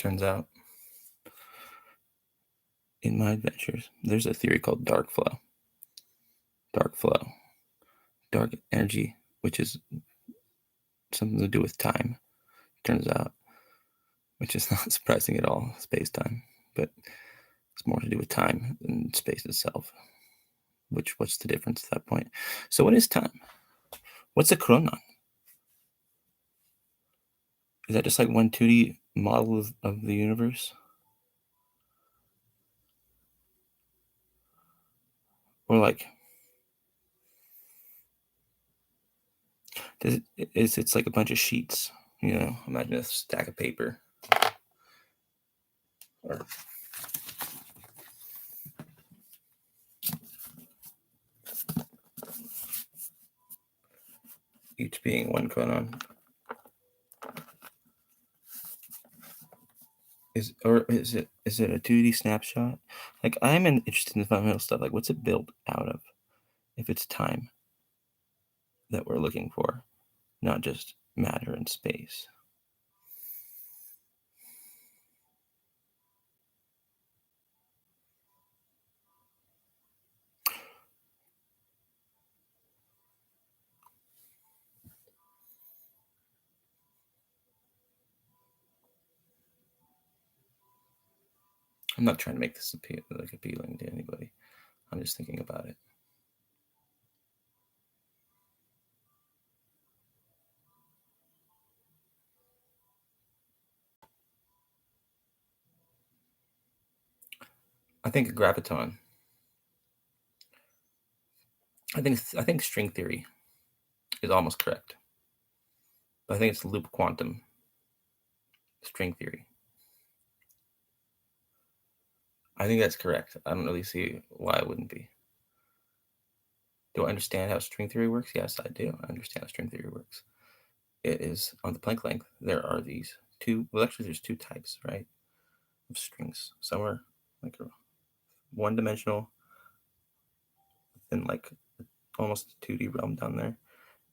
turns out, in my adventures, there's a theory called dark flow. Dark flow. Dark energy, which is something to do with time, turns out, which is not surprising at all, space-time, but it's more to do with time than space itself. What's the difference at that point? So what is time? What's a chronon? Is that just like one 2D model of the universe? Or like, it's like a bunch of sheets, imagine a stack of paper. Or each being one chronon. Is it a 2D snapshot? Like, I'm interested in the fundamental stuff. Like, what's it built out of? If it's time that we're looking for, not just matter and space. I'm not trying to make this appealing to anybody. I'm just thinking about it. I think a graviton. I think string theory is almost correct. But I think it's loop quantum string theory. I think that's correct. I don't really see why it wouldn't be. Do I understand how string theory works? Yes, I do. I understand how string theory works. It is on the Planck length. There are these two. Well, actually, there's two types, right, of strings. Some are like a one-dimensional, in like almost 2D realm down there,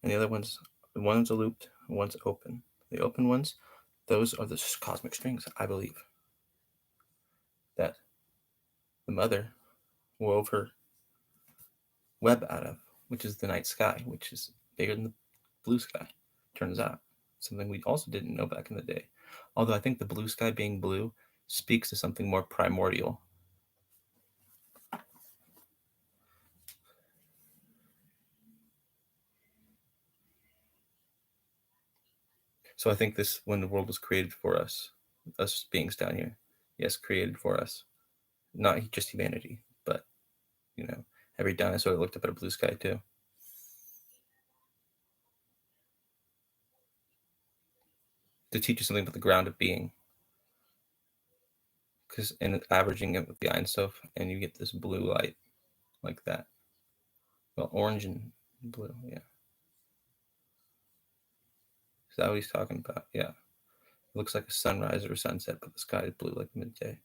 and the other one's a looped, one's open. The open ones, those are the cosmic strings. I believe that the mother wove her web out of, which is the night sky, which is bigger than the blue sky. Turns out, something we also didn't know back in the day. Although I think the blue sky being blue speaks to something more primordial. So I think this, when the world was created for us beings down here, yes, created for us, not just humanity, but every dinosaur looked up at a blue sky too. To teach you something about the ground of being. Because in averaging it with the Ein Sof, and you get this blue light like that. Well, orange and blue, yeah. Is that what he's talking about? Yeah. It looks like a sunrise or a sunset, but the sky is blue like midday.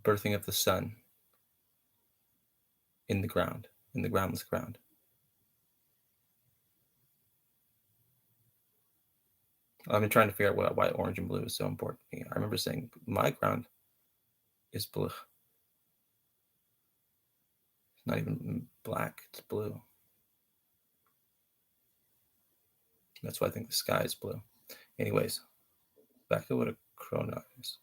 Birthing of the sun in the groundless ground. I've been trying to figure out why orange and blue is so important to me. I remember saying my ground is blue. It's not even black, it's blue. That's why I think the sky is blue. Anyways, back to what a chronon is.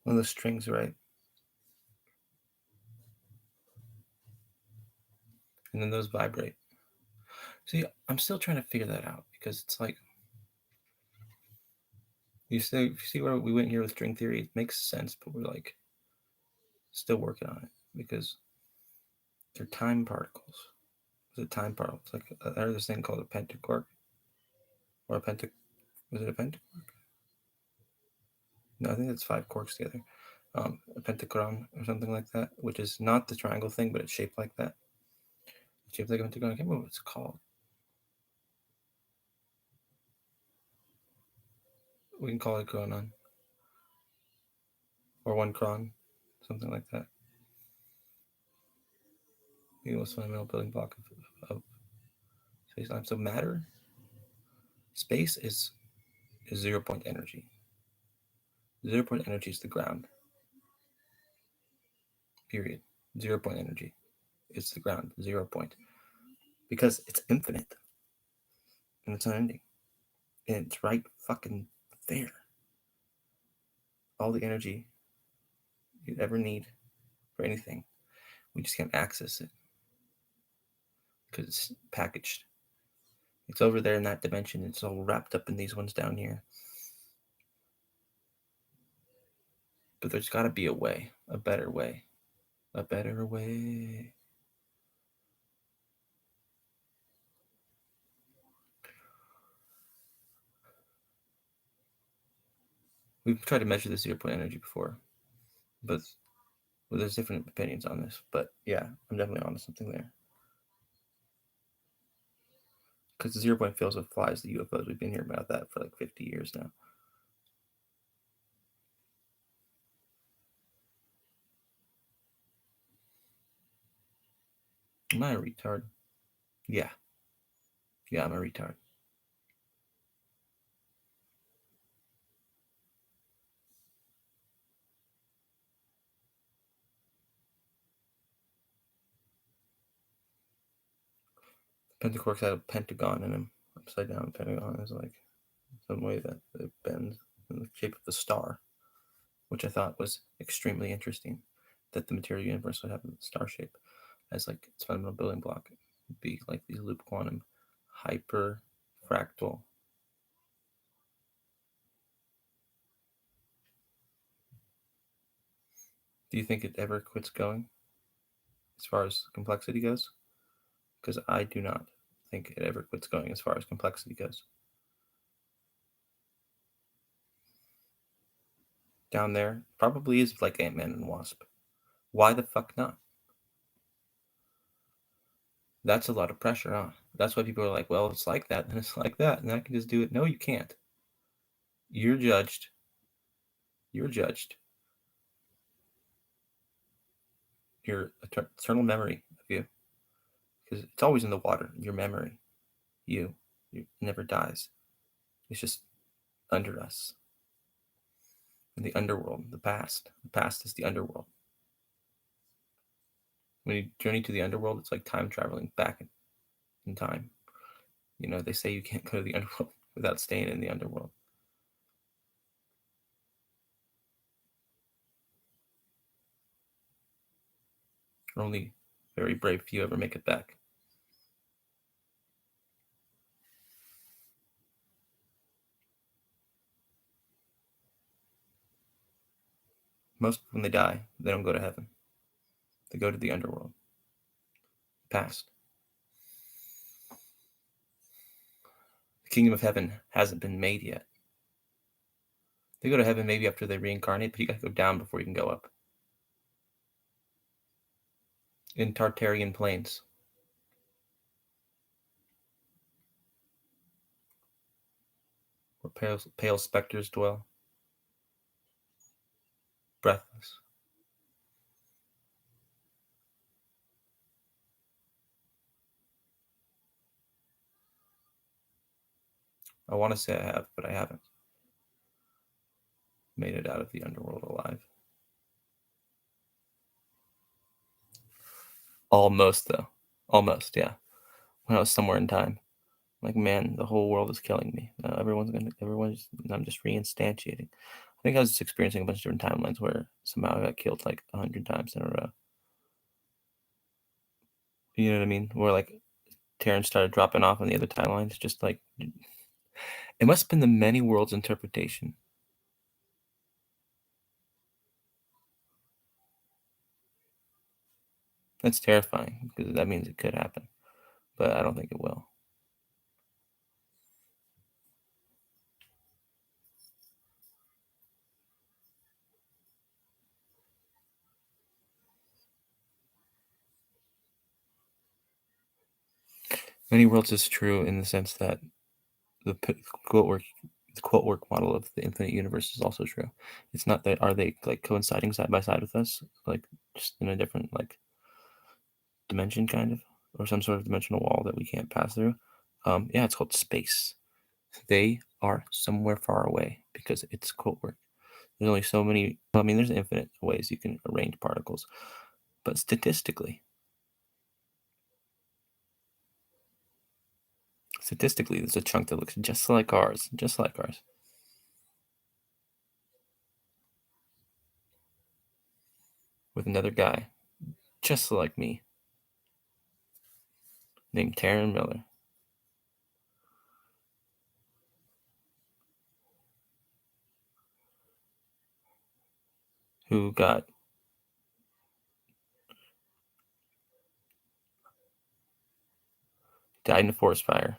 One of the strings, right? And then those vibrate. See, I'm still trying to figure that out, because it's like, you see where we went here with string theory? It makes sense, but we're like still working on it, because they're time particles. Is it time particles? Like, there's this thing called a pentaquark, or a was it a pentaquark? No, I think it's 5 quarks together. A pentachron or something like that, which is not the triangle thing, but it's shaped like that. It's shaped like a pentagon. I can't remember what it's called. We can call it chronon, or one cron, something like that. The most fundamental building block of space time. So matter, space is 0 point energy. 0 point energy is the ground. Period. 0 point energy. It's the ground. 0 point. Because it's infinite and it's unending. And it's right fucking there. All the energy you'd ever need for anything. We just can't access it because it's packaged. It's over there in that dimension. It's all wrapped up in these ones down here. But there's got to be a way, a better way, a better way. We've tried to measure the 0 point energy before, but well, there's different opinions on this. But yeah, I'm definitely onto something there. Because the 0 point feels with flies, the UFOs. We've been hearing about that for like 50 years now. Am I a retard? Yeah. Yeah, I'm a retard. Pentacorx had a pentagon in him. Upside down pentagon is like some way that it bends in the shape of the star, which I thought was extremely interesting. That the material universe would have a star shape as like its fundamental building block. It'd be like these loop quantum hyper fractal. Do you think it ever quits going as far as complexity goes? Because I do not think it ever quits going as far as complexity goes. Down there probably is like Ant-Man and Wasp. Why the fuck not? That's a lot of pressure, huh? That's why people are like, well, it's like that, and it's like that, and I can just do it. No, you can't. You're judged. You're judged. Your eternal memory of you, because it's always in the water. Your memory, you, it never dies. It's just under us in the underworld, the past. The past is the underworld. When you journey to the underworld, it's like time traveling back in time. You know, they say you can't go to the underworld without staying in the underworld. Only very brave few ever make it back. Most, when they die, they don't go to heaven. They go to the underworld. Past. The kingdom of heaven hasn't been made yet. They go to heaven maybe after they reincarnate, but you gotta go down before you can go up. In Tartarian plains. Where pale specters dwell. Breathless. I want to say I have, but I haven't made it out of the underworld alive. Almost, though. Almost, yeah. When I was somewhere in time. Like, man, the whole world is killing me. I'm just reinstantiating. I think I was just experiencing a bunch of different timelines where somehow I got killed like 100 times in a row. You know what I mean? Where like Terrence started dropping off on the other timelines, just like it must have been the many worlds interpretation. That's terrifying because that means it could happen, but I don't think it will. Many worlds is true in the sense that the quote work the quote work model of the infinite universe is also true. It's not that are they like coinciding side by side with us, like just in a different like dimension, kind of, or some sort of dimensional wall that we can't pass through. Yeah, it's called space. They are somewhere far away because it's cold work. There's only so many. I mean, there's infinite ways you can arrange particles, but statistically, there's a chunk that looks just like ours, with another guy, just like me, named Taryn Miller, who died in a forest fire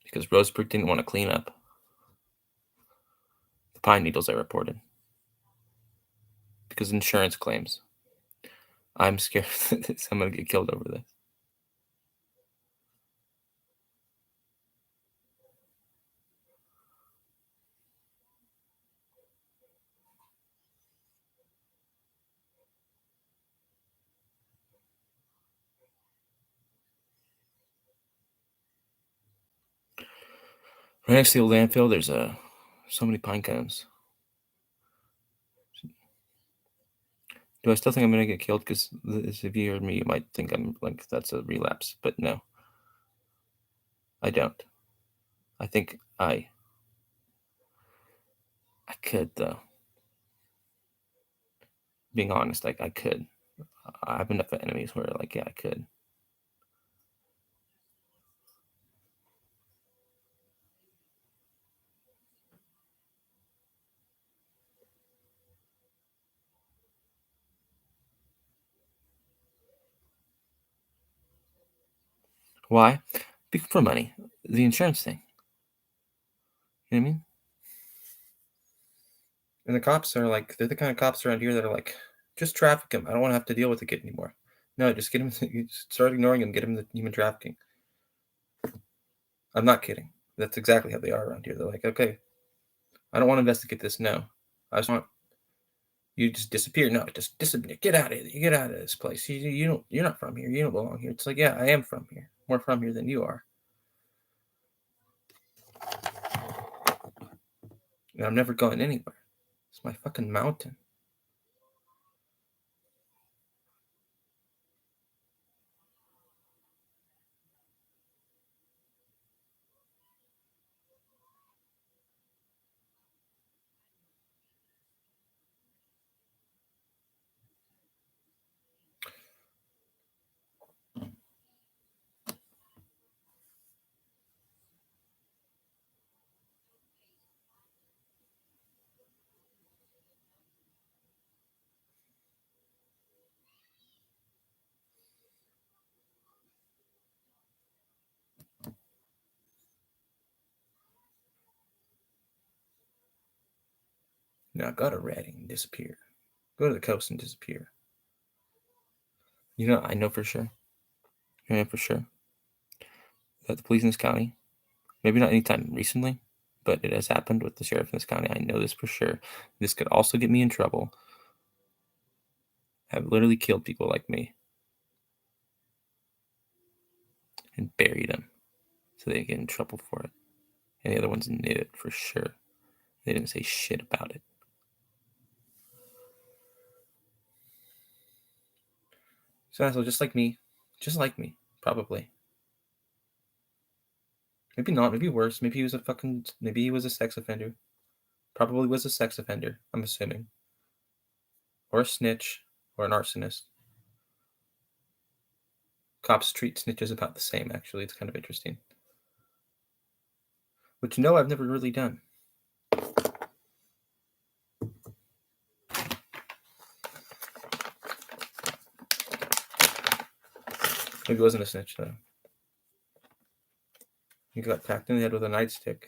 because Roseburg didn't want to clean up the pine needles I reported because insurance claims. I'm scared that I'm going to get killed over this. Right next to the old landfill, there's so many pine cones. Do I still think I'm going to get killed? Because if you heard me, you might think I'm like, that's a relapse. But no, I don't. I think I could, though. Being honest, like, I could. I have enough enemies where, like, yeah, I could. Why? For money. The insurance thing. You know what I mean? And the cops are like, they're the kind of cops around here that are like, just traffic him. I don't want to have to deal with the kid anymore. No, just get him. You start ignoring him. Get him the human trafficking. I'm not kidding. That's exactly how they are around here. They're like, okay, I don't want to investigate this. No, I just want you just disappear. No, just disappear. Get out of here. You get out of this place. You don't. You're not from here. You don't belong here. It's like, yeah, I am from here. More from here than you are. And I'm never going anywhere. It's my fucking mountain. Now go to Redding and disappear. Go to the coast and disappear. You know, I know for sure. I know for sure that the police in this county, maybe not anytime recently, but it has happened with the sheriff in this county. I know this for sure. This could also get me in trouble. Have literally killed people like me and buried them so they get in trouble for it. And the other ones knew it for sure. They didn't say shit about it. So just like me, probably. Maybe not. Maybe worse. Maybe he was a sex offender. Probably was a sex offender. I'm assuming, or a snitch, or an arsonist. Cops treat snitches about the same. Actually, it's kind of interesting. Which no, I've never really done. Maybe it wasn't a snitch though. He got packed in the head with a nightstick.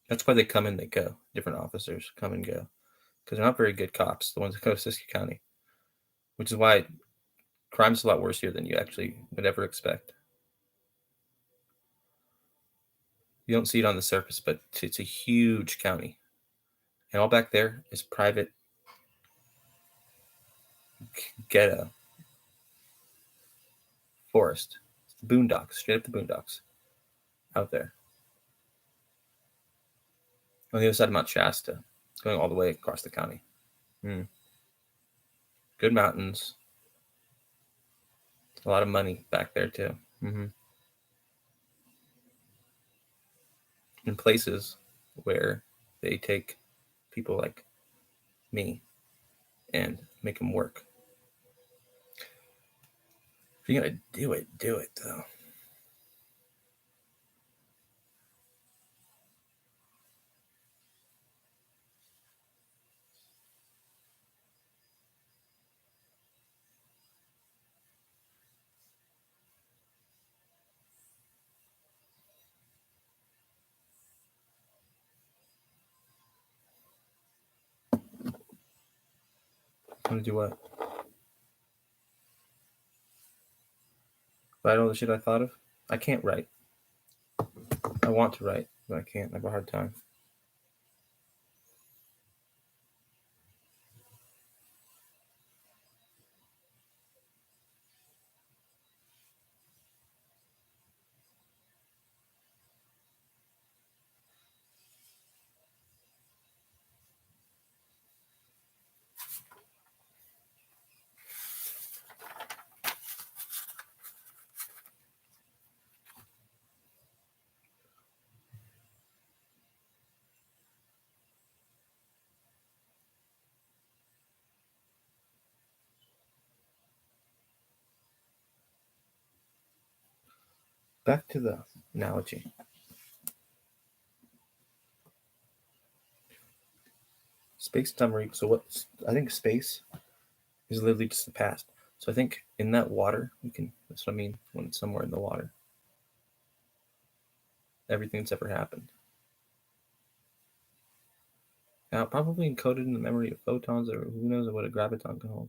That's why they come and they go. Different officers come and go because they're not very good cops, the ones that go to Siskiyou County, which is why crime's a lot worse here than you actually would ever expect. You don't see it on the surface, but it's a huge county. And all back there is private ghetto forest. It's the boondocks, straight up the boondocks out there. On the other side of Mount Shasta, going all the way across the county. Good mountains. A lot of money back there, too. In places where they take people like me and make them work. If you're going to do it, though. I'm going to do what? Write all the shit I thought of? I can't write. I want to write, but I can't. I have a hard time. Back to the analogy. Space time. So what? I think space is literally just the past. So I think in that water, we can. That's what I mean when it's somewhere in the water. Everything that's ever happened. Now, probably encoded in the memory of photons, or who knows what a graviton can hold.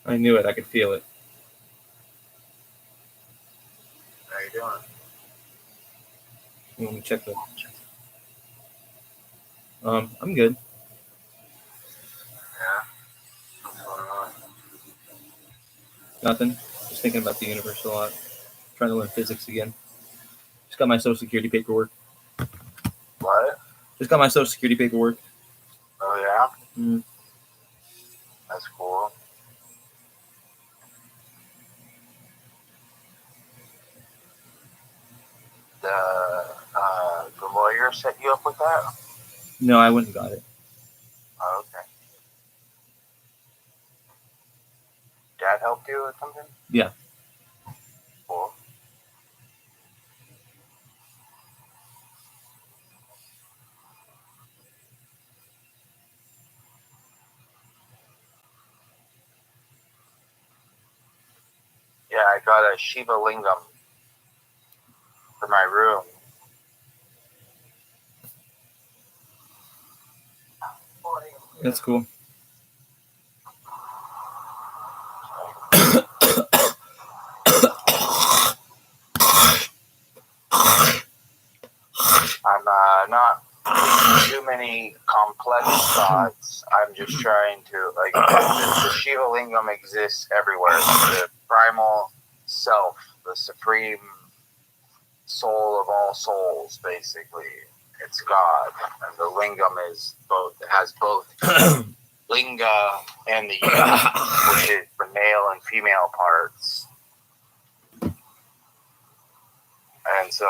I knew it. I could feel it. How you doing? Let me check the. I'm good. Yeah. What's going on? Nothing. Just thinking about the universe a lot. Trying to learn physics again. Just got my Social Security paperwork. What? Just got my Social Security paperwork. Oh yeah. Mm. That's cool. The lawyer set you up with that? No, I wouldn't got it. Oh, okay. Dad helped you or something? Yeah. Cool. got a Shiva lingam for my room. That's cool. I'm not thinking too many complex thoughts. I'm just trying to, like, the Shiva lingam exists everywhere. The primal self, the supreme soul of all souls, basically. It's God. And the lingam is both, it has both linga and the yin, which is for male and female parts. And so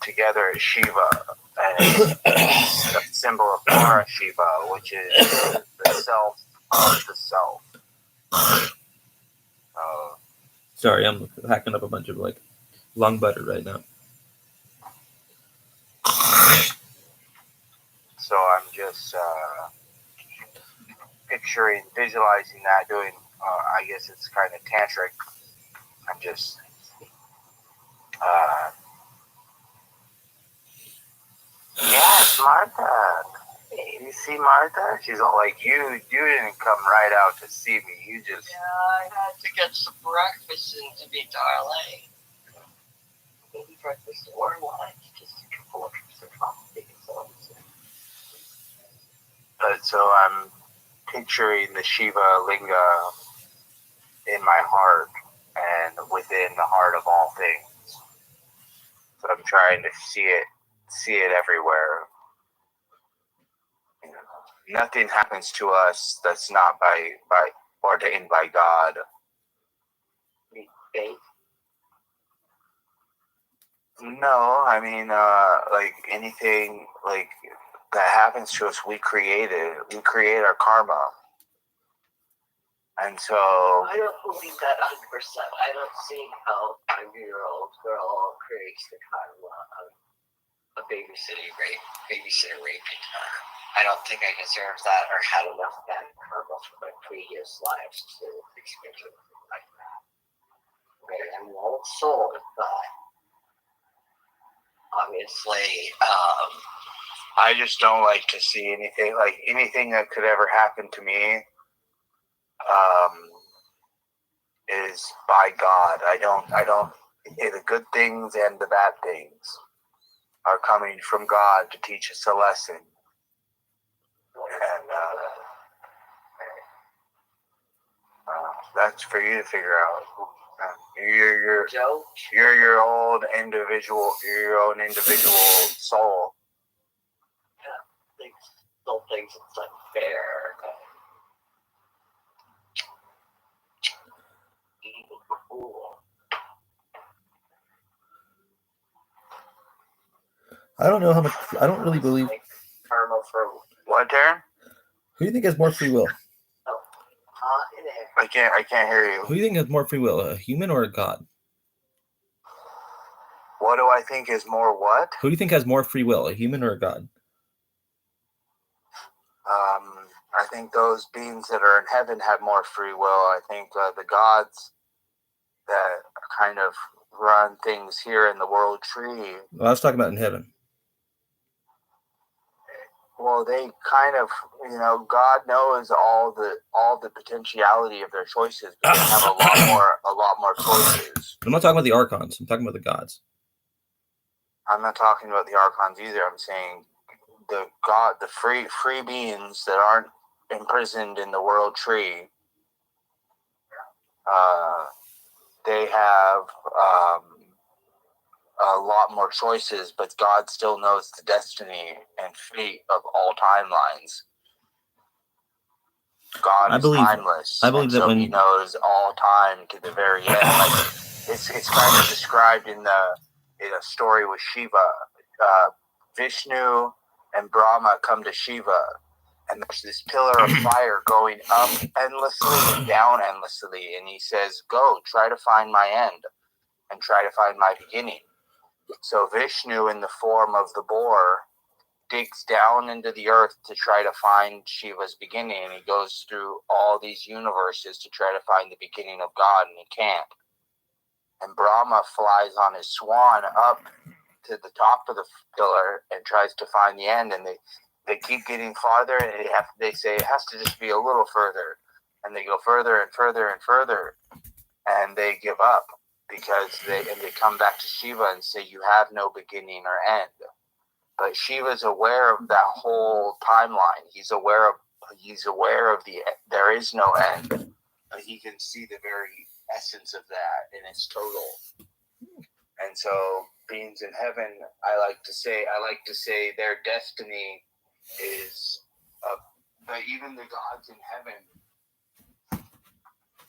together it's Shiva, and it's a symbol of Para Shiva, which is the self of the self. Sorry, I'm hacking up a bunch of like lung butter right now. So I'm just picturing, visualizing that, doing, I guess it's kind of tantric. I'm just, yes, Martha. You see Martha? She's all like, you didn't come right out to see me. You just... Yeah, I had to get some breakfast into me, darling. Maybe breakfast or lunch, just a couple of cups of coffee. So I'm picturing the Shiva Linga in my heart and within the heart of all things. So I'm trying to see it everywhere. You know, nothing happens to us that's not by ordained by God. Faith. No, I mean, like anything like that happens to us, we create it. We create our karma. And so I don't believe that 100%. I don't see how a 5-year-old girl creates the karma of a babysitter raping her. I don't think I deserve that or had enough bad karma from my previous lives to experience something like that. Okay, I'm an old soul, but obviously, I just don't like to see anything that could ever happen to me is by God. I don't the good things and the bad things are coming from God to teach us a lesson. And that's for you to figure out. You're your own individual. You're your own individual soul. Still thinks it's unfair. I don't know how much. I don't really believe. Karma for What, Darren? Who do you think has more free will? I can't hear you. Who do you think has more free will, a human or a god? What do I think is more what? Who do you think has more free will, a human or a god? I think those beings that are in heaven have more free will. I think the gods that kind of run things here in the world tree. Well, I was talking about in heaven. Well, they kind of, God knows all the potentiality of their choices, but they have a lot more choices. I'm not talking about the archons. I'm talking about the gods. I'm not talking about the archons either. I'm saying the free beings that aren't imprisoned in the world tree. They have a lot more choices, but God still knows the destiny and fate of all timelines. God is timeless. I believe that when He knows all time to the very end. Like it's kind of described in a story with Shiva. Vishnu and Brahma come to Shiva, and there's this pillar of fire going up endlessly and down endlessly, and he says, "Go, try to find my end, and try to find my beginning." So Vishnu, in the form of the boar, digs down into the earth to try to find Shiva's beginning, and he goes through all these universes to try to find the beginning of God, and he can't. and Brahma flies on his swan up to the top of the pillar and tries to find the end, and they keep getting farther, and they say it has to just be a little further, and they go further and further and further, and they give up because they come back to Shiva and say, you have no beginning or end. But Shiva's aware of that whole timeline. He's aware of there is no end, but he can see the very essence of that in its total. And so beings in heaven, I like to say their destiny is, but even the gods in heaven,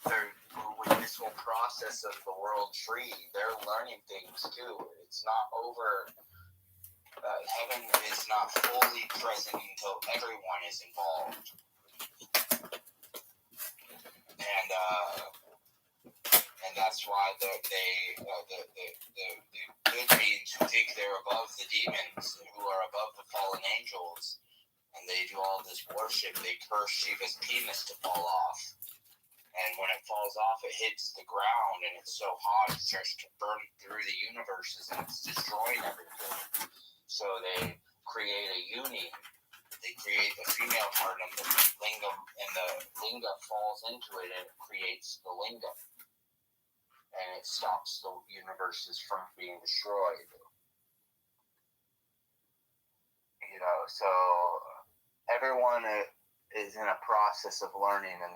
they're with this whole process of the world tree, they're learning things too. It's not over. Heaven is not fully present until everyone is involved. And that's why the good beings who think they're above the demons, who are above the fallen angels, and they do all this worship, they curse Shiva's penis to fall off. And when it falls off, it hits the ground, and it's so hot, it starts to burn through the universes, and it's destroying everything. So they create a uni. They create the female part of the lingam, and the linga falls into it, and it creates the lingam. And it stops the universes from being destroyed. So everyone is in a process of learning, and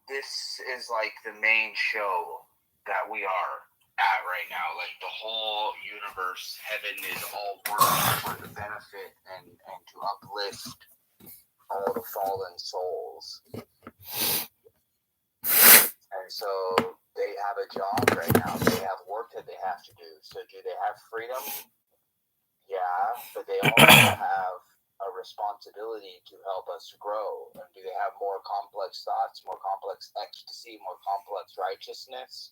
this is like the main show that we are at right now. Like the whole universe, heaven is all working for the benefit and to uplift all the fallen souls. And so they have a job right now. They have work that they have to do. So do they have freedom? Yeah, but they also have a responsibility to help us grow. And do they have more complex thoughts, more complex ecstasy, more complex righteousness?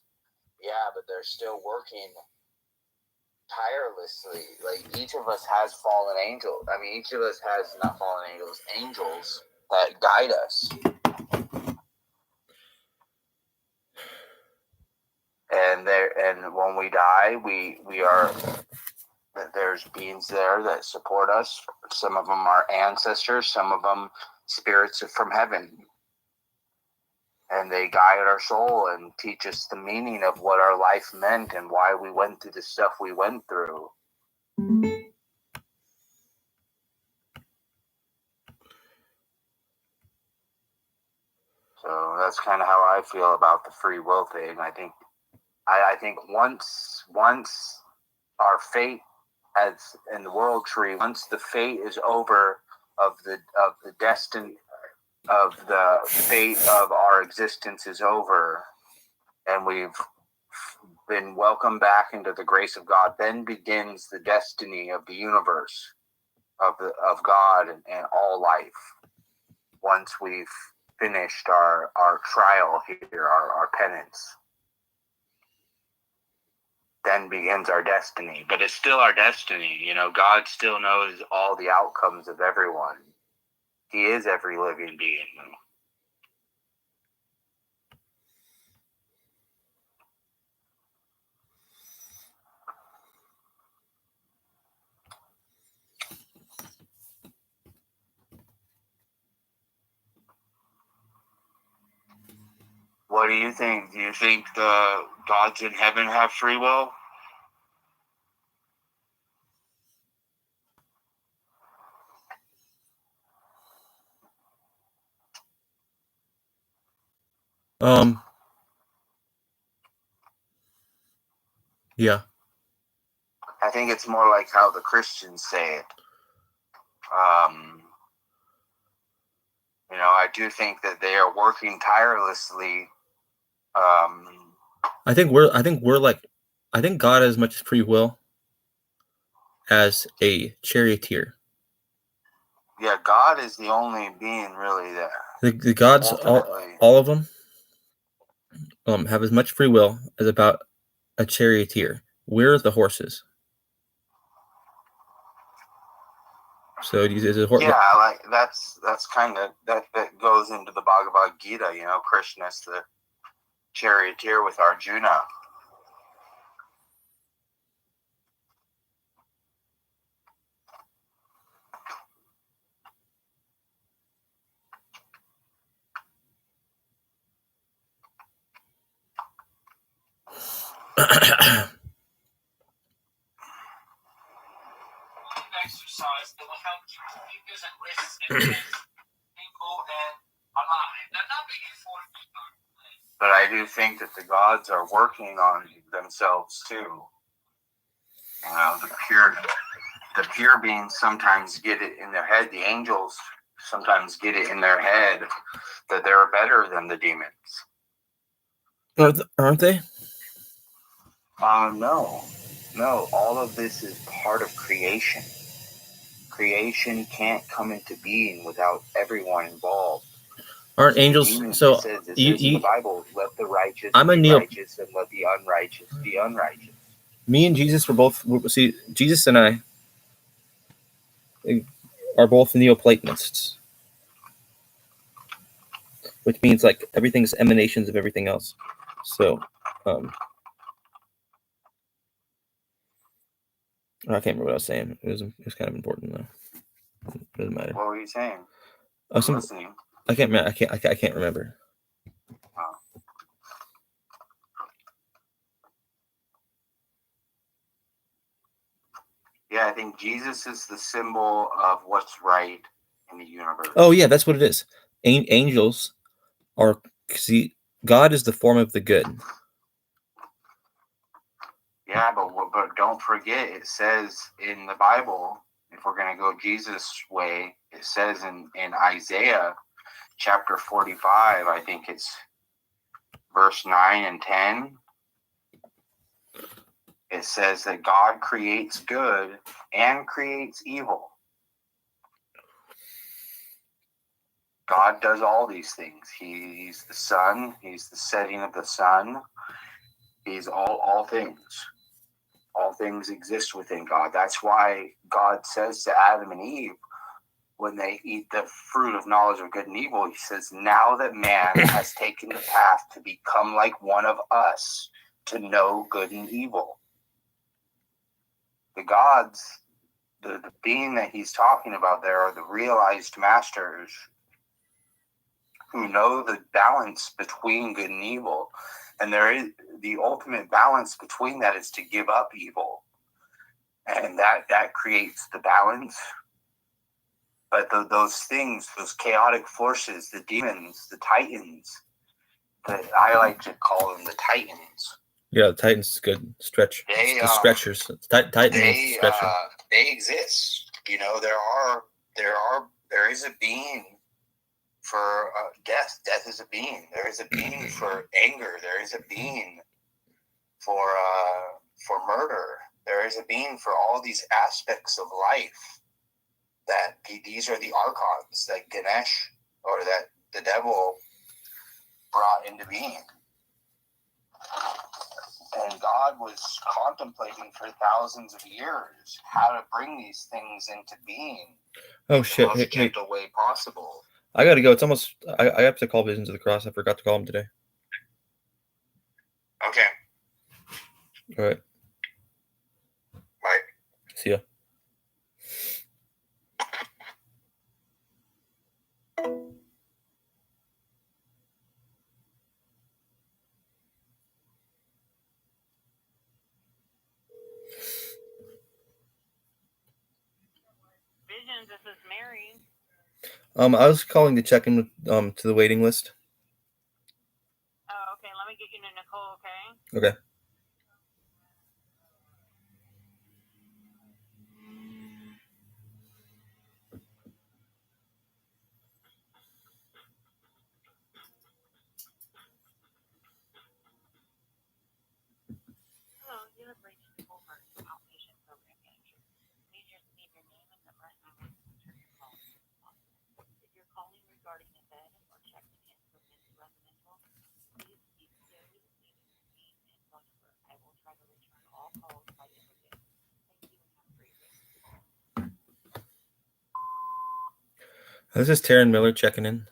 Yeah, but they're still working tirelessly. Like each of us has fallen angels. I mean, each of us has not fallen angels, angels that guide us. And when we die, we are. There's beings there that support us. Some of them are ancestors, some of them spirits from heaven. And they guide our soul and teach us the meaning of what our life meant and why we went through the stuff we went through. So that's kind of how I feel about the free will thing. I think once our fate as in the world tree, once the fate is over of the destiny of the fate of our existence is over, and we've been welcomed back into the grace of God, then begins the destiny of the universe, of God and all life. Once we've finished our trial here, our penance, then begins our destiny. But it's still our destiny. God still knows all the outcomes of everyone. He is every living being. What do you think? Do you think the gods in heaven have free will? Yeah. I think it's more like how the Christians say it. I do think that they are working tirelessly. I think God has as much free will as a charioteer. Yeah, God is the only being really there. The gods, all of them, have as much free will as about a charioteer. Where are the horses? So is it Yeah, like that's kind of that goes into the Bhagavad Gita. You know, Krishna's the charioteer with Arjuna. Exercise that will help keep the fingers and wrists and hands stable and alive. They're not being forced. But I do think that the gods are working on themselves too. You know, the pure beings sometimes get it in their head. The angels sometimes get it in their head that they're better than the demons. Aren't they? No. All of this is part of creation. Creation can't come into being without everyone involved. Aren't angels? Demons, So it says in the Bible, let the righteous I'm a be neo. righteous and let the unrighteous be unrighteous. Me and Jesus were both. See, Jesus and I are both Neoplatonists, which means like everything's emanations of everything else. So, I can't remember what I was saying. It was kind of important though. It doesn't matter. What were you saying? I'm listening. I can't. I can't remember. Oh. Yeah, I think Jesus is the symbol of what's right in the universe. Oh yeah, that's what it is. Angels are, see, God is the form of the good. Yeah, but don't forget, it says in the Bible, if we're going to go Jesus' way, it says in Isaiah chapter 45, I think it's verse 9 and 10, it says that God creates good and creates evil. God does all these things. He's the sun. He's the setting of the sun. He's all things. All things exist within God. That's why God says to Adam and Eve, when they eat the fruit of knowledge of good and evil, he says, now that man has taken the path to become like one of us, to know good and evil. The gods, the being that he's talking about there are the realized masters who know the balance between good and evil. And there is the ultimate balance between that is to give up evil. And that creates the balance. But those things, those chaotic forces, the demons, the titans, that I like to call them the titans. Yeah, the Titans is good. Stretch. They the stretchers. Titans stretcher. They exist. You know, there is a being for death. Death is a being. There is a being for anger. There is a being for murder. There is a being for all these aspects of life. That these are the archons that Ganesh or that the devil brought into being. And God was contemplating for thousands of years how to bring these things into being. Oh shit! In the most gentle way possible. I gotta go. It's almost. I have to call Visions of the Cross. I forgot to call him today. Okay. All right. Bye. See ya. Visions, this is Mary. I was calling to check in with to the waiting list. Oh, okay. Let me get you to Nicole, okay? Okay. Hello, you have reached Nicole Martin, outpatient program manager. Please just leave your name and number and I will answer your call as soon as possible. If you're calling regarding a bed or checking in for Miss Residential, please speak clearly, leaving your name and phone This is Taryn Miller checking in.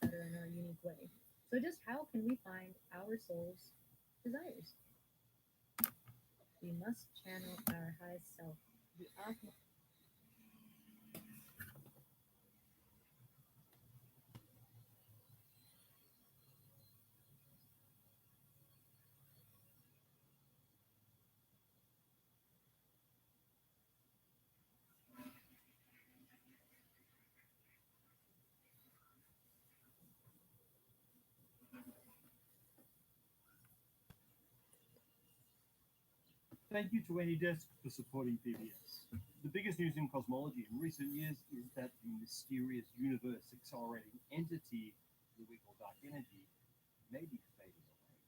Better in our unique way. So, just how can we find our soul's desires? We must channel our highest self. The Thank you to AnyDesk for supporting PBS. The biggest news in cosmology in recent years is that the mysterious universe accelerating entity that we call dark energy may be fading away.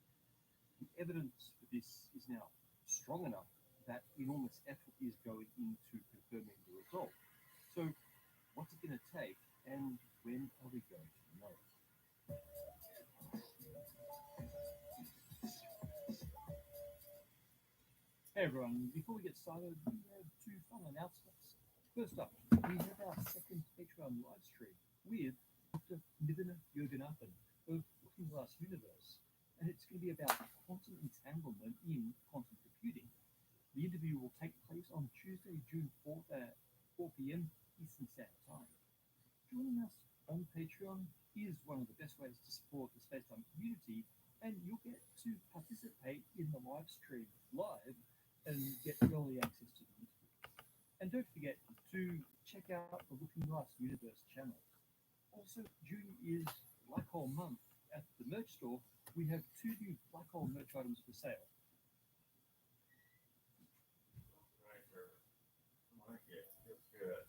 The evidence for this is now strong enough that enormous effort is going into confirming the result. So, what's it going to take, and when are we going to know? Hey everyone, before we get started, we have two fun announcements. First up, we have our second Patreon live stream with Dr. Nivina Yoganathan of Looking Glass Universe, and it's going to be about quantum entanglement in quantum computing. The interview will take place on Tuesday, June 4th at 4 p.m. Eastern Standard Time. Joining us on Patreon is one of the best ways to support the Spacetime community, and you'll get to participate in the live stream live and get early access to the interview. And don't forget to check out the Looking Glass Universe channel. Also, June is Black Hole Month. At the merch store, we have two new Black Hole merch items for sale. I like it. Feels good.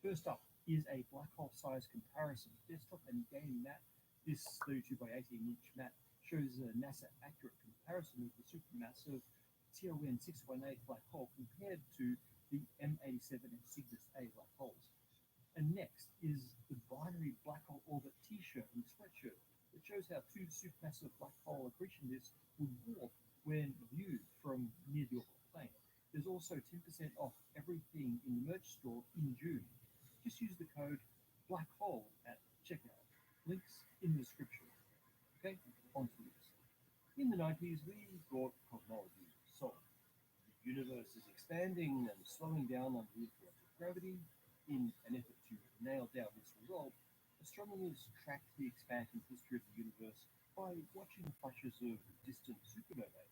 First up is a black hole size comparison desktop and game map. This 32 by 18-inch map shows a NASA accurate comparison of the supermassive TON 618 black hole compared to the M87 and Cygnus A black holes. And next is the binary black hole orbit t-shirt and sweatshirt that shows how two supermassive black hole accretion disks would warp when viewed from near the orbital plane. There's also 10% off everything in the merch store in June. Just use the code black hole at checkout. Links in the description. Okay, on to this. In the 90s, we brought cosmology to soul. The universe is expanding and slowing down under the influence of gravity. In an effort to nail down this result, astronomers tracked the expansion history of the universe by watching flashes of distant supernovae.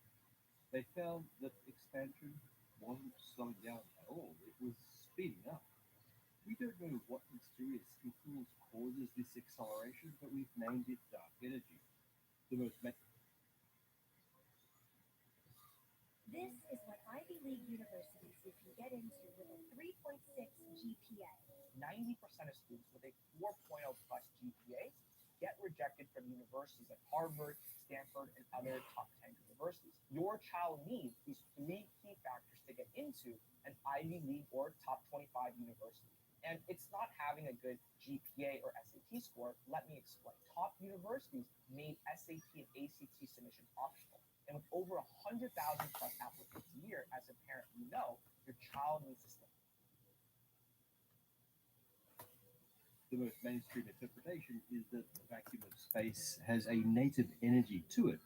They found that expansion wasn't slowing down at all, it was speeding up. We don't know what mysterious influence causes this acceleration, but we've named it dark energy. The most This is what Ivy League universities you can get into with a 3.6 GPA. 90% of students with a 4.0 plus GPA get rejected from universities like Harvard, Stanford, and other top 10 universities. Your child needs these three key factors to get into an Ivy League or top 25 university. And it's not having a good GPA or SAT score. Let me explain. Top universities made SAT and ACT submissions optional. And with over 100,000 plus applicants a year, as a parent, you know your child needs to stay. The most mainstream interpretation is that the vacuum of space has a native energy to it.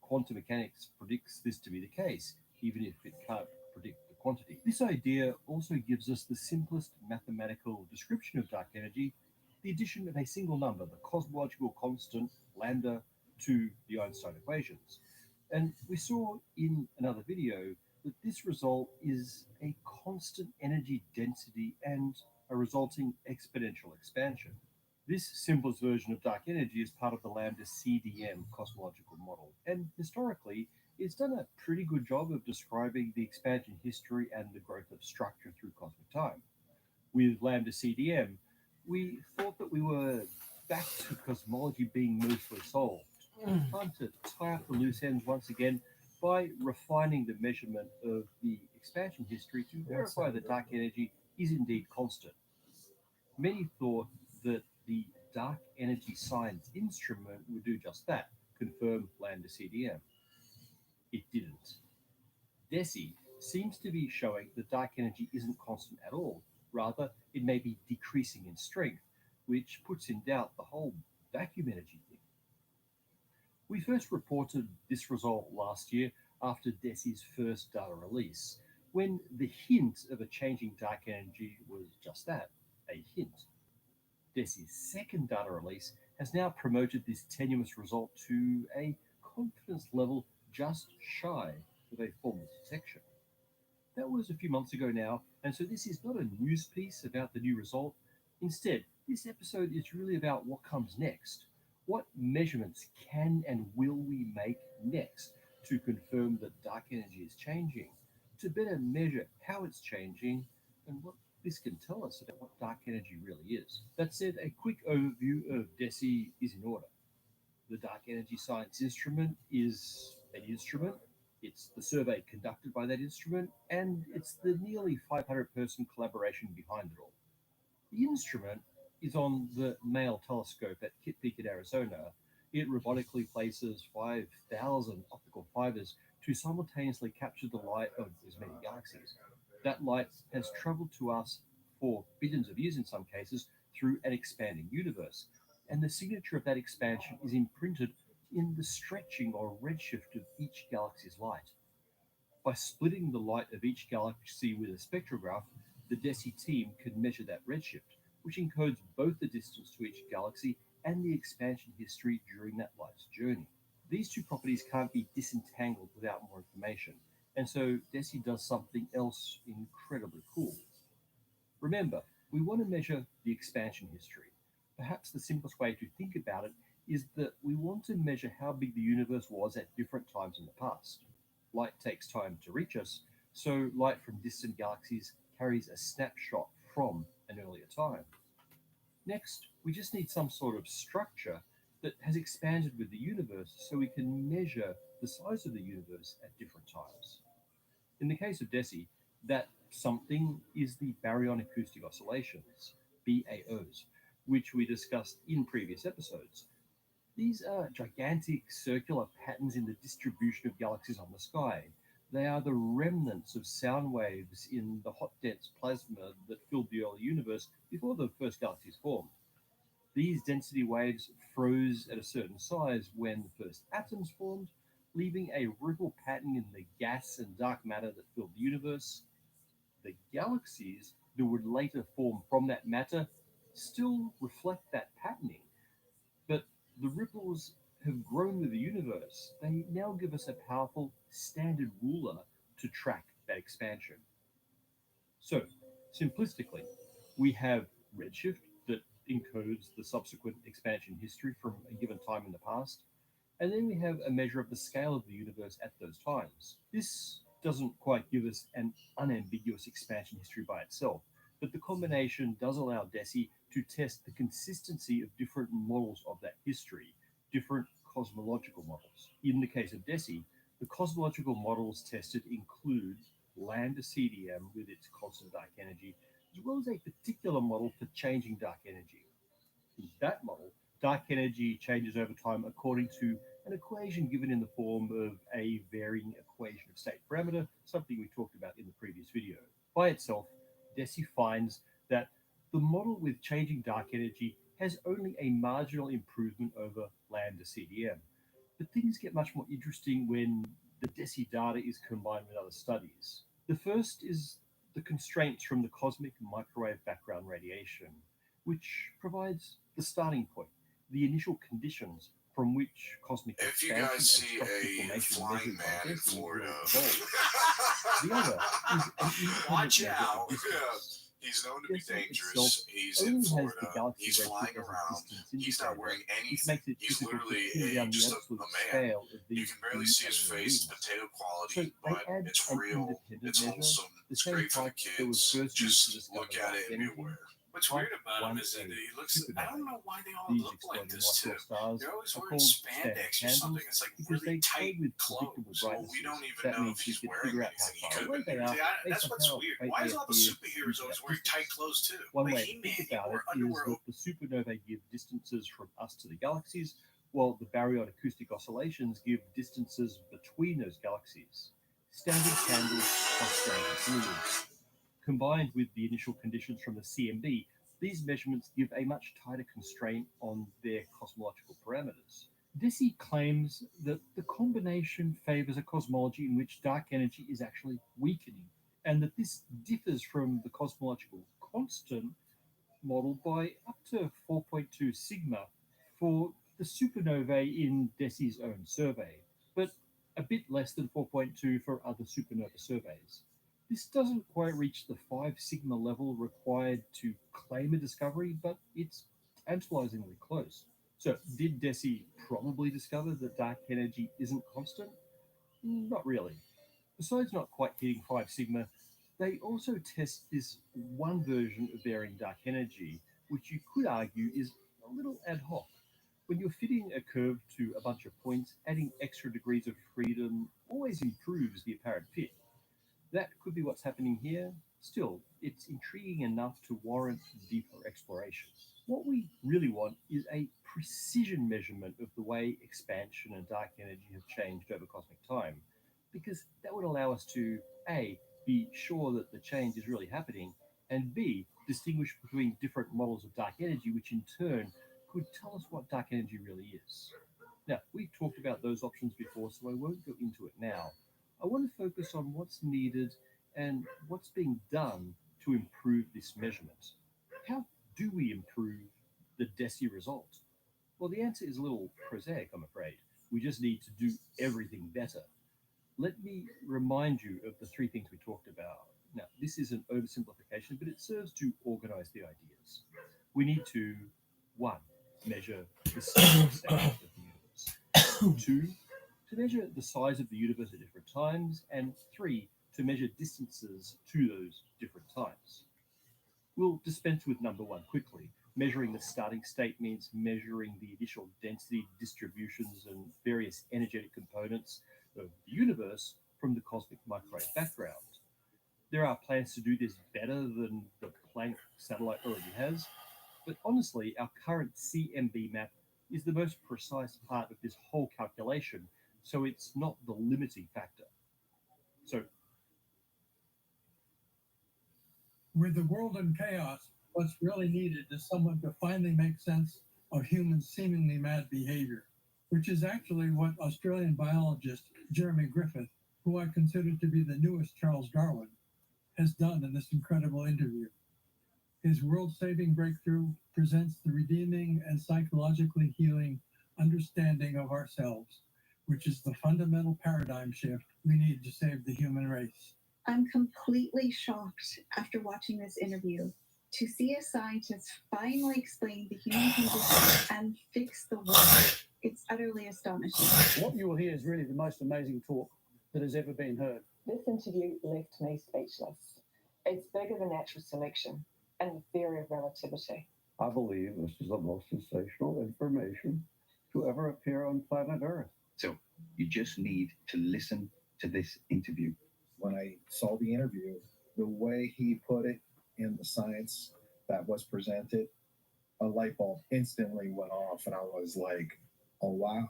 Quantum mechanics predicts this to be the case, even if it can't predict the quantity. This idea also gives us the simplest mathematical description of dark energy, the addition of a single number, the cosmological constant lambda, to the Einstein equations. And we saw in another video that this result is a constant energy density and a resulting exponential expansion. This simplest version of dark energy is part of the Lambda CDM cosmological model, and historically, it's done a pretty good job of describing the expansion history and the growth of structure through cosmic time. With Lambda CDM, we thought that we were back to cosmology being mostly solved. Time to tie up the loose ends once again by refining the measurement of the expansion history to verify that dark energy is indeed constant. Many thought that the dark energy science instrument would do just that, confirm lambda CDM. It didn't. DESI seems to be showing that dark energy isn't constant at all. Rather, it may be decreasing in strength, which puts in doubt the whole vacuum energy thing. We first reported this result last year after DESI's first data release, when the hint of a changing dark energy was just that, a hint. DESI's second data release has now promoted this tenuous result to a confidence level just shy of a formal detection. That was a few months ago now, and so this is not a news piece about the new result. Instead, this episode is really about what comes next. What measurements can and will we make next to confirm that dark energy is changing, to better measure how it's changing, and what this can tell us about what dark energy really is? That said, a quick overview of DESI is in order. The Dark Energy Science Instrument is an instrument. It's the survey conducted by that instrument, and it's the nearly 500-person collaboration behind it all. The instrument is on the Mail telescope at Kitt Peak in Arizona. It robotically places 5,000 optical fibers to simultaneously capture the light of as many galaxies. That light has traveled to us for billions of years in some cases through an expanding universe, and the signature of that expansion is imprinted in the stretching or redshift of each galaxy's light. By splitting the light of each galaxy with a spectrograph, the DESI team can measure that redshift, which encodes both the distance to each galaxy and the expansion history during that light's journey. These two properties can't be disentangled without more information, and so DESI does something else incredibly cool. Remember, we want to measure the expansion history. Perhaps the simplest way to think about it is that we want to measure how big the universe was at different times in the past. Light takes time to reach us, so light from distant galaxies carries a snapshot from an earlier time. Next, we just need some sort of structure that has expanded with the universe so we can measure the size of the universe at different times. In the case of DESI, that something is the baryon acoustic oscillations, BAOs, which we discussed in previous episodes. These are gigantic circular patterns in the distribution of galaxies on the sky. They are the remnants of sound waves in the hot, dense plasma that filled the early universe before the first galaxies formed. These density waves froze at a certain size when the first atoms formed, leaving a ripple pattern in the gas and dark matter that filled the universe. The galaxies that would later form from that matter still reflect that patterning, but the ripples have grown with the universe. They now give us a powerful standard ruler to track that expansion. So, simplistically, we have redshift that encodes the subsequent expansion history from a given time in the past, and then we have a measure of the scale of the universe at those times. This doesn't quite give us an unambiguous expansion history by itself, but the combination does allow DESI to test the consistency of different models of that history, different cosmological models. In the case of DESI, the cosmological models tested include lambda CDM with its constant dark energy, as well as a particular model for changing dark energy. In that model, dark energy changes over time according to an equation given in the form of a varying equation of state parameter, something we talked about in the previous video. By itself, DESI finds that the model with changing dark energy has only a marginal improvement over lambda CDM. But things get much more interesting when the DESI data is combined with other studies. The first is the constraints from the cosmic microwave background radiation, which provides the starting point, the initial conditions from which cosmic If you expansion guys and see structural a formation flying measured by man in DESI will Florida, evolve. The other is an independent watch measure out. of distance. He's known to be DESI itself dangerous. He's in only has the Florida. galaxy He's flying redshift as a around. distance He's not indicator, wearing which anything. makes it He's difficult to literally pin down the just absolute a man. scale of You these can barely three see his alien face, beings. potato So quality, they but add it's an real. independent It's measure, wholesome. the It's same great for the type that was kids. first used to Just discover look at dark it energy. anywhere. What's Type weird about him 1A is that he looks. I don't supernovae. know why they all These look like exploding this white too. dwarf stars They're always are wearing called standard spandex or candles something. It's like because really they tight play with predictable clothes. Well, we brightnesses. don't even That know means if we he's can wearing figure out how anything. He far could away be. they are That's based on what's how weird. faint Why they is all the appear superheroes into always that wearing tight distance. clothes too? One Like way to He-Man, think he about wore it is underwear. that the supernovae give distances from us to the galaxies, while the baryon acoustic oscillations give distances between those galaxies. Standard candles plus standard fluids. Combined with the initial conditions from the CMB, these measurements give a much tighter constraint on their cosmological parameters. DESI claims that the combination favors a cosmology in which dark energy is actually weakening, and that this differs from the cosmological constant model by up to 4.2 sigma for the supernovae in DESI's own survey, but a bit less than 4.2 for other supernova surveys. This doesn't quite reach the 5 sigma level required to claim a discovery, but it's tantalizingly close. So, did DESI probably discover that dark energy isn't constant? Not really. Besides not quite hitting 5 sigma, they also test this one version of varying dark energy, which you could argue is a little ad hoc. When you're fitting a curve to a bunch of points, adding extra degrees of freedom always improves the apparent fit. That could be what's happening here. Still, it's intriguing enough to warrant deeper exploration. What we really want is a precision measurement of the way expansion and dark energy have changed over cosmic time, because that would allow us to A, be sure that the change is really happening, and B, distinguish between different models of dark energy, which in turn could tell us what dark energy really is. Now, we've talked about those options before, so I won't go into it now. I want to focus on what's needed and what's being done to improve this measurement. How do we improve the DESI result? Well, the answer is a little prosaic, I'm afraid. We just need to do everything better. Let me remind you of the three things we talked about. Now, this is an oversimplification, but it serves to organize the ideas. We need to, one, measure the scale of the universe. Two, to measure the size of the universe at different times. And three, to measure distances to those different times. We'll dispense with number one quickly. Measuring the starting state means measuring the initial density distributions and various energetic components of the universe from the cosmic microwave background. There are plans to do this better than the Planck satellite already has, but honestly, our current CMB map is the most precise part of this whole calculation, so it's not the limiting factor. So, With the world in chaos, what's really needed is someone to finally make sense of human seemingly mad behavior, which is actually what Australian biologist Jeremy Griffith, who I consider to be the newest Charles Darwin, has done in this incredible interview. His world saving breakthrough presents the redeeming and psychologically healing understanding of ourselves, which is the fundamental paradigm shift we need to save the human race. I'm completely shocked after watching this interview to see a scientist finally explain the human condition and fix the world. It's utterly astonishing. What you will hear is really the most amazing talk that has ever been heard. This interview left me speechless. It's bigger than natural selection and the theory of relativity. I believe this is the most sensational information to ever appear on planet Earth. So you just need to listen to this interview. When I saw the interview, the way he put it in the science that was presented, a light bulb instantly went off, and I was like, oh, wow,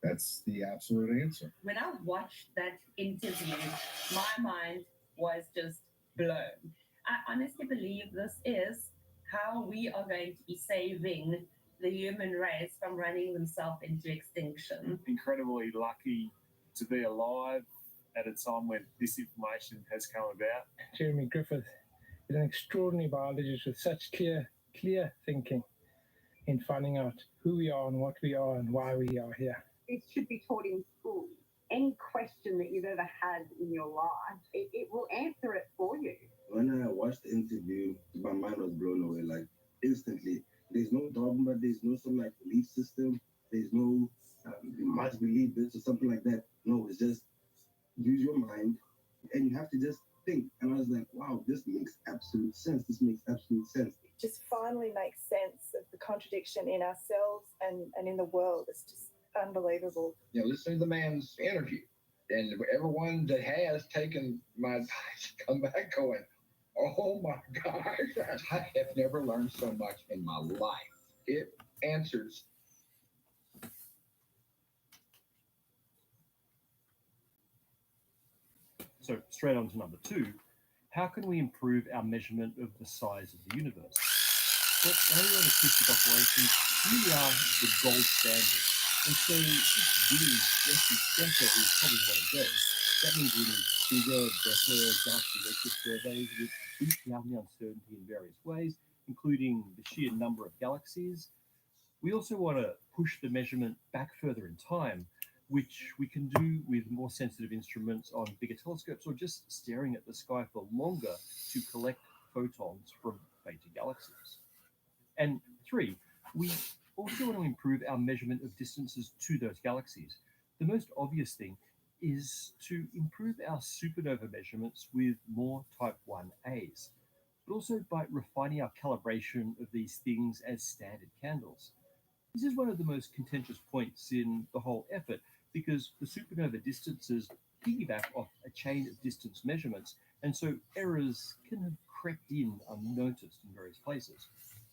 that's the absolute answer. When I watched that interview, my mind was just blown. I honestly believe this is how we are going to be saving the human race from running themselves into extinction. Incredibly lucky to be alive at a time when this information has come about. Jeremy Griffith is an extraordinary biologist with such clear thinking in finding out who we are and what we are and why we are here. It should be taught in school. Any question that you've ever had in your life, it will answer it for you. When I watched the interview, my mind was blown away, like instantly. There's no dogma, there's no some like belief system, there's no you must believe this or something like that. No, it's just use your mind and you have to just think. And I was like, wow, this makes absolute sense. This makes absolute sense. It just finally makes sense of the contradiction in ourselves and in the world. It's just unbelievable. You know, listen to the man's interview. And everyone that has taken my advice come back going, oh my gosh, I have never learned so much in my life. It answers. So straight on to number two, how can we improve our measurement of the size of the universe? Well, earlier on acoustic operations really are the gold standard. And so just doing better is probably the way to go. That means we need bigger, better galaxy redshift surveys which boost down the uncertainty in various ways, including the sheer number of galaxies. We also want to push the measurement back further in time, which we can do with more sensitive instruments on bigger telescopes or just staring at the sky for longer to collect photons from fainter galaxies. And three, we also want to improve our measurement of distances to those galaxies. The most obvious thing is to improve our supernova measurements with more Type 1As, but also by refining our calibration of these things as standard candles. This is one of the most contentious points in the whole effort because the supernova distances piggyback off a chain of distance measurements, and so errors can have crept in unnoticed in various places.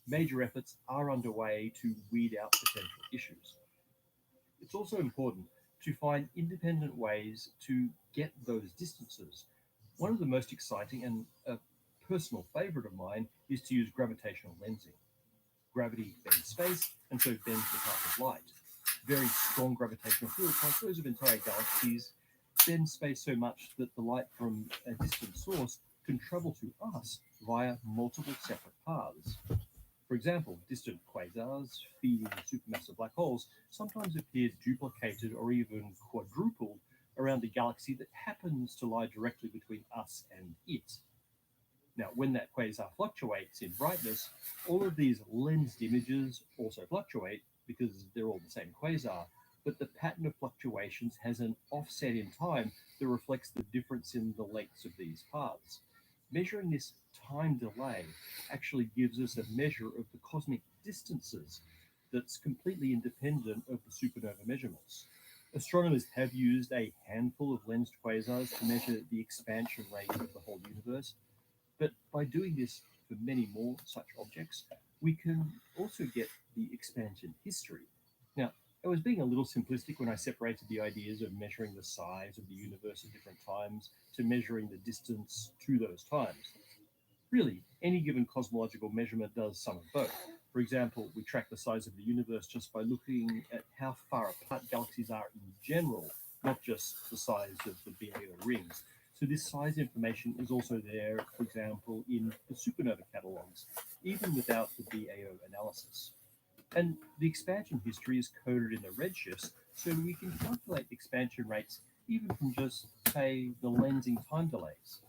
Major efforts are underway to weed out potential issues. It's also important to find independent ways to get those distances. One of the most exciting and a personal favorite of mine is to use gravitational lensing. Gravity bends space, and so bends the path of light. Very strong gravitational fields, like those of entire galaxies, bend space so much that the light from a distant source can travel to us via multiple separate paths. For example, distant quasars feeding supermassive black holes sometimes appear duplicated or even quadrupled around a galaxy that happens to lie directly between us and it. Now, when that quasar fluctuates in brightness, all of these lensed images also fluctuate because they're all the same quasar, but the pattern of fluctuations has an offset in time that reflects the difference in the lengths of these paths. measuring this time delay actually gives us a measure of the cosmic distances that's completely independent of the supernova measurements. Astronomers have used a handful of lensed quasars to measure the expansion rate of the whole universe, but by doing this for many more such objects, we can also get the expansion history. Now, I was being a little simplistic when I separated the ideas of measuring the size of the universe at different times to measuring the distance to those times. Really, any given cosmological measurement does some of both. For example, we track the size of the universe just by looking at how far apart galaxies are in general, not just the size of the BAO rings. So this size information is also there, for example, in the supernova catalogs, even without the BAO analysis. And the expansion history is coded in the redshifts, so we can calculate expansion rates even from just, say, the lensing time delays.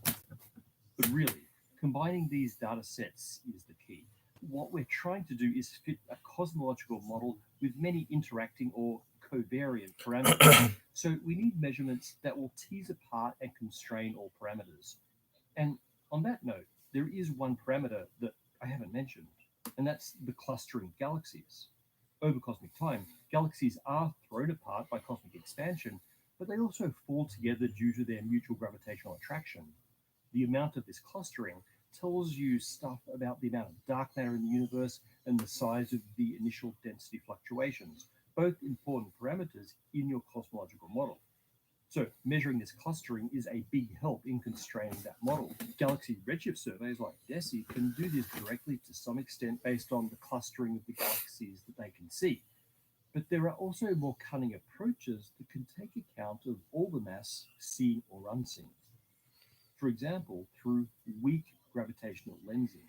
But really, combining these data sets is the key. What we're trying to do is fit a cosmological model with many interacting or covariant parameters. So we need measurements that will tease apart and constrain all parameters. And on that note, there is one parameter that I haven't mentioned, and that's the clustering galaxies. Over cosmic time, galaxies are thrown apart by cosmic expansion, but they also fall together due to their mutual gravitational attraction. The amount of this clustering tells you stuff about the amount of dark matter in the universe and the size of the initial density fluctuations, both important parameters in your cosmological model. So measuring this clustering is a big help in constraining that model. Galaxy redshift surveys like DESI can do this directly to some extent based on the clustering of the galaxies that they can see. But there are also more cunning approaches that can take account of all the mass seen or unseen. For example, through weak gravitational lensing.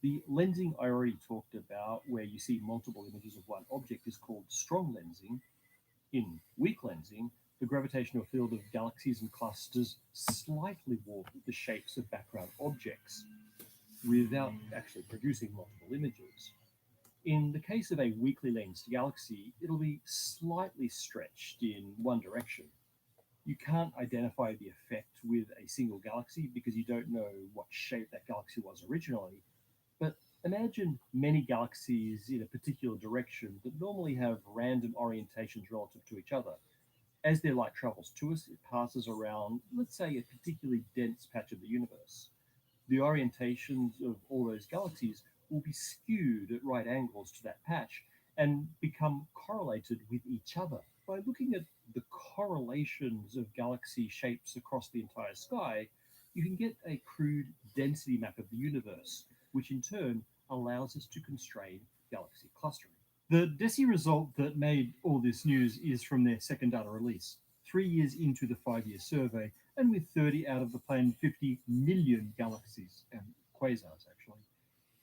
The lensing I already talked about, where you see multiple images of one object, is called strong lensing. In weak lensing, the gravitational field of galaxies and clusters slightly warp the shapes of background objects without actually producing multiple images. In the case of a weakly lensed galaxy, it'll be slightly stretched in one direction. You can't identify the effect with a single galaxy because you don't know what shape that galaxy was originally. But imagine many galaxies in a particular direction that normally have random orientations relative to each other. As their light travels to us, it passes around, let's say, a particularly dense patch of the universe. The orientations of all those galaxies will be skewed at right angles to that patch and become correlated with each other. By looking at the correlations of galaxy shapes across the entire sky, you can get a crude density map of the universe, which in turn allows us to constrain galaxy clustering. The DESI result that made all this news is from their second data release, 3 years into the 5 year survey, and with 30 out of the planned 50 million galaxies and quasars, actually.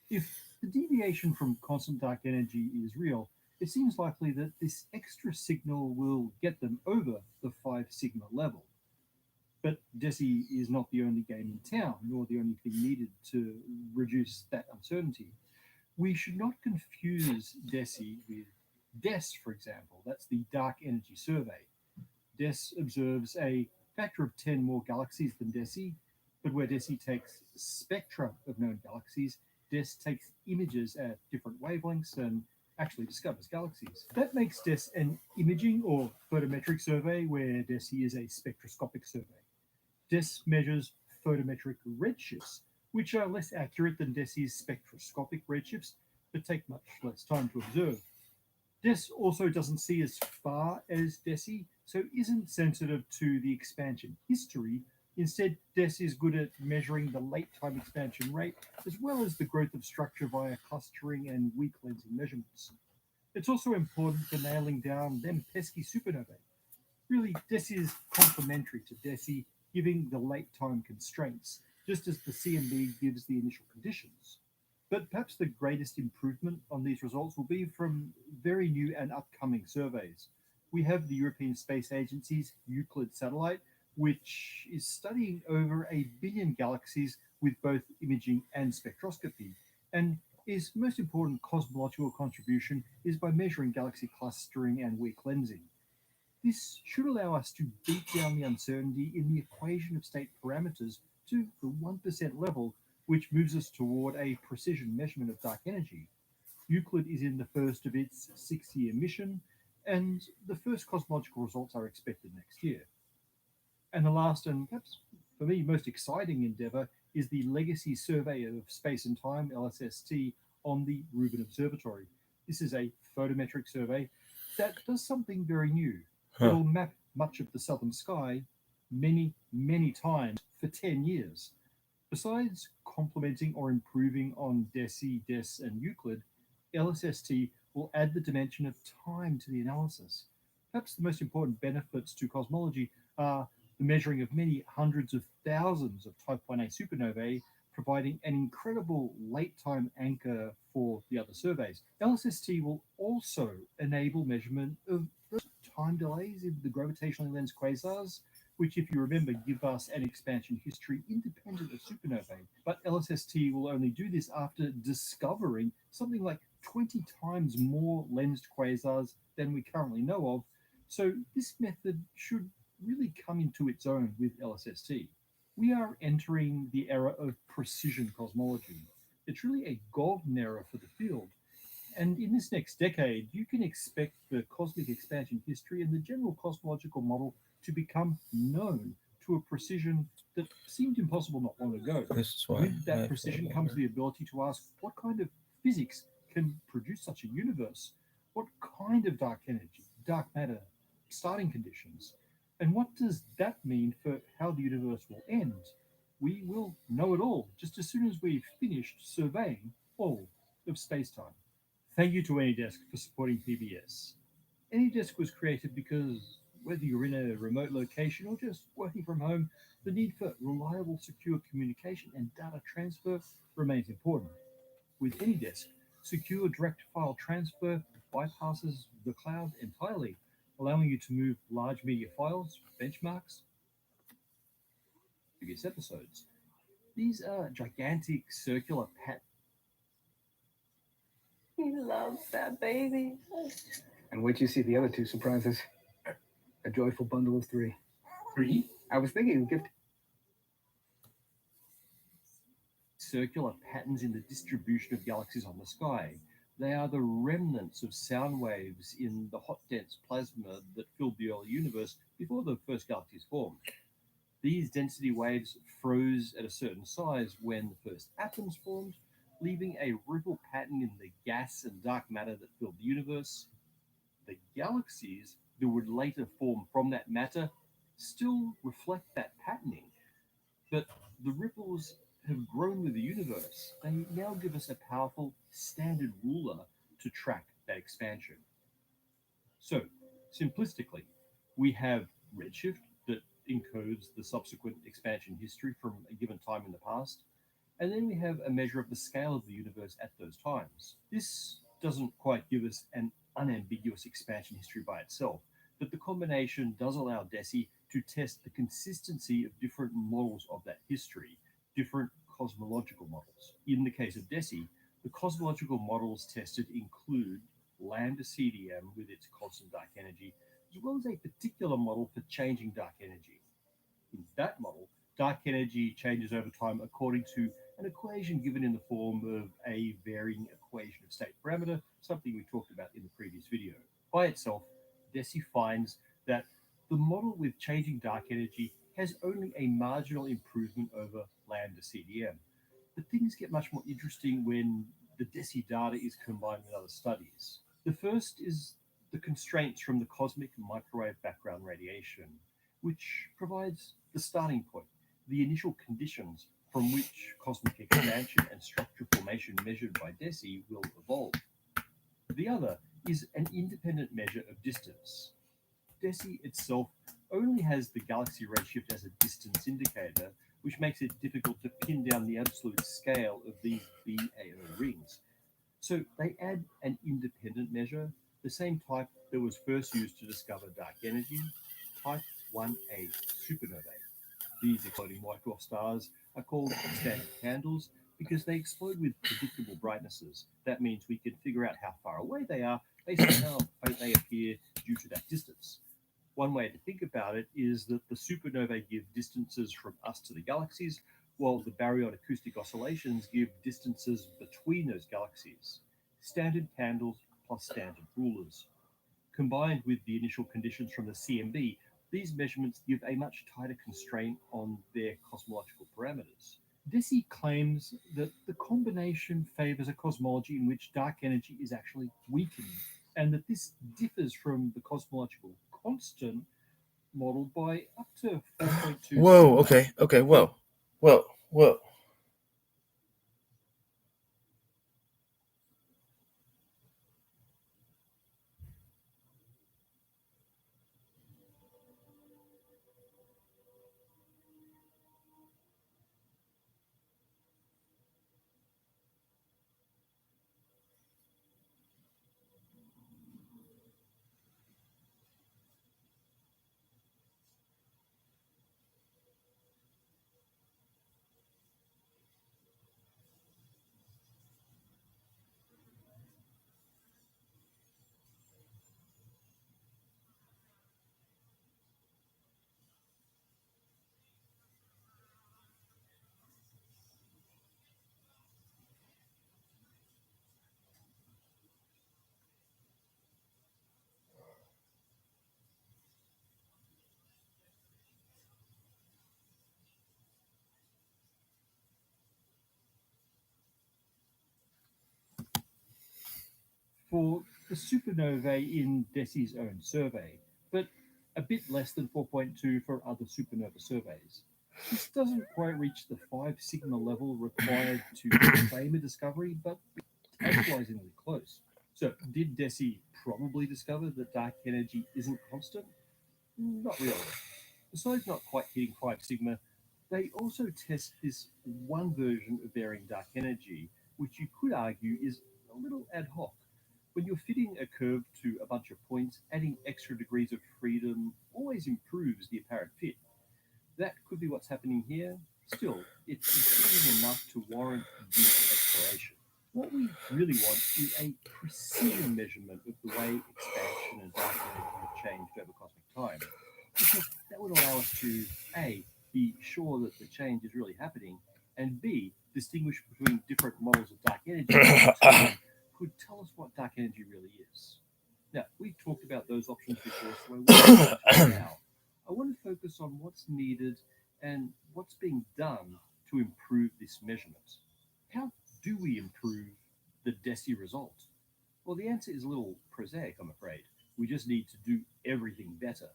If the deviation from constant dark energy is real, it seems likely that this extra signal will get them over the 5 sigma level. But DESI is not the only game in town, nor the only thing needed to reduce that uncertainty. We should not confuse DESI with DES, for example. That's the Dark Energy Survey. DES observes a factor of 10 more galaxies than DESI, but where DESI takes spectra of known galaxies, DES takes images at different wavelengths and actually discovers galaxies. That makes DES an imaging or photometric survey, where DESI is a spectroscopic survey. DES measures photometric redshifts, which are less accurate than DESI's spectroscopic redshifts, but take much less time to observe. DES also doesn't see as far as DESI, so isn't sensitive to the expansion history. Instead, DES is good at measuring the late time expansion rate, as well as the growth of structure via clustering and weak lensing measurements. It's also important for nailing down them pesky supernovae. Really, DESI is complementary to DESI, giving the late time constraints, just as the CMB gives the initial conditions. But perhaps the greatest improvement on these results will be from very new and upcoming surveys. We have the European Space Agency's Euclid satellite, which is studying over 1 billion galaxies with both imaging and spectroscopy. And its most important cosmological contribution is by measuring galaxy clustering and weak lensing. This should allow us to beat down the uncertainty in the equation of state parameters to the 1% level, which moves us toward a precision measurement of dark energy. Euclid is in the first of its 6-year mission, and the first cosmological results are expected next year. And the last, and perhaps for me most exciting endeavor, is the Legacy Survey of Space and Time, LSST, on the Rubin Observatory. This is a photometric survey that does something very new. It'll map much of the southern sky many, many times for 10 years. Besides complementing or improving on DESI, DES, and Euclid, LSST will add the dimension of time to the analysis. Perhaps the most important benefits to cosmology are the measuring of many hundreds of thousands of Type 1a supernovae, providing an incredible late-time anchor for the other surveys. LSST will also enable measurement of time delays in the gravitationally lensed quasars, which, if you remember, give us an expansion history independent of supernovae. But LSST will only do this after discovering something like 20 times more lensed quasars than we currently know of. So this method should really come into its own with LSST. We are entering the era of precision cosmology. It's really a golden era for the field. And in this next decade, you can expect the cosmic expansion history and the general cosmological model to become known to a precision that seemed impossible not long ago. This is why With that precision comes the ability to ask what kind of physics can produce such a universe? What kind of dark energy, dark matter, starting conditions? And what does that mean for how the universe will end? We will know it all just as soon as we've finished surveying all of space-time. Thank you to AnyDesk for supporting PBS. AnyDesk was created because whether you're in a remote location or just working from home, the need for reliable, secure communication and data transfer remains important. With AnyDesk, secure direct file transfer bypasses the cloud entirely, allowing you to move large media files, benchmarks, previous episodes. These are gigantic circular He loves that baby. And wait till you see the other two surprises. A joyful bundle of 3. 3? I was thinking gift. Circular patterns in the distribution of galaxies on the sky. They are the remnants of sound waves in the hot, dense plasma that filled the early universe before the first galaxies formed. These density waves froze at a certain size when the first atoms formed, leaving a ripple pattern in the gas and dark matter that filled the universe. The galaxies that would later form from that matter still reflect that patterning, but the ripples have grown with the universe. They now give us a powerful standard ruler to track that expansion. So, simplistically, we have redshift that encodes the subsequent expansion history from a given time in the past, and then we have a measure of the scale of the universe at those times. This doesn't quite give us an unambiguous expansion history by itself, but the combination does allow DESI to test the consistency of different models of that history, different cosmological models. In the case of DESI, the cosmological models tested include lambda CDM with its constant dark energy, as well as a particular model for changing dark energy. In that model, dark energy changes over time according to an equation given in the form of a varying equation of state parameter, something we talked about in the previous video. By itself, DESI finds that the model with changing dark energy has only a marginal improvement over lambda CDM. But things get much more interesting when the DESI data is combined with other studies. The first is the constraints from the cosmic microwave background radiation, which provides the starting point, the initial conditions from which cosmic expansion and structure formation measured by DESI will evolve. The other is an independent measure of distance. DESI itself only has the galaxy redshift as a distance indicator, which makes it difficult to pin down the absolute scale of these BAO rings. So they add an independent measure, the same type that was first used to discover dark energy, Type 1a supernovae. These exploding white dwarf stars are called standard candles because they explode with predictable brightnesses. That means we can figure out how far away they are based on how faint they appear due to that distance. One way to think about it is that the supernovae give distances from us to the galaxies, while the baryon acoustic oscillations give distances between those galaxies. Standard candles plus standard rulers. Combined with the initial conditions from the CMB, these measurements give a much tighter constraint on their cosmological parameters. Deci claims that the combination favors a cosmology in which dark energy is actually weakened, and that this differs from the cosmological constant modeled by up to 4.2 Whoa, sigma. okay, whoa. For the supernovae in Deci's own survey, but a bit less than 4.2 for other supernova surveys. This doesn't quite reach the 5 sigma level required to claim a discovery, but tantalizingly close. So, did Deci probably discover that dark energy isn't constant? Not really. Besides not quite hitting 5 sigma, they also test this one version of varying dark energy, which you could argue is a little ad hoc. When you're fitting a curve to a bunch of points, adding extra degrees of freedom always improves the apparent fit. That could be what's happening here. Still, it's intriguing enough to warrant deeper exploration. What we really want is a precision measurement of the way expansion and dark energy have changed over cosmic time, because that would allow us to A, be sure that the change is really happening, and B, distinguish between different models of dark energy that in turn could tell us what dark energy really is. Now, we've talked about those options before, so I won't go into it now. I want to focus on what's needed and what's being done to improve this measurement. How do we improve the DESI result? Well, the answer is a little prosaic, I'm afraid. We just need to do everything better.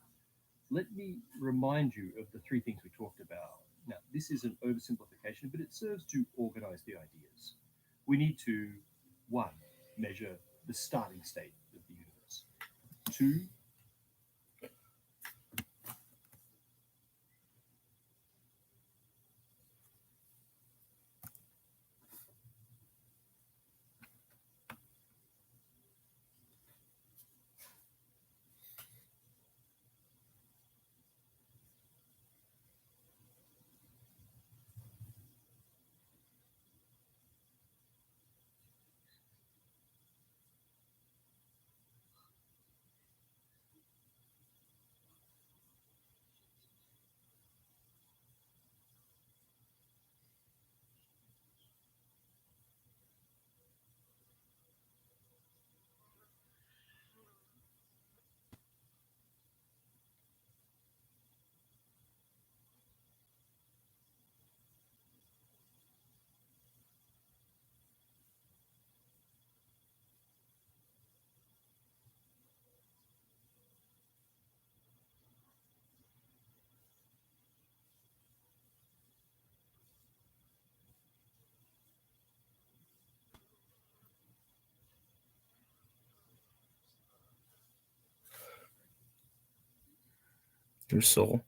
Let me remind you of the three things we talked about. Now, this is an oversimplification, but it serves to organize the ideas. We need to, one, measure the starting state of the universe. Two, Your soul,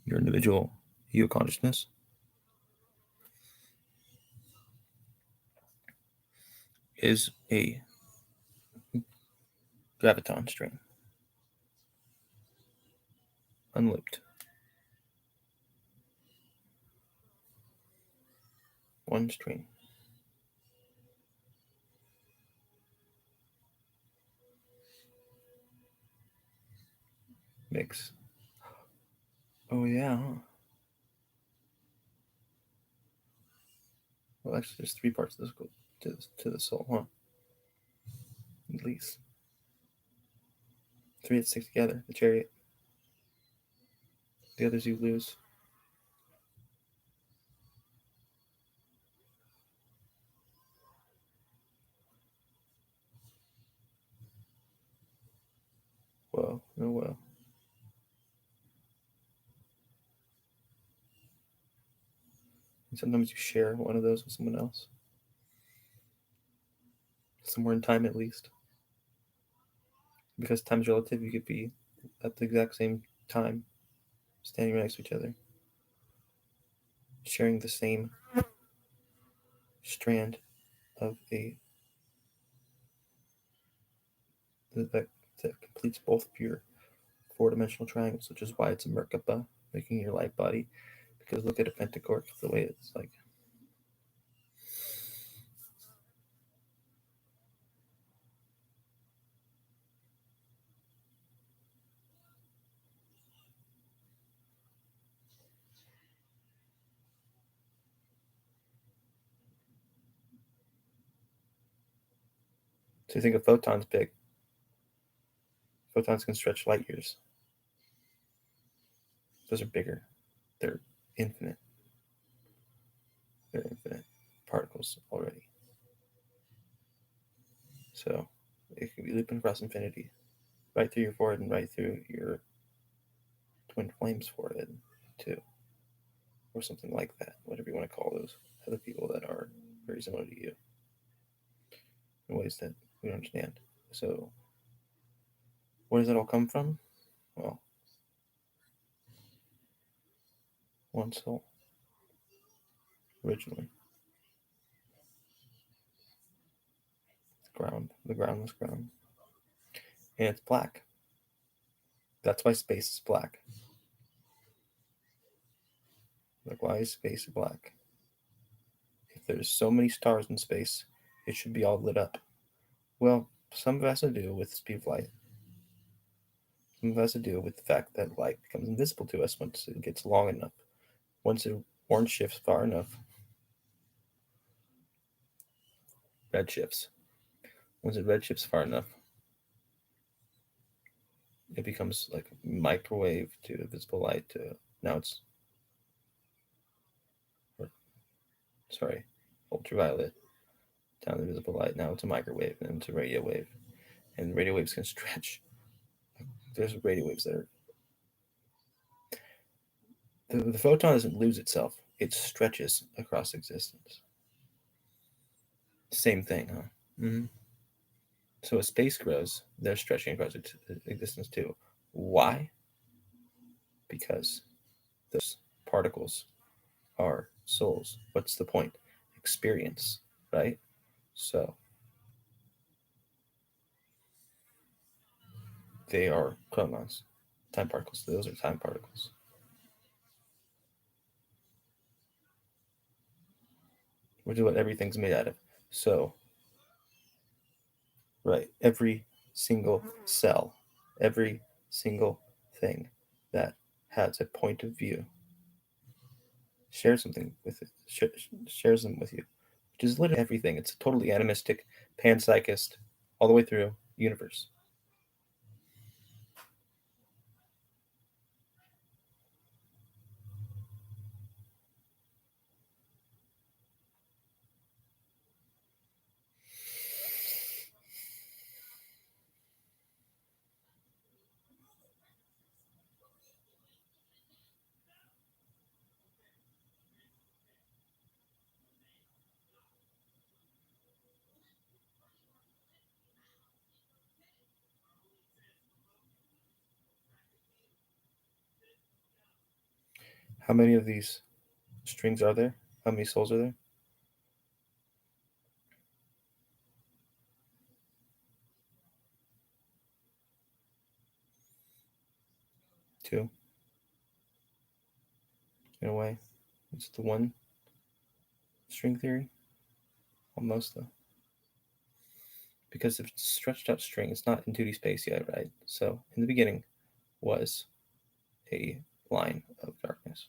your individual ego consciousness, is a graviton string, unlooped. One string. Mix. Oh, yeah. Huh? Well, actually, there's 3 parts to the soul, huh? At least 3 that stick together. The chariot. The others you lose. Whoa, no whoa. And sometimes you share one of those with someone else. Somewhere in time, at least. Because time's relative, you could be at the exact same time, standing right next to each other, sharing the same strand of that completes both of your 4-dimensional triangles, which is why it's a Merkaba, making your light body. Because look at a pentacork, the way it's like. So you think a photon's big. Photons can stretch light years. Those are bigger. They're infinite. They're infinite particles already. So it can be looping across infinity, right through your forehead and right through your twin flames forehead, too. Or something like that, whatever you want to call those other people that are very similar to you in ways that we don't understand. So, where does it all come from? Well, one soul, originally. The groundless ground. And it's black. That's why space is black. Like, why is space black? If there's so many stars in space, it should be all lit up. Well, some of it has to do with the speed of light. Some of it has to do with the fact that light becomes invisible to us once it gets long enough. Once it orange shifts far enough, red shifts. Once it red shifts far enough, it becomes like microwave to visible light to now it's ultraviolet down to visible light. Now it's a microwave and it's a radio wave. And radio waves can stretch. There's radio waves that are the photon doesn't lose itself, it stretches across existence. Same thing, huh? Mm-hmm. So as space grows, they're stretching across existence too. Why? Because those particles are souls. What's the point? Experience, right? So they are chronons, time particles. Those are time particles. Which is what everything's made out of. So, right, every single cell, every single thing that has a point of view shares something with it, shares them with you, which is literally everything. It's a totally animistic, panpsychist, all the way through universe. How many of these strings are there? How many souls are there? 2. In a way, it's the one string theory. Almost, though. Because if it's stretched out string, it's not in 2D space yet, right? So in the beginning was a line of darkness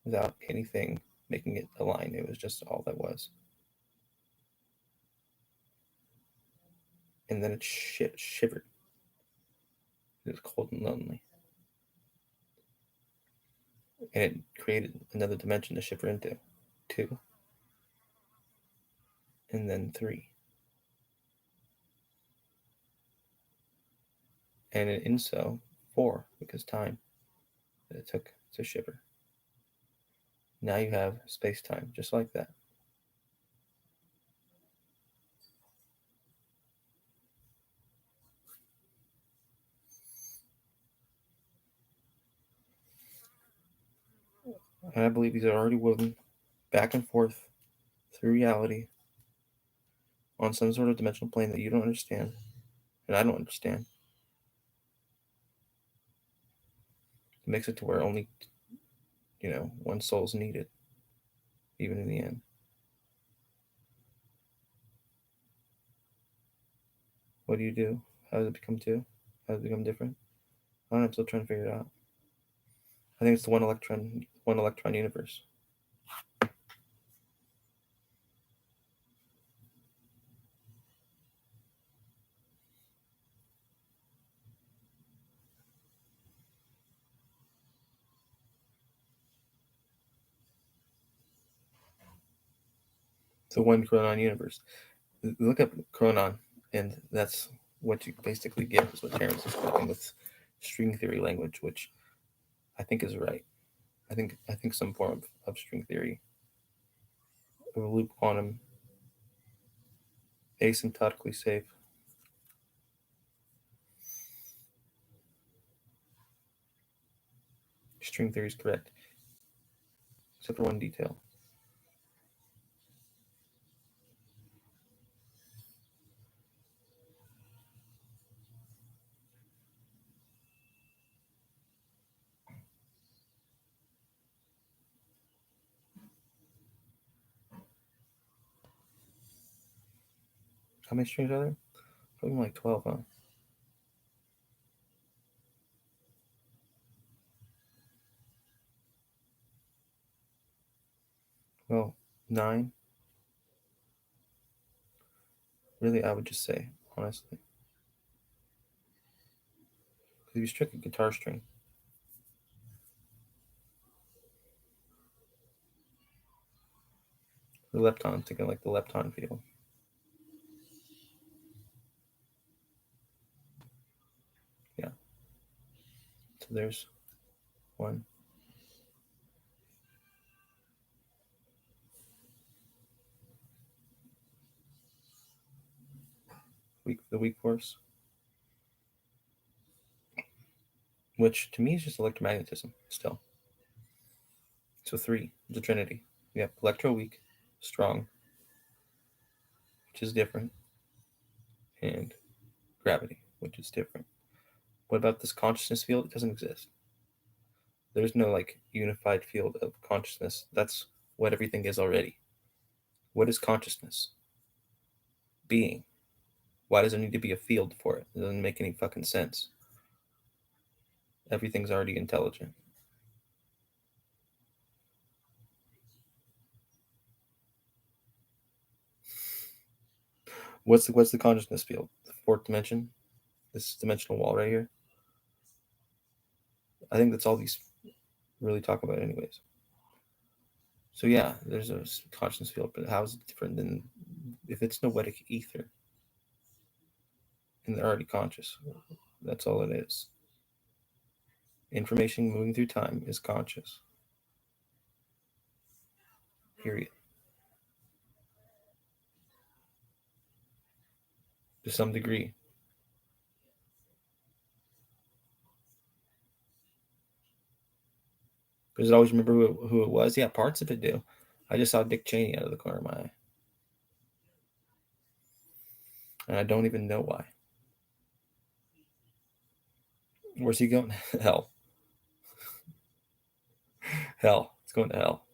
without anything making it a line. It was just all that was. And then it shivered. It was cold and lonely. And it created another dimension to shiver into. 2. And then 3. And in so 4, because time that it took to shiver. Now you have space-time, just like that. And I believe these are already woven back and forth through reality on some sort of dimensional plane that you don't understand, and I don't understand. It makes it to where only, one soul is needed, even in the end. What do you do? How does it become 2? How does it become different? I don't know, I'm still trying to figure it out. I think it's the one electron universe. The one chronon universe. Look up chronon, and that's what you basically get, is what Terrence is talking with string theory language, which I think is right. I think some form of string theory, of a loop quantum, asymptotically safe. String theory is correct, except for one detail. How many strings are there? Probably like 12, huh? Well, 9. Really, I would just say, honestly. Because if you strike a guitar string, the lepton, thinking like the lepton field. Yeah. So there's 1. The weak force, which to me is just electromagnetism still. So 3, the trinity. You have electro weak, strong, which is different, and gravity, which is different. What about this consciousness field? It doesn't exist. There's no like unified field of consciousness. That's what everything is already. What is consciousness? Being. Why does there need to be a field for it? It doesn't make any fucking sense. Everything's already intelligent. What's the consciousness field? The 4th dimension? This dimensional wall right here? I think that's all these really talk about anyways. So yeah, there's a consciousness field, but how is it different than if it's noetic ether and they're already conscious? That's all it is. Information moving through time is conscious. Period. To some degree. Does it always remember who it was? Yeah, parts of it do. I just saw Dick Cheney out of the corner of my eye. And I don't even know why. Where's he going? Hell. Hell. It's going to hell.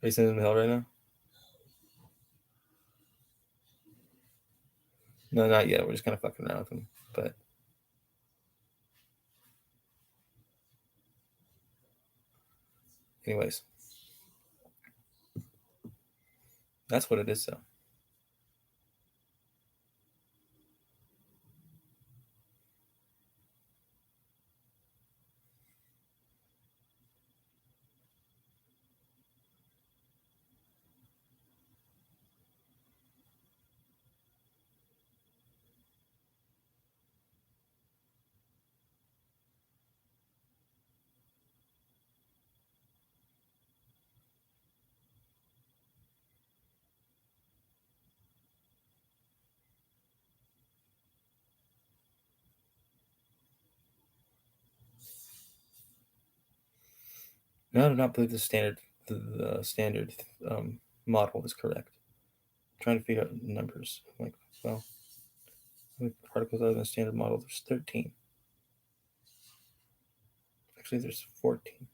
Are you sending him to hell right now? No, not yet. We're just kind of fucking around with him. But Anyways, that's what it is, though. No, I do not believe the standard model is correct. I'm trying to figure out the numbers. I'm like, well, how many particles out of the standard model? There's 13. Actually, there's 14.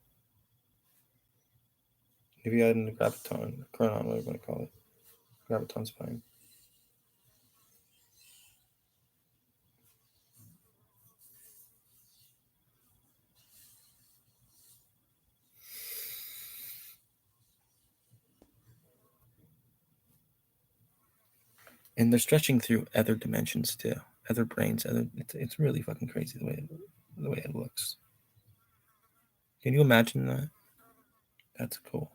If you add in the graviton, chronon, whatever you want to call it, graviton's fine. And they're stretching through other dimensions too, other brains. It's really fucking crazy the way it looks. Can you imagine that? That's cool.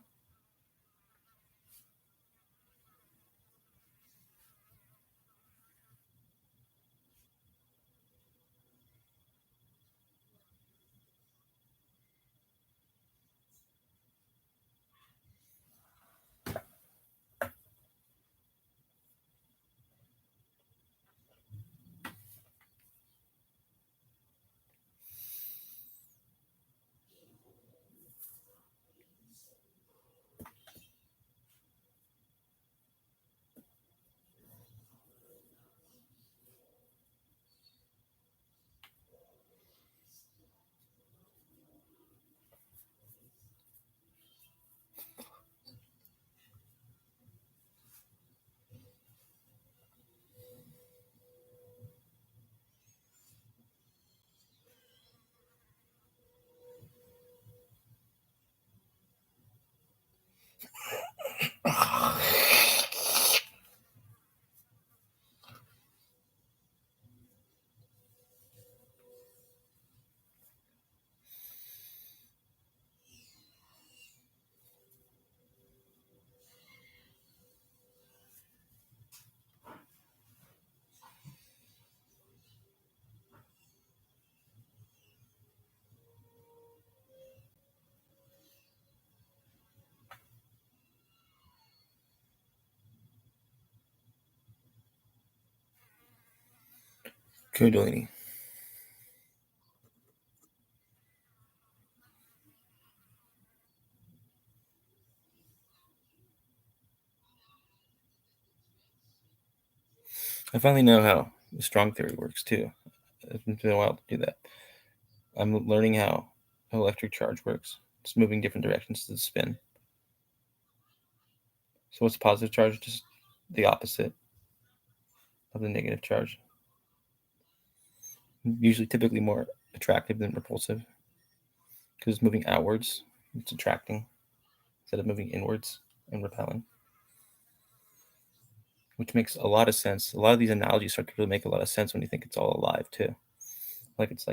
Kundalini. I finally know how the strong theory works too. It's been a while to do that. I'm learning how electric charge works. It's moving different directions to the spin. So what's positive charge? Just the opposite of the negative charge. Usually, typically more attractive than repulsive because it's moving outwards. It's attracting instead of moving inwards and repelling, which makes a lot of sense. A lot of these analogies start to really make a lot of sense when you think it's all alive too. It's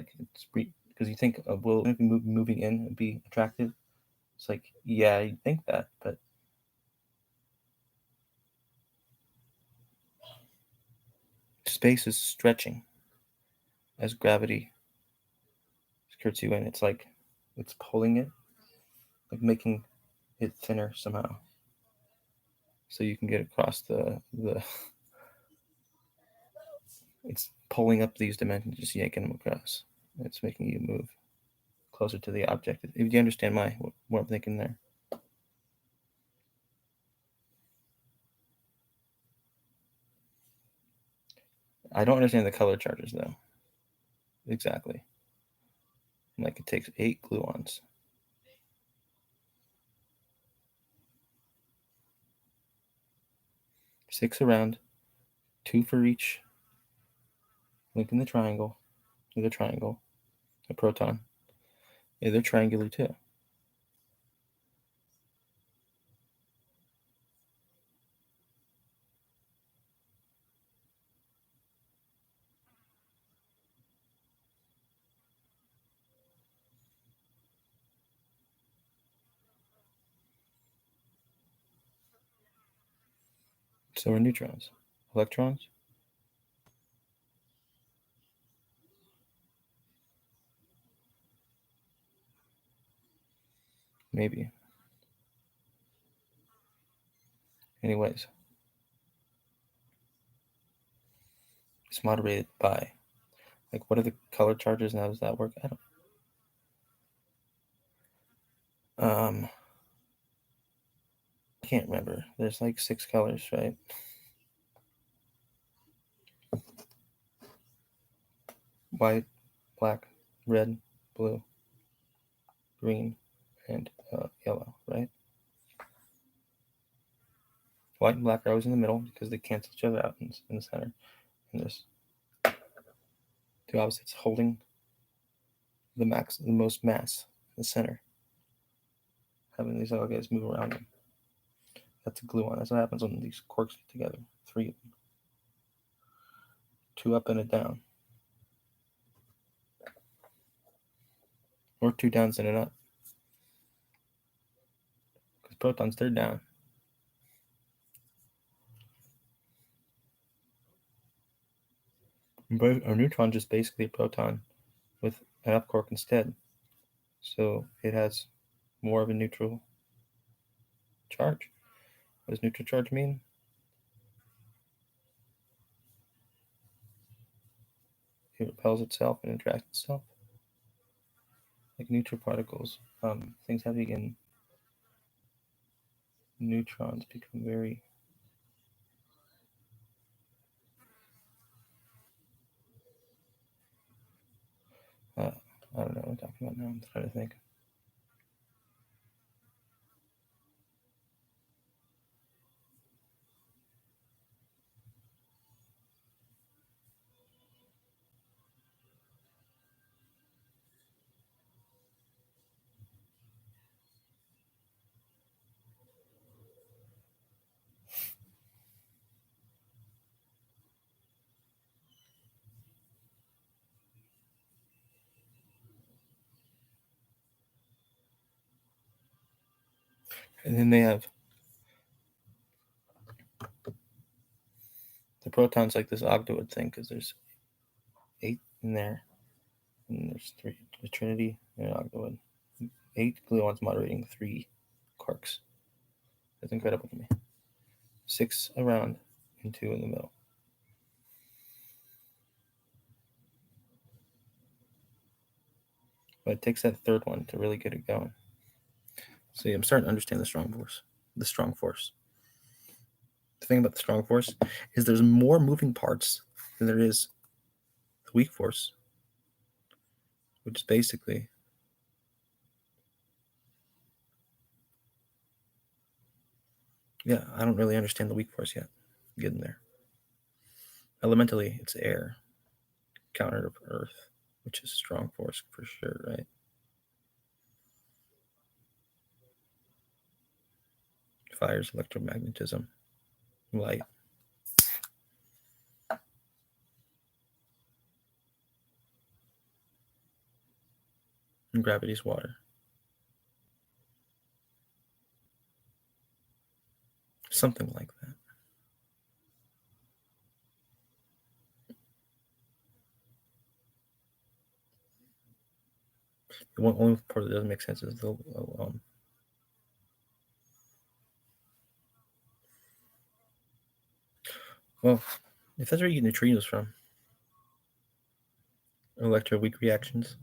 because you think, will it be moving in and be attractive? It's like, yeah, you think that, but space is stretching as gravity skirts you in. It's like it's pulling it, like making it thinner somehow, so you can get across the. It's pulling up these dimensions, just yanking them across. It's making you move closer to the object. If you understand what I'm thinking there. I don't understand the color charges though. Exactly. Like it takes 8 gluons. 6 around, 2 for each link in the triangle. Either triangle, a proton. Yeah, they're triangular too. So are neutrons. Electrons? Maybe. Anyways. It's moderated by. Like, what are the color charges and how does that work? I don't. I can't remember. There's like 6 colors, right? White, black, red, blue, green, and yellow, right? White and black are always in the middle because they cancel each other out in the center. And there's 2 opposites holding the most mass in the center, having these other guys move around them. That's a gluon. That's what happens when these quarks get together. 3 of them. 2 up and a down. Or 2 downs and an up. Because protons, they're down. But a neutron is basically a proton with an up quark instead. So it has more of a neutral charge. What does neutral charge mean? It repels itself and attracts itself. Like neutral particles, things having in neutrons become very I don't know what I'm talking about now. I'm trying to think. And then they have the protons like this octoid thing because there's 8 in there, and there's 3, the trinity and an octoid. 8 gluons moderating 3 quarks. That's incredible to me. 6 around and 2 in the middle. But it takes that third one to really get it going. See, I'm starting to understand the strong force. The strong force. The thing about the strong force is there's more moving parts than there is the weak force, which is basically I don't really understand the weak force yet. I'm getting there. Elementally, it's air, counter to Earth, which is strong force for sure, right? Fire's electromagnetism, light. And gravity's water. Something like that. The only part that doesn't make sense is the well, if that's where you get neutrinos from, electroweak reactions,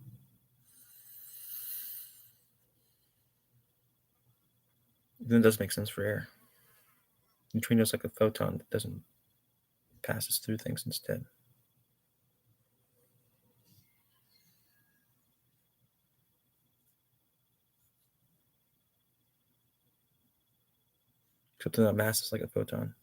then it does make sense for air. Neutrinos like a photon that doesn't passes through things instead. Except that mass is like a photon.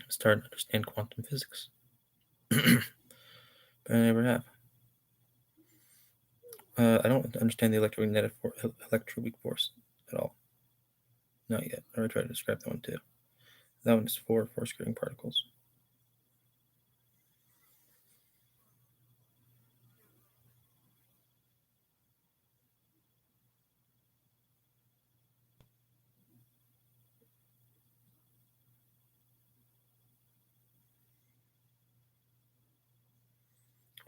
Starting to understand quantum physics. but I never have. I don't understand the electroweak force at all. Not yet. I already tried to describe that one too. That one is for force-carrying particles.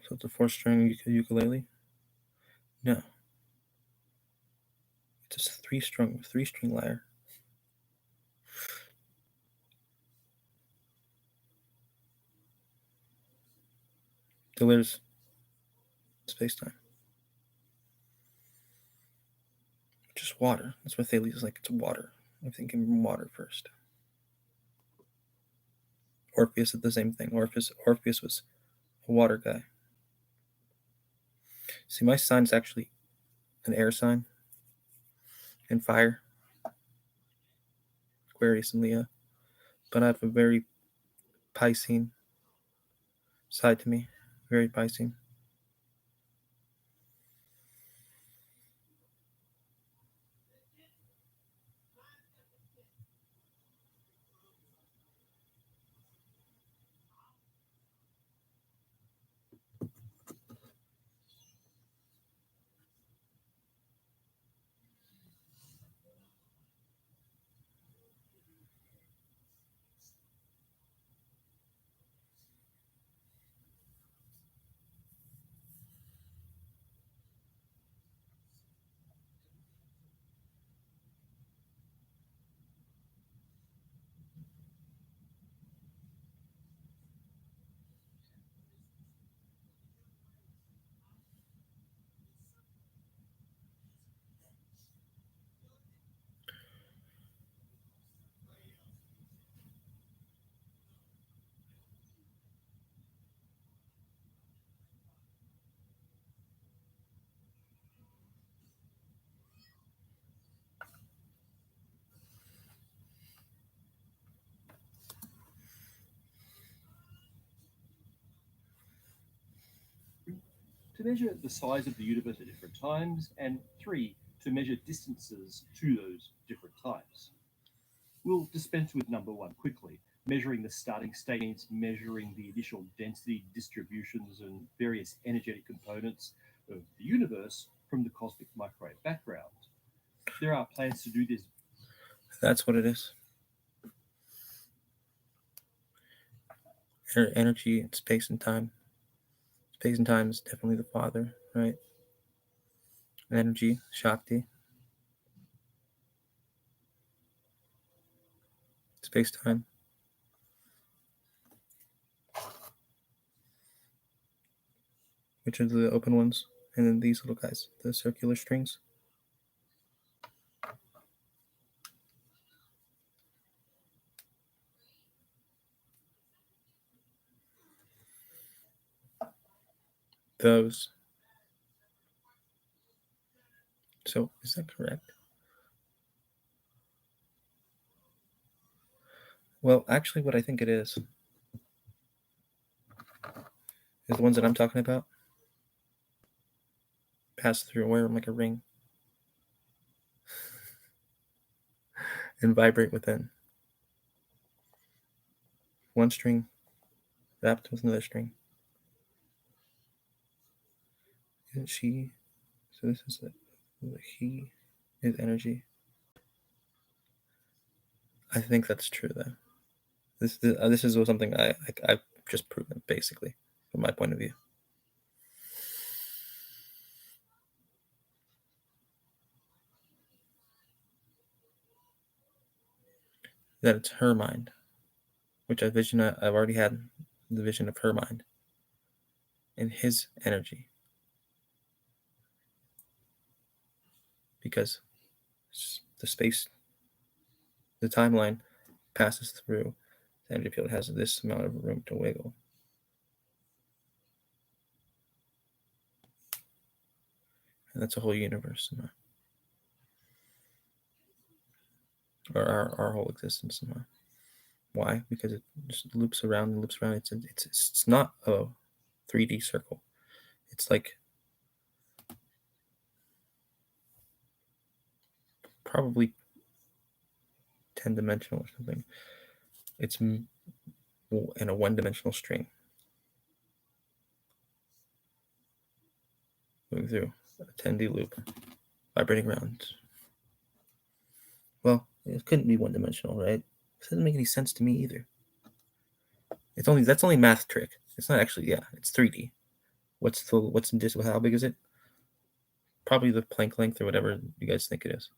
So it's a four-string ukulele? No. It's a three-string lyre. Delivers space-time. Just water. That's what Thales is like. It's water. I'm thinking water first. Orpheus did the same thing. Orpheus was a water guy. See, my sign is actually an air sign and fire. Aquarius and Leo. But I have a very Piscean side to me. Very Piscean. To measure the size of the universe at different times, and 3, to measure distances to those different times. We'll dispense with number 1 quickly. Measuring the starting state means measuring the initial density distributions and various energetic components of the universe from the cosmic microwave background. There are plans to do this. That's what it is. Energy, space and time. Space and time is definitely the father, right? Energy, Shakti. Space time. Which are the open ones? And then these little guys, the circular strings. Those. So, is that correct? Well, actually, what I think it is the ones that I'm talking about pass through and wear them like a ring and vibrate within. One string wrapped with another string. Isn't she? So this is he is energy. I think that's true, though. This is something I've just proven, basically, from my point of view. That it's her mind, which I've already had the vision of her mind and his energy. Because the space, the timeline passes through the energy field, has this amount of room to wiggle. And that's a whole universe. Or our whole existence. Why? Because it just loops around and loops around. It's not a 3D circle. It's like probably 10-dimensional or something. It's in a one-dimensional string. Moving through a 10D loop, vibrating around. Well, it couldn't be one-dimensional, right? It doesn't make any sense to me either. That's only math trick. It's not actually, it's 3D. What's in this? How big is it? Probably the Planck length or whatever you guys think it is.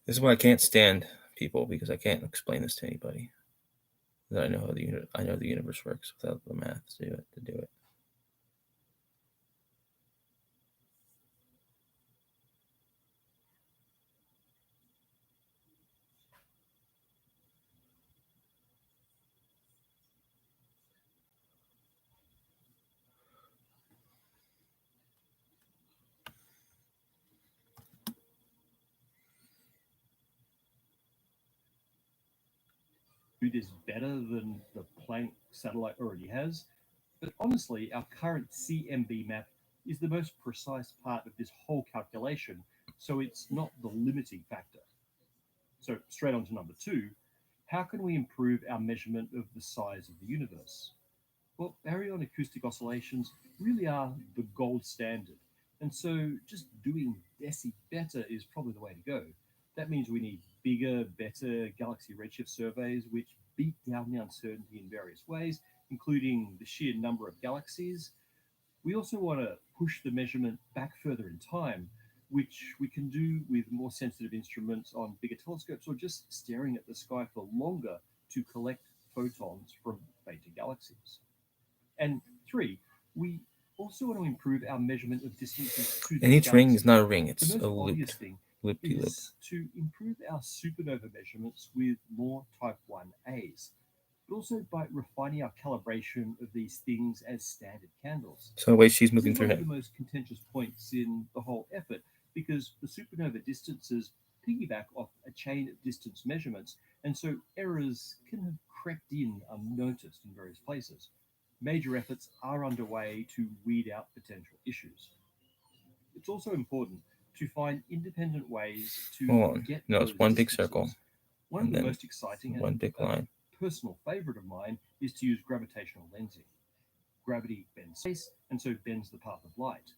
This is why I can't stand people, because I can't explain this to anybody. That I know how the universe works without the math to do it. Do this better than the Planck satellite already has, but honestly, our current CMB map is the most precise part of this whole calculation, so it's not the limiting factor. So straight on to number 2, how can we improve our measurement of the size of the universe? Well, baryon acoustic oscillations really are the gold standard, and so just doing DESI better is probably the way to go. That means we need bigger, better galaxy redshift surveys which beat down the uncertainty in various ways, including the sheer number of galaxies. We also want to push the measurement back further in time, which we can do with more sensitive instruments on bigger telescopes or just staring at the sky for longer to collect photons from fainter galaxies. And 3, we also want to improve our measurement of distances to And each ring is not a ring; it's the most a loop. obvious thing Loop-de-loop. is to improve our supernova measurements with more Type 1As, but also by refining our calibration of these things as standard candles. So the way she's This moving is through one of him. the most contentious points in the whole effort, because the supernova distances piggyback off a chain of distance measurements, and so errors can have crept in unnoticed in various places. Major efforts are underway to weed out potential issues. It's also important to find independent ways to Hold on. get No, those it's one big distances. circle. One of and the then most exciting one and big line. personal favorite of mine is to use gravitational lensing. Gravity bends space and so bends the path of light.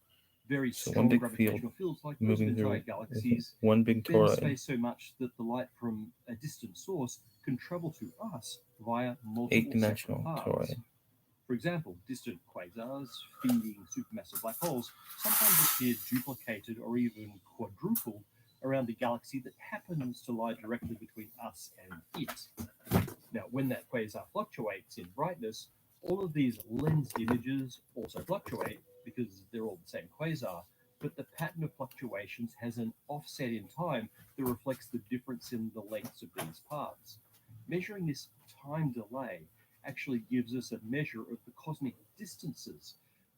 Very So strong one big gravitational fields like those of moving entire through galaxies one big bend toroid. space so much that the light from a distant source can travel to us via multiple 8-dimensional separate paths. toroid. For example, distant quasars feeding supermassive black holes sometimes appear duplicated or even quadrupled around the galaxy that happens to lie directly between us and it. Now, when that quasar fluctuates in brightness, all of these lensed images also fluctuate because they're all the same quasar, but the pattern of fluctuations has an offset in time that reflects the difference in the lengths of these paths. Measuring this time delay actually gives us a measure of the cosmic distances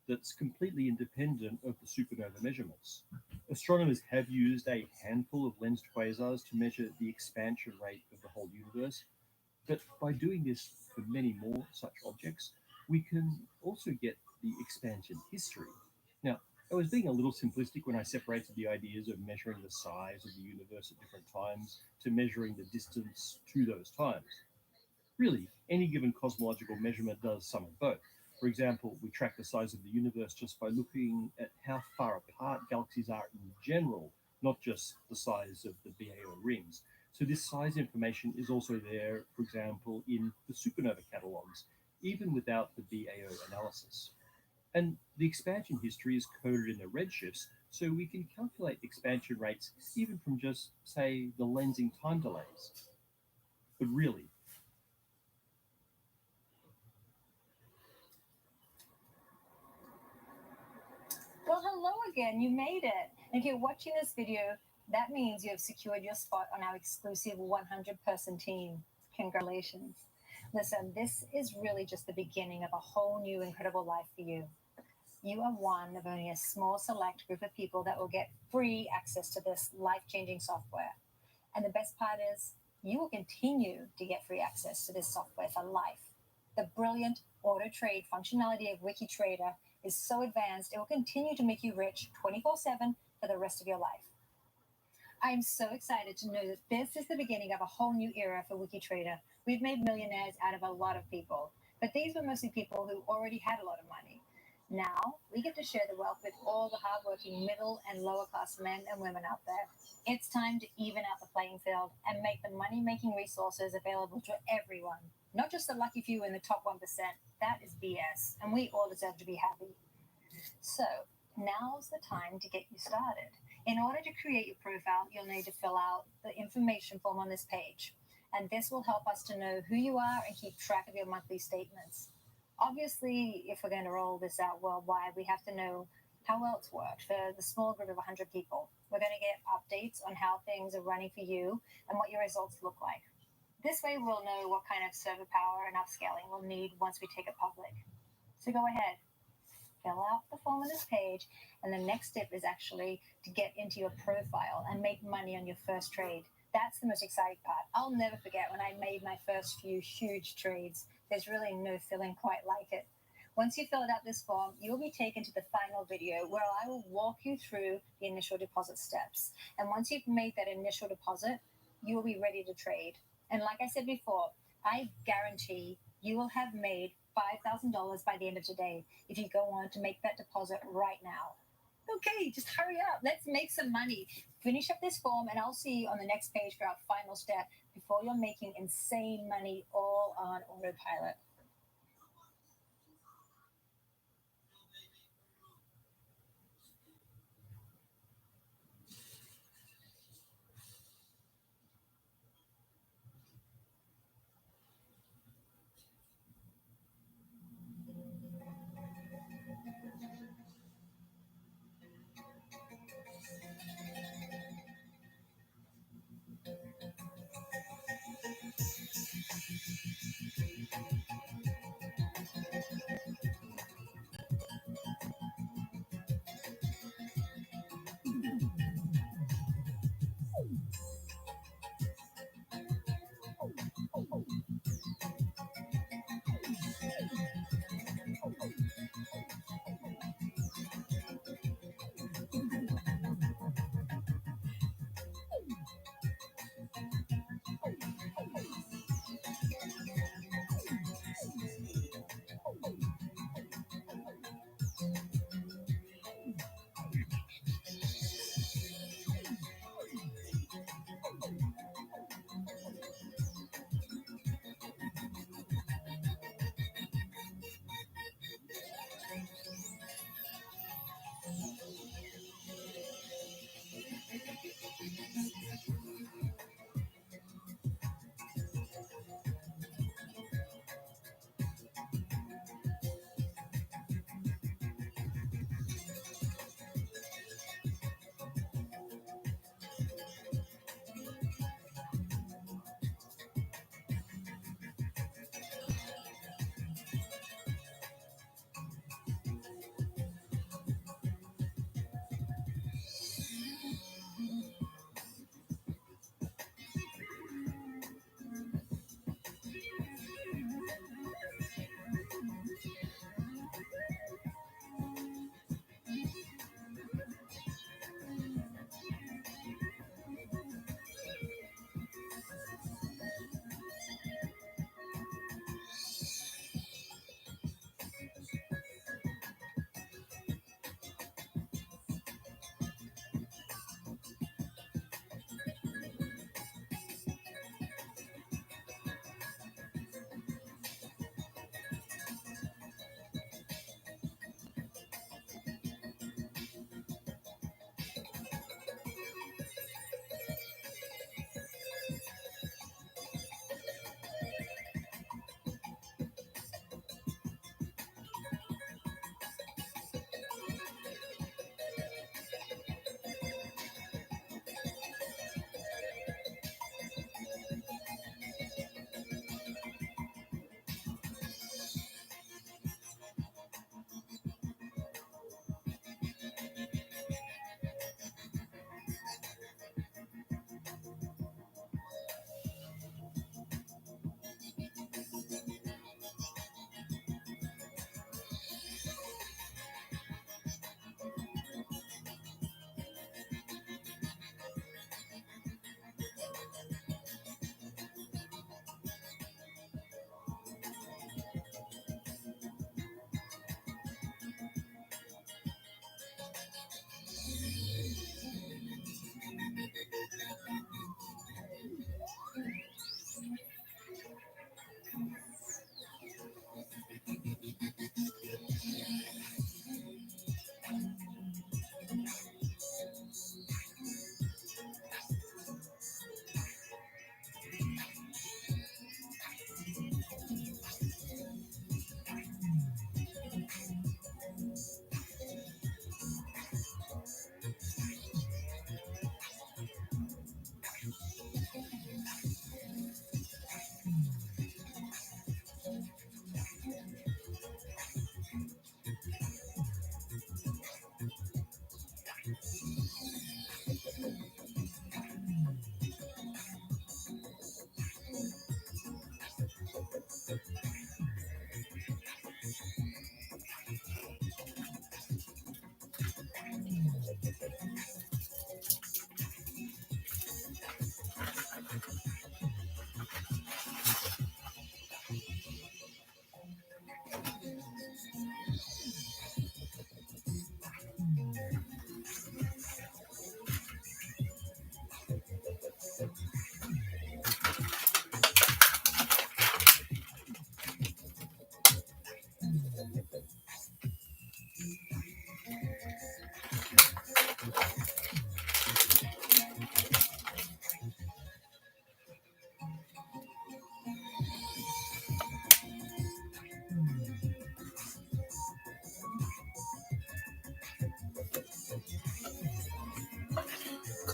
that's completely independent of the supernova measurements. Astronomers have used a handful of lensed quasars to measure the expansion rate of the whole universe, but by doing this for many more such objects, we can also get the expansion history. Now, I was being a little simplistic when I separated the ideas of measuring the size of the universe at different times to measuring the distance to those times. Really, any given cosmological measurement does some of both. For example, we track the size of the universe just by looking at how far apart galaxies are in general, not just the size of the BAO rings. So this size information is also there, for example, in the supernova catalogs, even without the BAO analysis. And the expansion history is coded in the redshifts, so we can calculate expansion rates even from just, say, the lensing time delays. But really, Well, hello again. You made it. And if you're watching this video, that means you have secured your spot on our exclusive 100-person team. Congratulations. Listen, this is really just the beginning of a whole new incredible life for you. You are one of only a small select group of people that will get free access to this life-changing software. And the best part is, you will continue to get free access to this software for life. The brilliant auto trade functionality of WikiTrader is so advanced, it will continue to make you rich 24/7 for the rest of your life. I am so excited to know that this is the beginning of a whole new era for WikiTrader. We've made millionaires out of a lot of people, but these were mostly people who already had a lot of money. Now, we get to share the wealth with all the hardworking middle and lower class men and women out there. It's time to even out the playing field and make the money making resources available to everyone, not just the lucky few in the top 1%. That is BS, and we all deserve to be happy. So, now's the time to get you started. In order to create your profile, you'll need to fill out the information form on this page, and this will help us to know who you are and keep track of your monthly statements. Obviously, if we're going to roll this out worldwide, we have to know how well it's worked for the small group of 100 people. We're going to get updates on how things are running for you and what your results look like. This way, we'll know what kind of server power and upscaling we'll need once we take it public. So go ahead, fill out the form on this page, and the next step is actually to get into your profile and make money on your first trade. That's the most exciting part. I'll never forget when I made my first few huge trades. There's really no feeling quite like it. Once you fill out this form, you'll be taken to the final video where I will walk you through the initial deposit steps. And once you've made that initial deposit, you will be ready to trade. And like I said before, I guarantee you will have made $5,000 by the end of today if you go on to make that deposit right now. Okay, just hurry up. Let's make some money. Finish up this form, and I'll see you on the next page for our final step before you're making insane money all on autopilot.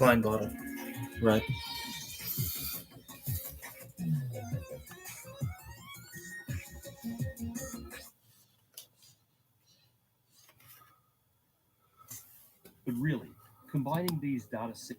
Klein bottle. Right. But really, combining these data sets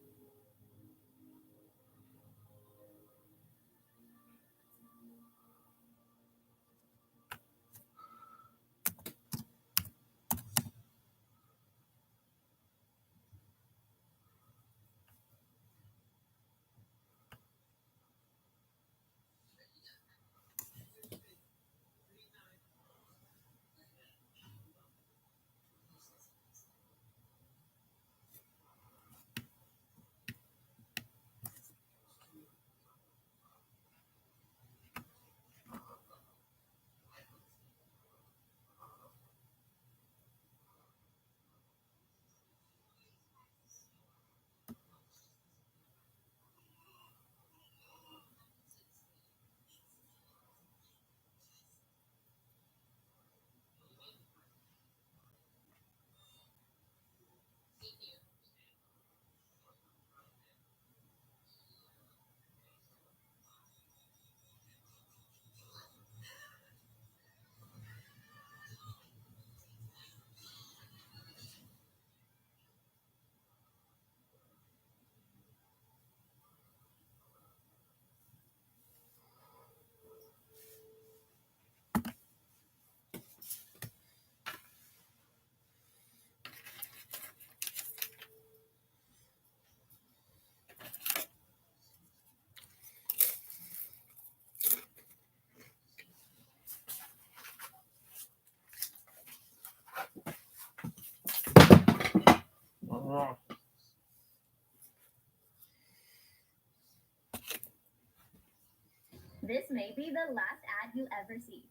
This may be the last ad you ever see.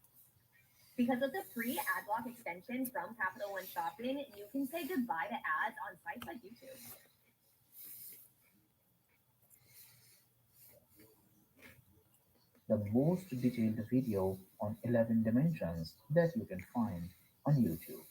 Because of the free ad block extension from Capital One Shopping, you can say goodbye to ads on sites like YouTube. The most detailed video on 11 dimensions that you can find on YouTube.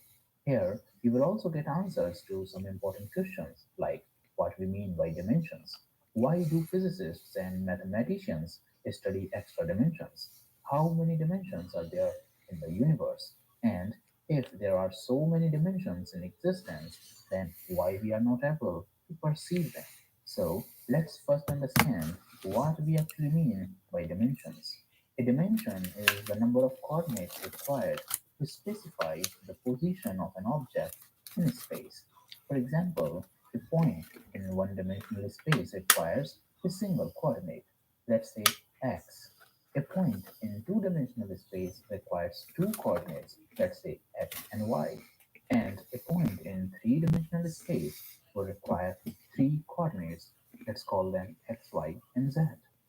Here, you will also get answers to some important questions like what we mean by dimensions, why do physicists and mathematicians study extra dimensions, how many dimensions are there in the universe, and if there are so many dimensions in existence, then why we are not able to perceive them. So, let's first understand what we actually mean by dimensions. A dimension is the number of coordinates required to specify the position of an object in space. For example, a point in one-dimensional space requires a single coordinate, let's say x. A point in two-dimensional space requires two coordinates, let's say x and y. And a point in three-dimensional space will require three coordinates, let's call them x, y, and z.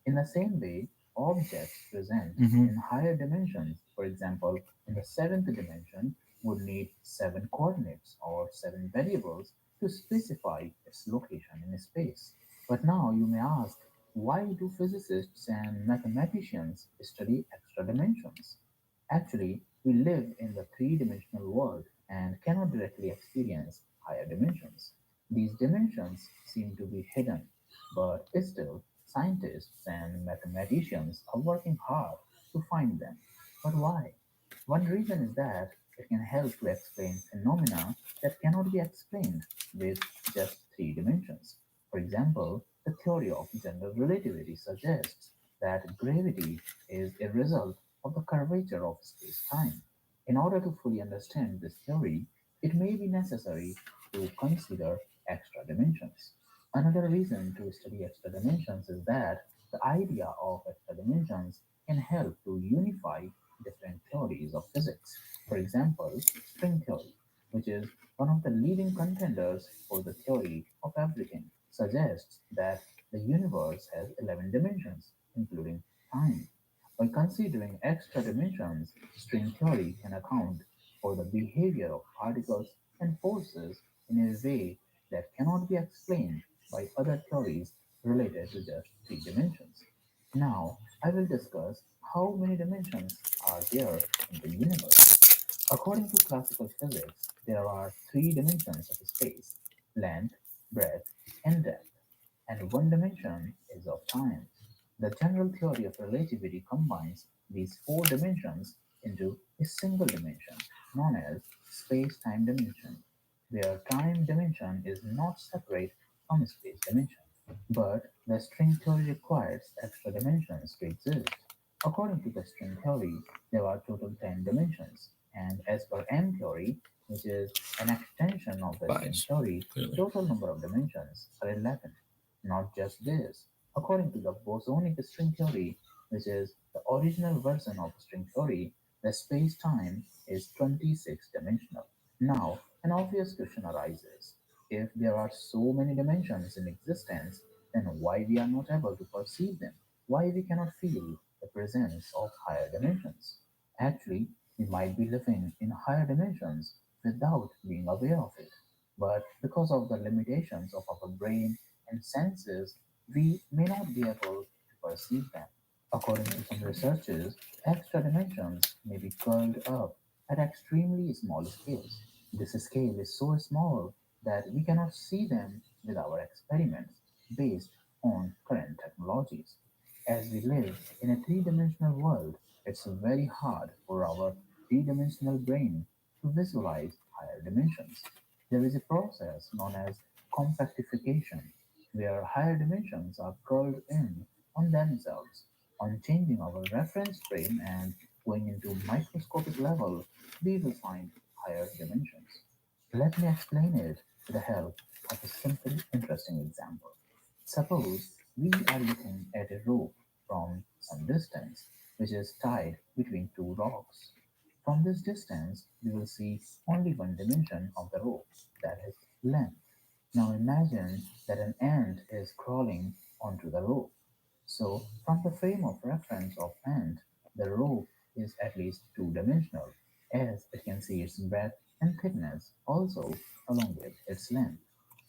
In the same way, objects present in higher dimensions, for example, in the seventh dimension, would need seven coordinates or seven variables to specify its location in space. But now you may ask, why do physicists and mathematicians study extra dimensions? Actually, we live in the three-dimensional world and cannot directly experience higher dimensions. These dimensions seem to be hidden, but still, scientists and mathematicians are working hard to find them. But why? One reason is that it can help to explain phenomena that cannot be explained with just three dimensions. For example, the theory of general relativity suggests that gravity is a result of the curvature of space-time. In order to fully understand this theory, it may be necessary to consider extra dimensions. Another reason to study extra dimensions is that The idea of extra dimensions can help to unify different theories of physics. For example, string theory, which is one of the leading contenders for the theory of everything, suggests that the universe has 11 dimensions, including time. By considering extra dimensions, string theory can account for the behavior of particles and forces in a way that cannot be explained by other theories related to just three dimensions. Now, I will discuss how many dimensions are there in the universe. According to classical physics, there are three dimensions of space: length, breadth, and depth, and one dimension is of time. The general theory of relativity combines these four dimensions into a single dimension, known as space-time dimension, where time dimension is not separate from space dimension. But the string theory requires extra dimensions to exist. According to the string theory, there are total 10 dimensions, and as per M theory, which is an extension of the string Bias, theory, the clearly. total number of dimensions are 11. Not just this, according to the bosonic string theory, which is the original version of string theory, the space-time is 26 dimensional. Now, an obvious question arises. If there are so many dimensions in existence, then why we are not able to perceive them? Why we cannot feel the presence of higher dimensions? Actually, we might be living in higher dimensions without being aware of it. But because of the limitations of our brain and senses, we may not be able to perceive them. According to some researchers, extra dimensions may be curled up at extremely small scales. This scale is so small that we cannot see them with our experiments based on current technologies. As we live in a three-dimensional world, it's very hard for our three-dimensional brain to visualize higher dimensions. There is a process known as compactification, where higher dimensions are curled in on themselves. On changing our reference frame and going into microscopic level, we will find higher dimensions. Let me explain it with the help of a simple, interesting example. Suppose we are looking at a rope from some distance, which is tied between two rocks. From this distance, we will see only one dimension of the rope, that is length. Now imagine that an ant is crawling onto the rope. So, from the frame of reference of ant, the rope is at least two-dimensional, as it can see its breadth and thickness also along with its length.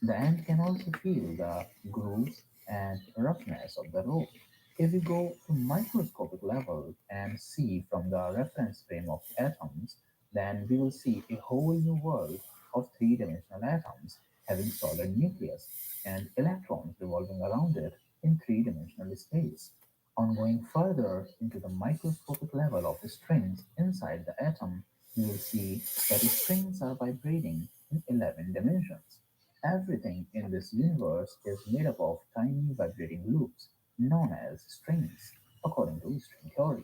The ant can also feel the grooves and roughness of the rope. If we go to microscopic level and see from the reference frame of atoms, then we will see a whole new world of three-dimensional atoms having solid nucleus and electrons revolving around it in three-dimensional space. On going further into the microscopic level of the strings inside the atom, we will see that the strings are vibrating in 11 dimensions. Everything in this universe is made up of tiny vibrating loops known as strings, according to string theory.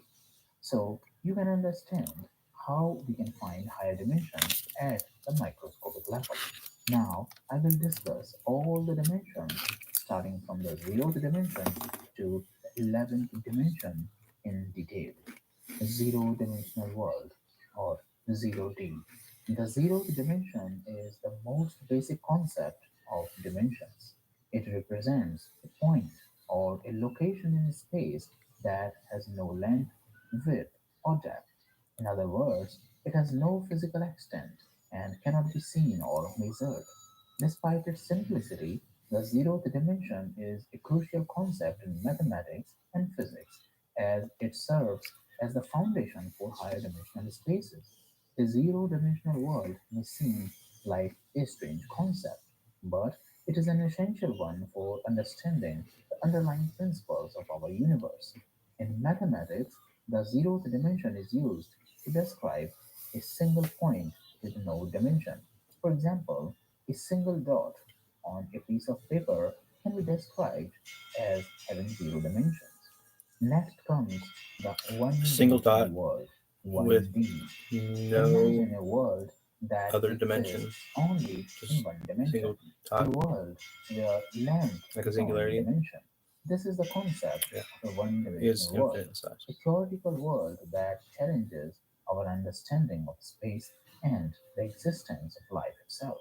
So you can understand how we can find higher dimensions at the microscopic level. Now I will discuss all the dimensions starting from the zeroth dimension to the 11th dimension in detail. Zero dimensional world, or 0D. The zeroth dimension is the most basic concept of dimensions. It represents a point or a location in space that has no length, width, or depth. In other words, it has no physical extent and cannot be seen or measured. Despite its simplicity, the zeroth dimension is a crucial concept in mathematics and physics, as it serves as the foundation for higher dimensional spaces. A zero-dimensional world may seem like a strange concept, but it is an essential one for understanding the underlying principles of our universe. In mathematics, the zeroth dimension is used to describe a single point with no dimension. For example, a single dot on a piece of paper can be described as having zero dimensions. Next comes the one Single dimensional dot world, with 1D. no Imagine a world that other dimension, exists only in just one dimension, single a dot, world where length like a is only a singularity. dimension, This is the concept Yeah. of a one He is dimensional world, infinite size. a theoretical world that challenges our understanding of space and the existence of life itself.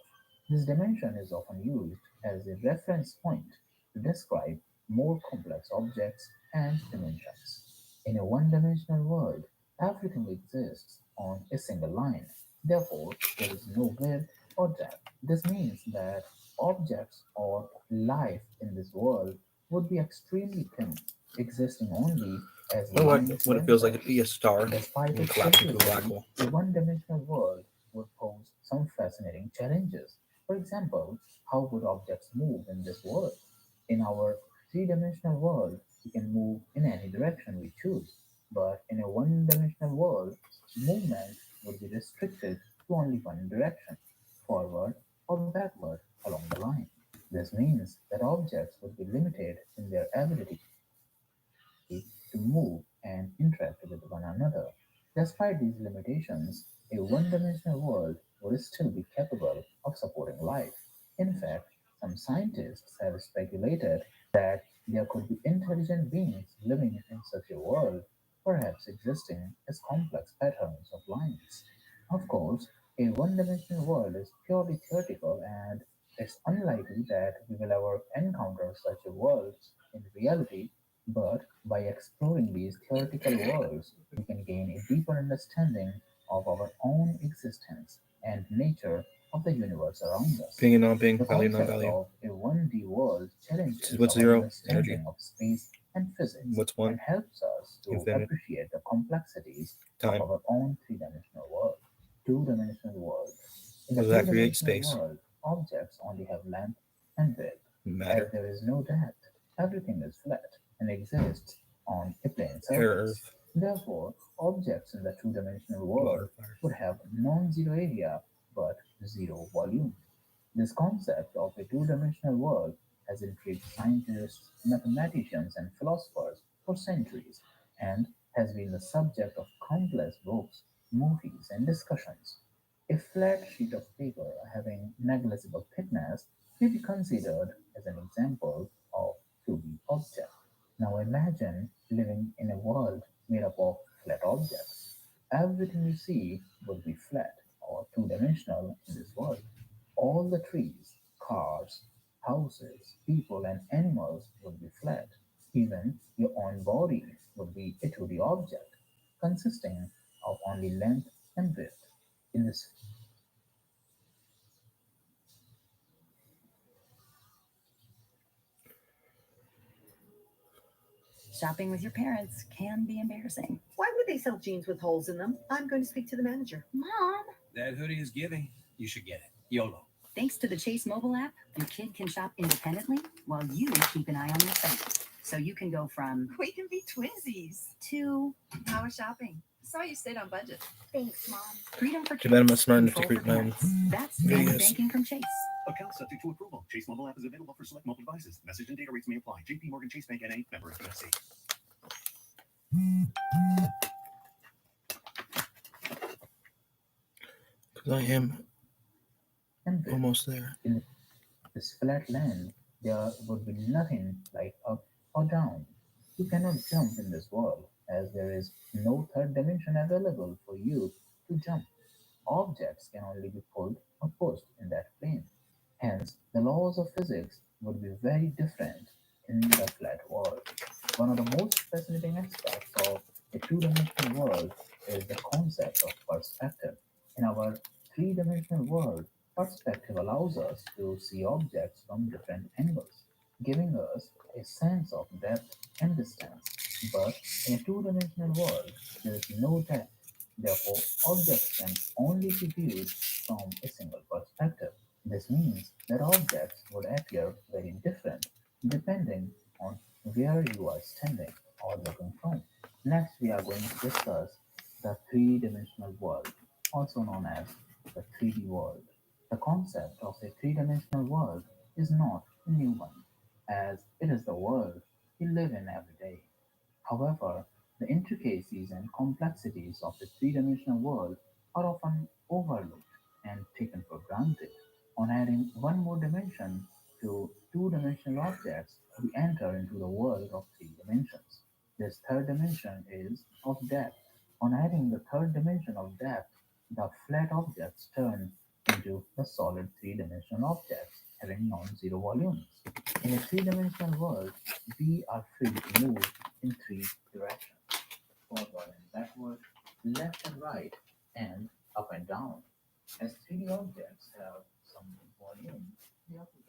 This dimension is often used as a reference point to describe more complex objects and dimensions. In a one dimensional world, everything exists on a single line. Therefore, there is no width or depth. This means that objects or life in this world would be extremely thin, existing only as What lines what it feels like to themselves. be a star Despite and its collapse into a black simplicity, hole. a one dimensional world would pose some fascinating challenges. For example, how would objects move in this world? In our three dimensional world, we can move in any direction we choose, but in a one dimensional world, movement would be restricted to only one direction, forward or backward along the line. This means that objects would be limited in their ability to move and interact with one another. Despite these limitations, a one dimensional world would still be capable of supporting life. In fact, some scientists have speculated that there could be intelligent beings living in such a world, perhaps existing as complex patterns of lines. Of course, a one dimensional world is purely theoretical, and it's unlikely that we will ever encounter such a world in reality, but by exploring these theoretical worlds, we can gain a deeper understanding of our own existence and nature of the universe around us. Being and non-being, The value, concept non-value. of a 1D world challenges What's our zero? Energy. understanding of space and physics What's one? and helps us to Infinite. appreciate the complexities of Time. our own three-dimensional world. Two-dimensional world. In the What does that create? two-dimensional Space. world, objects only have length and width. As Matter. there is no depth, everything is flat and exists on a plane Air, surface. earth, Therefore, objects in the two-dimensional world water, fire. would have non-zero area but zero volume. This concept of a two-dimensional world has intrigued scientists, mathematicians, and philosophers for centuries and has been the subject of countless books, movies, and discussions. A flat sheet of paper having negligible thickness may be considered as an example of 2D object. Now imagine living in a world made up of flat objects. Everything you see would be flat or two-dimensional in this world. All the trees, cars, houses, people, and animals would be flat. Even your own body would be a 2D object, consisting of only length and width. In this Shopping with your parents can be embarrassing. Why would they sell jeans with holes in them? I'm going to speak to the manager. Mom! That hoodie is giving. You should get it. YOLO. Thanks to the Chase mobile app, your kid can shop independently while you keep an eye on their site. So you can go from We can be twinsies. to How was shopping? Saw you stayed on budget. Thanks, Mom. freedom for Too bad I'm not kids, smart enough to control create for my own parents. That's family videos. banking from Chase. Account subject to approval. Chase mobile app is available for select mobile devices. Message and data rates may apply. JP Morgan Chase Bank NA, member FDIC. Because I am and width. almost there. In this flat land, there would be nothing like up or down. You cannot jump in this world, as there is no third dimension available for you to jump. Objects can only be pulled or pushed in that plane. Hence, the laws of physics would be very different in the flat world. One of the most fascinating aspects of a two-dimensional world is the concept of perspective. In our three-dimensional world, perspective allows us to see objects from different angles, giving us a sense of depth and distance. But in a two-dimensional world, there is no depth. Therefore, objects can only be viewed from a single perspective. This means that objects would appear very different depending on where you are standing or looking from. Next, we are going to discuss the three-dimensional world, also known as the 3D world. The concept of a three-dimensional world is not a new one, as it is the world we live in every day. However, the intricacies and complexities of the three-dimensional world are often overlooked and taken for granted. On adding one more dimension to two-dimensional objects, we enter into the world of three dimensions. This third dimension is of depth. On adding the third dimension of depth, the flat objects turn into the solid three-dimensional objects having non-zero volumes. In a three-dimensional world, we are free to move in three directions: forward and backward, left and right, and up and down. As 3D objects have some volume, they occupy.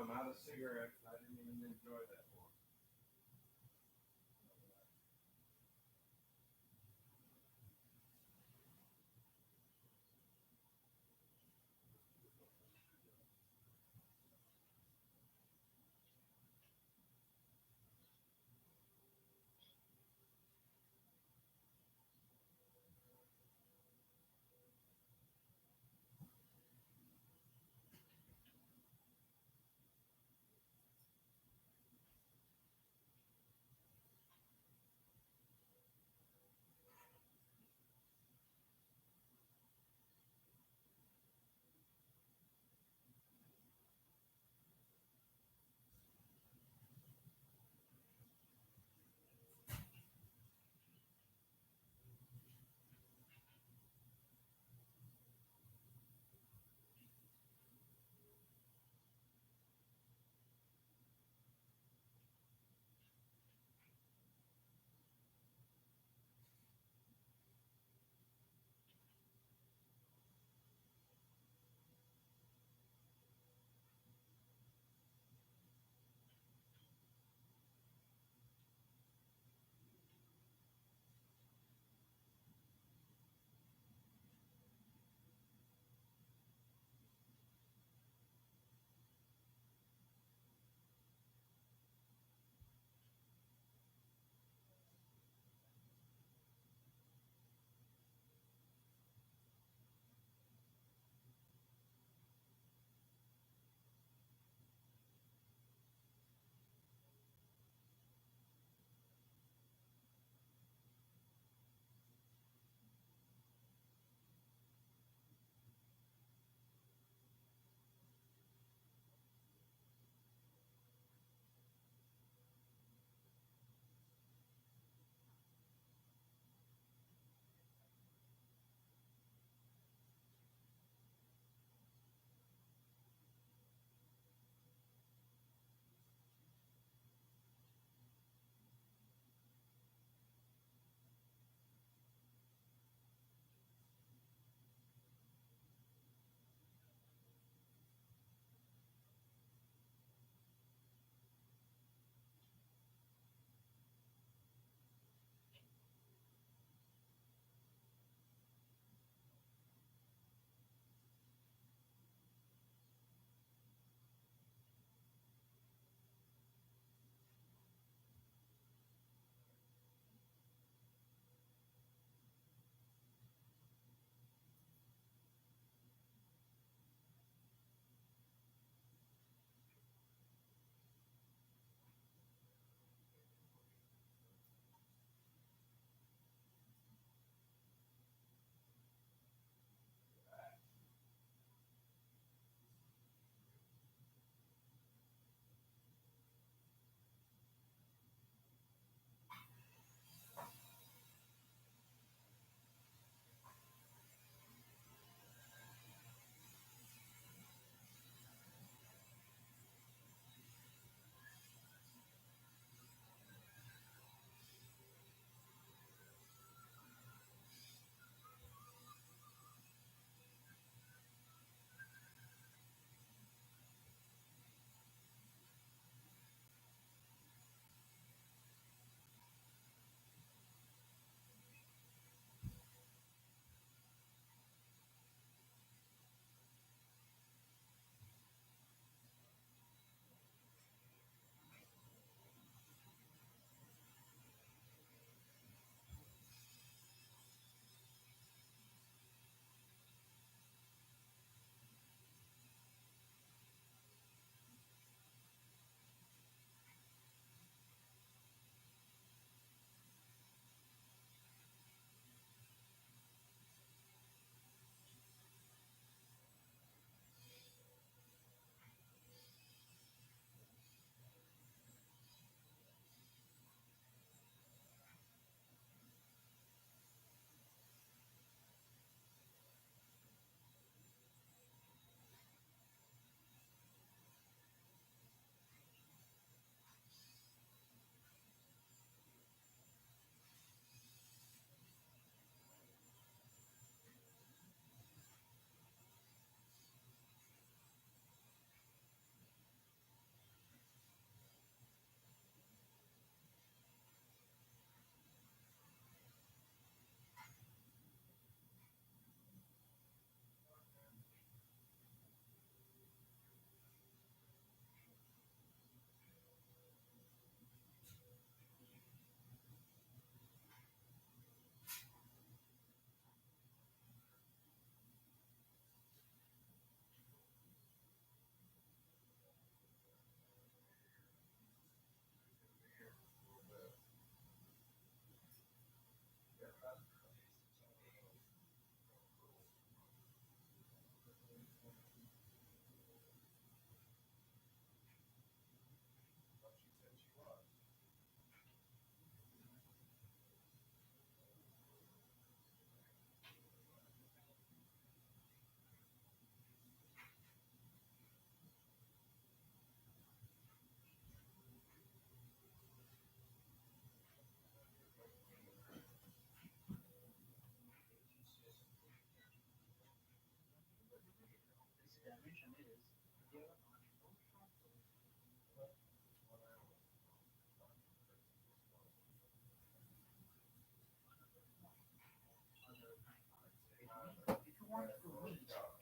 I'm out of cigarettes. I didn't even enjoy that one.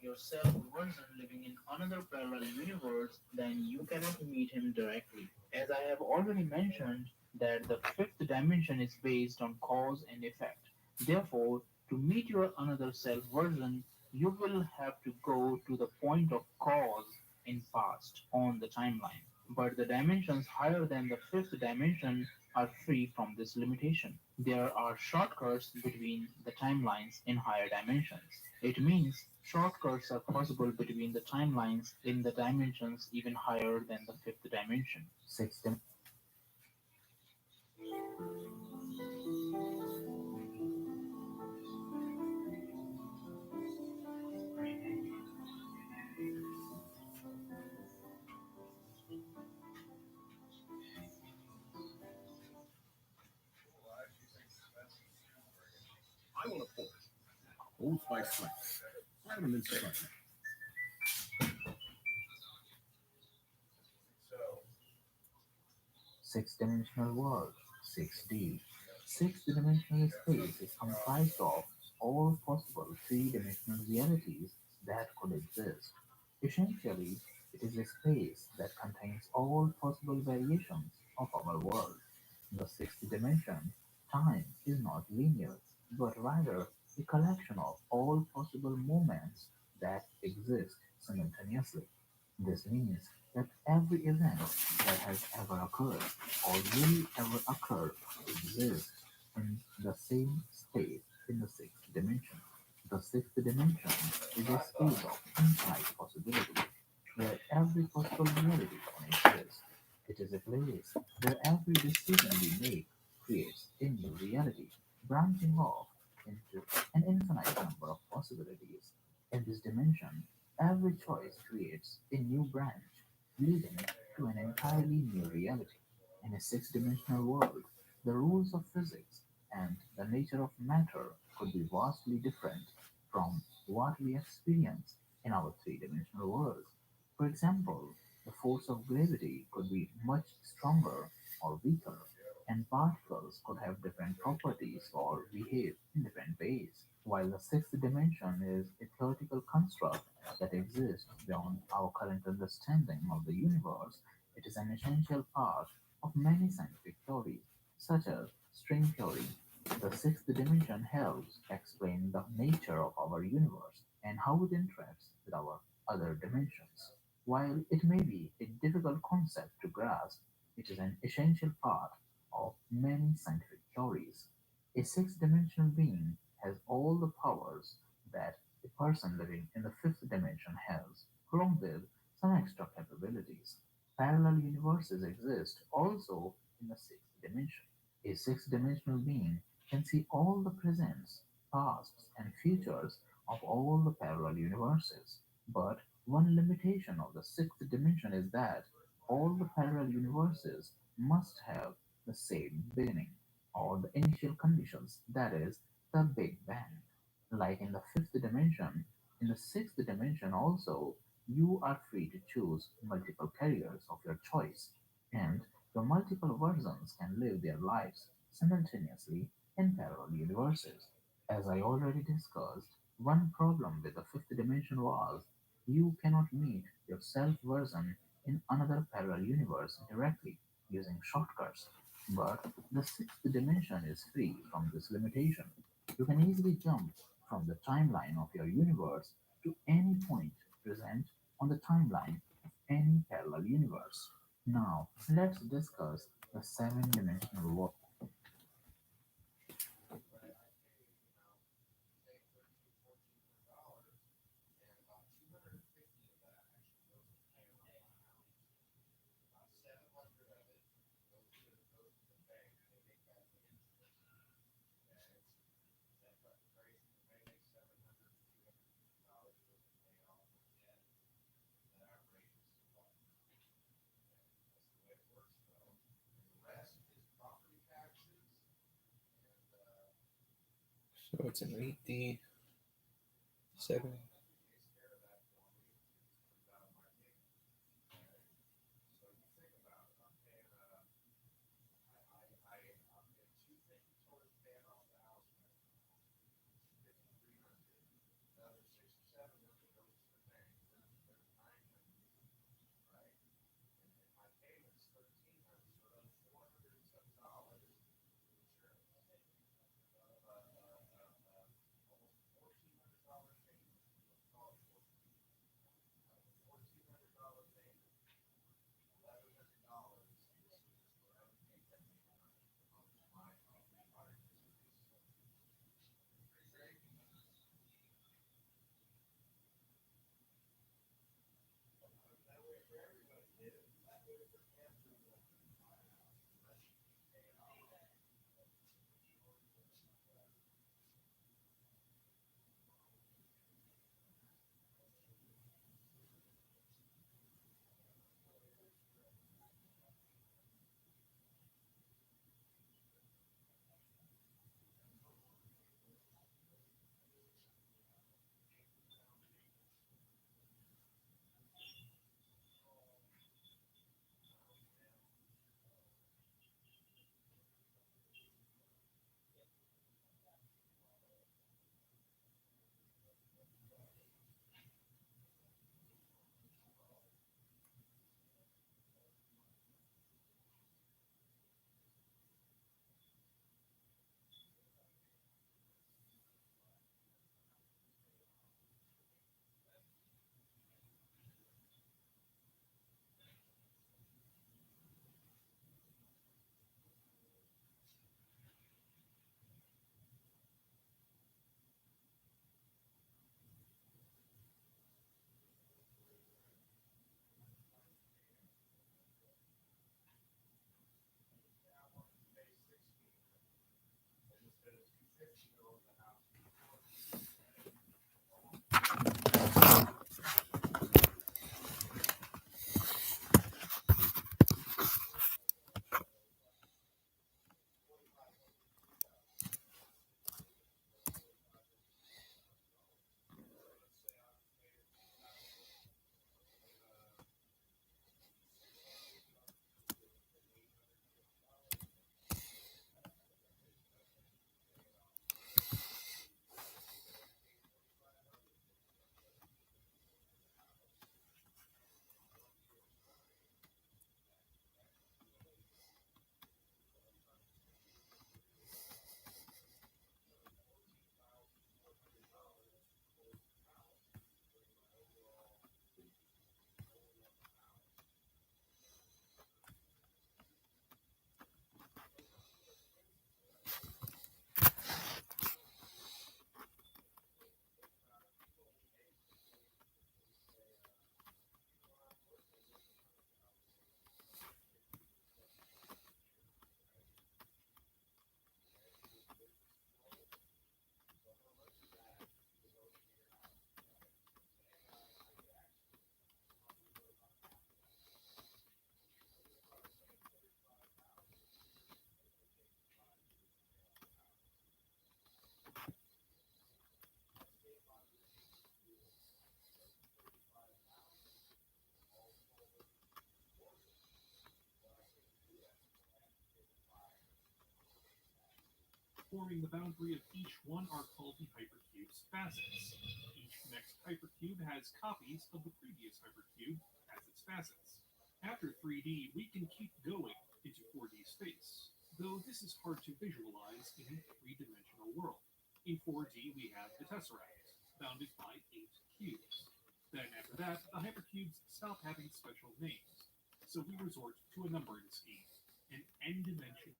yourself version living in another parallel universe, then you cannot meet him directly. As I have already mentioned, that the fifth dimension is based on cause and effect. Therefore, to meet your another self version, you will have to go to the point of cause in past on the timeline. But the dimensions higher than the fifth dimension are free from this limitation. There are shortcuts between the timelines in higher dimensions. It means shortcuts are possible between the timelines in the dimensions even higher than the fifth dimension. Sixth I want a port. Old Spice Spice. Vitamin Spice. Six-dimensional world, 6D. Six-dimensional space is comprised of all possible three-dimensional realities that could exist. Essentially, it is a space that contains all possible variations of our world. The sixth dimension, time, is not linear, but rather a collection of all possible moments that exist simultaneously. This means that every event that has ever occurred or will ever occur exists in the same space in the sixth dimension. The sixth dimension is a space of infinite possibilities where every possible reality can exist. It is a place where every decision we make creates a new reality, branching off into an infinite number of possibilities. In this dimension, every choice creates a new branch, leading to an entirely new reality. In a six-dimensional world, the rules of physics and the nature of matter could be vastly different from what we experience in our three-dimensional world. For example, the force of gravity could be much stronger or weaker, and particles could have different properties or behave in different ways. While the sixth dimension is a theoretical construct that exists beyond our current understanding of the universe, it is an essential part of many scientific theories, such as string theory. The sixth dimension helps explain the nature of our universe and how it interacts with our other dimensions. While it may be a difficult concept to grasp, it is an essential part of many scientific theories. A six-dimensional being has all the powers that a person living in the fifth dimension has, along with some extra capabilities. Parallel universes exist also in the sixth dimension. A six-dimensional being can see all the presents, pasts, and futures of all the parallel universes. But one limitation of the sixth dimension is that all the parallel universes must have the same beginning, or the initial conditions, that is, the Big Bang. Like in the fifth dimension, in the sixth dimension also, you are free to choose multiple careers of your choice, and your multiple versions can live their lives simultaneously in parallel universes. As I already discussed, one problem with the fifth dimension was you cannot meet your self version in another parallel universe directly using shortcuts. But the sixth dimension is free from this limitation. You can easily jump from the timeline of your universe to any point present on the timeline of any parallel universe. Now, let's discuss the seven dimensional world. So it's an 8D, 7. Forming the boundary of each one are called the hypercube's facets. Each next hypercube has copies of the previous hypercube as its facets. After 3D, we can keep going into 4D space, though this is hard to visualize in a three-dimensional world. In 4D, we have the tesseract, bounded by 8 cubes. Then after that, the hypercubes stop having special names, so we resort to a numbering scheme, an n-dimension.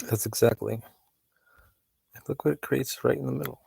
That's exactly. And look what it creates right in the middle.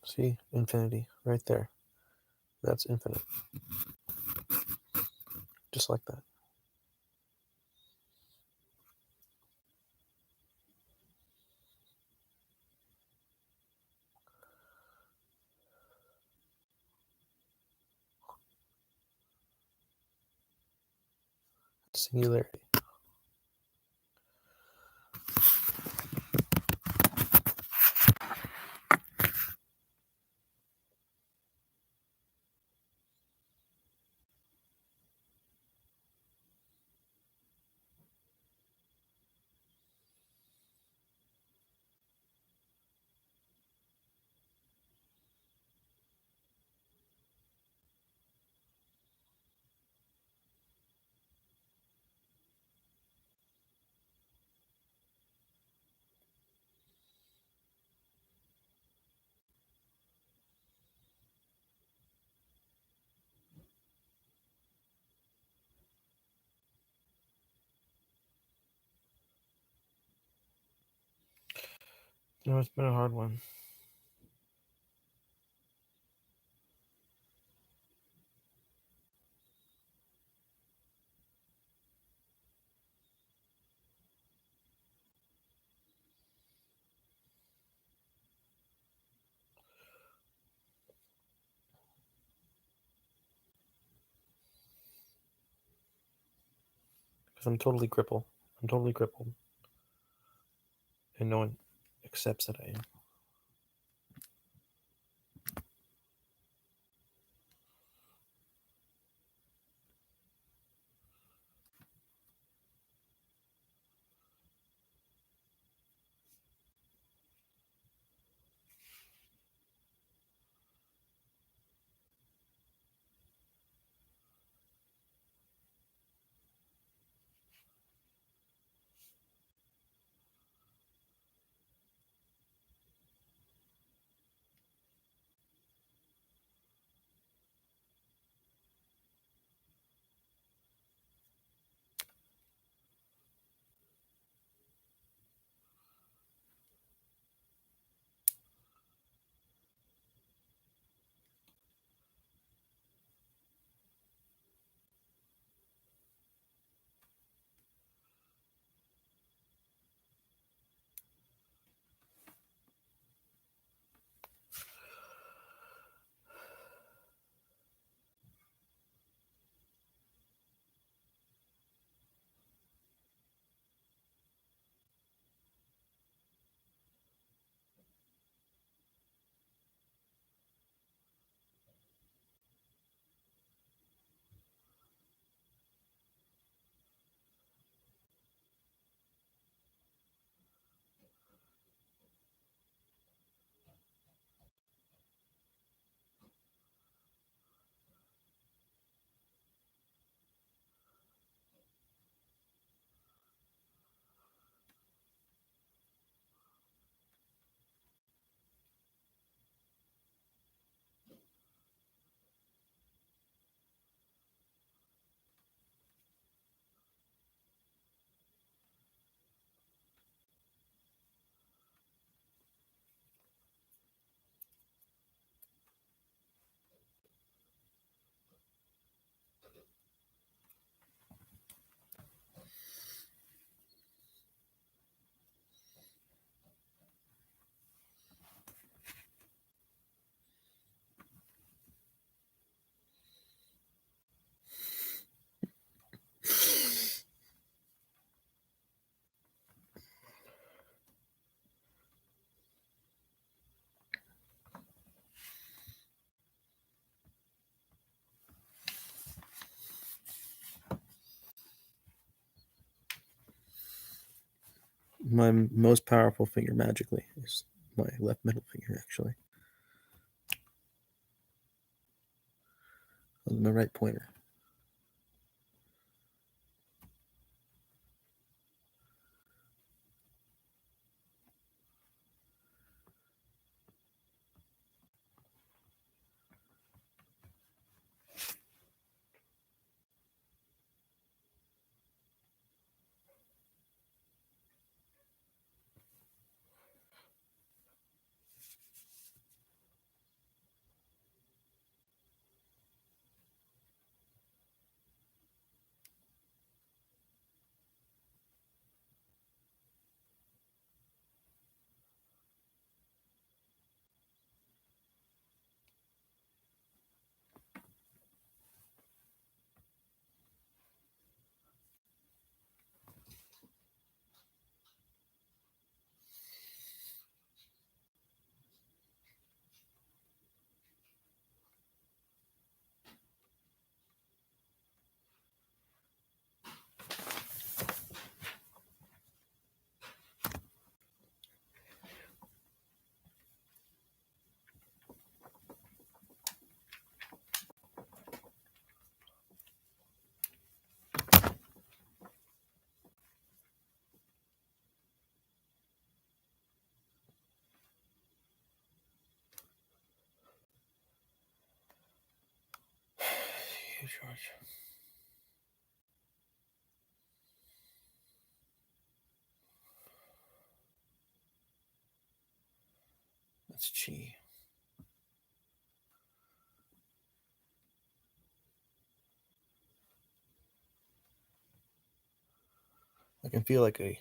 See, infinity right there. That's infinite. Just like that. Singularity. No, it's been a hard one. Because I'm totally crippled. I'm totally crippled. And no one accepts that I am. My most powerful finger magically is my left middle finger, actually. My right pointer. to charge. That's chi. I can feel like a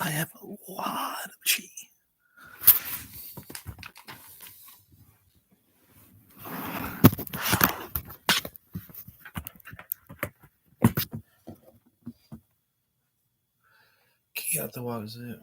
I have a lot of chi. Key out the wazoo.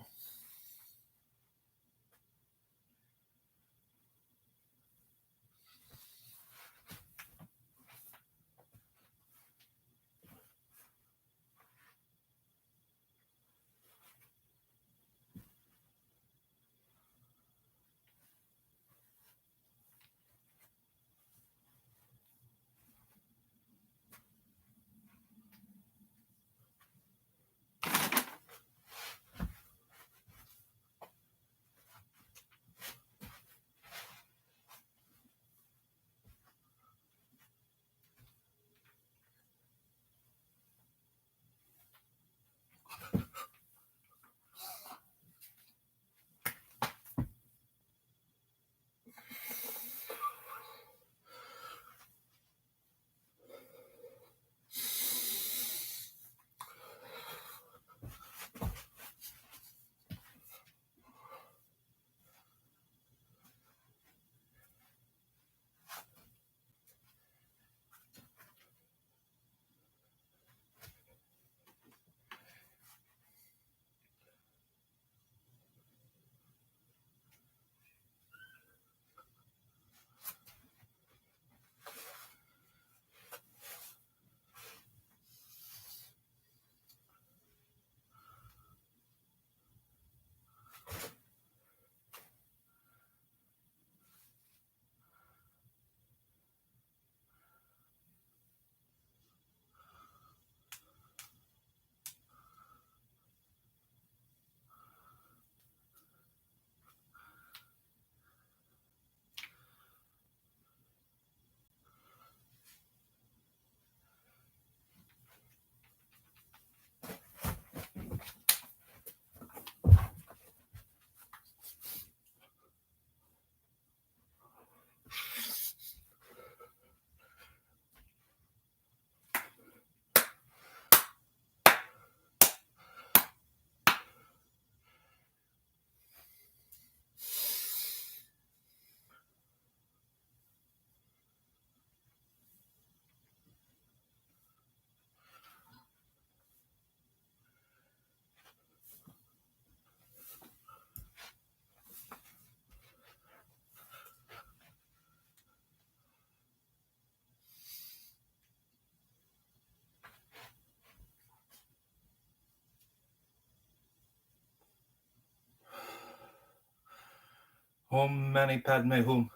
Om Mani Padme Hum.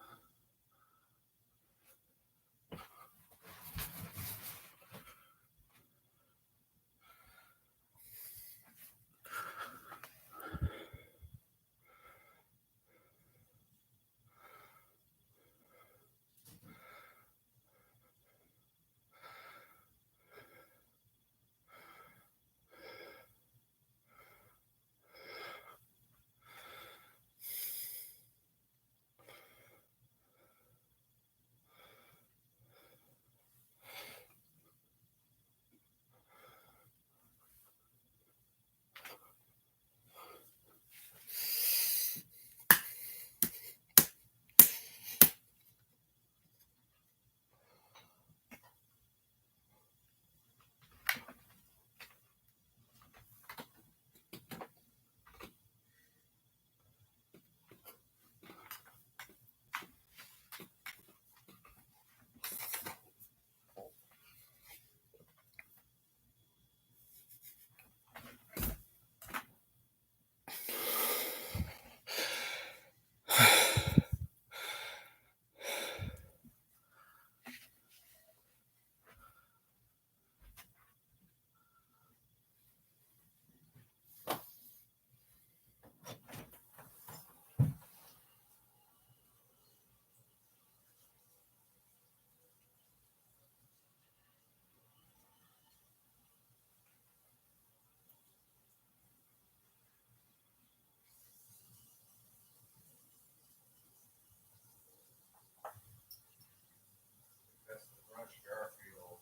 That's the brush Garfield.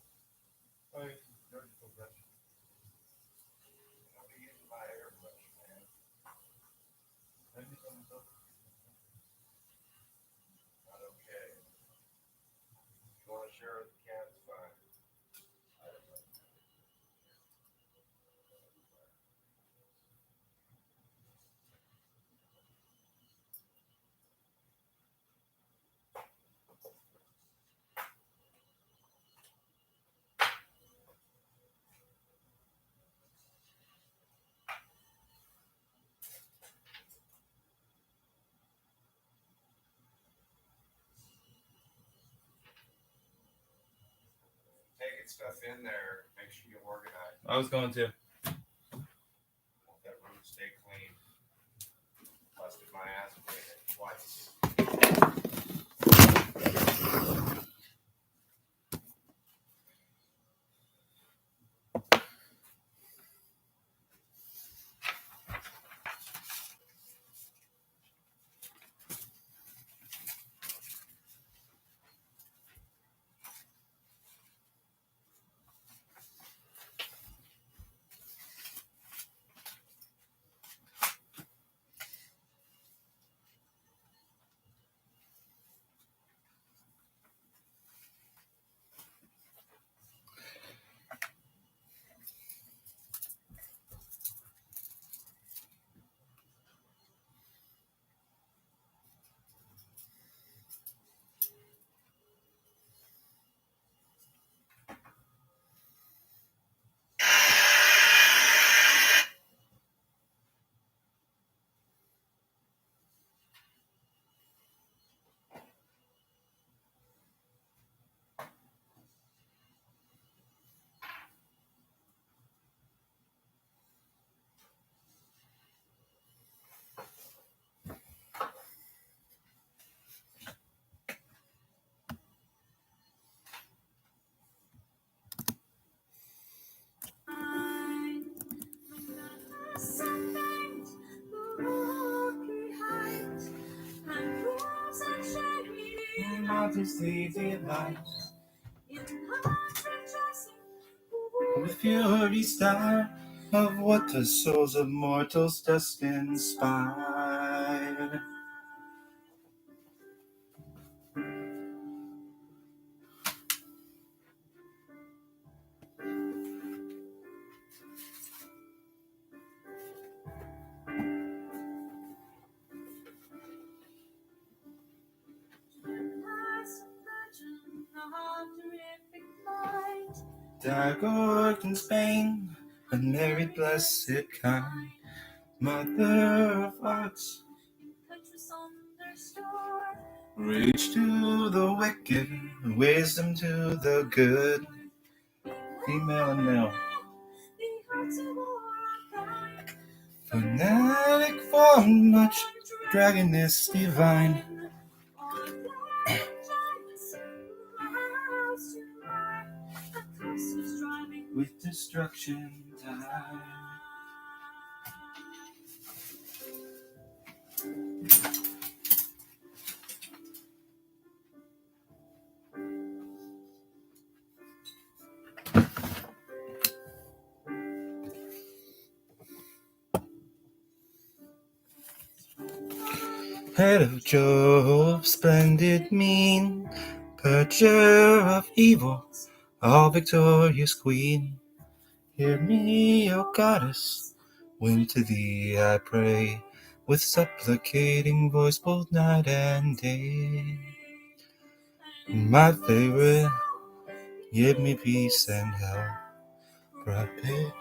Oh, you surgical brush. I'll be using my airbrush, man. Maybe someone's up. Not okay. If you want to share with the cat, it's fine. I don't know. Taking stuff in there, make sure you organize. I was going to. Want that room to stay clean. Busted my ass cleaning it twice. Majesty delight the fury star of what the souls of mortals dost inspire. Dark in Spain, unmarried, blessed kind, mother of arts, Reach to the wicked, wisdom to the good. Female and male. Fanatic form, much dragon is divine. With destruction time. Head of Jove, splendid mien, purger of evil, all victorious queen. Hear me, O goddess, when to thee I pray, with supplicating voice both night and day. My favorite, give me peace and health, for I pay.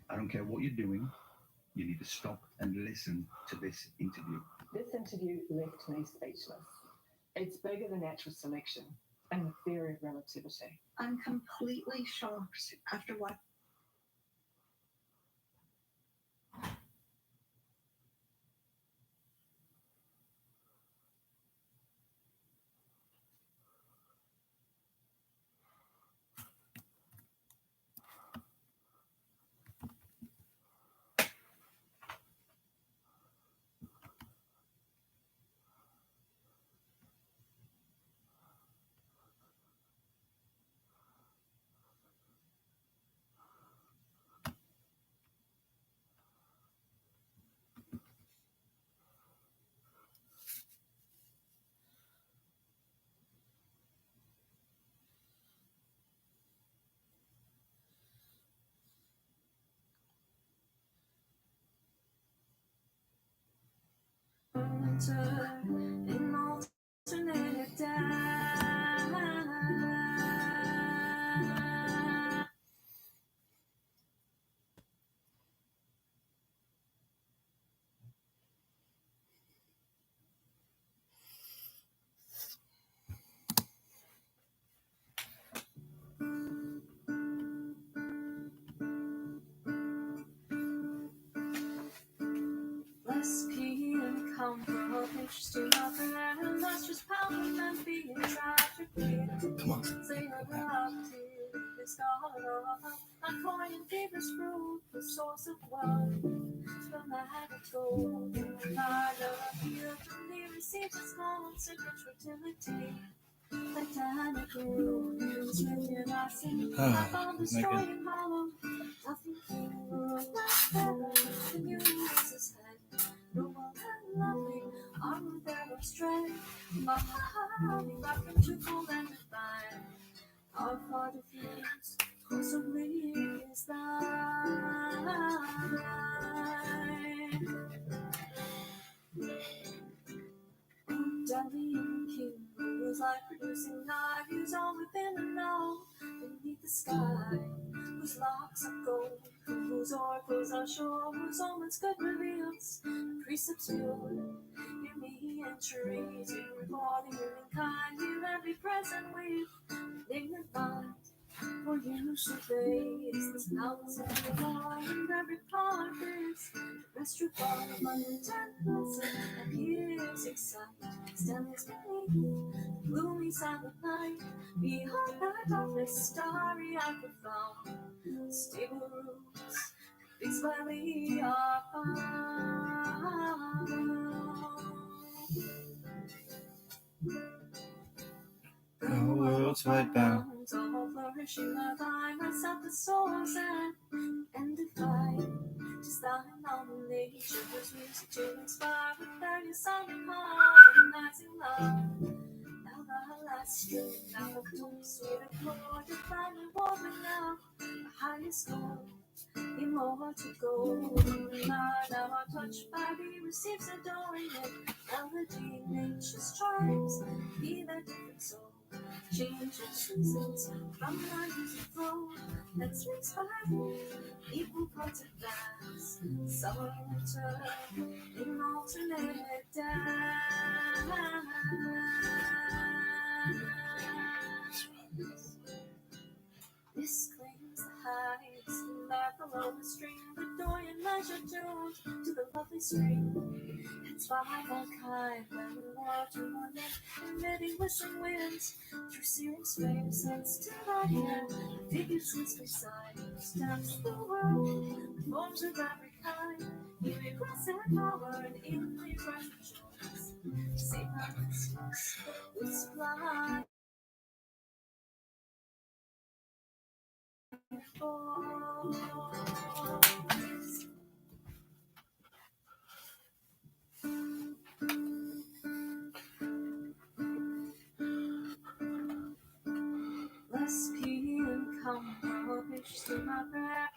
I don't care what you're doing. You need to stop and listen to this interview. This interview left me speechless. It's bigger than natural selection and the theory of relativity. I'm completely shocked after what. Less keen and comfort, interesting nothing, and that's just power and being tragically. Come on. Say erupted, it's gone off. I'm pointing deepest fruit, the source of wealth. From the habit gold, I love you to me, received its own secret fertility. Titanic rules, lifted I see. I found destroying hollow. Nothing to the universe's head. Noble and lovely, armor that will stray. But back into full and divine. Our Father feels, constantly is thine. Daddy and King was like Losing our views all within a know. Beneath the sky, whose locks are gold, whose oracles are sure, whose omens good reveals, precepts pure. Hear me entries, you reward humankind, you every present with indignant mind. For you surveys this mountain of mine, and every part is rest your bottom under temples and piercing sight. Stands beneath the gloomy silent night, behind that darkness starry I profound. Stable roots, fixed by thee are found. The world's wide bound, all flourishing are thine, myself the source and undefined. 'Tis thine nomination, whose music to inspire with various sounding harmonizing love. Now the last string, now the tone sweet and Lord, divine reward now, the highest goal. Immortal gold, now are touched by thee, receives adoring it. Melody, nature strives, be that different soul. Changes seasons from my music flow. That's mixed by thee, equal parts of dance. Summer, winter, in alternate dance. This claims the highest, and that the lowest string, the Dorian measure tuned to the lovely string. It's by mankind, when the water one emitting whistling winds through searing space, and still I hear figures since beside, stands the world, forms of every kind, in regress and power, and in the rush of choice. Save my mistakes with sublime. Less pity and come rubbish to my breath.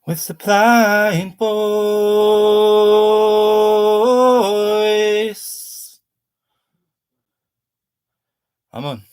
With supplying voice. I'm on.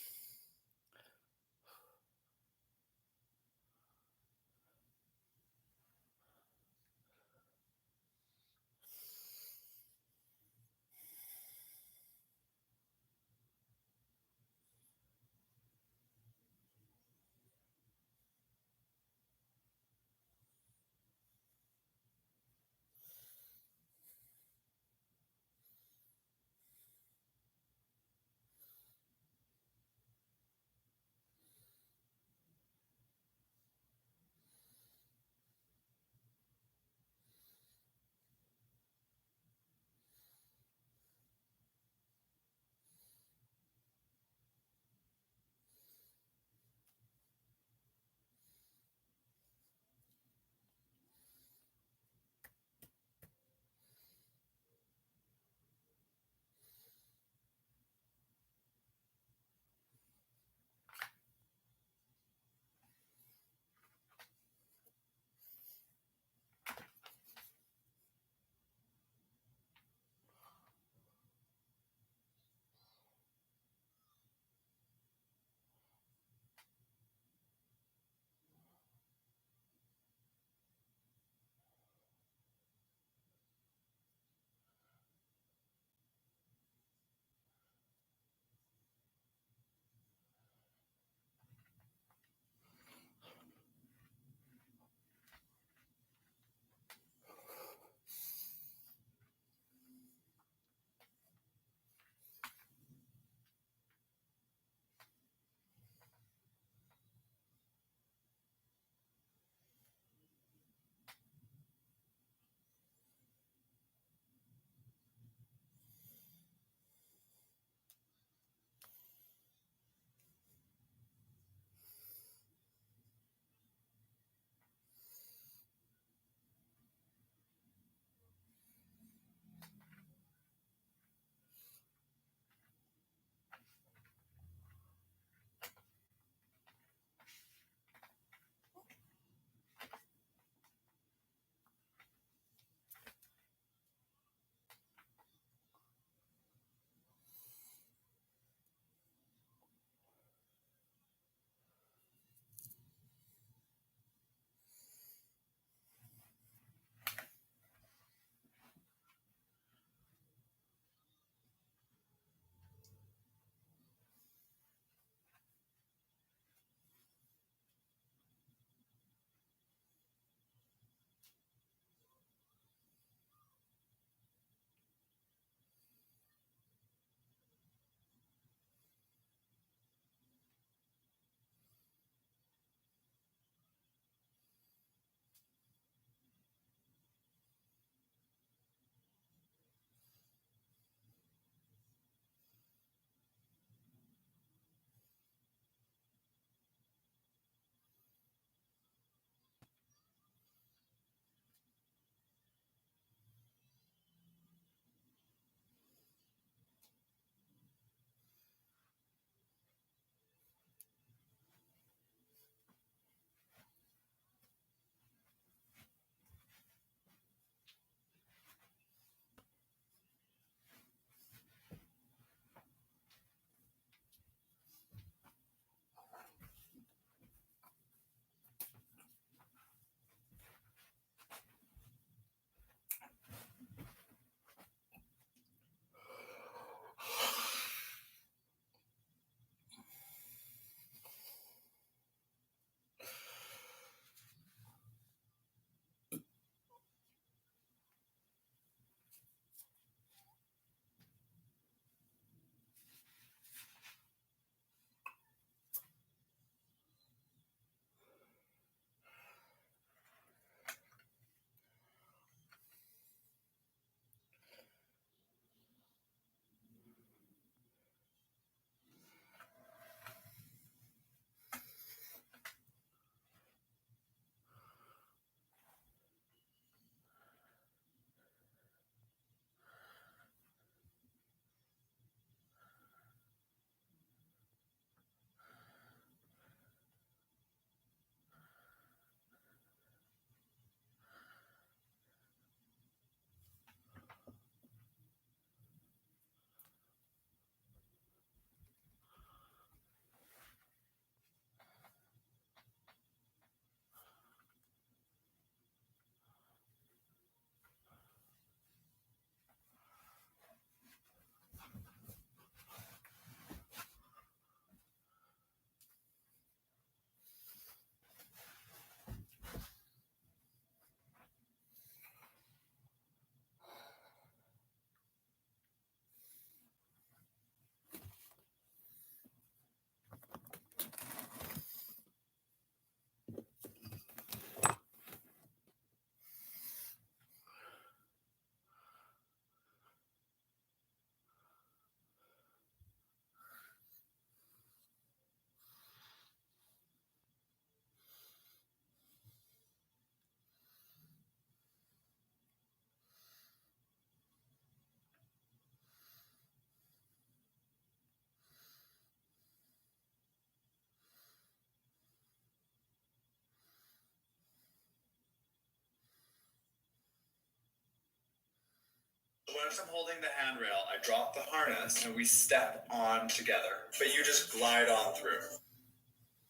Once I'm holding the handrail, I drop the harness and we step on together, but you just glide on through.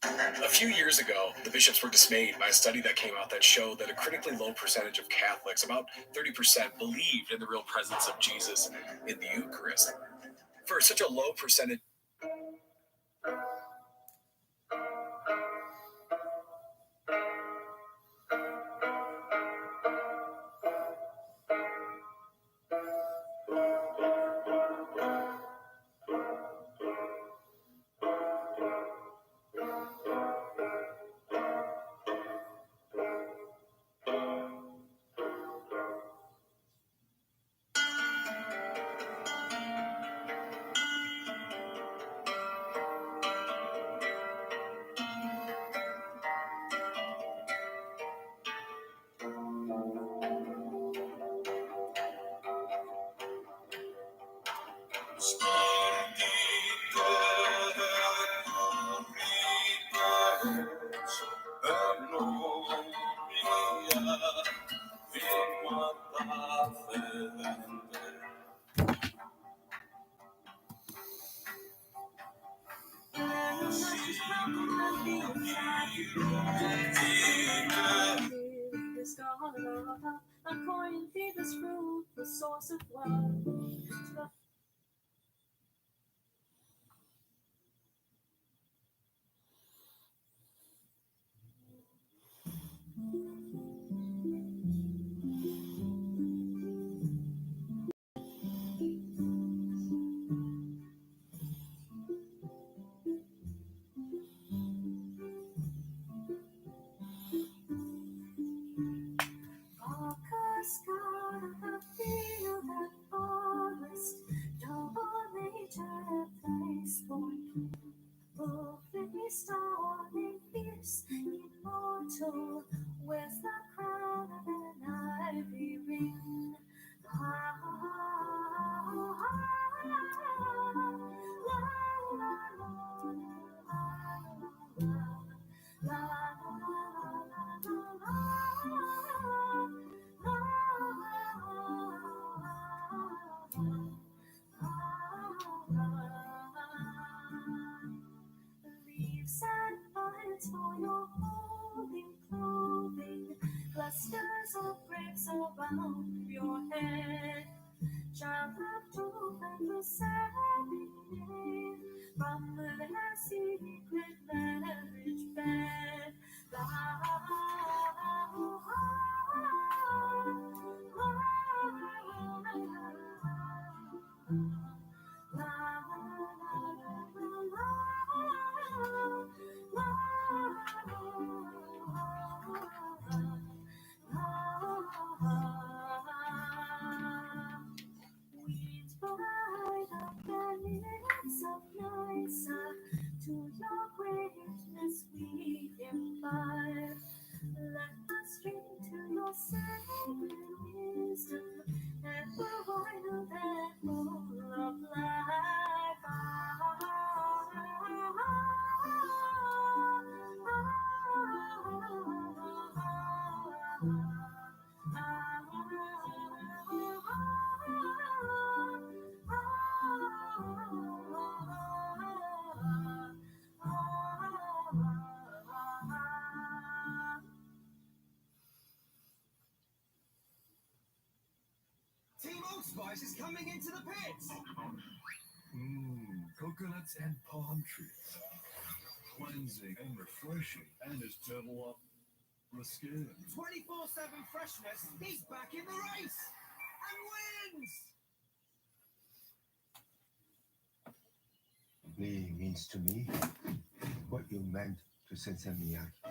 A few years ago, the bishops were dismayed by a study that came out that showed that a critically low percentage of Catholics, about 30%, believed in the real presence of Jesus in the Eucharist. For such a low percentage, I'm pouring deepest fruit, the source of love. Focus, God, I feel that forest, double nature, place for you. Fully starting, fierce, immortal, where's the crown of an ivy ring? Leaves and vines for your holy clothing, clusters of grapes around your head. Child of truth and the saving name from their secret marriage bed. Weeds bright up the lips of nights, to your greatness we imbibe. Let us drink to your sacred wisdom, ever wild and full of life. Team Old Spice is coming into the pits! Coconuts and palm trees. Cleansing and refreshing, and it's double up the skin. 24/7 freshness, he's back in the race! And wins! Lee means to me what you meant to Sensei Miyagi.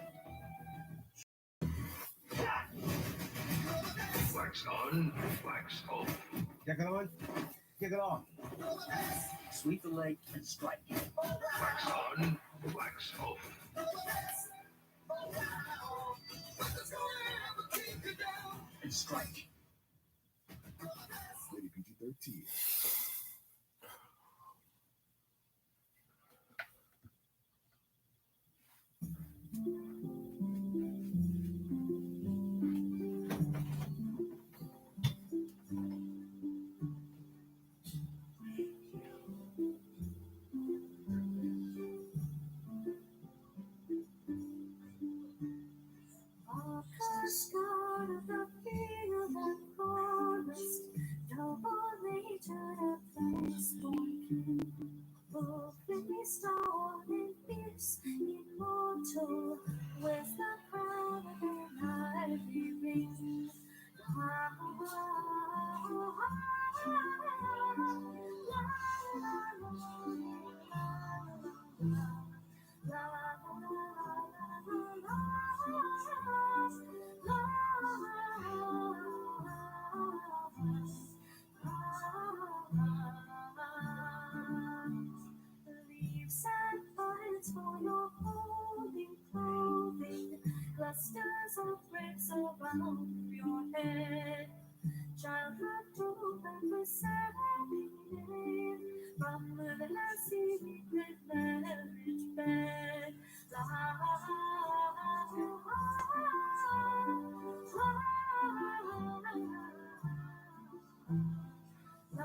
Wax on, wax off. Get it on? Get it on. Sweep the leg and strike. Wax on, wax off. And strike. Rated PG-13. clusters of bricks around your head. Childhood proof and preserving from the secret marriage bed. La, by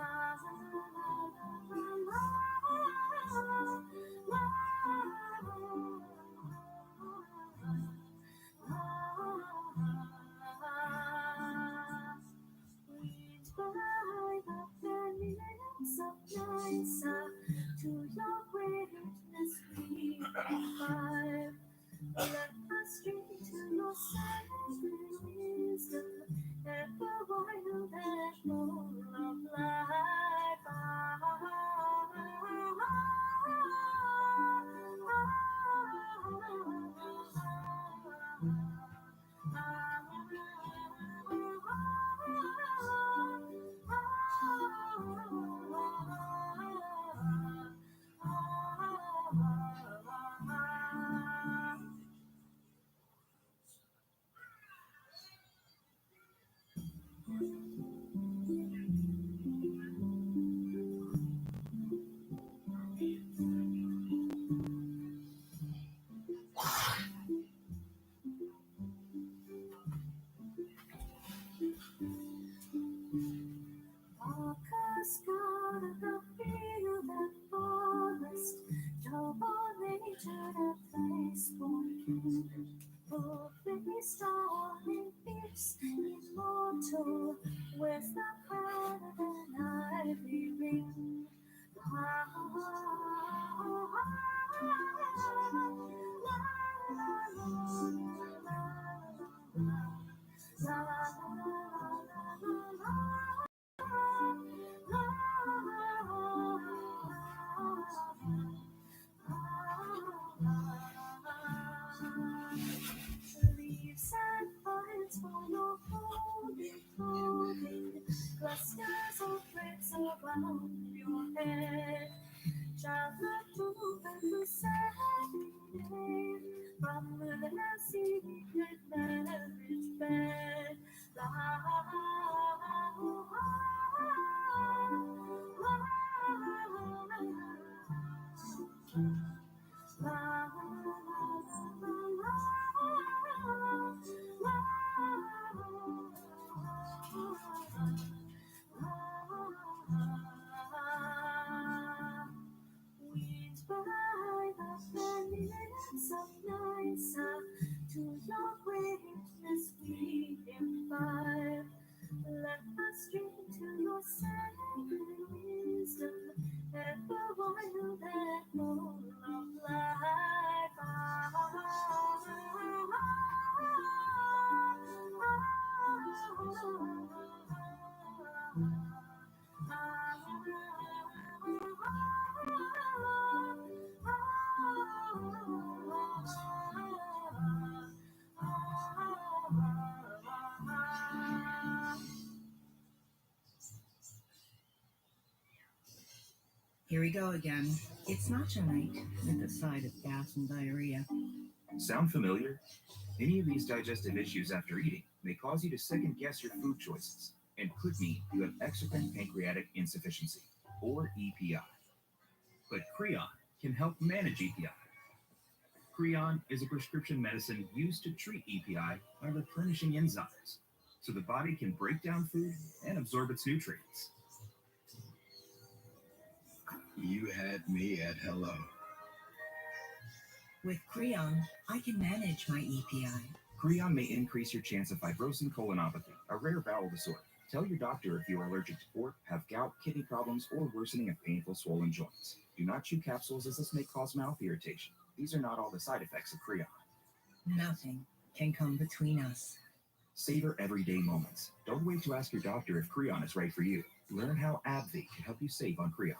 the millions of nights to your greatness we five. Let us drink to your sacred wisdom, ever wild and full of life. Walkers God of the field and forest, double nature that place born king. Fully strong and fierce, immortal, wears the crown of an ivory ring. Leaves and vines for your holy clothing, clusters of bricks around your head. Childhood proof and preserving from the secret marriage bed. La, winds by the millions of nights to your greatness we imbibe. Let us drink to your sacred wisdom, ever wild and full of life. Here we go again. It's nacho night with a side of gas and diarrhea. Sound familiar? Any of these digestive issues after eating may cause you to second guess your food choices and could mean you have exocrine pancreatic insufficiency, or EPI. But Creon can help manage EPI. Creon is a prescription medicine used to treat EPI by replenishing enzymes, so the body can break down food and absorb its nutrients. You had me at hello. With Creon, I can manage my EPI. Creon may increase your chance of fibrosing colonopathy, a rare bowel disorder. Tell your doctor if you are allergic to pork, have gout, kidney problems, or worsening of painful swollen joints. Do not chew capsules as this may cause mouth irritation. These are not all the side effects of Creon. Nothing can come between us. Savor everyday moments. Don't wait to ask your doctor if Creon is right for you. Learn how AbbVie can help you save on Creon.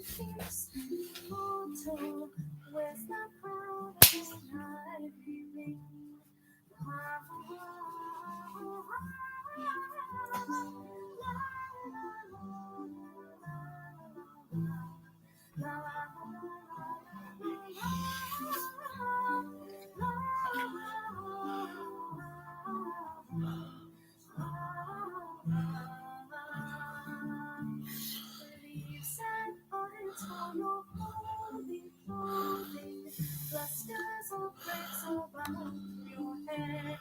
Fierce mortal, where's the crown night feeling? Leaves and birds for your holy clothing, clusters of grace around your head.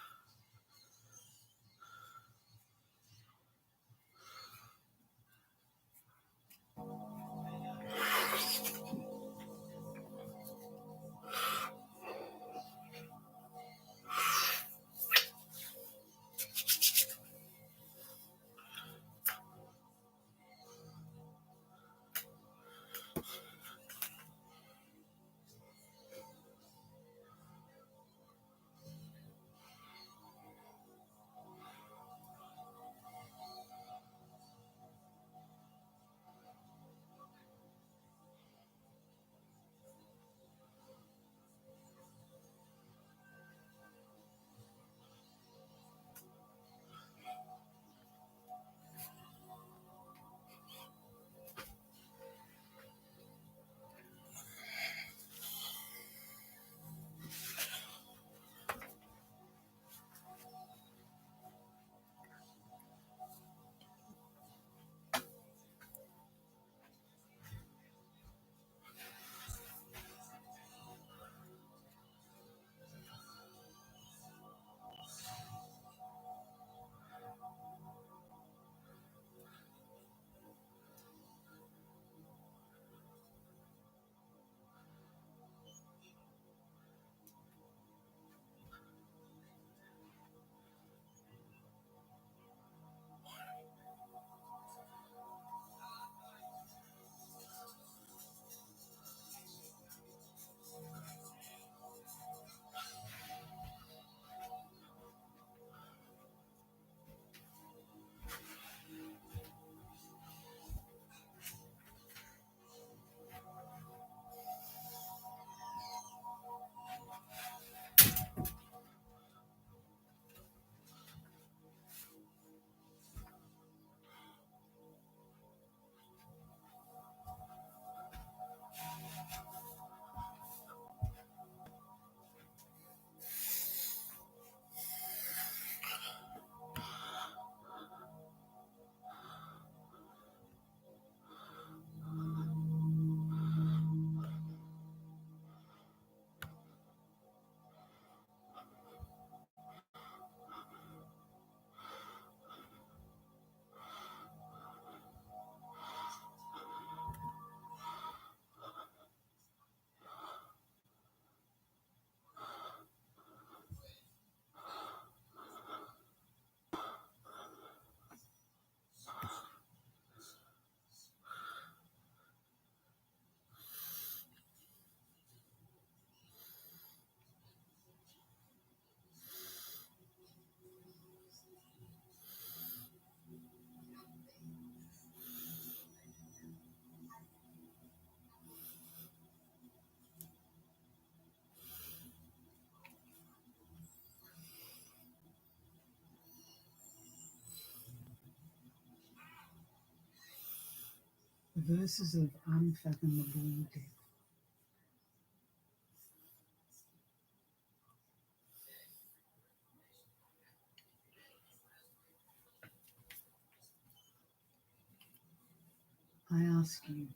Verses of unfathomable depth. I ask you,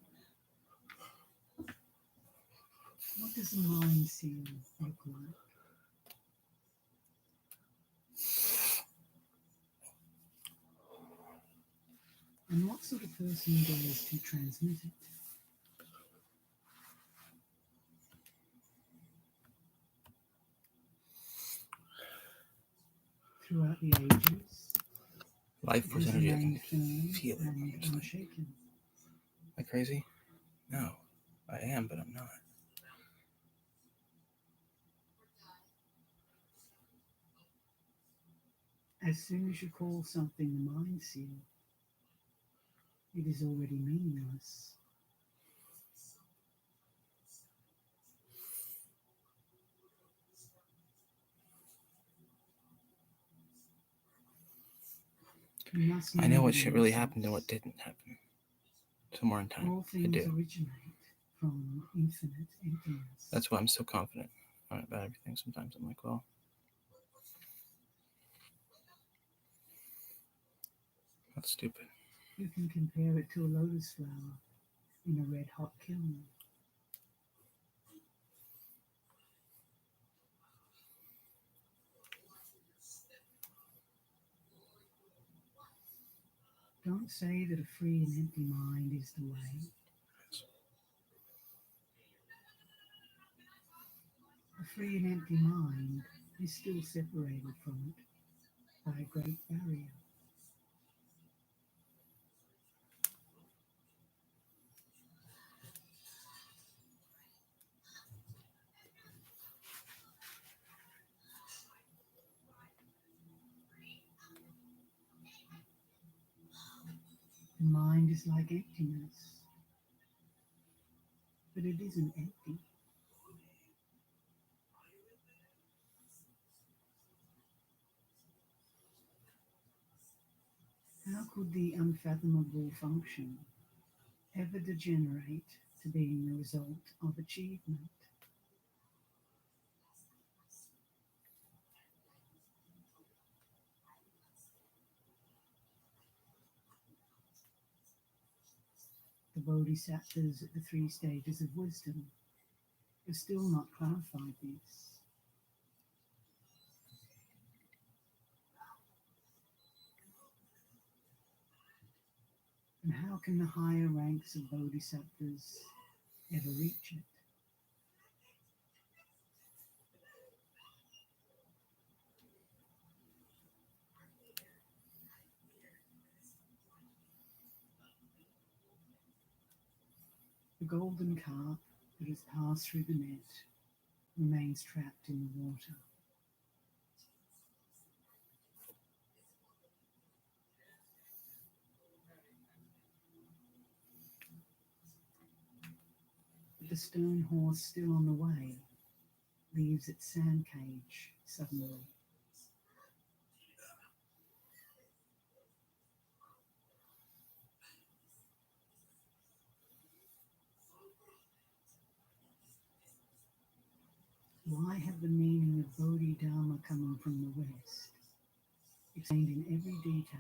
what does a mind seal look like? And what sort of person goes to transmit it? Throughout the ages, Life it force has energy. I remained can firm feel it. and I'm just like, unshaken. am I crazy? No, I am, but I'm not. As soon as you call something the mind seal, it is already meaningless. You must I know the what shit really reasons. happened and what didn't happen. Somewhere in time. All I things do. originate from infinite emptiness. That's why I'm so confident about everything. Sometimes I'm like, well, that's stupid. You can compare it to a lotus flower in a red hot kiln. Don't say that a free and empty mind is the way. A free and empty mind is still separated from it by a great barrier. The mind is like emptiness, but it isn't empty. How could the unfathomable function ever degenerate to being the result of achievement? The bodhisattvas at the 3 stages of wisdom have still not clarified this. And how can the higher ranks of bodhisattvas ever reach it? The golden carp that has passed through the net remains trapped in the water. But the stone horse still on the way leaves its sand cage suddenly. Why have the meaning of Bodhidharma coming from the West explained in every detail?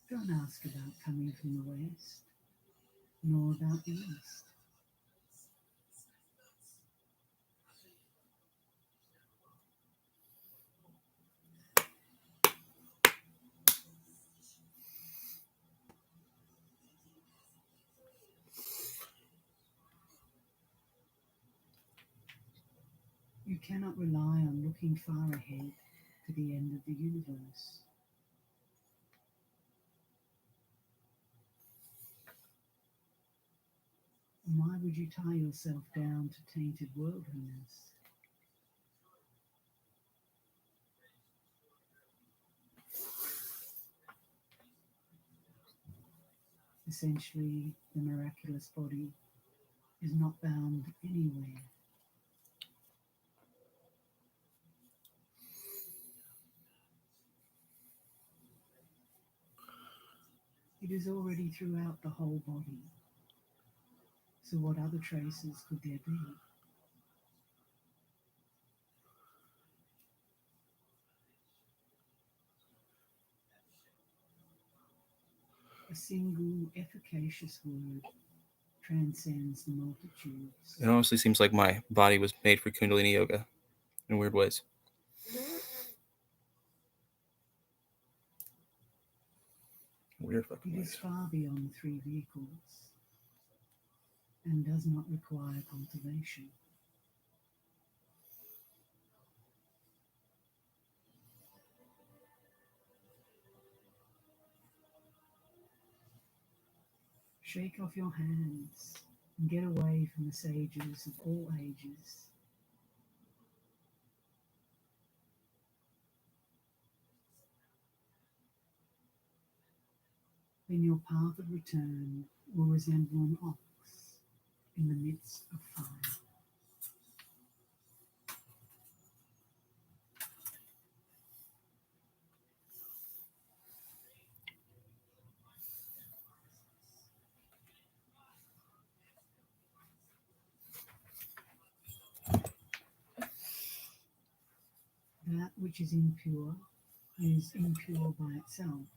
Don't ask about coming from the West, nor about the East. You cannot rely on looking far ahead to the end of the universe. And why would you tie yourself down to tainted worldliness? Essentially, the miraculous body is not bound anywhere. It is already throughout the whole body. So what other traces could there be? A single efficacious word transcends the multitudes. It honestly seems like my body was made for Kundalini yoga in weird ways. Weird fucking It ways. is far beyond 3 vehicles and does not require cultivation. Shake off your hands and get away from the sages of all ages. Then your path of return will resemble an ox in the midst of fire. which is impure is impure by itself.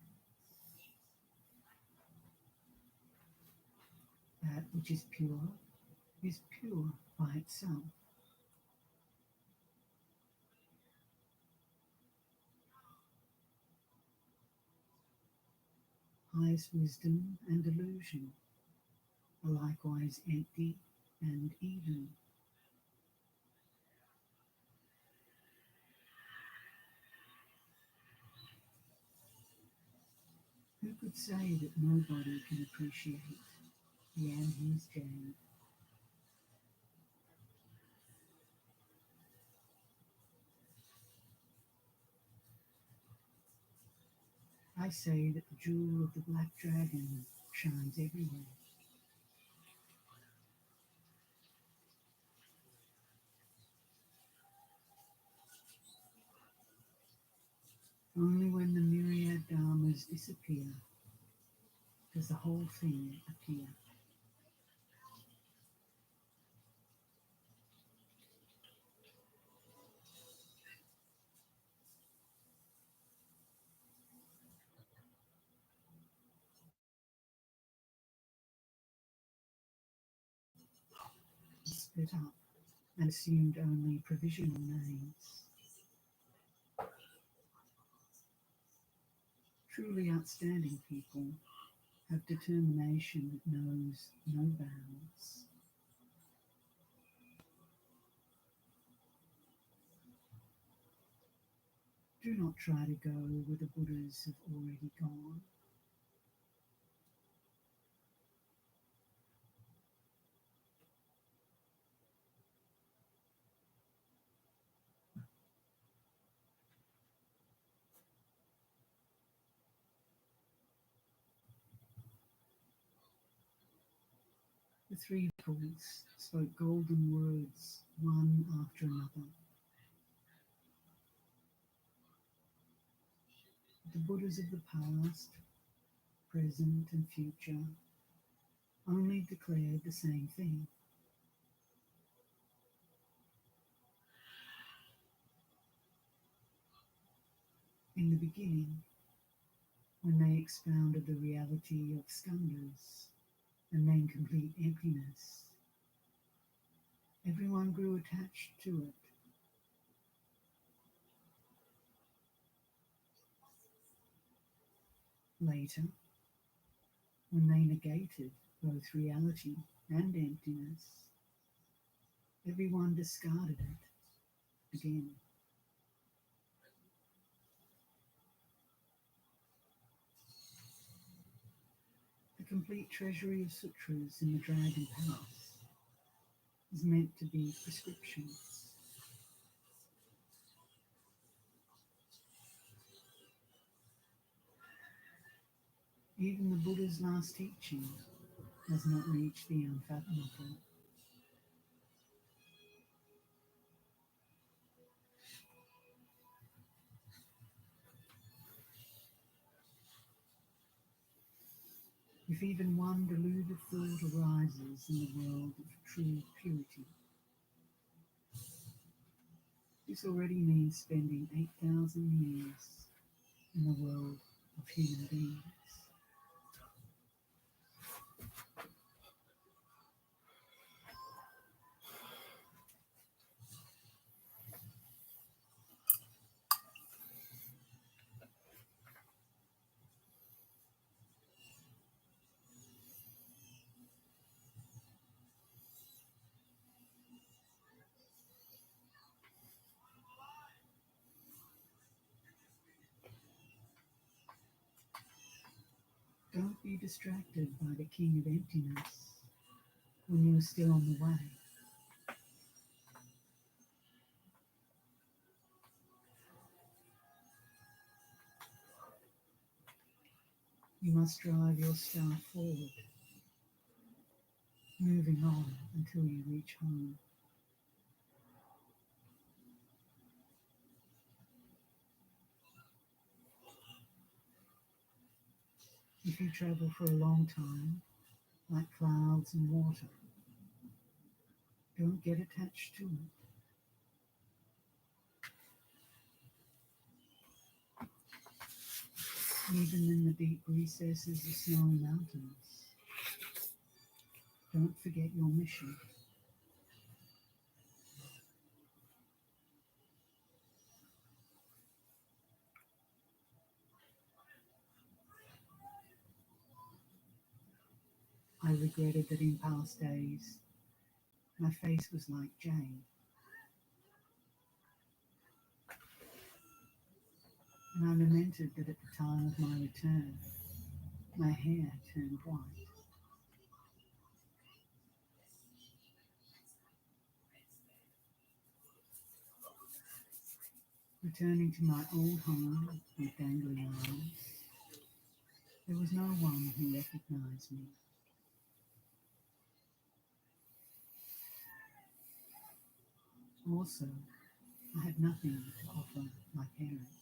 That which is pure by itself. Highest wisdom and delusion are likewise empty and even. Who could say that nobody can appreciate Yan He's jade? I say that the jewel of the black dragon shines everywhere. Only when the myriad dharmas disappear does the whole thing appear. Split up and assumed only provisional names. Truly outstanding people have determination that knows no bounds. Do not try to go where the Buddhas have already gone. The three Buddhas spoke golden words, one after another. The Buddhas of the past, present, and future only declared the same thing. In the beginning, when they expounded the reality of skandhas and then complete emptiness, everyone grew attached to it. Later, when they negated both reality and emptiness, everyone discarded it again. The complete treasury of sutras in the Dragon Palace is meant to be prescriptions. Even the Buddha's last teaching does not reach the unfathomable. If even one deluded thought arises in the world of true purity, this already means spending 8,000 years in the world of human beings. Don't be distracted by the king of emptiness when you are still on the way. You must drive your star forward, moving on until you reach home. If you travel for a long time, like clouds and water, don't get attached to it. even in the deep recesses of snowy mountains. Don't forget your mission. I regretted that in past days my face was like jade, and I lamented that at the time of my return my hair turned white. Returning to my old home with dangling arms, there was no one who recognized me. Also, I had nothing to offer my parents.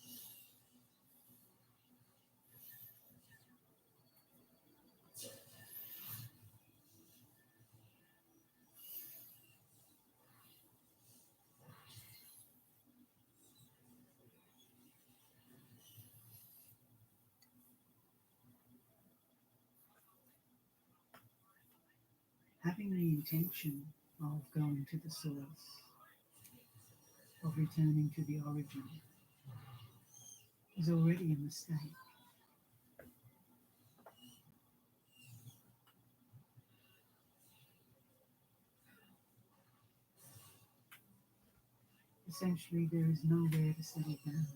Having the intention of going to the source, of returning to the origin, is already a mistake. Essentially, there is nowhere to settle down,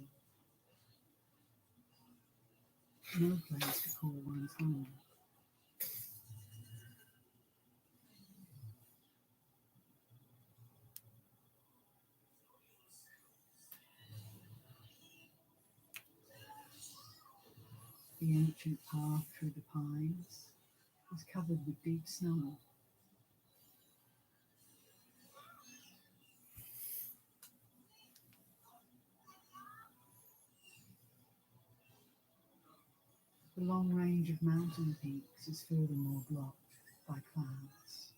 no place to call one's home. The ancient path through the pines is covered with deep snow. The long range of mountain peaks is furthermore blocked by clouds.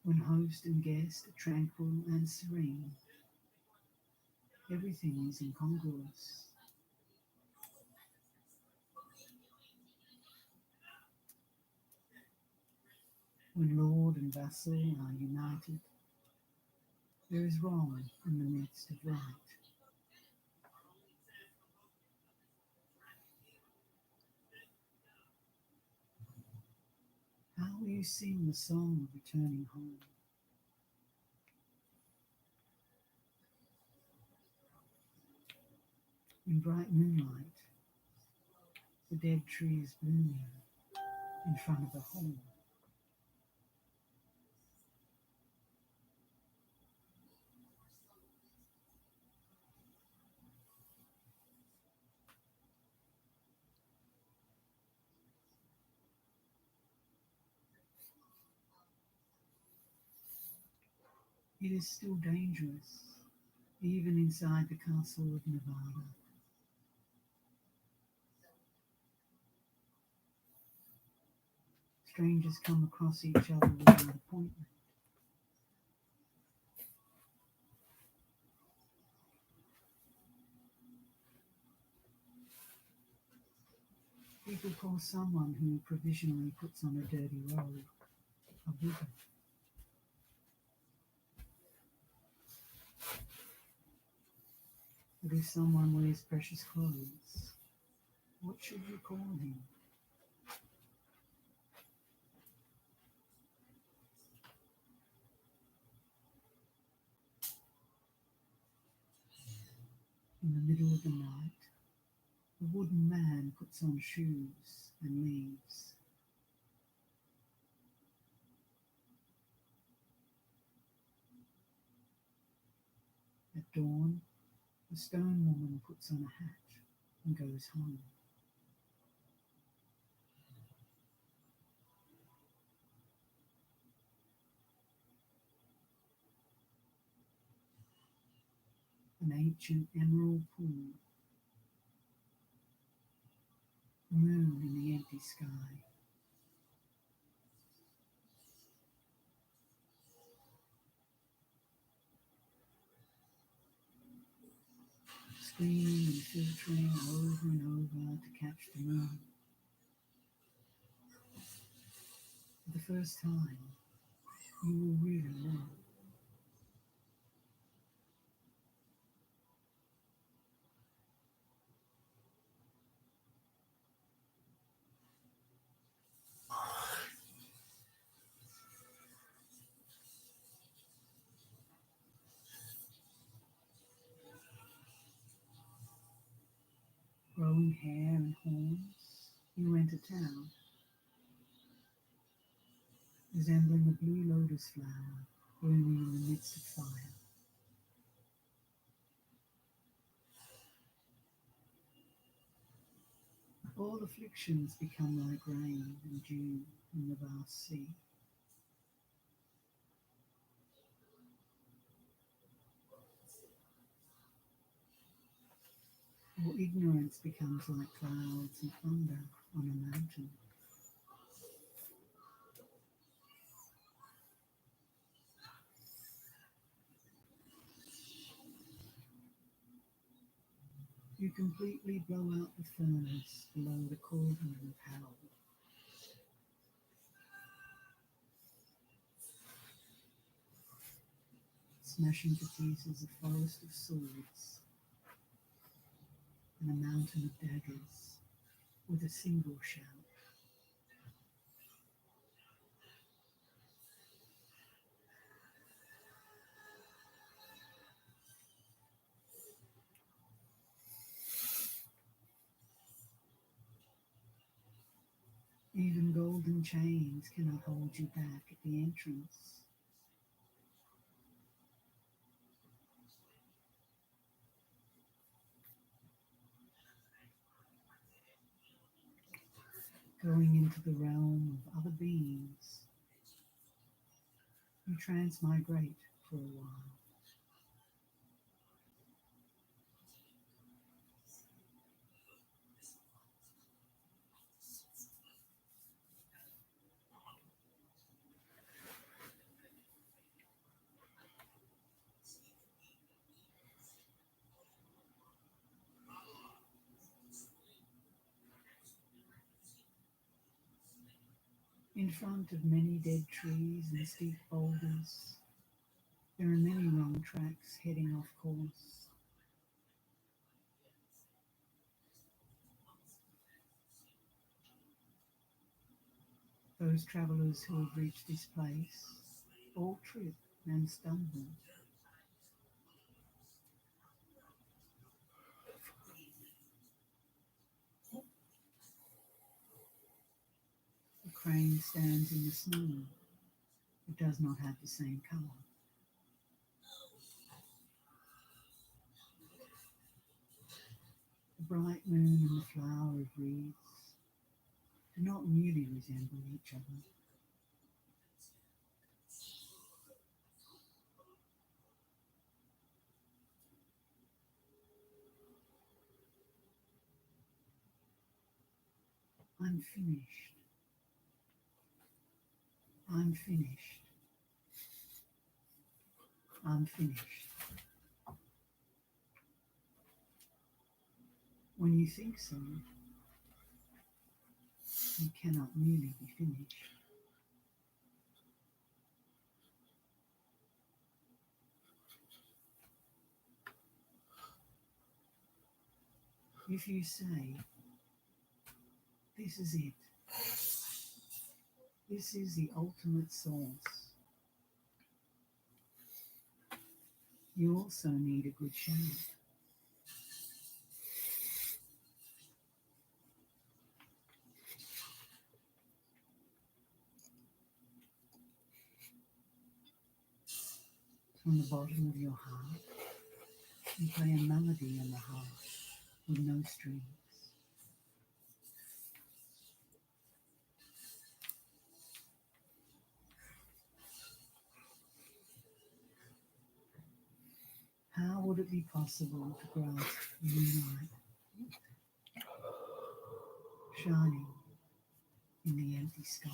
When host and guest are tranquil and serene, everything is incongruous. When lord and vassal are united, there is wrong in the midst of right. How will you sing the song of returning home? In bright moonlight, the dead trees blooming in front of the hall. It is still dangerous, even inside the castle of Nevada. Strangers come across each other without appointment. People call someone who provisionally puts on a dirty robe a booger. But if someone wears precious clothes, what should you call him? In the middle of the night, a wooden man puts on shoes and leaves. At dawn, the stone woman puts on a hat and goes home. An ancient emerald pool, the moon in the empty sky. Screening and filtering over and over to catch the moon. For the first time, you will really know. Growing hair and horns, you enter town, resembling a blue lotus flower blooming in the midst of fire. All afflictions become like rain and dew in the vast sea. All ignorance becomes like clouds and thunder on a mountain. You completely blow out the furnace below the cauldron of hell. Smashing to pieces a forest of swords and a mountain of daggers with a single shout. Even golden chains cannot hold you back at the entrance. Going into the realm of other beings, you transmigrate for a while. In front of many dead trees and steep boulders, there are many wrong tracks heading off course. Those travellers who have reached this place all trip and stumble. The crane stands in the snow. It does not have the same colour. The bright moon and the flower of reeds do not really resemble each other. I'm finished. I'm finished. I'm finished. When you think so, you cannot really be finished. If you say, this is it, this is the ultimate source, you also need a good shower. From the bottom of your heart, you play a melody in the heart with no strings. How would it be possible to grasp new light, shining in the empty sky.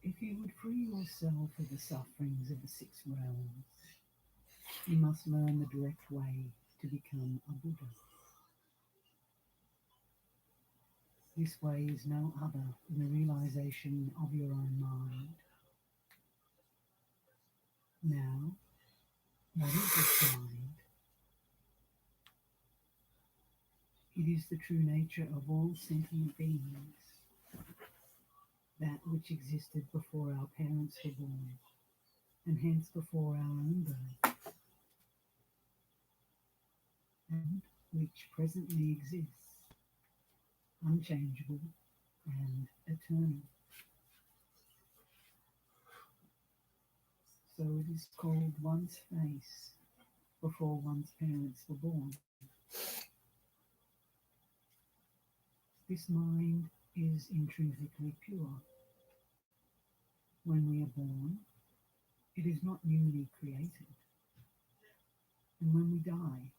If you would free yourself of the sufferings of the six realms, you must learn the direct way to become a Buddha. This way is no other than the realization of your own mind. Now, what is this mind? It is the true nature of all sentient beings, that which existed before our parents were born, and hence before our own birth, and which presently exists, unchangeable and eternal. So it is called one's face before one's parents were born. This mind is intrinsically pure. When we are born, it is not newly created. And when we die,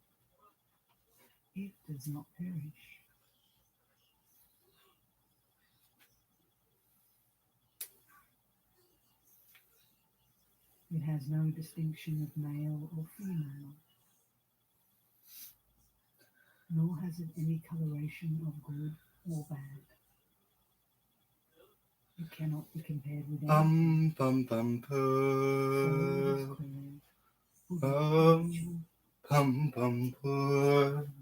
it does not perish. It has no distinction of male or female, nor has it any coloration of good or bad. It cannot be compared with anything. Bum bum So it is bum called bum bum bum.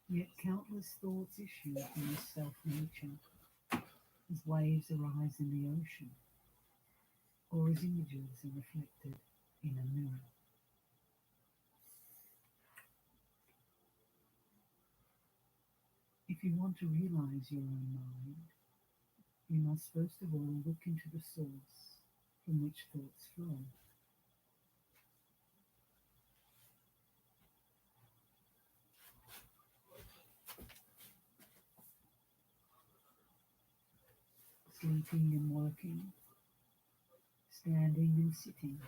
Yet countless thoughts issue from this self-nature as waves arise in the ocean, or as images are reflected in a mirror. If you want to realize your own mind, you must first of all look into the source from which thoughts flow. sleeping and working, standing and sitting.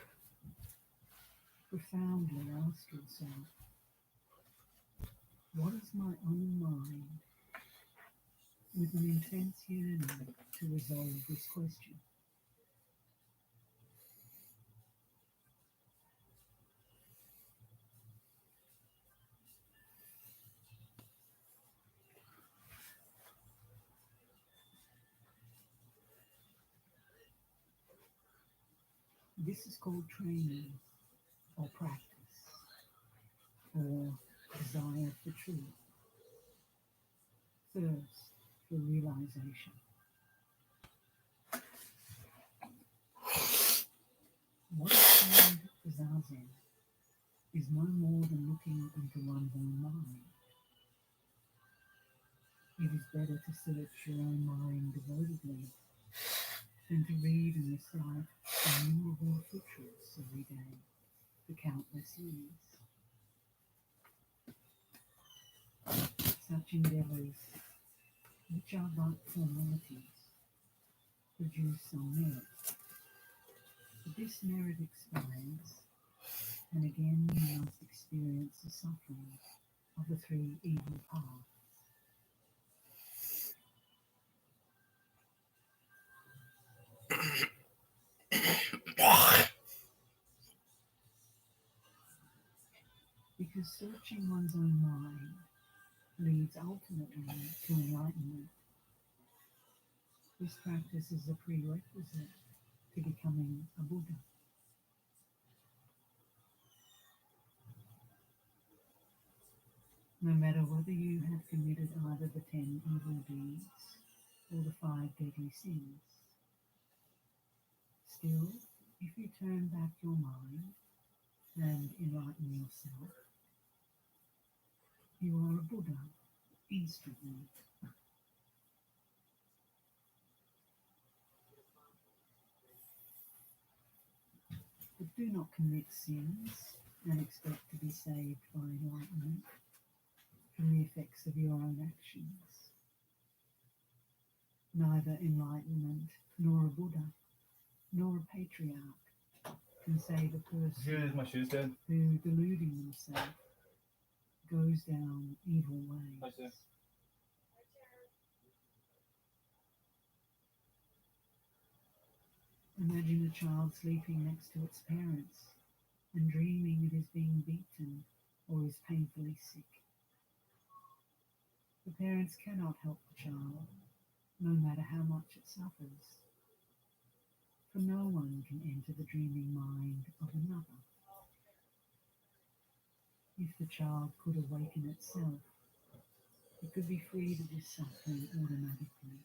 Profoundly ask yourself, what is my own mind, with an intense yearning to resolve this question. This is called training or practice or desire for truth, thirst for realization. What is termed zazen is no more than looking into one's own mind. It is better to search your own mind devotedly than to read and recite innumerable sutras every day for countless years. Such endeavors, which are but formalities, produce some merit. But this merit expires, and again you must experience the suffering of the three evil paths. Because searching one's own mind leads ultimately to enlightenment. This practice is a prerequisite to becoming a Buddha. No matter whether you have committed either the 10 evil deeds or the 5 deadly sins, still, if you turn back your mind and enlighten yourself, you are a Buddha instantly. But do not commit sins and expect to be saved by enlightenment from the effects of your own actions. Neither enlightenment, nor a Buddha, nor a patriarch can save a person who, deluding himself, goes down evil ways. Imagine a child sleeping next to its parents and dreaming it is being beaten or is painfully sick. The parents cannot help the child, no matter how much it suffers, for no one can enter the dreaming mind of another. If the child could awaken itself, it could be freed of this suffering automatically.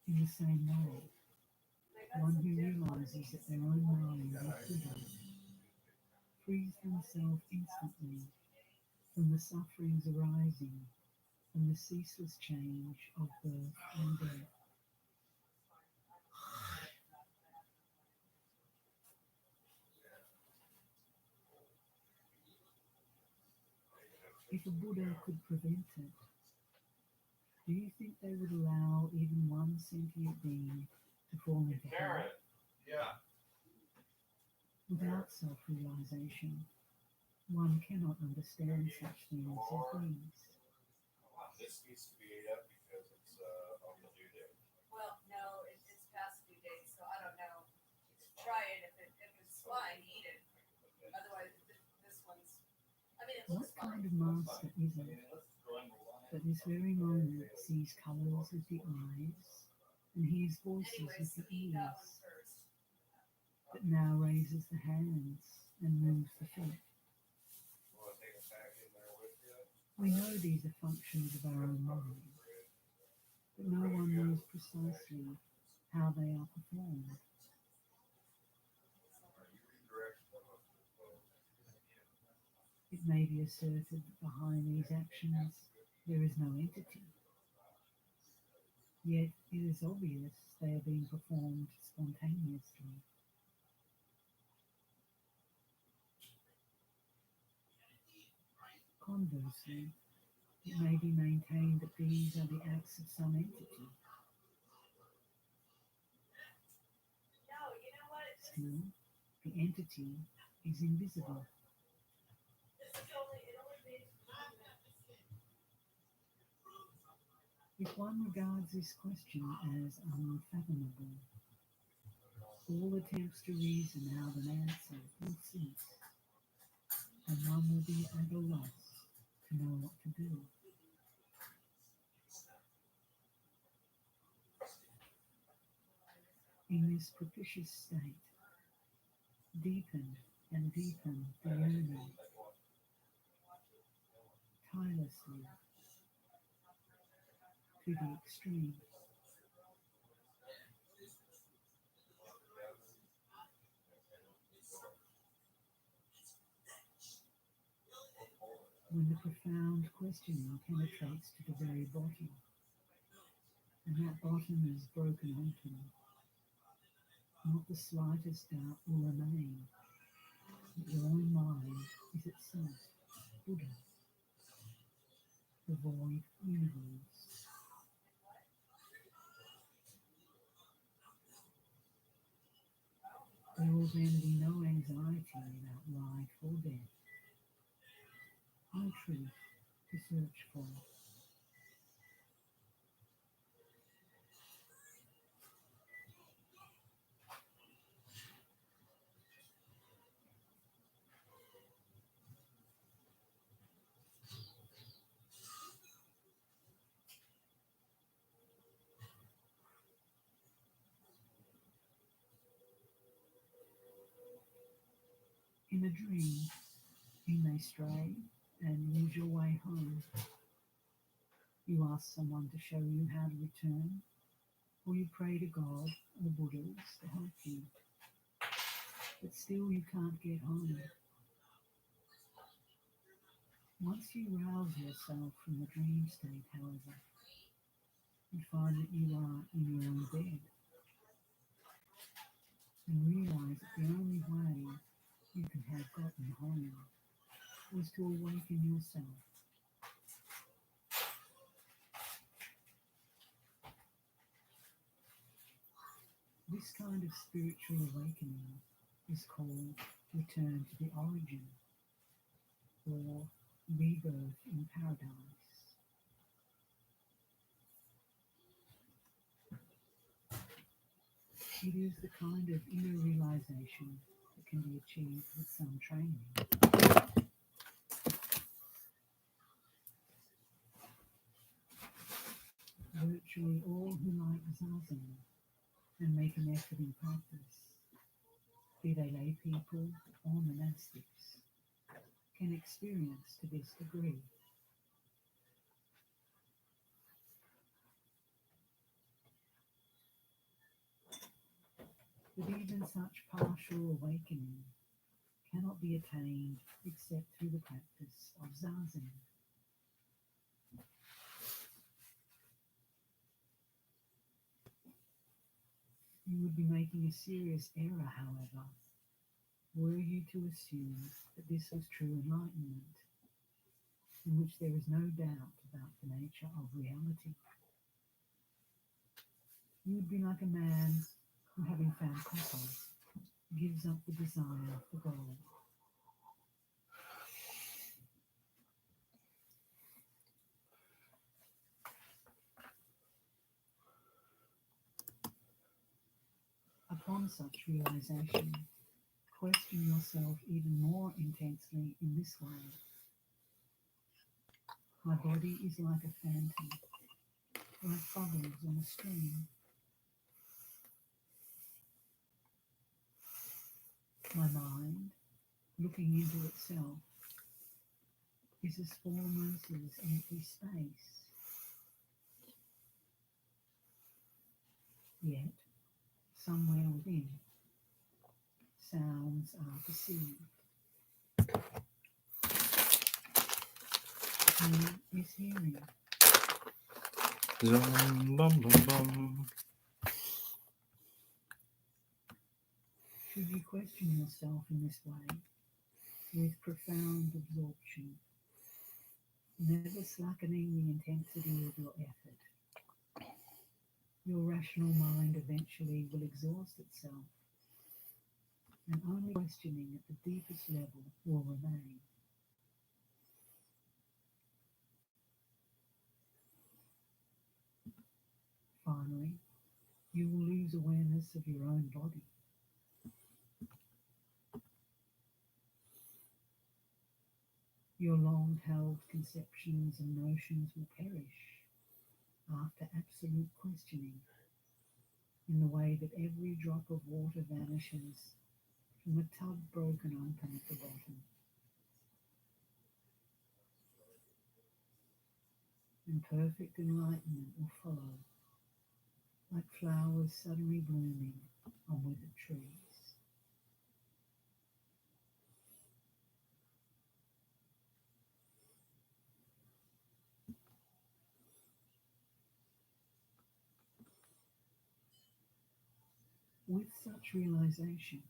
In the same way, one who realizes that their own mind is Buddha frees themselves instantly from the sufferings arising from the ceaseless change of birth and death. If a Buddha could prevent it, do you think they would allow even one sentient being to fall into hell? Yeah. Without self-realization, one cannot understand such things as these. This needs to be ate up because it's on the due date. Well, no, it's past due date, so I don't know. Try it. If it's fine, eat it. Otherwise, this one's. I mean, it What looks fine. kind of master is it that this very moment sees colours with the eyes and hears voices with the ears, that now raises the hands and moves the feet? We know these are functions of our own mind, but no one knows precisely how they are performed. It may be asserted that behind these actions there is no entity. Yet it is obvious they are being performed spontaneously. Conversely, it may be maintained that these are the acts of some entity. Still, the entity is invisible. If one regards this question as unfathomable, all attempts to reason out an answer will cease, and one will be at a loss to know what to do. In this propitious state, deepen and deepen the yearning, tirelessly, to the extreme. When the profound questioning penetrates to the very bottom, and that bottom is broken open, not the slightest doubt will remain that your own mind is itself Buddha, the void universe. There will then be no anxiety about life or death, no truth to search for. In a dream, you may stray and lose your way home. You ask someone to show you how to return, or you pray to God or Buddhas to help you. But still you can't get home. Once you rouse yourself from the dream state, however, you find that you are in your own bed, and realize that the only way you can have gotten home was to awaken yourself. This kind of spiritual awakening is called return to the origin, or rebirth in paradise. It is the kind of inner realization that can be achieved with some training. Virtually all who like zazen and make an effort in practice, be they lay people or monastics, can experience to this degree. But even such partial awakening cannot be attained except through the practice of zazen. You would be making a serious error, however, were you to assume that this was true enlightenment, in which there is no doubt about the nature of reality. You would be like a man who, having found copper, gives up the desire for gold. Upon such realization, question yourself even more intensely in this way. My body is like a phantom, like bubbles on a stream. My mind, looking into itself, is as formless as empty space. Yet, somewhere within, sounds are perceived. He is hearing. Bum, bum, bum. Should you question yourself in this way, with profound absorption, never slackening the intensity of your effort. Your rational mind eventually will exhaust itself, and only questioning at the deepest level will remain. Finally, you will lose awareness of your own body. Your long-held conceptions and notions will perish after absolute questioning, in the way that every drop of water vanishes from a tub broken open at the bottom. And perfect enlightenment will follow, like flowers suddenly blooming on withered trees. With such realization,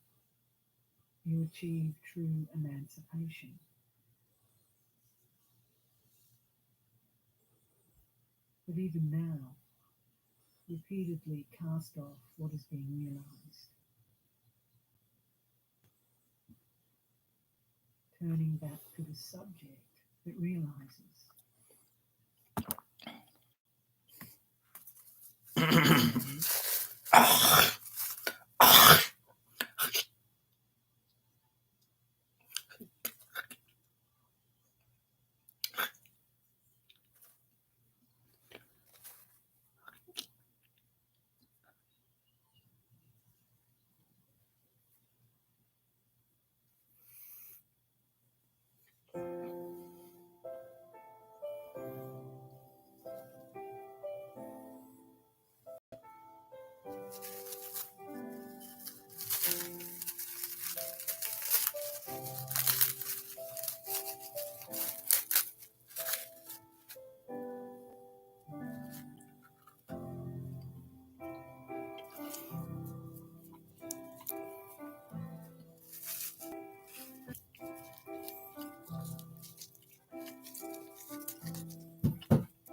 you achieve true emancipation. But even now, repeatedly cast off what is being realized, turning back to the subject that realizes.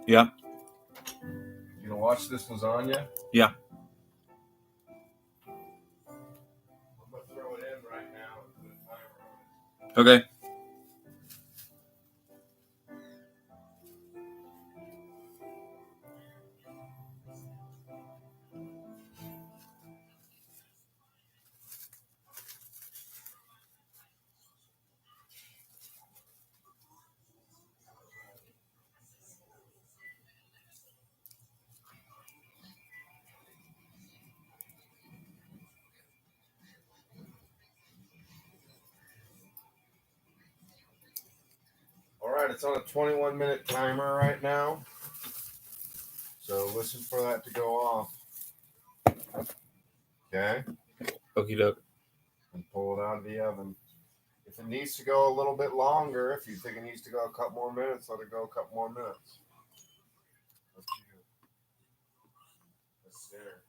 Yeah. You gonna watch this lasagna? Yeah. I'm gonna throw it in right now and put a timer on it. Okay. All right, it's on a 21-minute timer right now. So listen for that to go off. Okay? Okie doke. And pull it out of the oven. If it needs to go a little bit longer, if you think it needs to go a couple more minutes, let it go a couple more minutes. Let's do it. Let's there.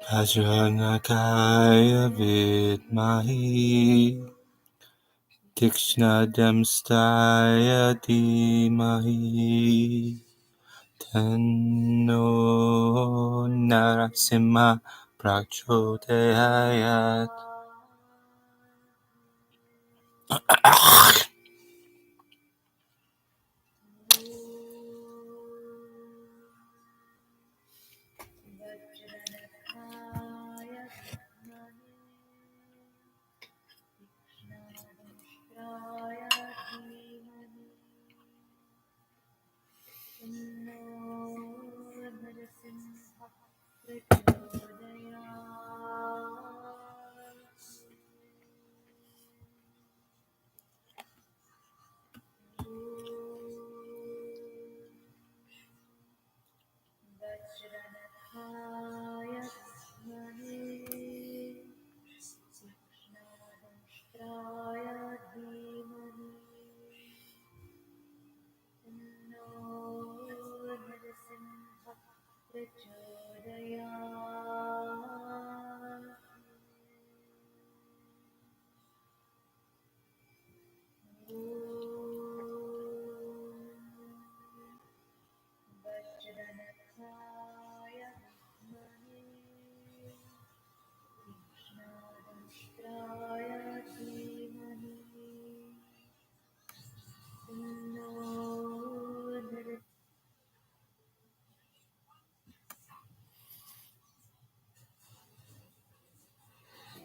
Vajranakaya vidmahi Tikshnadamstaya dhimahi Tanno Narasimha Prachodayat.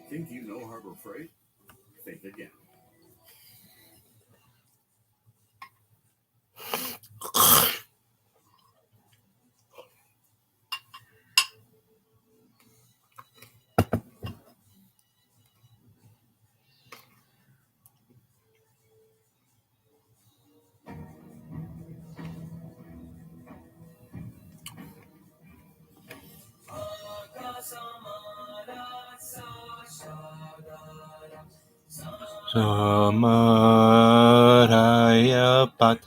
Think you know Harbor Freight? Think again. Samaraya Pat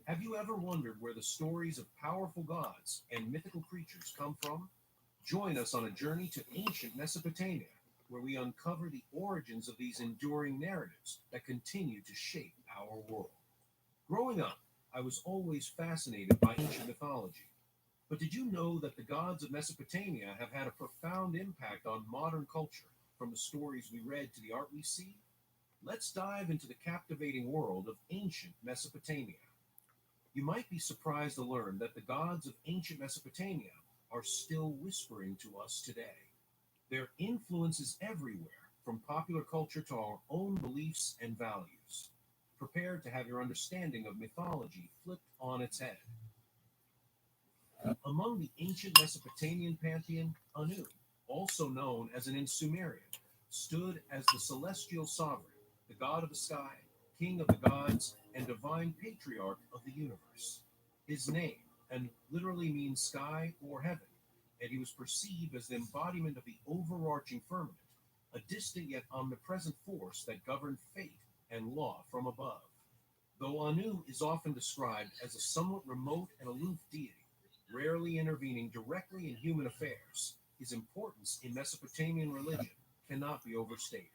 Have you ever wondered where the stories of powerful gods and mythical creatures come from? Join us on a journey to ancient Mesopotamia, where we uncover the origins of these enduring narratives that continue to shape our world. Growing up, I was always fascinated by ancient mythology. But did you know that the gods of Mesopotamia have had a profound impact on modern culture, from the stories we read to the art we see? Let's dive into the captivating world of ancient Mesopotamia. You might be surprised to learn that the gods of ancient Mesopotamia are still whispering to us today. Their influence is everywhere, from popular culture to our own beliefs and values. Prepare to have your understanding of mythology flipped on its head. Among the ancient Mesopotamian pantheon, Anu, also known as an in Sumerian, stood as the celestial sovereign, the god of the sky, king of the gods, and divine patriarch of the universe. His name, and literally means sky or heaven, and he was perceived as the embodiment of the overarching firmament, a distant yet omnipresent force that governed fate and law from above. Though Anu is often described as a somewhat remote and aloof deity, rarely intervening directly in human affairs, his importance in Mesopotamian religion cannot be overstated.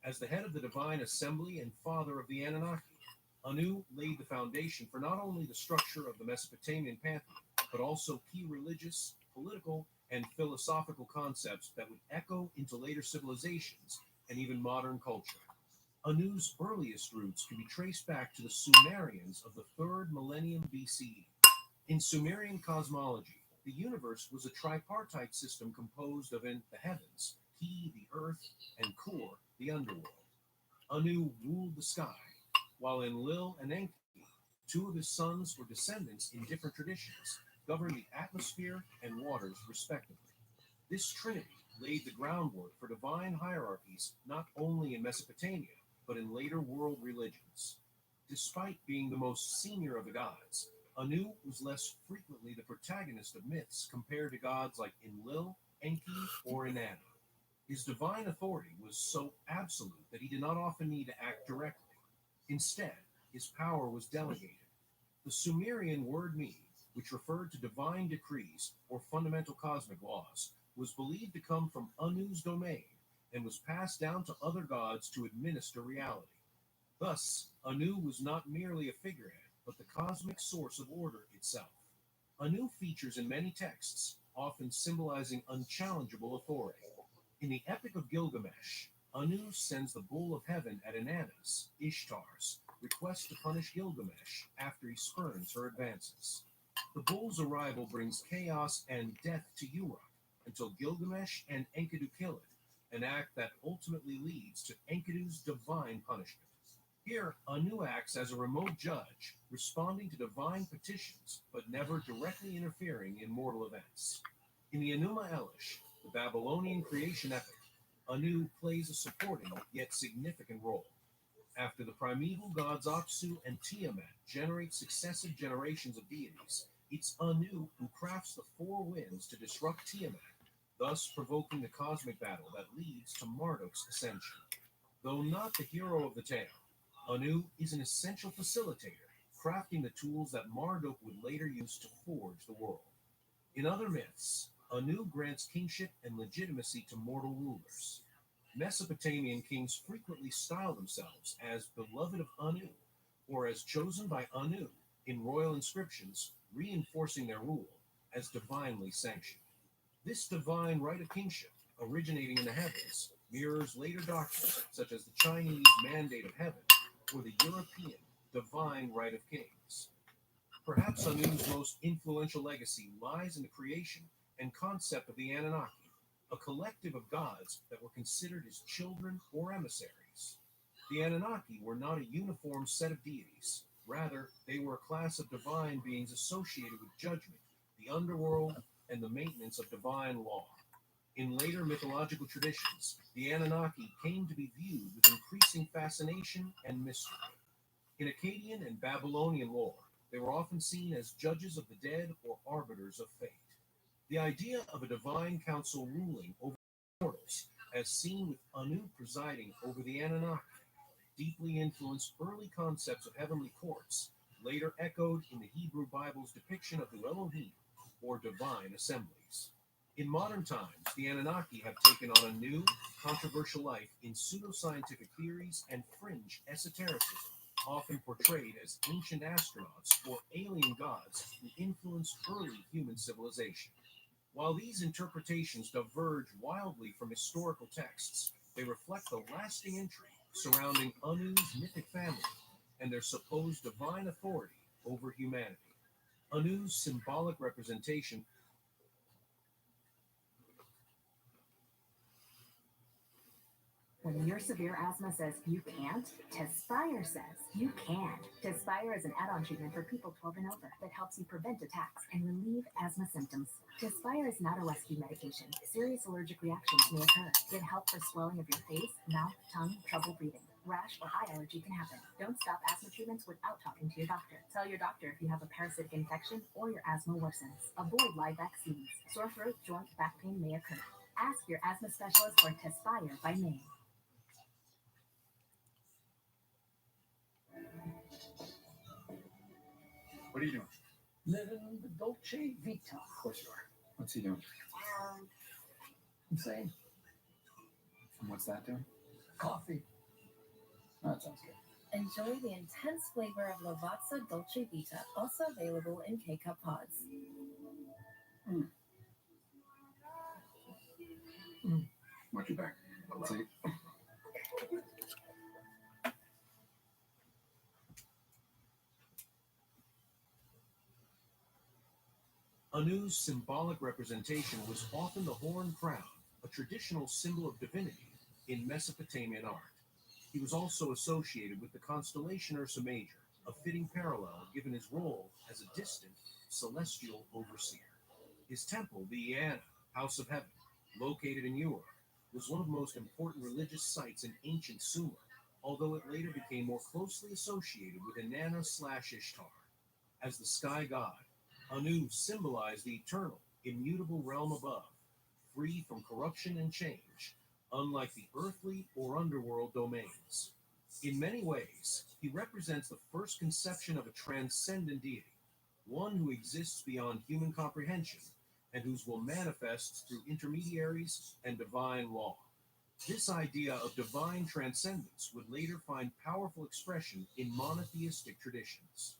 As the head of the divine assembly and father of the Anunnaki, Anu laid the foundation for not only the structure of the Mesopotamian pantheon, but also key religious, political, and philosophical concepts that would echo into later civilizations and even modern culture. Anu's earliest roots can be traced back to the Sumerians of the 3rd millennium BCE. In Sumerian cosmology, the universe was a tripartite system composed of in the heavens, Ki, the earth, and Kor, the underworld. Anu ruled the sky, while Enlil and Enki, two of his sons or descendants in different traditions, governed the atmosphere and waters respectively. This trinity laid the groundwork for divine hierarchies not only in Mesopotamia, but in later world religions. Despite being the most senior of the gods, Anu was less frequently the protagonist of myths compared to gods like Enlil, Enki, or Inanna. His divine authority was so absolute that he did not often need to act directly. Instead, his power was delegated. The Sumerian word me, which referred to divine decrees or fundamental cosmic laws, was believed to come from Anu's domain and was passed down to other gods to administer reality. Thus, Anu was not merely a figurehead, but the cosmic source of order itself. Anu features in many texts, often symbolizing unchallengeable authority. In the Epic of Gilgamesh, Anu sends the bull of heaven at Inanna's, Ishtar's, request to punish Gilgamesh after he spurns her advances. The bull's arrival brings chaos and death to Uruk until Gilgamesh and Enkidu kill it, an act that ultimately leads to Enkidu's divine punishment. Here, Anu acts as a remote judge, responding to divine petitions, but never directly interfering in mortal events. In the Enuma Elish, the Babylonian creation epic, Anu plays a supporting yet significant role. After the primeval gods Apsu and Tiamat generate successive generations of deities, it's Anu who crafts the four winds to disrupt Tiamat, thus provoking the cosmic battle that leads to Marduk's ascension. Though not the hero of the tale, Anu is an essential facilitator, crafting the tools that Marduk would later use to forge the world. In other myths, Anu grants kingship and legitimacy to mortal rulers. Mesopotamian kings frequently style themselves as beloved of Anu, or as chosen by Anu in royal inscriptions, reinforcing their rule as divinely sanctioned. This divine right of kingship, originating in the heavens, mirrors later doctrines such as the Chinese Mandate of Heaven or the European Divine Right of Kings. Perhaps Anu's most influential legacy lies in the creation and concept of the Anunnaki, a collective of gods that were considered his children or emissaries. The Anunnaki were not a uniform set of deities. Rather, they were a class of divine beings associated with judgment, the underworld, and the maintenance of divine law. In later mythological traditions, the Anunnaki came to be viewed with increasing fascination and mystery. In Akkadian and Babylonian lore, they were often seen as judges of the dead or arbiters of fate. The idea of a divine council ruling over mortals, as seen with Anu presiding over the Anunnaki, deeply influenced early concepts of heavenly courts, later echoed in the Hebrew Bible's depiction of the Elohim, or divine assemblies. In modern times, the Anunnaki have taken on a new, controversial life in pseudoscientific theories and fringe esotericism, often portrayed as ancient astronauts or alien gods who influenced early human civilization. While these interpretations diverge wildly from historical texts, they reflect the lasting intrigue surrounding Anu's mythic family and their supposed divine authority over humanity. Anu's symbolic representation When your severe asthma says you can't, Tespire says you can. Tespire is an add-on treatment for people 12 and over that helps you prevent attacks and relieve asthma symptoms. Tespire is not a rescue medication. Serious allergic reactions may occur. Get help for swelling of your face, mouth, tongue, trouble breathing. Rash or eye allergy can happen. Don't stop asthma treatments without talking to your doctor. Tell your doctor if you have a parasitic infection or your asthma worsens. Avoid live vaccines. Sore throat, joint, back pain may occur. Ask your asthma specialist for Tespire by name. What are you doing? Living the Dolce Vita. Of course you are. What's he doing? Insane. And what's that doing? Coffee. Oh, that sounds good. Enjoy the intense flavor of Lavazza Dolce Vita, also available in K-Cup pods. Watch your back. Let's see. Anu's symbolic representation was often the horned crown, a traditional symbol of divinity in Mesopotamian art. He was also associated with the constellation Ursa Major, a fitting parallel given his role as a distant celestial overseer. His temple, the Eanna, House of Heaven, located in Ur, was one of the most important religious sites in ancient Sumer, although it later became more closely associated with Inanna/Ishtar. As the sky god, Anu symbolized the eternal, immutable realm above, free from corruption and change, unlike the earthly or underworld domains. In many ways, he represents the first conception of a transcendent deity, one who exists beyond human comprehension and whose will manifests through intermediaries and divine law. This idea of divine transcendence would later find powerful expression in monotheistic traditions.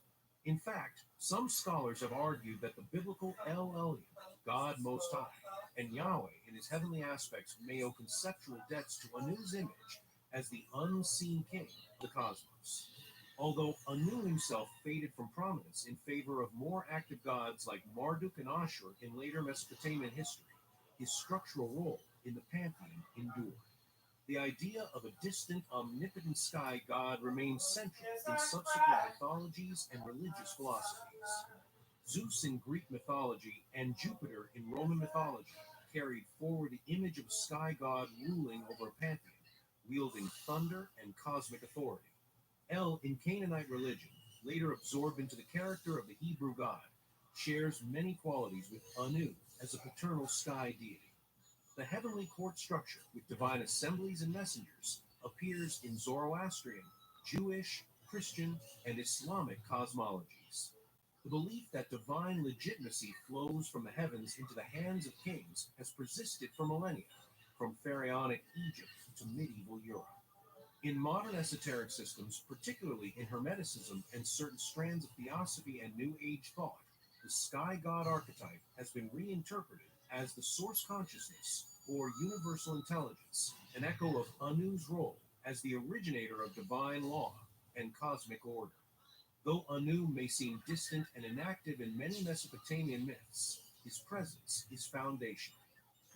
In fact, some scholars have argued that the biblical El Elyon, God Most High, and Yahweh in his heavenly aspects may owe conceptual debts to Anu's image as the unseen king of the cosmos. Although Anu himself faded from prominence in favor of more active gods like Marduk and Ashur in later Mesopotamian history, his structural role in the pantheon endured. The idea of a distant, omnipotent sky god remains central in subsequent mythologies and religious philosophies. Zeus in Greek mythology and Jupiter in Roman mythology carried forward the image of a sky god ruling over a pantheon, wielding thunder and cosmic authority. El in Canaanite religion, later absorbed into the character of the Hebrew god, shares many qualities with Anu as a paternal sky deity. The heavenly court structure, with divine assemblies and messengers, appears in Zoroastrian, Jewish, Christian, and Islamic cosmologies. The belief that divine legitimacy flows from the heavens into the hands of kings has persisted for millennia, from pharaonic Egypt to medieval Europe. In modern esoteric systems, particularly in Hermeticism and certain strands of theosophy and New Age thought, the sky god archetype has been reinterpreted as the source consciousness or universal intelligence, an echo of Anu's role as the originator of divine law and cosmic order. Though Anu may seem distant and inactive in many Mesopotamian myths, his presence is foundational.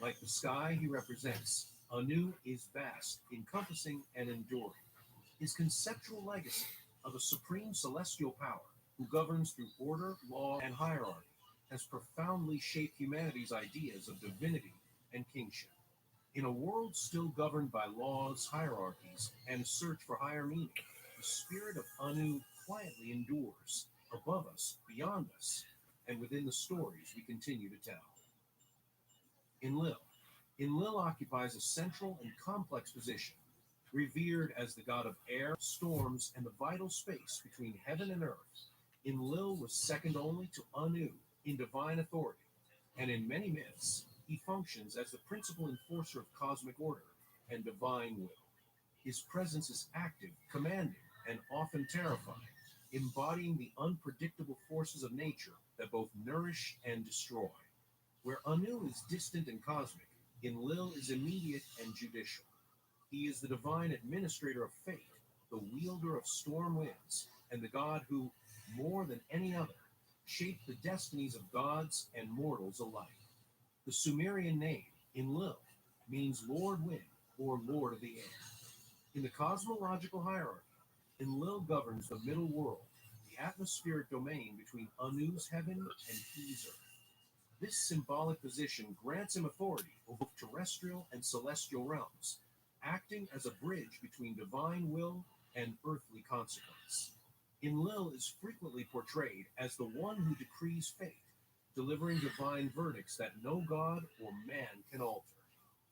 Like the sky he represents, Anu is vast, encompassing, and enduring. His conceptual legacy of a supreme celestial power who governs through order, law, and hierarchy has profoundly shaped humanity's ideas of divinity and kingship. In a world still governed by laws, hierarchies, and a search for higher meaning, the spirit of Anu quietly endures, above us, beyond us, and within the stories we continue to tell. Enlil. Enlil occupies a central and complex position, revered as the god of air, storms, and the vital space between heaven and earth. Enlil was second only to Anu in divine authority, and in many myths, he functions as the principal enforcer of cosmic order and divine will. His presence is active, commanding, and often terrifying, embodying the unpredictable forces of nature that both nourish and destroy. Where Anu is distant and cosmic, Enlil is immediate and judicial. He is the divine administrator of fate, the wielder of storm winds, and the god who, more than any other, shaped the destinies of gods and mortals alike. The Sumerian name, Enlil, means Lord Wind or Lord of the Air. In the cosmological hierarchy, Enlil governs the middle world, the atmospheric domain between Anu's heaven and He's earth. This symbolic position grants him authority over both terrestrial and celestial realms, acting as a bridge between divine will and earthly consequence. Enlil is frequently portrayed as the one who decrees fate, delivering divine verdicts that no god or man can alter.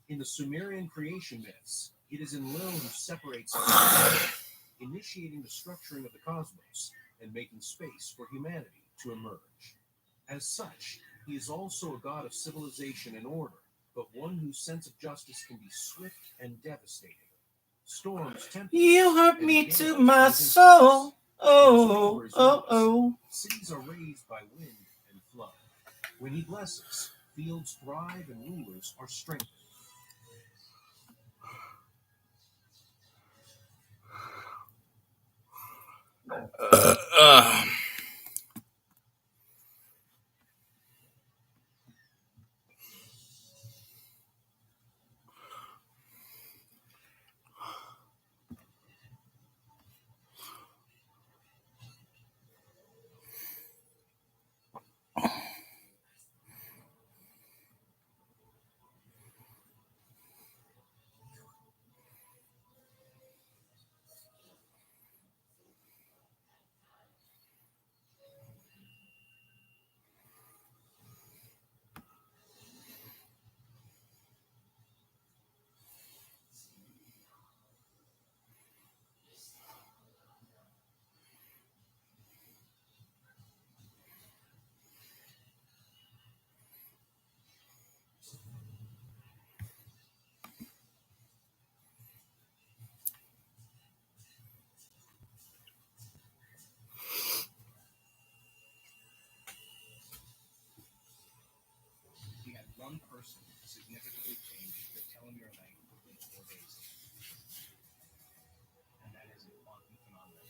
In the Sumerian creation myths, it is Enlil who separates initiating the structuring of the cosmos and making space for humanity to emerge. As such, he is also a god of civilization and order, but one whose sense of justice can be swift and devastating. Storms, tempests, You hurt and me gales to my within soul. seconds. Oh, Where his oh, favor is oh. lost, cities are raised by wind and flood. When he blesses, fields thrive and rulers are strengthened. Uh. You had one person significantly change the telomere length within 4 days. And that is a quantum phenomenon.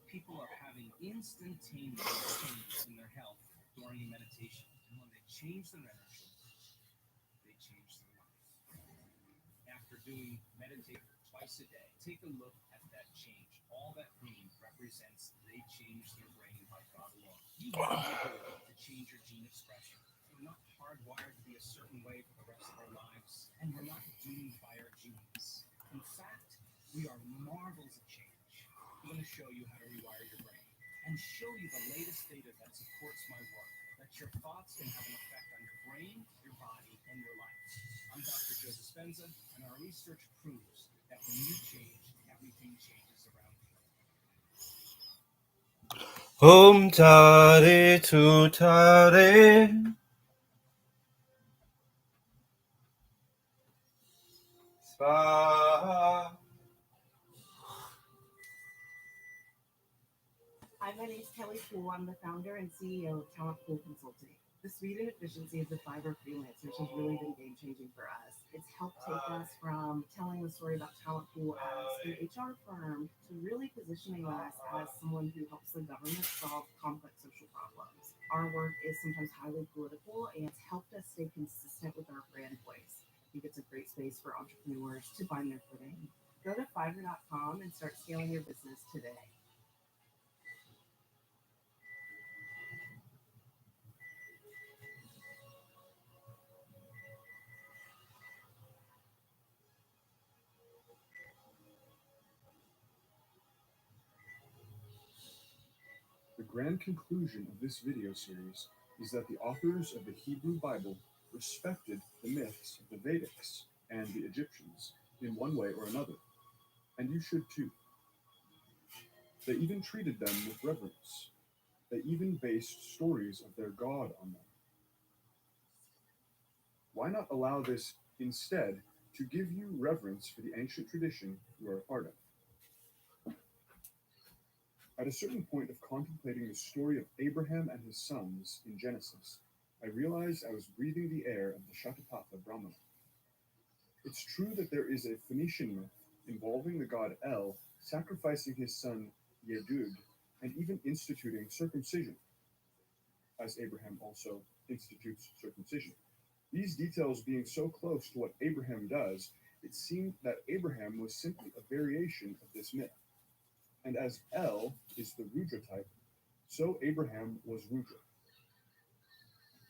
People are having instantaneous changes in their health during meditation. And when they change their energy, they change their life. After doing meditate twice a day, take a look at that change. All that green represents they changed their brain by God alone. You have the ability to change your gene expression. We're not hardwired to be a certain way for the rest of our lives, and we're not doomed by our genes. In fact, we are marvels of change. I'm going to show you how to rewire your brain and show you the latest data that supports my work, that your thoughts can have an effect on your brain, your body, and your life. I'm Dr. Joe Dispenza, and our research proves that when you change, everything changes around you. Om tare tu tare. Swaha. Hi, my name is Kelly Poole. I'm the founder and CEO of Talent Pool Consulting. The speed and efficiency of the fiber freelancers has really been game changing for us. It's helped take us from telling the story about Talent Pool as an HR firm to really positioning us as someone who helps the government solve complex social problems. Our work is sometimes highly political, and it's helped us stay consistent with our brand voice. I think it's a great space for entrepreneurs to find their footing. Go to Fiverr.com and start scaling your business today. The grand conclusion of this video series is that the authors of the Hebrew Bible respected the myths of the Vedics and the Egyptians in one way or another, and you should too. They even treated them with reverence. They even based stories of their God on them. Why not allow this instead to give you reverence for the ancient tradition you are a part of? At a certain point of contemplating the story of Abraham and his sons in Genesis, I realized I was breathing the air of the Shatapatha Brahmana. It's true that there is a Phoenician myth involving the god El sacrificing his son Yedud and even instituting circumcision, as Abraham also institutes circumcision. These details being so close to what Abraham does, it seemed that Abraham was simply a variation of this myth. And as El is the Rudra type, so Abraham was Rudra.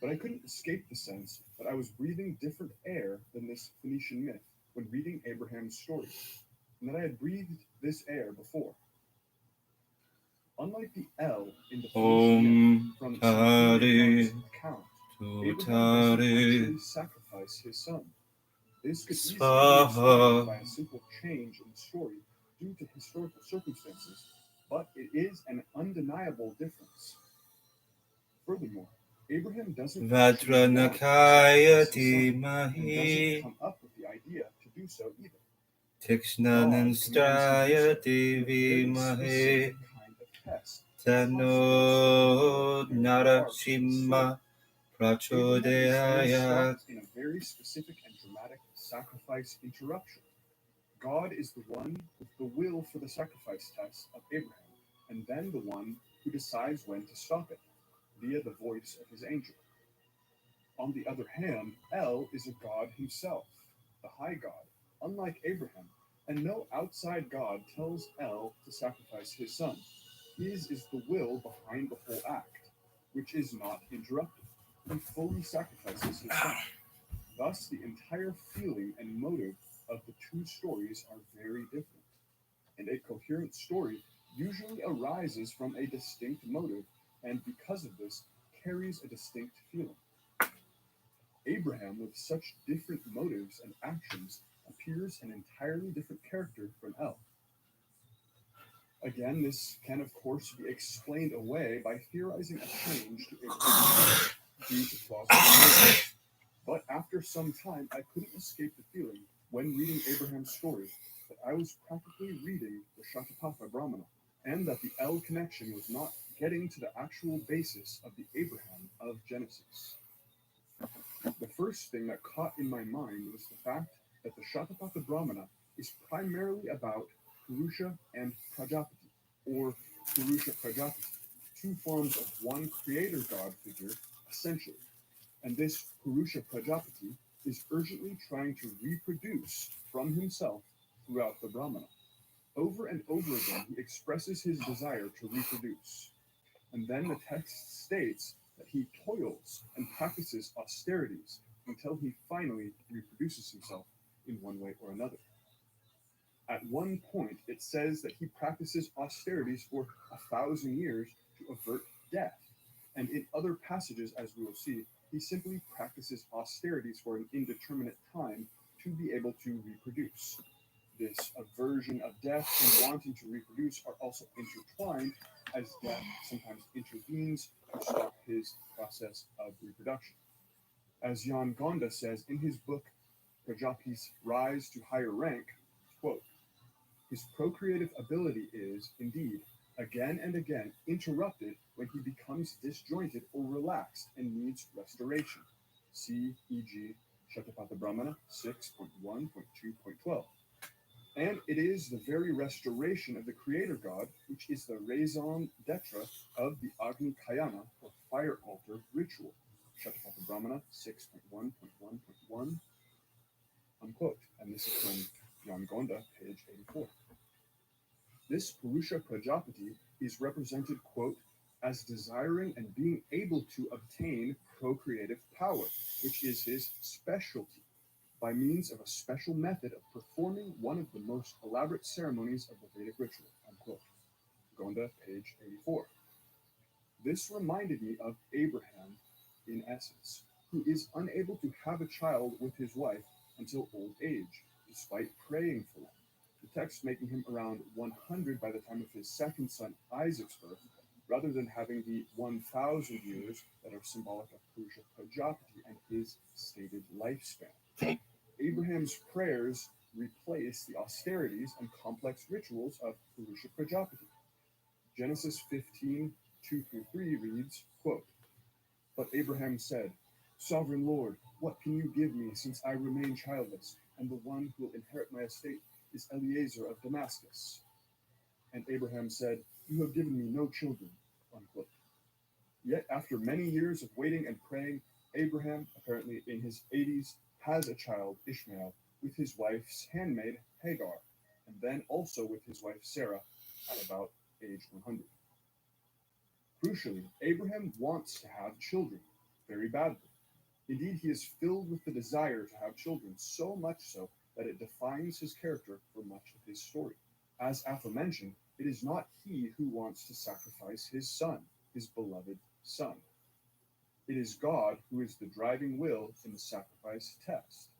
But I couldn't escape the sense that I was breathing different air than this Phoenician myth when reading Abraham's story, and that I had breathed this air before. Unlike the El in the Phoenician myth from St. account, Abraham doesn't actually sacrifice his son. This could easily be explained by a simple change in the story due to historical circumstances, but it is an undeniable difference. Furthermore, Abraham doesn't actually want to sacrifice his son, and doesn't come up with the idea to do so either. God commands him to do so in a very specific kind of test. Narashima Prachodayayat. In a very specific and dramatic sacrifice interruption. God is the one with the will for the sacrifice test of Abraham, and then the one who decides when to stop it, via the voice of his angel. On the other hand, El is a god himself, the high god, unlike Abraham, and no outside god tells El to sacrifice his son. His is the will behind the whole act, which is not interrupted. He fully sacrifices his son. Thus, the entire feeling and motive of the two stories are very different. And a coherent story usually arises from a distinct motive, and because of this, carries a distinct feeling. Abraham, with such different motives and actions, appears an entirely different character from El. Again, this can of course be explained away by theorizing a change to Abraham's due to plausible motives. But after some time, I couldn't escape the feeling, when reading Abraham's story, that I was practically reading the Shatapatha Brahmana, and that the El connection was not getting to the actual basis of the Abraham of Genesis. The first thing that caught in my mind was the fact that the Shatapatha Brahmana is primarily about Purusha and Prajapati, or Purusha Prajapati, two forms of one creator god figure, essentially. And this Purusha Prajapati is urgently trying to reproduce from himself throughout the Brahmana. Over and over again, he expresses his desire to reproduce. And then the text states that he toils and practices austerities until he finally reproduces himself in one way or another. At one point, it says that he practices austerities for 1,000 years to avert death. And in other passages, as we will see, he simply practices austerities for an indeterminate time to be able to reproduce. This aversion of death and wanting to reproduce are also intertwined, as death sometimes intervenes to stop his process of reproduction. As Jan Gonda says in his book Prajapati's Rise to Higher Rank, quote, his procreative ability is, indeed, again and again interrupted when he becomes disjointed or relaxed and needs restoration. See, e.g., Shatapatha Brahmana 6.1.2.12. And it is the very restoration of the creator god which is the raison d'etre of the Agni Kayana, or fire altar ritual. Shatapatha Brahmana 6.1.1.1, unquote. And this is from Jan Gonda, page 84. This Purusha Prajapati is represented, quote, as desiring and being able to obtain procreative power, which is his specialty, by means of a special method of performing one of the most elaborate ceremonies of the Vedic ritual, unquote. Gonda, page 84. This reminded me of Abraham, in essence, who is unable to have a child with his wife until old age, despite praying for one. the text making him around 100 by the time of his second son Isaac's birth, rather than having the 1,000 years that are symbolic of Purusha Prajapati and his stated lifespan. Abraham's prayers replace the austerities and complex rituals of Purusha Prajapati. Genesis 15, 2-3 reads, quote, "But Abraham said, 'Sovereign Lord, what can you give me since I remain childless, and the one who will inherit my estate is Eliezer of Damascus?' And Abraham said, 'You have given me no children.'" Unquote. Yet after many years of waiting and praying, Abraham, apparently in his 80s, has a child, Ishmael, with his wife's handmaid, Hagar, and then also with his wife Sarah at about age 100. Crucially, Abraham wants to have children very badly. Indeed, he is filled with the desire to have children, so much so that it defines his character for much of his story. As aforementioned, it is not he who wants to sacrifice his son, his beloved son. It is God who is the driving will in the sacrifice test.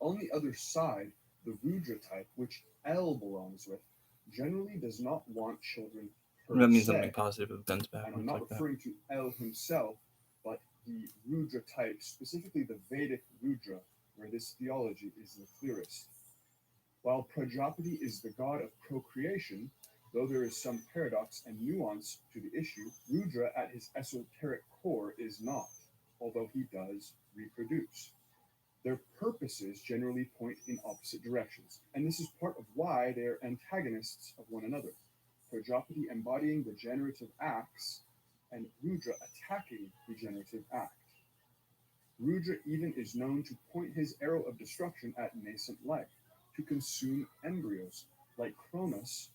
On the other side, the Rudra type, which El belongs with, generally does not want children per That means se. something positive with guns And I'm backwards not like that. referring to El himself, but the Rudra type, specifically the Vedic Rudra, where this theology is the clearest. While Prajapati is the god of procreation, though there is some paradox and nuance to the issue, Rudra at his esoteric core is not, although he does reproduce. Their purposes generally point in opposite directions, and this is part of why they are antagonists of one another. Prajapati embodying the generative acts, and Rudra attacking the generative act. Rudra even is known to point his arrow of destruction at nascent life, to consume embryos, like Cronus,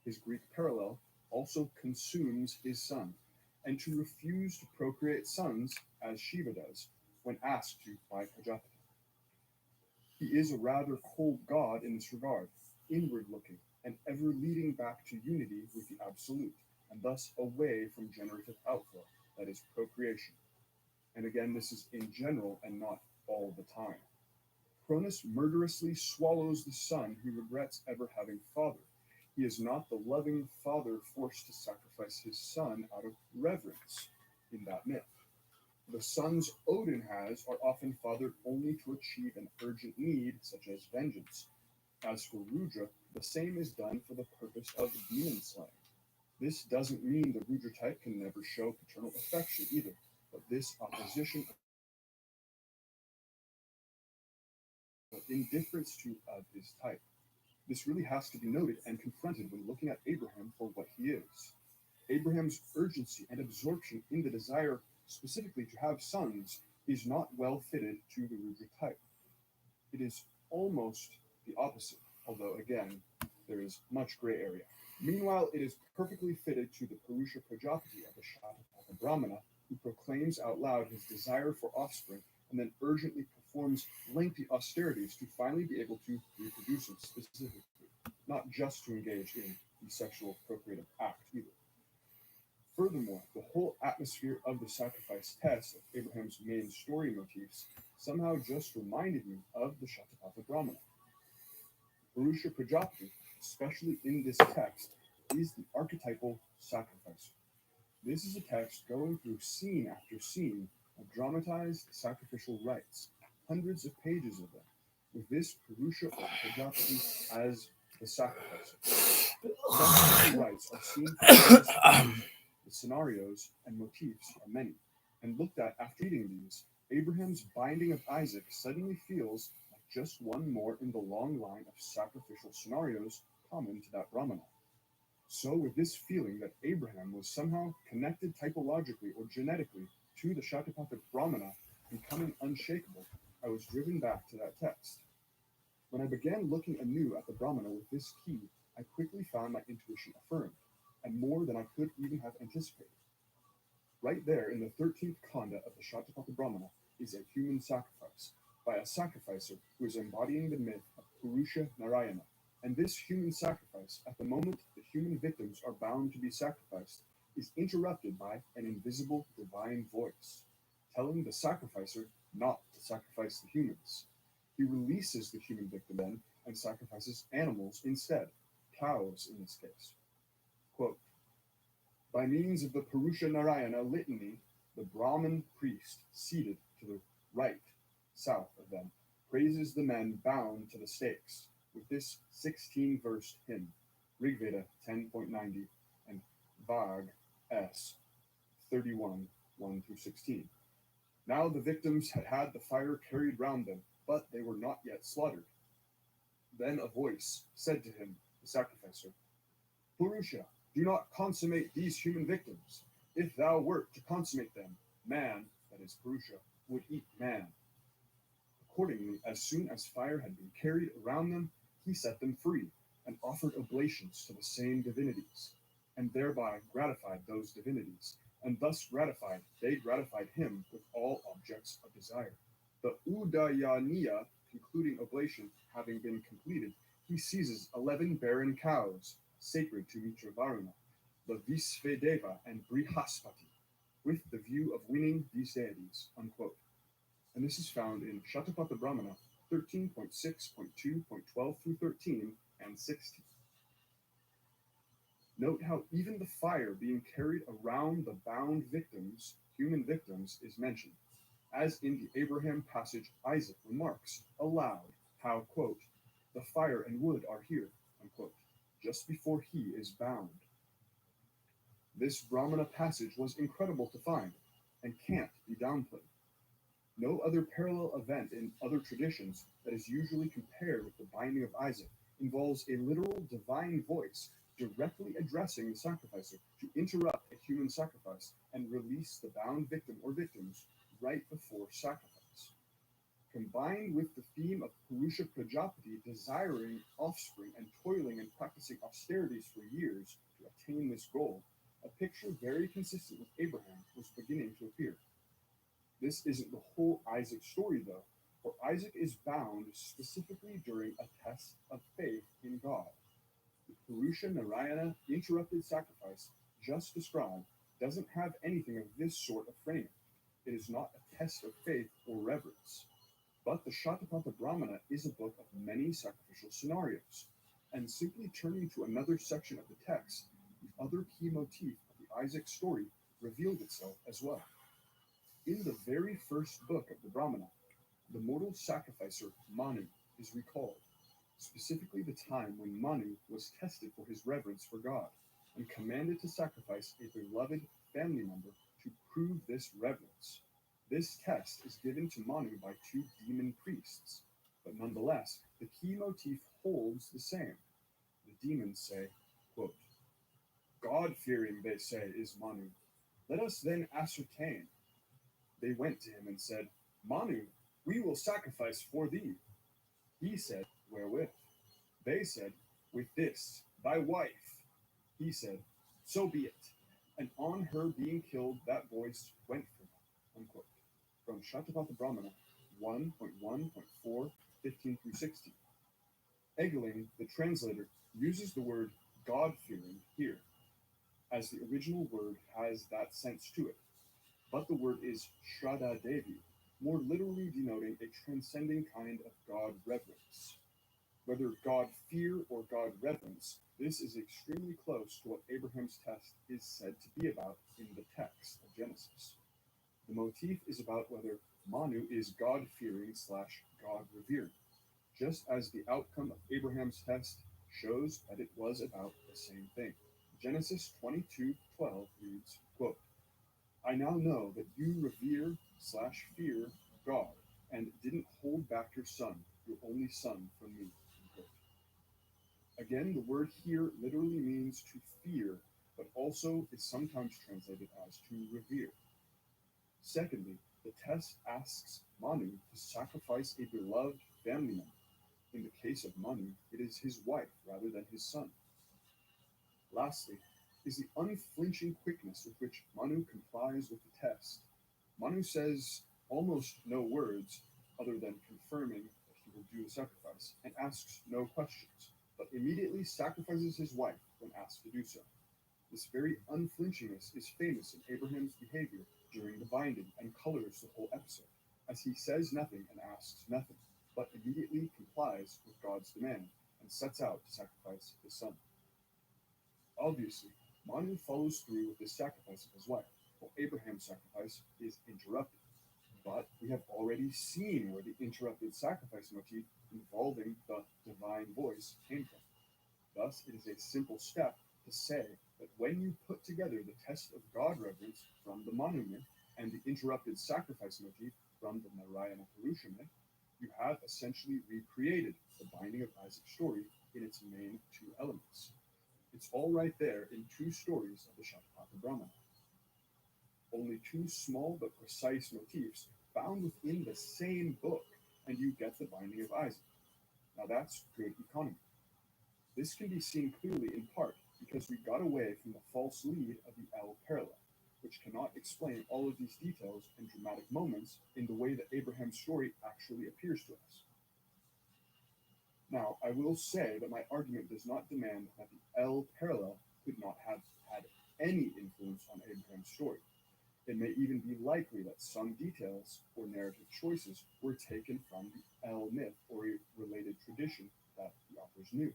his Greek parallel, also consumes his son, and to refuse to procreate sons, as Shiva does, when asked to by Prajapati. He is a rather cold god in this regard, inward-looking, and ever leading back to unity with the Absolute, and thus away from generative outflow, that is, procreation. And again, this is in general and not all the time. Cronus murderously swallows the son he regrets ever having fathered. He is not the loving father forced to sacrifice his son out of reverence in that myth. The sons Odin has are often fathered only to achieve an urgent need, such as vengeance. As for Rudra, the same is done for the purpose of demon slaying. This doesn't mean the Rudra type can never show paternal affection either, but this opposition of indifference to of his type. This really has to be noted and confronted when looking at Abraham for what he is. Abraham's urgency and absorption in the desire specifically to have sons is not well fitted to the Rudra type. It is almost the opposite, although again, there is much gray area. Meanwhile, it is perfectly fitted to the Purusha Prajapati of the Shatapatha Brahmana, who proclaims out loud his desire for offspring and then urgently performs lengthy austerities to finally be able to reproduce him specifically, not just to engage in the sexual procreative act either. Furthermore, the whole atmosphere of the sacrifice test of Abraham's main story motifs somehow just reminded me of the Shatapatha Brahmana. Purusha Prajapati, especially in this text, is the archetypal sacrificer. This is a text going through scene after scene of dramatized sacrificial rites, hundreds of pages of them, with this Purusha Prajapati as the sacrificer. Sacrificial rites are seen from various angles. The scenarios and motifs are many, and looked at after reading these, Abraham's binding of Isaac suddenly feels like just one more in the long line of sacrificial scenarios common to that Brahmana. So, with this feeling that Abraham was somehow connected typologically or genetically to the Shatapatha Brahmana becoming unshakable, I was driven back to that text. When I began looking anew at the Brahmana with this key, I quickly found my intuition affirmed, and more than I could even have anticipated. Right there in the 13th Khanda of the Shatapatha Brahmana is a human sacrifice, by a sacrificer who is embodying the myth of Purusha Narayana. And this human sacrifice, at the moment the human victims are bound to be sacrificed, is interrupted by an invisible divine voice, telling the sacrificer not to sacrifice the humans. He releases the human victim then and sacrifices animals instead, cows in this case. Quote, by means of the Purusha Narayana litany, the Brahmin priest seated to the right, south of them, praises the men bound to the stakes with this 16-verse hymn, Rigveda 10.90 and Vag S 31, 1 through 16. Now the victims had had the fire carried round them, but they were not yet slaughtered. Then a voice said to him, the sacrificer, Purusha, do not consummate these human victims. If thou wert to consummate them, man, that is Purusha, would eat man. Accordingly, as soon as fire had been carried around them, he set them free and offered oblations to the same divinities, and thereby gratified those divinities. And thus gratified, they gratified him with all objects of desire. The Udayaniya concluding oblation having been completed, he seizes 11 barren cows, sacred to Mitra Varuna, the Visvedeva and Brihaspati, with the view of winning these deities. Unquote. And this is found in Shatapatha Brahmana 13.6.2.12 through 13 and 16. Note how even the fire being carried around the bound victims, human victims, is mentioned. As in the Abraham passage, Isaac remarks aloud how, quote, the fire and wood are here, unquote, just before he is bound. This Brahmana passage was incredible to find and can't be downplayed. No other parallel event in other traditions that is usually compared with the binding of Isaac involves a literal divine voice directly addressing the sacrificer to interrupt a human sacrifice and release the bound victim or victims right before sacrifice. Combined with the theme of Purusha Prajapati desiring offspring and toiling and practicing austerities for years to attain this goal, a picture very consistent with Abraham was beginning to appear. This isn't the whole Isaac story, though, for Isaac is bound specifically during a test of faith in God. The Purusha Narayana interrupted sacrifice just described doesn't have anything of this sort of framing. It is not a test of faith or reverence. But the Shatapatha Brahmana is a book of many sacrificial scenarios, and simply turning to another section of the text, the other key motif of the Isaac story revealed itself as well. In the very first book of the Brahmana, the mortal sacrificer Manu is recalled, specifically the time when Manu was tested for his reverence for God and commanded to sacrifice a beloved family member to prove this reverence. This test is given to Manu by two demon priests, but nonetheless, the key motif holds the same. The demons say, quote, God-fearing, they say, is Manu. Let us then ascertain. They went to him and said, Manu, we will sacrifice for thee. He said, wherewith? They said, with this, thy wife. He said, so be it. And on her being killed, that voice went from him. Unquote. From Shatapatha Brahmana 1.1.4, 15 through 16. Egling, the translator, uses the word God-fearing here, as the original word has that sense to it. But the word is Shraddha Devi, more literally denoting a transcending kind of God reverence. Whether God fear or God reverence, this is extremely close to what Abraham's test is said to be about in the text of Genesis. The motif is about whether Manu is God-fearing / God-revering, just as the outcome of Abraham's test shows that it was about the same thing. Genesis 22:12 reads, quote, I now know that you revere / fear God and didn't hold back your son, your only son, from me. Unquote. Again, the word here literally means to fear, but also is sometimes translated as to revere. Secondly, the test asks Manu to sacrifice a beloved family member. In the case of Manu, it is his wife rather than his son. Lastly, is the unflinching quickness with which Manu complies with the test. Manu says almost no words other than confirming that he will do the sacrifice and asks no questions, but immediately sacrifices his wife when asked to do so. This very unflinchingness is famous in Abraham's behavior during the binding and colors the whole episode, as he says nothing and asks nothing. but immediately complies with God's demand and sets out to sacrifice his son. Obviously, Manu follows through with the sacrifice of his wife, while Abraham's sacrifice is interrupted. But we have already seen where the interrupted sacrifice motif involving the divine voice came from. Thus, it is a simple step to say that when you put together the test of God reverence from the Manu myth and the interrupted sacrifice motif from the Narayana Purusha myth, you have essentially recreated the Binding of Isaac story in its main two elements. It's all right there in two stories of the Shatapatha Brahmana. Only two small but precise motifs found within the same book, and you get the Binding of Isaac. Now that's good economy. This can be seen clearly in part because we got away from the false lead of the L parallel, which cannot explain all of these details and dramatic moments in the way that Abraham's story actually appears to us. Now, I will say that my argument does not demand that the L parallel could not have had any influence on Abraham's story. It may even be likely that some details or narrative choices were taken from the L myth or a related tradition that the authors knew.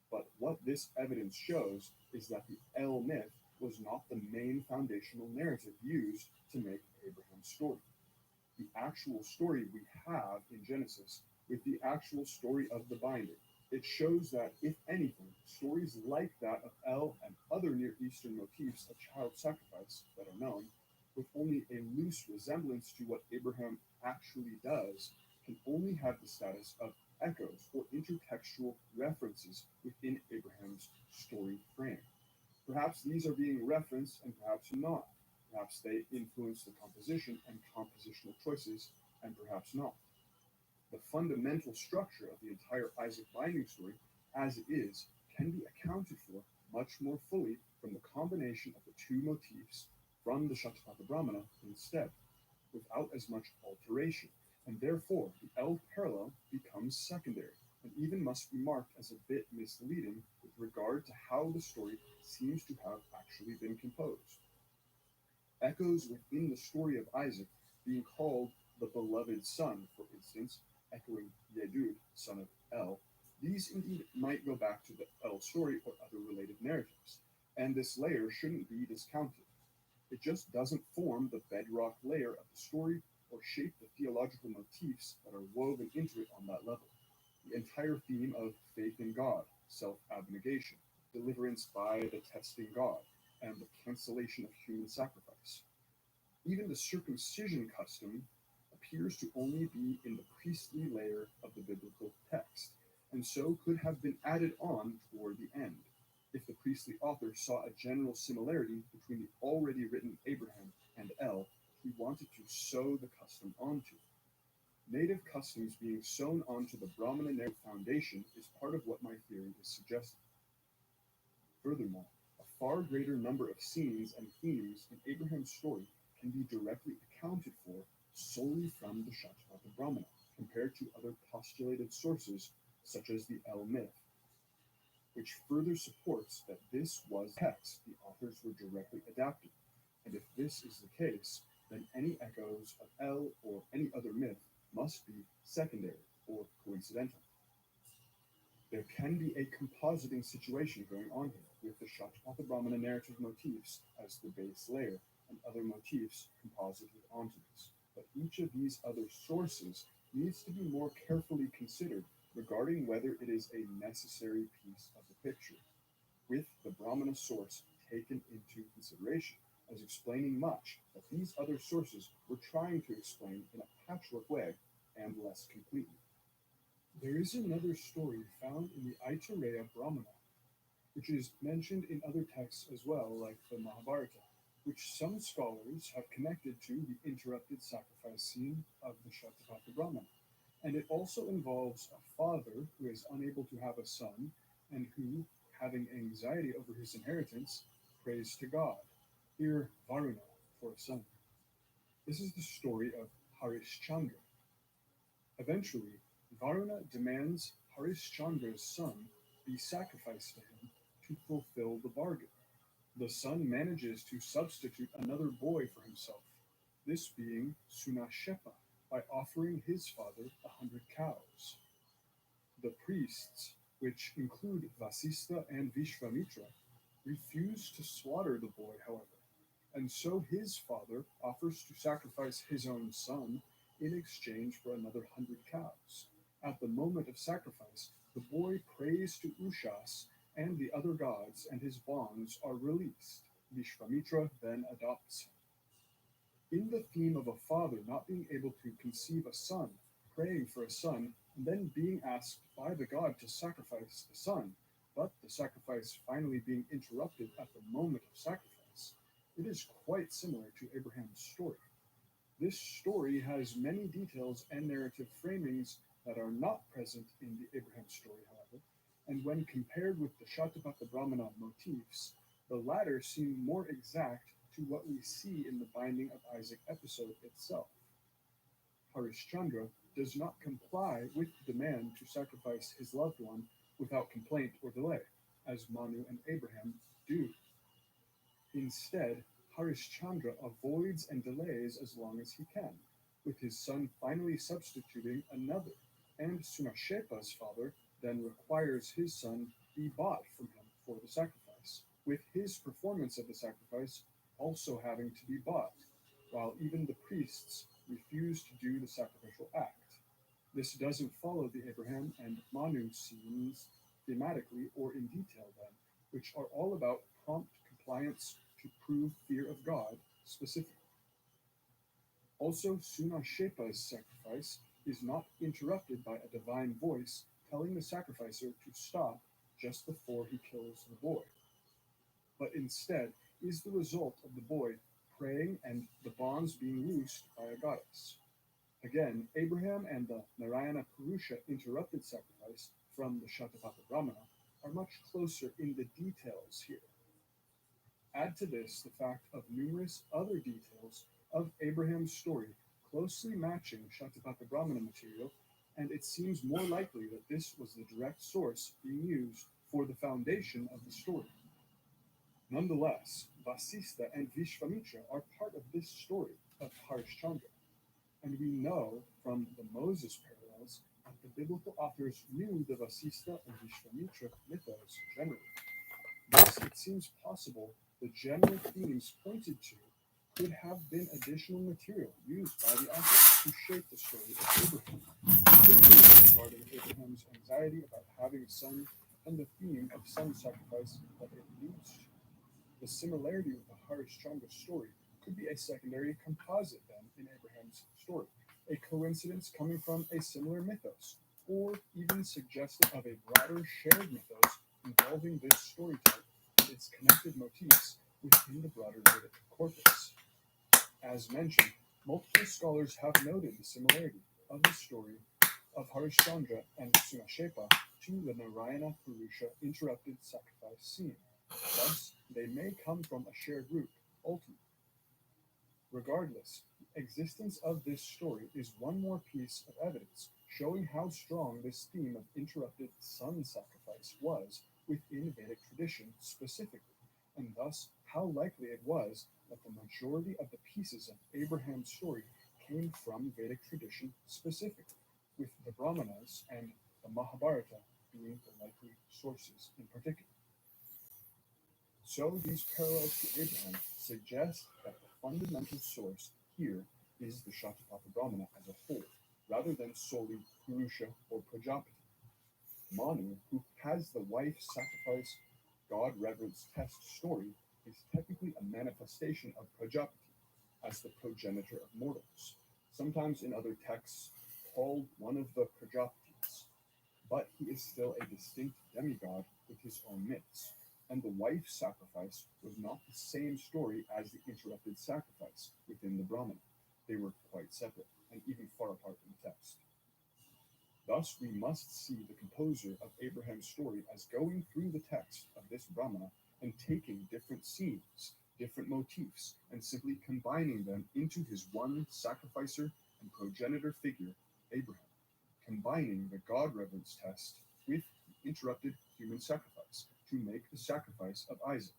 But what this evidence shows is that the El myth was not the main foundational narrative used to make Abraham's story. The actual story we have in Genesis with the actual story of the binding, it shows that, if anything, stories like that of El and other Near Eastern motifs of child sacrifice that are known, with only a loose resemblance to what Abraham actually does, can only have the status of echoes or intertextual references within Abraham's story frame. Perhaps these are being referenced and perhaps not. Perhaps they influence the composition and compositional choices, and perhaps not. The fundamental structure of the entire Isaac binding story, as it is, can be accounted for much more fully from the combination of the two motifs from the Shatapatha Brahmana instead, without as much alteration, and therefore the L parallel becomes secondary, and even must be marked as a bit misleading with regard to how the story seems to have actually been composed. Echoes within the story of Isaac being called the beloved son, for instance, echoing Yedud, son of El, these indeed might go back to the El story or other related narratives, and this layer shouldn't be discounted. It just doesn't form the bedrock layer of the story or shape the theological motifs that are woven into it on that level. The entire theme of faith in God, self-abnegation, deliverance by the testing God, and the cancellation of human sacrifice. Even the circumcision custom appears to only be in the priestly layer of the biblical text, and so could have been added on toward the end, if the priestly author saw a general similarity between the already written Abraham and El, he wanted to sew the custom onto. Native customs being sewn onto the Brahmana narrative foundation is part of what my theory is suggesting. Furthermore, a far greater number of scenes and themes in Abraham's story can be directly accounted for solely from the Shatapatha Brahmana, compared to other postulated sources such as the El myth, which further supports that this was text the authors were directly adapting. And if this is the case, then any echoes of El or any other myth must be secondary or coincidental. There can be a compositing situation going on here, with the Shatapatha Brahmana narrative motifs as the base layer and other motifs composited onto this. But each of these other sources needs to be more carefully considered regarding whether it is a necessary piece of the picture, with the Brahmana source taken into consideration, as explaining much that these other sources were trying to explain in a patchwork way and less completely. There is another story found in the Aitareya Brahmana, which is mentioned in other texts as well, like the Mahabharata, which some scholars have connected to the interrupted sacrifice scene of the Shatapatha Brahmana. And it also involves a father who is unable to have a son and who, having anxiety over his inheritance, prays to God, here Varuna, for a son. This is the story of Harishchandra. Eventually, Varuna demands Harishchandra's son be sacrificed to him to fulfill the bargain. The son manages to substitute another boy for himself, this being Sunashepa, by offering his father 100 cows. The priests, which include Vasista and Vishvamitra, refuse to slaughter the boy, however, and so his father offers to sacrifice his own son in exchange for another 100 cows. At the moment of sacrifice, the boy prays to Ushas and the other gods, and his bonds are released. Vishvamitra then adopts him. In the theme of a father not being able to conceive a son, praying for a son, and then being asked by the god to sacrifice the son, but the sacrifice finally being interrupted at the moment of sacrifice, it is quite similar to Abraham's story. This story has many details and narrative framings that are not present in the Abraham story, however, and when compared with the Shatapatha Brahmana motifs, the latter seem more exact to what we see in the Binding of Isaac episode itself. Harishchandra does not comply with the demand to sacrifice his loved one without complaint or delay, as Manu and Abraham do. Instead, Harishchandra avoids and delays as long as he can, with his son finally substituting another, and Sunashepa's father then requires his son be bought from him for the sacrifice, with his performance of the sacrifice also having to be bought, while even the priests refuse to do the sacrificial act. This doesn't follow the Abraham and Manu scenes thematically or in detail then, which are all about prompt compliance to prove fear of God specifically. Also, Sunashepa's sacrifice is not interrupted by a divine voice telling the sacrificer to stop just before he kills the boy, but instead is the result of the boy praying and the bonds being loosed by a goddess. Again, Abraham and the Narayana Purusha interrupted sacrifice from the Shatapatha Brahmana are much closer in the details here. Add to this the fact of numerous other details of Abraham's story closely matching Shatapatha Brahmana material, and it seems more likely that this was the direct source being used for the foundation of the story. Nonetheless, Vasista and Vishvamitra are part of this story of Harishchandra, and we know from the Moses parallels that the biblical authors knew the Vasista and Vishvamitra mythos generally. Thus, it seems possible the general themes pointed to could have been additional material used by the author to shape the story of Abraham, particularly regarding Abraham's anxiety about having a son and the theme of son sacrifice that it leads to. The similarity with the Harishchandra story could be a secondary composite then in Abraham's story, a coincidence coming from a similar mythos, or even suggestive of a broader shared mythos involving this story type and its connected motifs within the broader Vedic corpus. As mentioned, multiple scholars have noted the similarity of the story of Harishchandra and Sunashepa to the Narayana Purusha interrupted sacrifice scene. Thus, they may come from a shared root, ultimately. Regardless, the existence of this story is one more piece of evidence showing how strong this theme of interrupted son sacrifice was within Vedic tradition specifically, and thus how likely it was that the majority of the pieces of Abraham's story came from Vedic tradition specifically, with the Brahmanas and the Mahabharata being the likely sources in particular. So these parallels to Abraham suggest that the fundamental source here is the Shatapatha Brahmana as a whole, rather than solely Purusha or Prajapati. Manu, who has the wife sacrifice god reverence test story, is technically a manifestation of Prajapati as the progenitor of mortals, sometimes in other texts called one of the Prajapatis, but he is still a distinct demigod with his own myths, and the wife sacrifice was not the same story as the interrupted sacrifice within the Brahmana. They were quite separate and even far apart in the text. Thus, we must see the composer of Abraham's story as going through the text of this Brahmana and taking different scenes, different motifs, and simply combining them into his one sacrificer and progenitor figure, Abraham, combining the god reverence test with the interrupted human sacrifice to make the sacrifice of Isaac.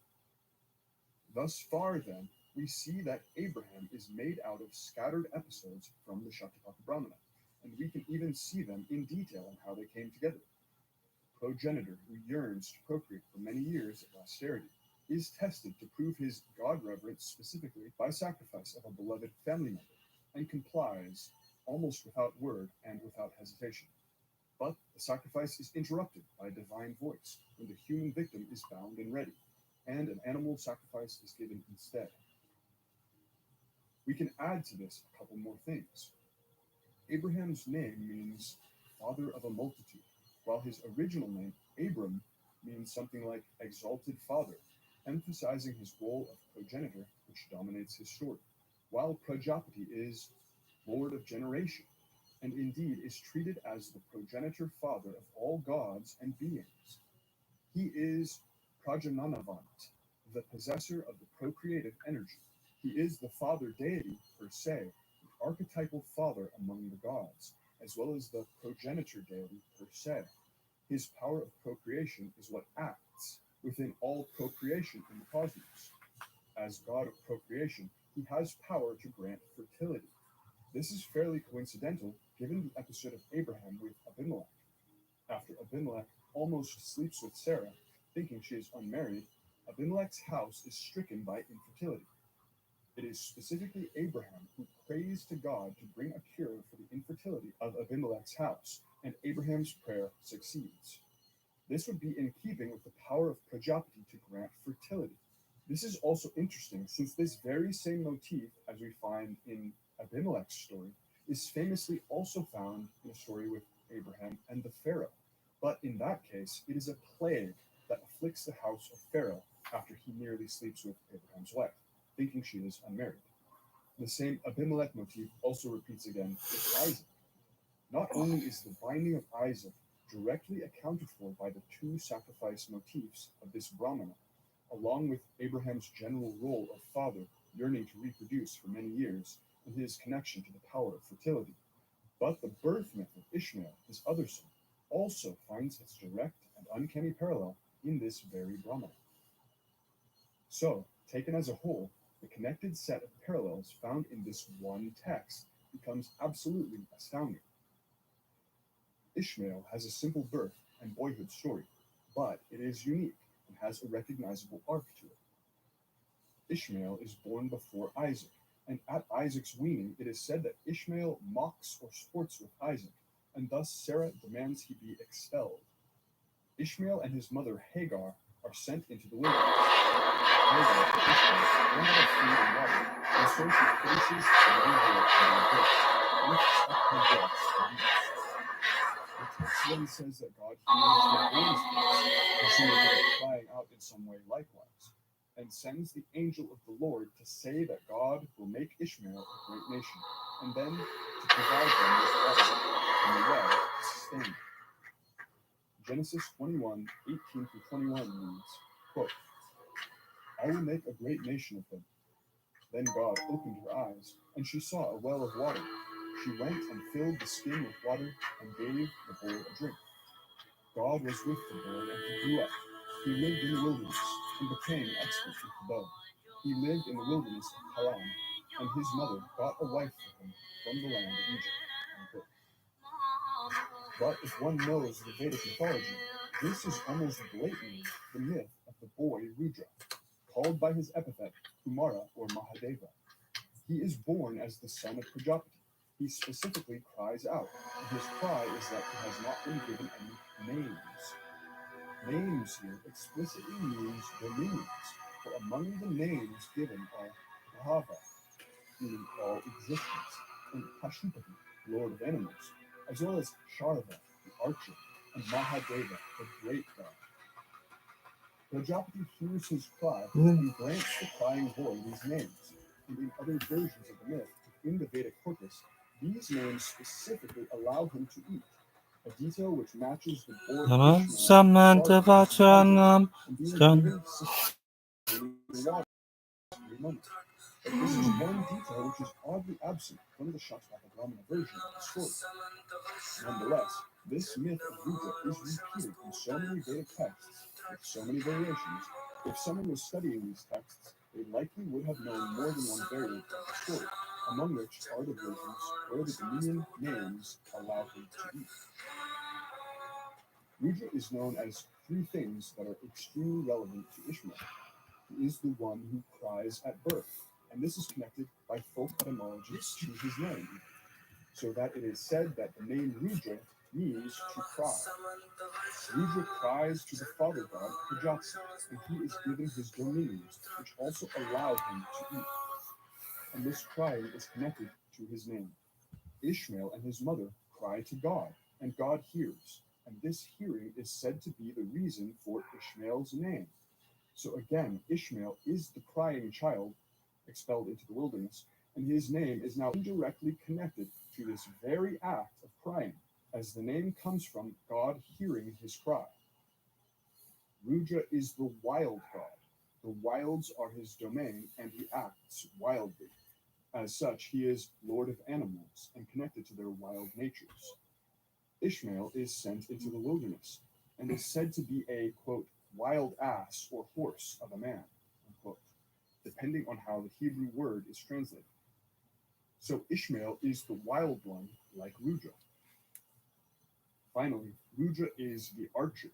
Thus far, then, we see that Abraham is made out of scattered episodes from the Shatapatha Brahmana, and we can even see them in detail on how they came together. Progenitor who yearns to procreate for many years of austerity is tested to prove his God reverence specifically by sacrifice of a beloved family member, and complies almost without word and without hesitation. But the sacrifice is interrupted by a divine voice when the human victim is bound and ready, and an animal sacrifice is given instead. We can add to this a couple more things. Abraham's name means father of a multitude, while his original name, Abram, means something like exalted father, emphasizing his role of progenitor, which dominates his story, while Prajapati is lord of generation, and indeed is treated as the progenitor father of all gods and beings. He is Prajananavant, the possessor of the procreative energy. He is the father deity per se, the archetypal father among the gods, as well as the progenitor deity per se. His power of procreation is what acts within all procreation in the cosmos. As god of procreation, he has power to grant fertility. This is fairly coincidental given the episode of Abraham with Abimelech. After Abimelech almost sleeps with Sarah, thinking she is unmarried, Abimelech's house is stricken by infertility. It is specifically Abraham who prays to God to bring a cure for the infertility of Abimelech's house, and Abraham's prayer succeeds. This would be in keeping with the power of Prajapati to grant fertility. This is also interesting since this very same motif, as we find in Abimelech's story, is famously also found in a story with Abraham and the Pharaoh. But in that case, it is a plague that afflicts the house of Pharaoh after he nearly sleeps with Abraham's wife, thinking she is unmarried. The same Abimelech motif also repeats again with Isaac. Not only is the binding of Isaac directly accounted for by the two sacrifice motifs of this Brahmana, along with Abraham's general role of father yearning to reproduce for many years and his connection to the power of fertility, but the birth myth of Ishmael, his other son, also finds its direct and uncanny parallel in this very Brahmana. So, taken as a whole, the connected set of parallels found in this one text becomes absolutely astounding. Ishmael has a simple birth and boyhood story, but it is unique and has a recognizable arc to it. Ishmael is born before Isaac, and at Isaac's weaning, it is said that Ishmael mocks or sports with Isaac, and thus Sarah demands he be expelled. Ishmael and his mother Hagar are sent into the wilderness. Hagar and Ishmael run out of food and water, and so she places the little boy on a bush, lifts up her breasts, and eats. The text then says that God hears the boy's voice, presumably crying out in some way likewise, and sends the angel of the Lord to say that God will make Ishmael a great nation, and then to provide them with water from the well to sustain them. Genesis 21:18-21 reads, quote, I will make a great nation of him. Then God opened her eyes, and she saw a well of water. She went and filled the skin with water and gave the boy a drink. God was with the boy, and he grew up. He lived in the wilderness and became expert with the bow. He lived in the wilderness of Haran, and his mother got a wife for him from the land of Egypt. Unquote. But if one knows the Vedic mythology, this is almost blatantly the myth of the boy Rudra, called by his epithet Kumara or Mahadeva. He is born as the son of Prajapati. He specifically cries out, and his cry is that he has not been given any names. Names here explicitly means dominions, for among the names given are Bhava, meaning all existence, and Pashupati, lord of animals, as well as Sharva, the archer, and Mahadeva, the great god. Prajapati hears his cry and grants the crying boy these names, and in other versions of the myth, in the Vedic corpus, these names specifically allow him to eat, a detail which matches the boy Ishmael Samantha starting as an Isaac Vachanam and being given water every month. But this is one detail which is oddly absent from the Shatapatha Brahmana version of the story. Nonetheless, this myth of Rudra is repeated in so many Vedic texts with so many variations. If someone was studying these texts, they likely would have known more than one variant of the story, among which are the versions where the Dominion names allow him to eat. Rudra is known as three things that are extremely relevant to Ishmael. He is the one who cries at birth, and this is connected by folk etymologists to his name, so that it is said that the name Rudra means to cry. Rudra cries to the father god Prajapati, and he is given his dominions, which also allow him to eat. And this crying is connected to his name. Ishmael and his mother cry to God, and God hears, and this hearing is said to be the reason for Ishmael's name. So again, Ishmael is the crying child expelled into the wilderness, and his name is now indirectly connected to this very act of crying, as the name comes from God hearing his cry. Rudra is the wild god. The wilds are his domain, and he acts wildly. As such, he is lord of animals and connected to their wild natures. Ishmael is sent into the wilderness and is said to be a, quote, wild ass or horse of a man, unquote, depending on how the Hebrew word is translated. So Ishmael is the wild one, like Rudra. Finally, Rudra is the archer.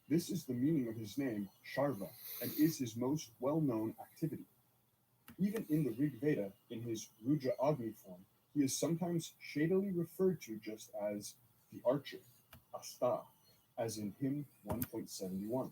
This is the meaning of his name, Sharva, and is his most well-known activity. Even in the Rig Veda, in his Rudra Agni form, he is sometimes shadily referred to just as the archer, Asta, as in hymn 1.71.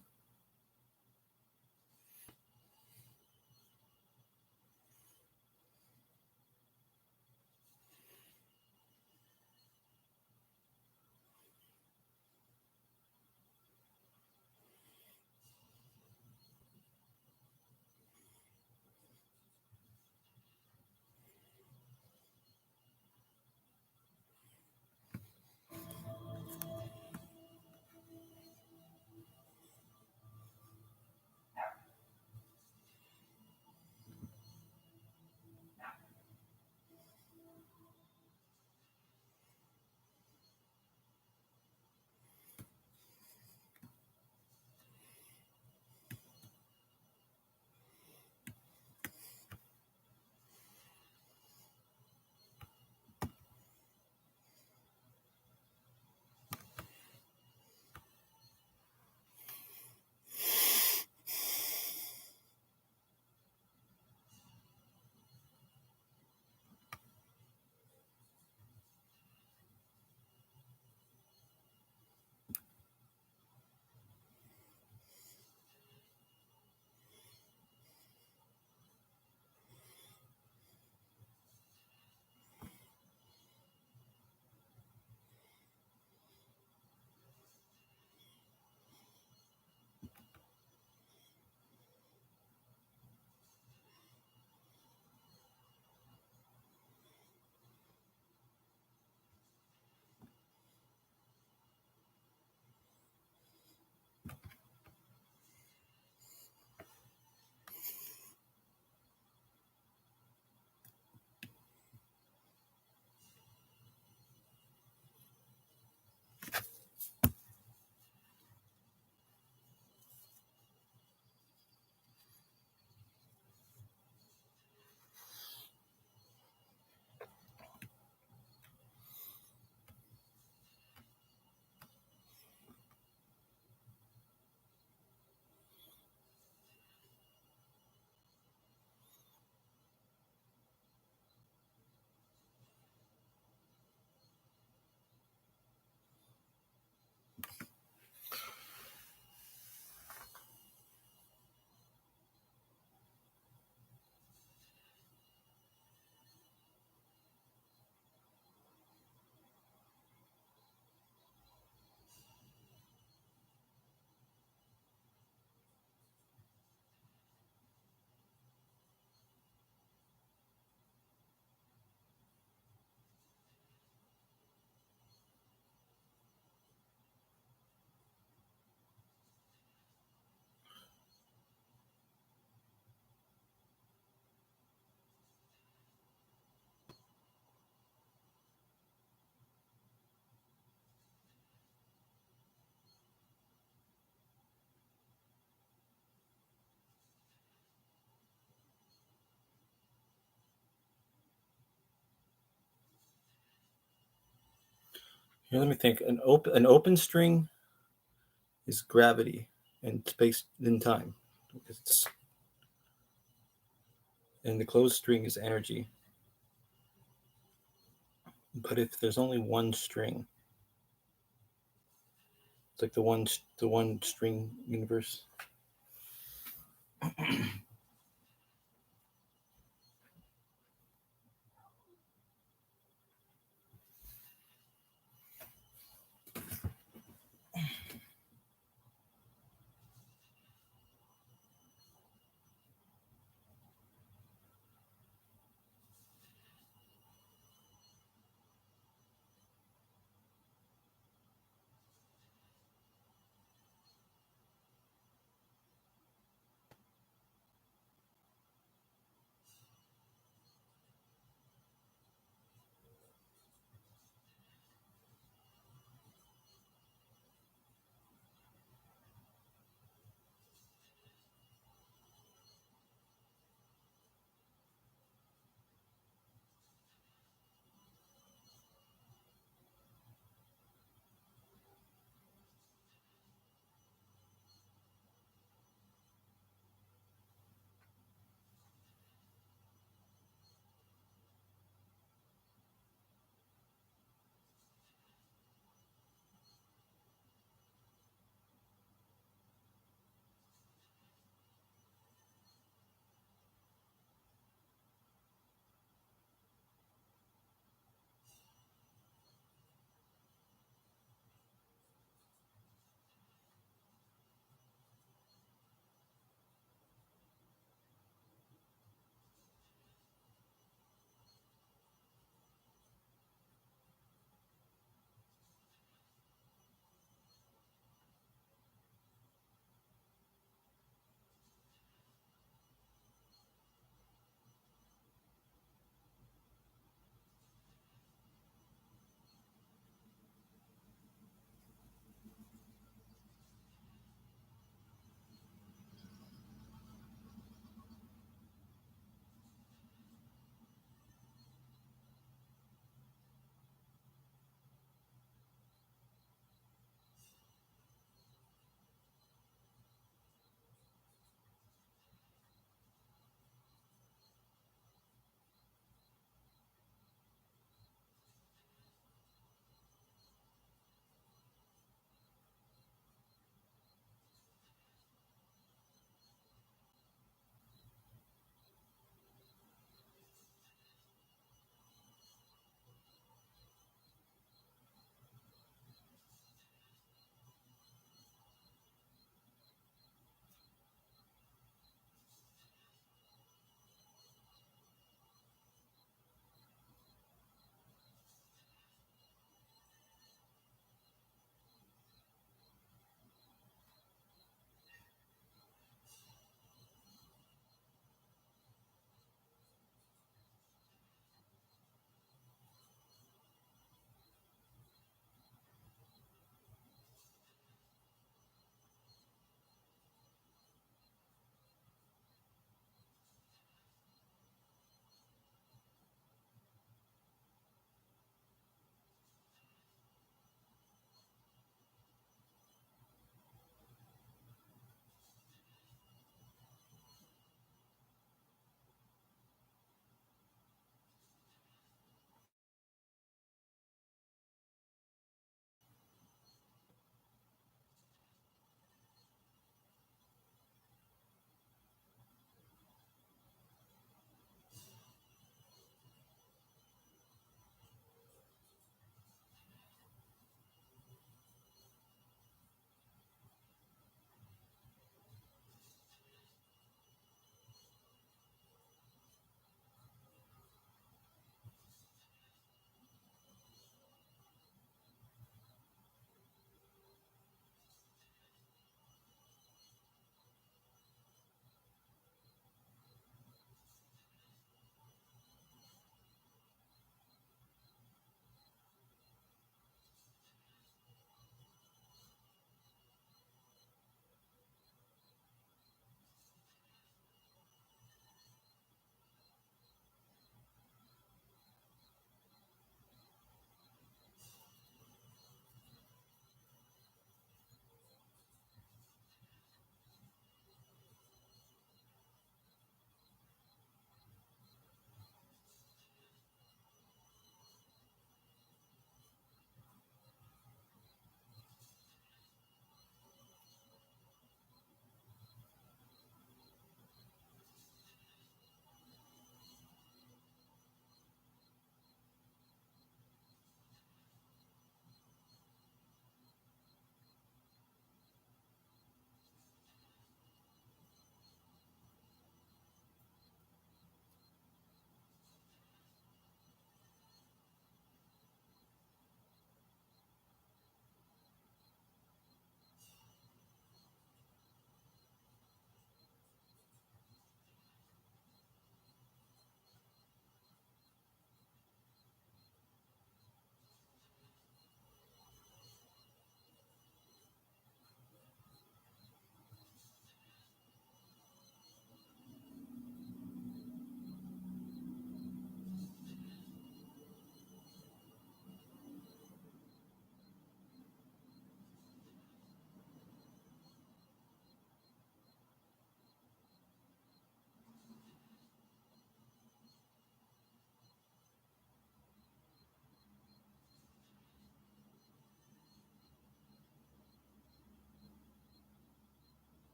Here, let me think. An open string is gravity and space and time. It's, and the closed string is energy. But if there's only one string, it's like the one string universe.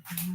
The power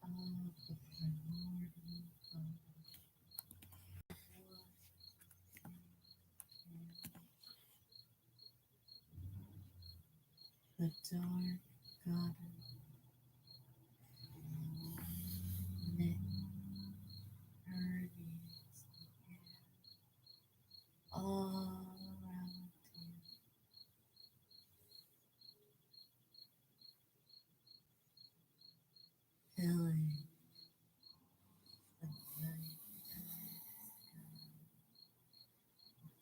of the primordial the dark goddess knit her knees all around you, filling the night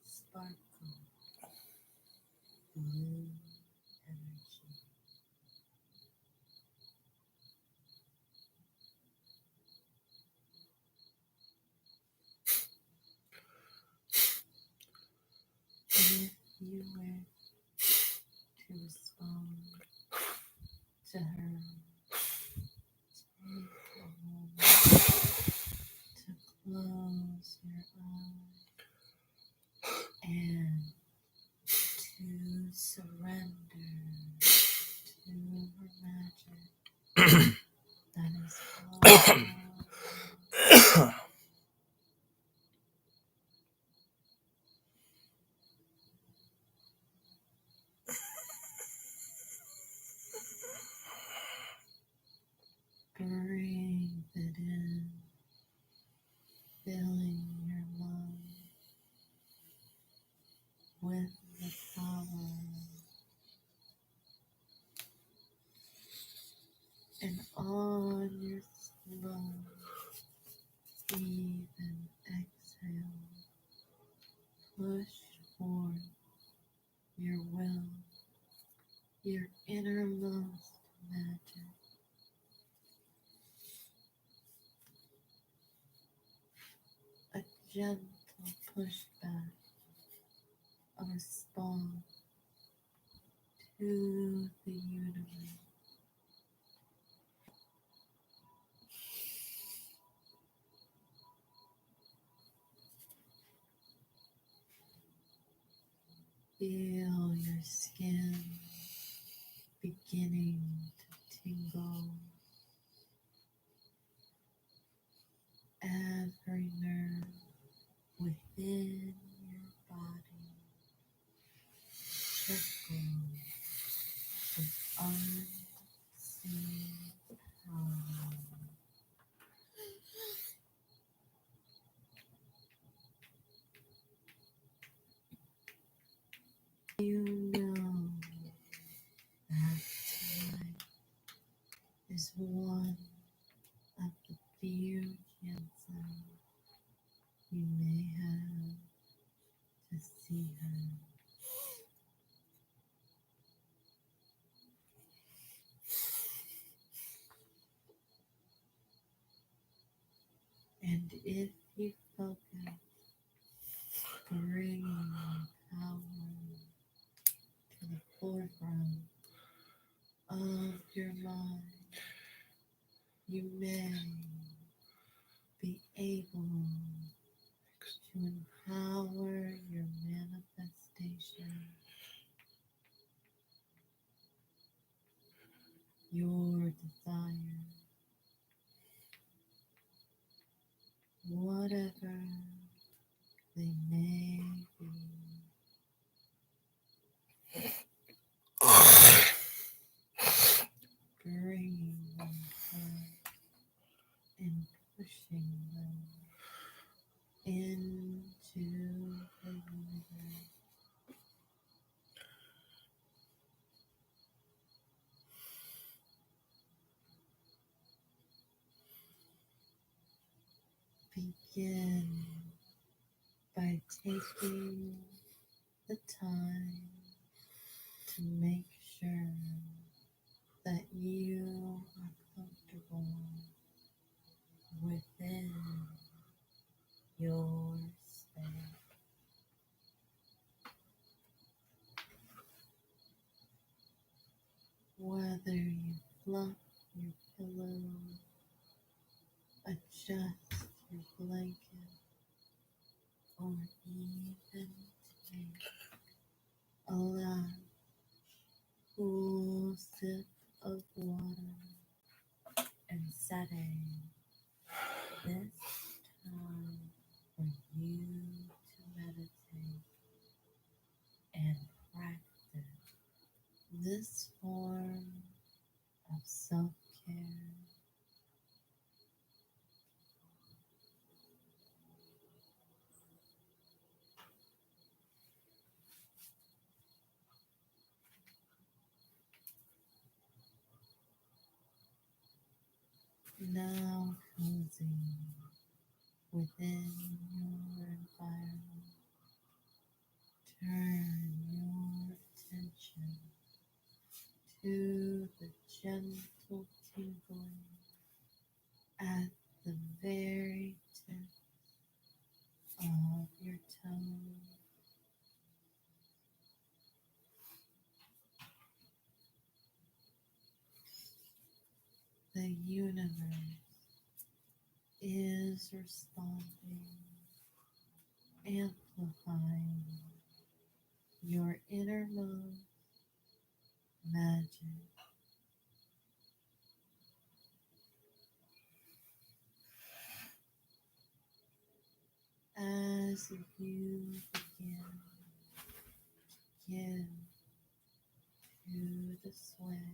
sparkle blue energy. If you wish to respond to her, take a moment to close your eyes and to surrender to her magic that is all breathe it in, filling your lungs push forth your will, your innermost magic. A gentle pushback, a response to the universe. Feel your skin beginning to tingle. Every nerve within your body trickles with unseen power. You know that tonight is one of the few chances you may have to see her. And if you focus, bringing power to the forefront of your mind, you may be able to empower your manifestation, your desire, whatever they may be. Bringing them forth and pushing them into the universe. Begin by taking the time to make sure that you are comfortable within your space. Whether you fluff your pillow, adjust your blanket, or even take a last cool sip of water and setting this time for you to meditate and practice this form of self-care. Now cozy within your environment, turn your attention to the gentle tingling at the very tip of your toes. The universe is responding, amplifying your innermost magic. As you begin to give to the sway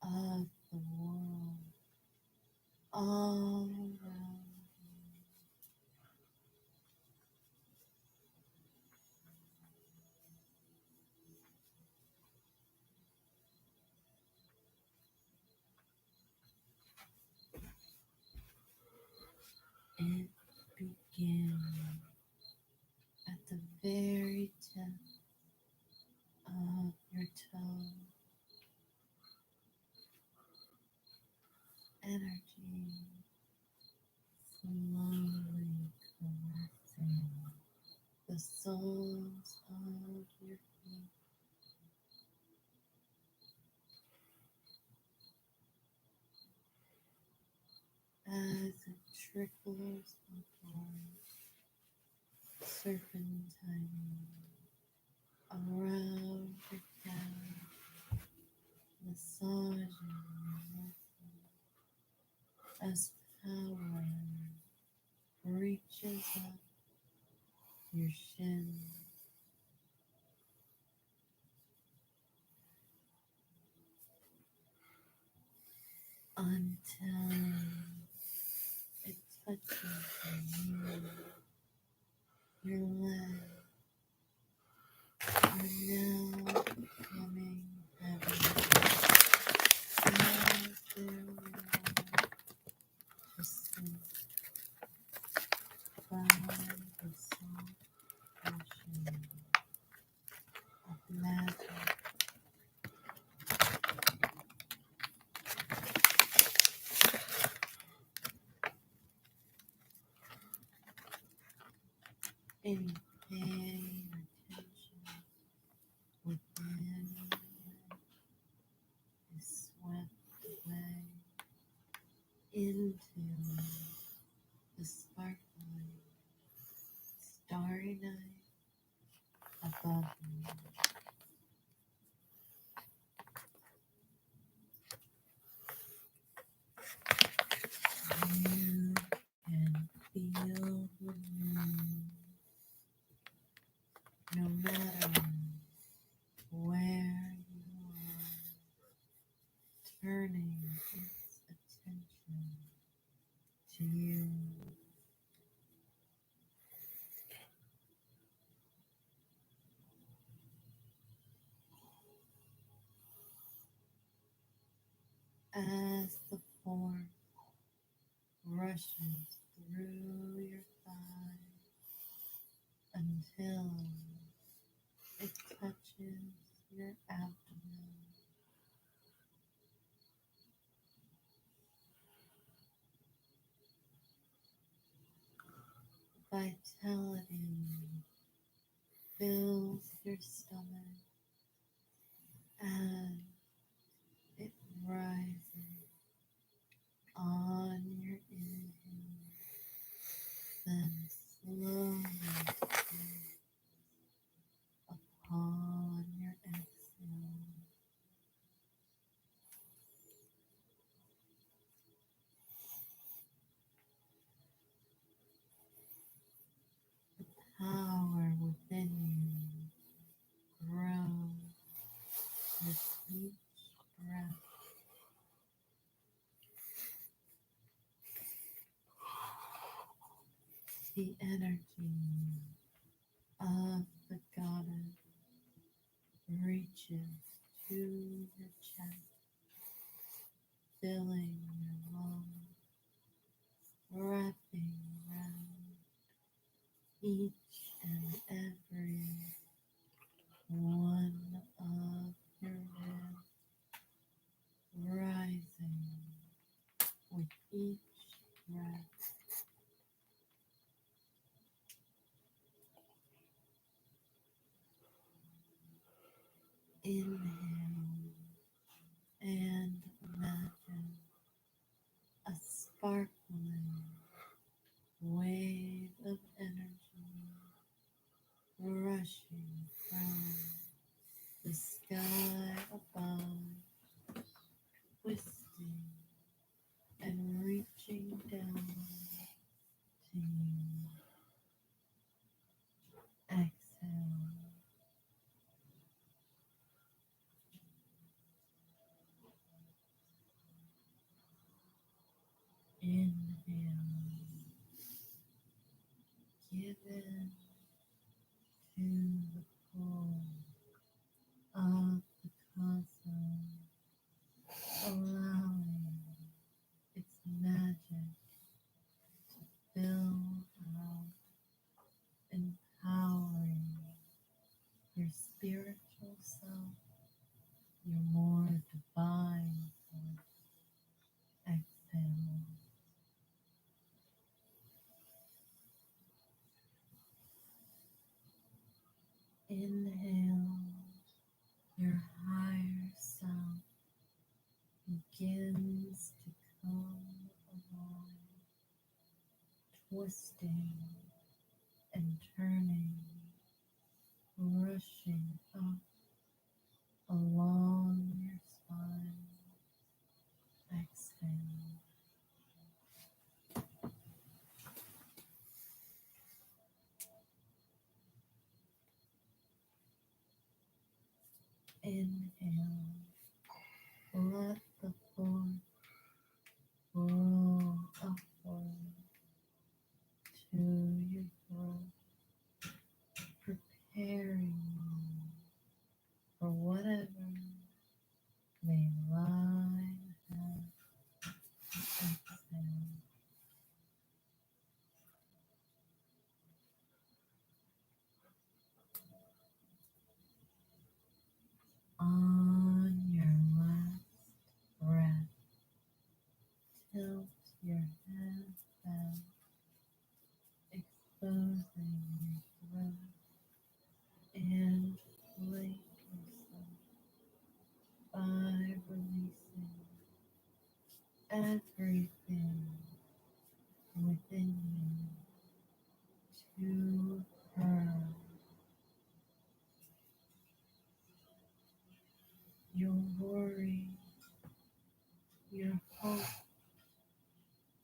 of the world all around you, it begins the soles of your feet as it trickles upward, serpentining around your calf, massaging your muscles as power reaches up your shins until it touches your knee, your leg. You're now becoming heavy as there to sleep by the soft motion of magic. Any pain or tension within is swept away into the sparkling starry night above you. You can feel the moon no matter where you are, turning its attention to you. As the force rushes through your thighs until it touches your abdomen. Vitality fills your stomach as it rises on your inhale, then slowly sinks upon your exhale. The power within you grows with each breath. The energy of the goddess reaches to your chest, filling your lungs, wrapping around each and every one of your ribs, rising with each breath. Inhale and imagine a sparkling wave of energy rushing from the sky above, twisting and reaching down to you. Exhale. Inhale. Give in to the pull of the cosmos, allowing its magic to fill out, empowering your spiritual self, your more divine self. Exhale. Inhale, your higher self begins to come along, twisting and turning, rushing up along your spine. Exhale. Inhale, let the force roll upward to your throat, preparing you for whatever may lie ahead. Exhale. On your last breath, tilt your head back, exposing your throat, and wake yourself by releasing everything within you to her. Your worry, your hope,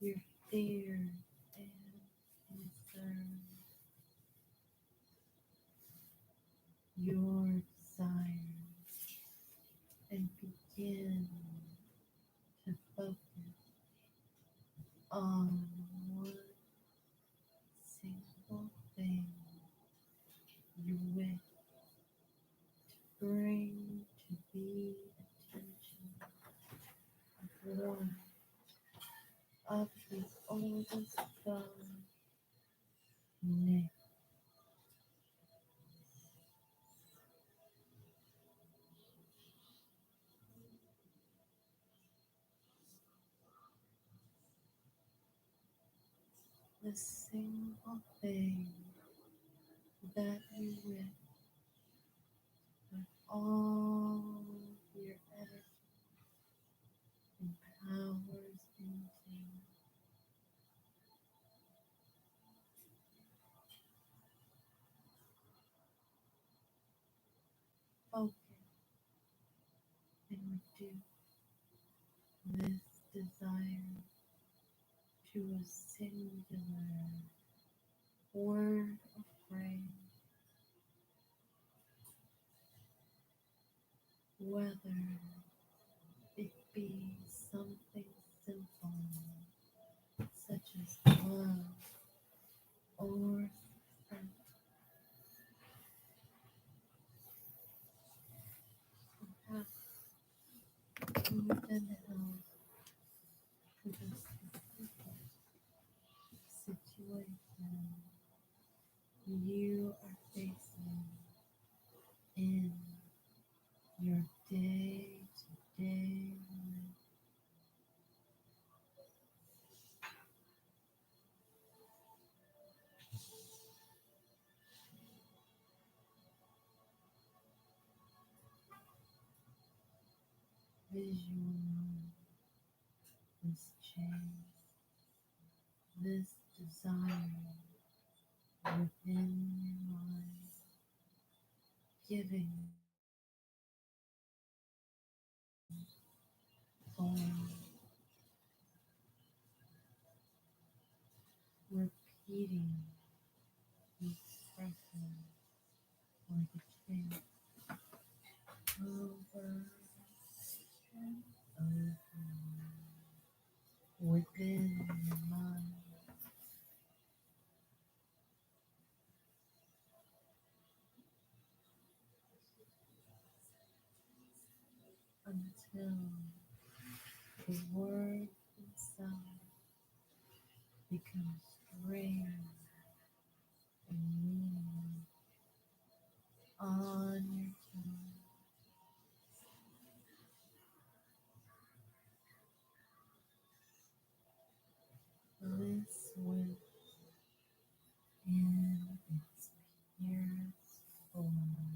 your fears and concerns, your desires, and begin to focus on one single thing you wish to bring to the attention of one of the oldest gods, Nick. The single thing that you wish with all your energy and powers into. Focus and reduce this desire to a singular word or phrase, whether it be something simple such as love or strength, perhaps even help with a specific situation you are facing in your day-to-day life. Visualize this change, this desire within your mind, giving form, repeating the expression like a chant over and over within your mind until the word itself becomes strange and meaning on your tongue. This wish in its purest form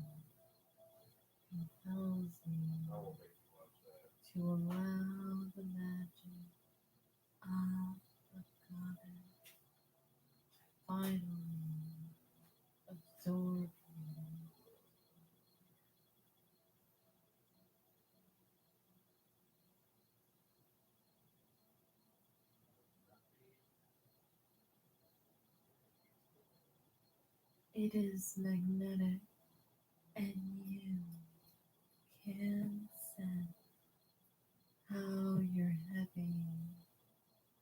It is magnetic, and you can sense how your heavy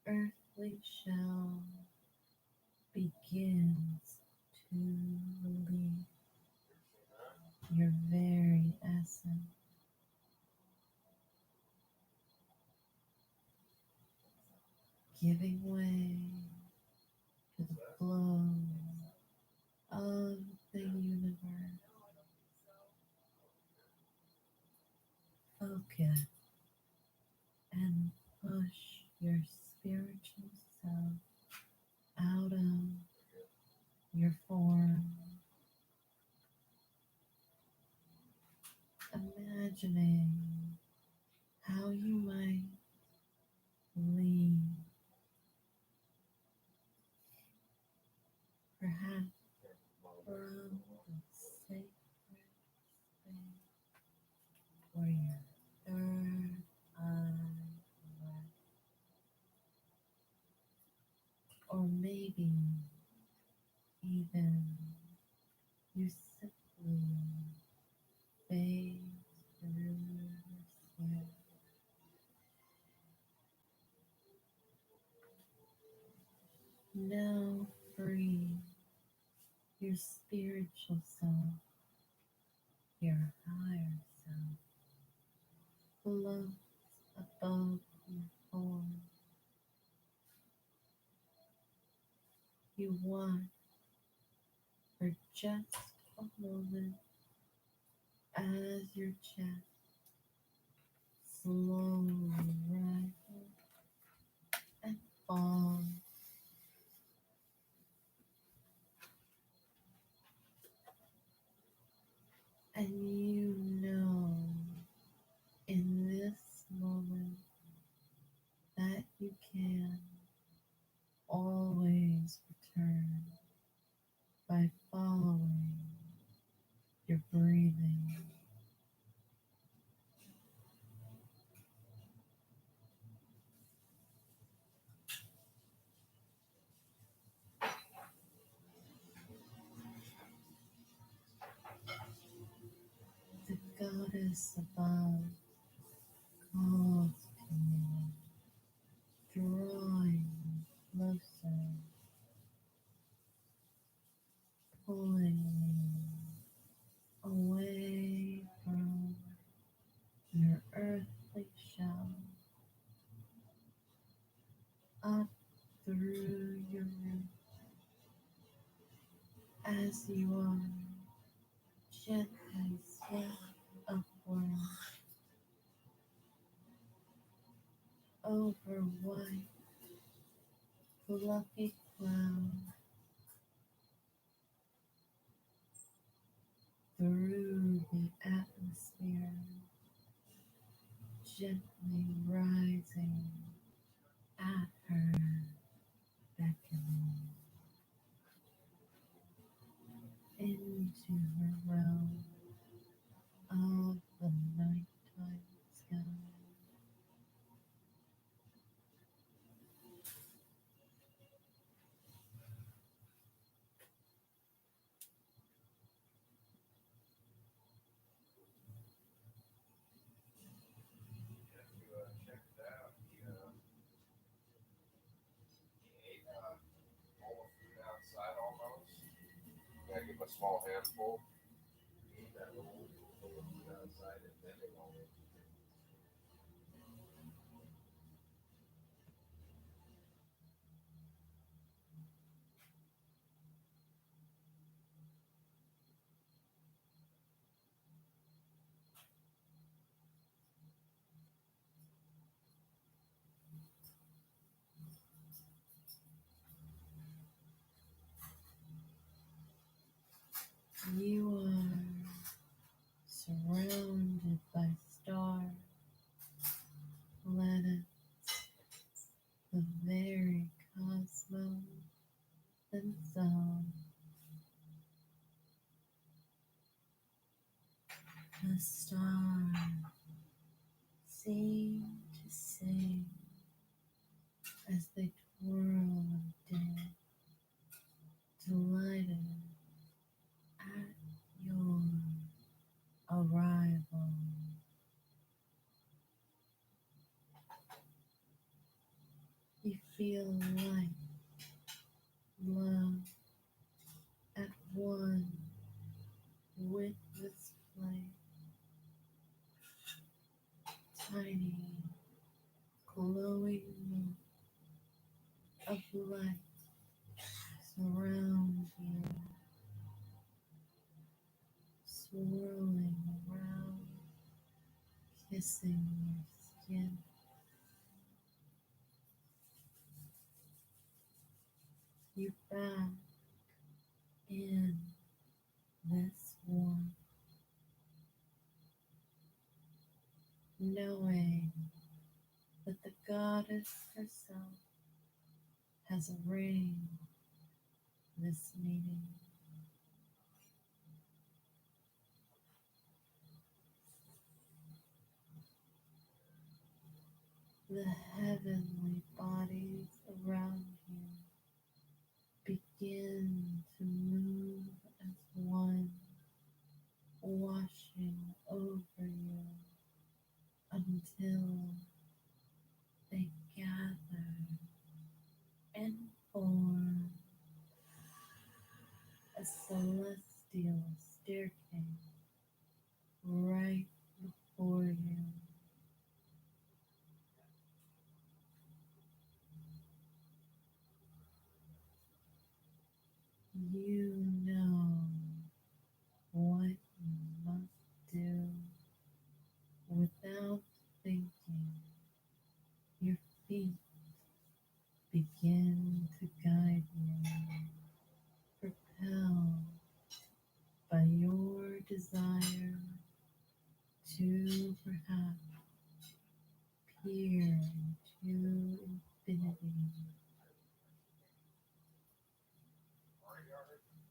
earthly shell begins to release your very essence, giving way to the flow of the universe. Focus and push your spiritual self out of your form, imagining how you might leave, perhaps from the sacred space where your third eye rests, or maybe even you simply phase through your skin, now free. Your spiritual self, your higher self, floats above your form. You watch for just a moment as your chest slowly rises and falls, and you know in this moment that you can always return by following your breathing. The goddess above calls to you, drawing you closer, pulling you away from your earthly shell, up through your roots, as you are gently swept upward over white, fluffy clouds, through the atmosphere, gently rising at her beckoning into her realm of the nighttime sky. Check it out. He ate a bowl of food outside almost. Yeah, give him a small handful. He ate that little bowl of food outside and then they won't. You are surrounded by stars, planets, the very cosmos themselves. The stars seem to sing as they twirl and dance, delighted Feel light, love at one with this flame. Tiny, glowing moon of light surround you, swirling around, kissing your skin. You bask in this warmth, knowing that the goddess herself has arranged this meeting. The heavenly bodies around you begin to move as one, washing over you until they gather and form a celestial staircase right before you. You know what you must do without thinking. Your feet begin to guide you, propelled by your desire to perhaps peer into infinity.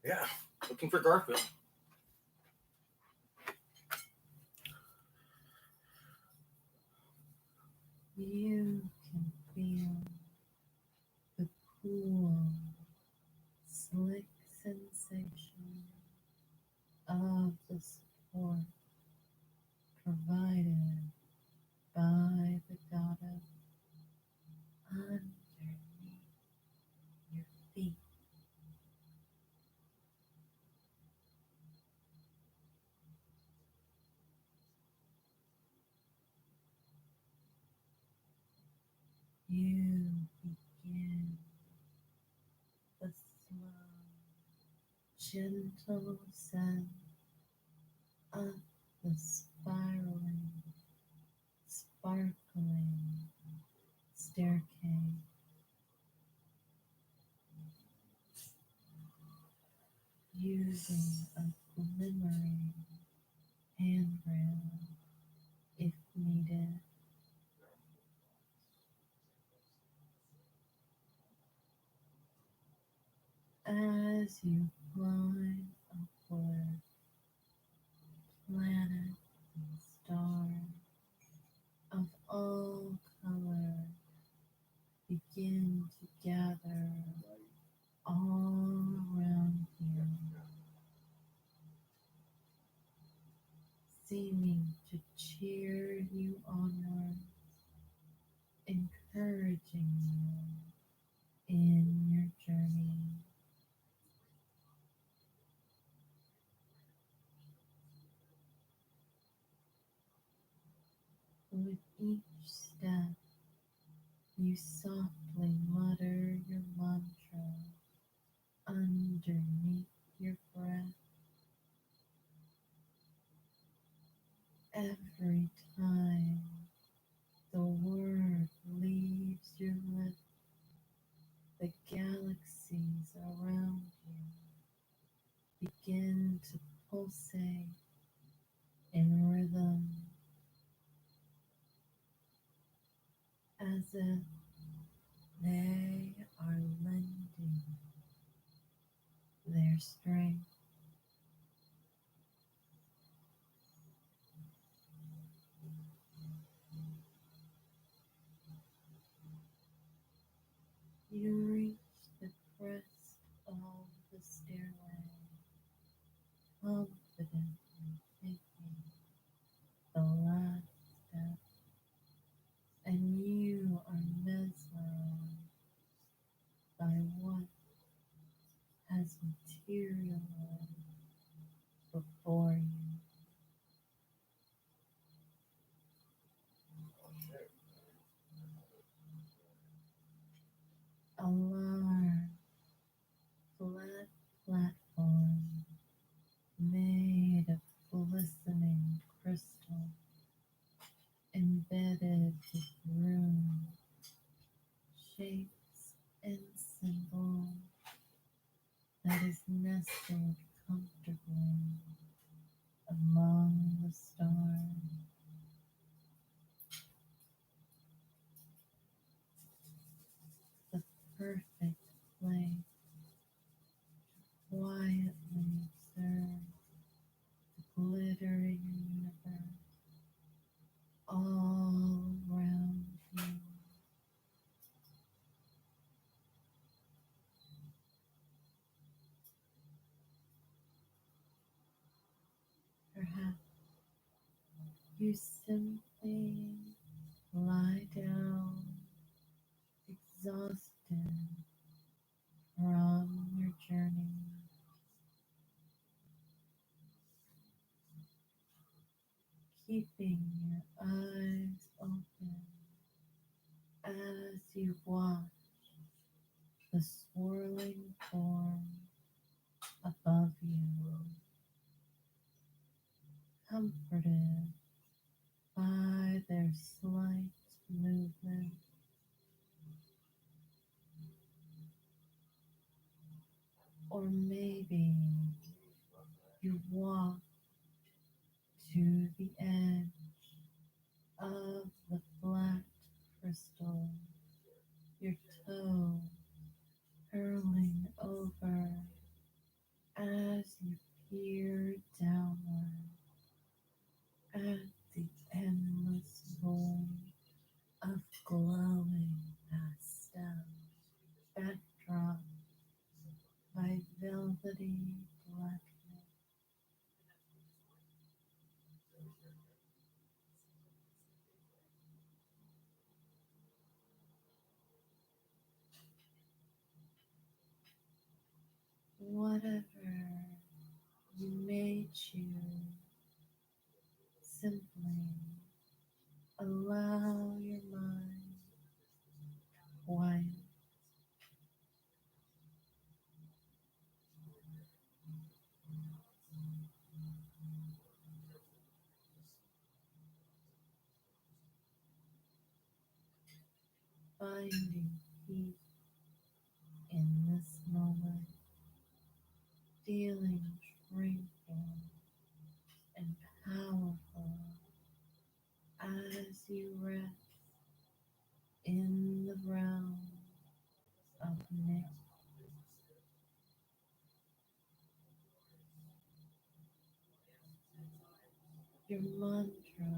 Yeah, looking for Garfield. You can feel the cool, slick sensation of the support provided by the goddess underneath your feet. You begin the slow, gentle ascent up the spiraling, sparkling staircase. Using a glimmering handrail if needed. As you climb upward, planets and stars of all colors begin to gather all around you, seeming to cheer you onward, encouraging you in your journey. With each step, you softly mutter your mantra underneath your breath. Every time the word leaves your lips, the galaxies around you begin to pulsate in rhythm, as if they are lending their strength. You reach the crest of the stairway, confidently taking the last step, and you are mesmerized downward before you. A large, flat platform made of glistening crystal, embedded with runes, shapes, and symbols that is nestled comfortably among the stars. The perfect place to quietly observe the glittering universe all around you. Perhaps you simply lie down, exhausted from your journey, keeping your eyes open as you watch the swirling form above you, comforted by their slight movement. Or maybe you walk to the edge of the flat crystal, your toe curling over as you peer downward at the endless void of glowing pastel backdrop by velvety blackness. Whatever you may choose, simply allow your mind to quiet, finding peace in this moment, feeling tranquil and powerful as you rest in the realm of Nick. Your mantra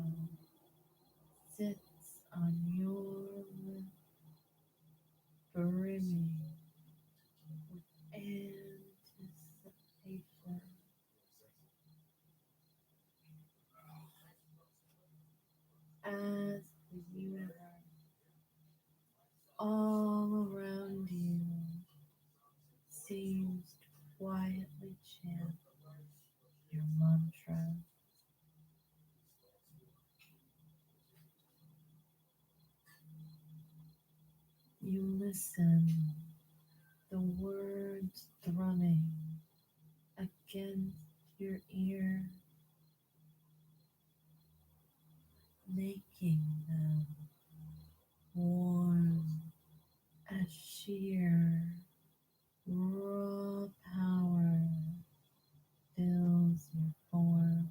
sits on your lips, brimming with anticipation as the universe all around you seems to quietly chant your mantra. You listen, the words thrumming against your ear, making them warm as sheer raw power fills your form.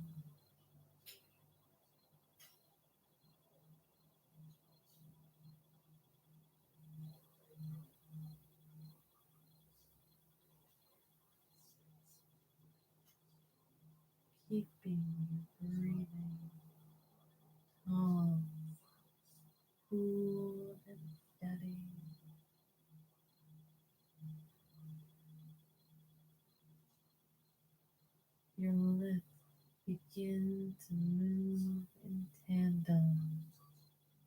Keeping your breathing calm, cool, and steady. Your lips begin to move in tandem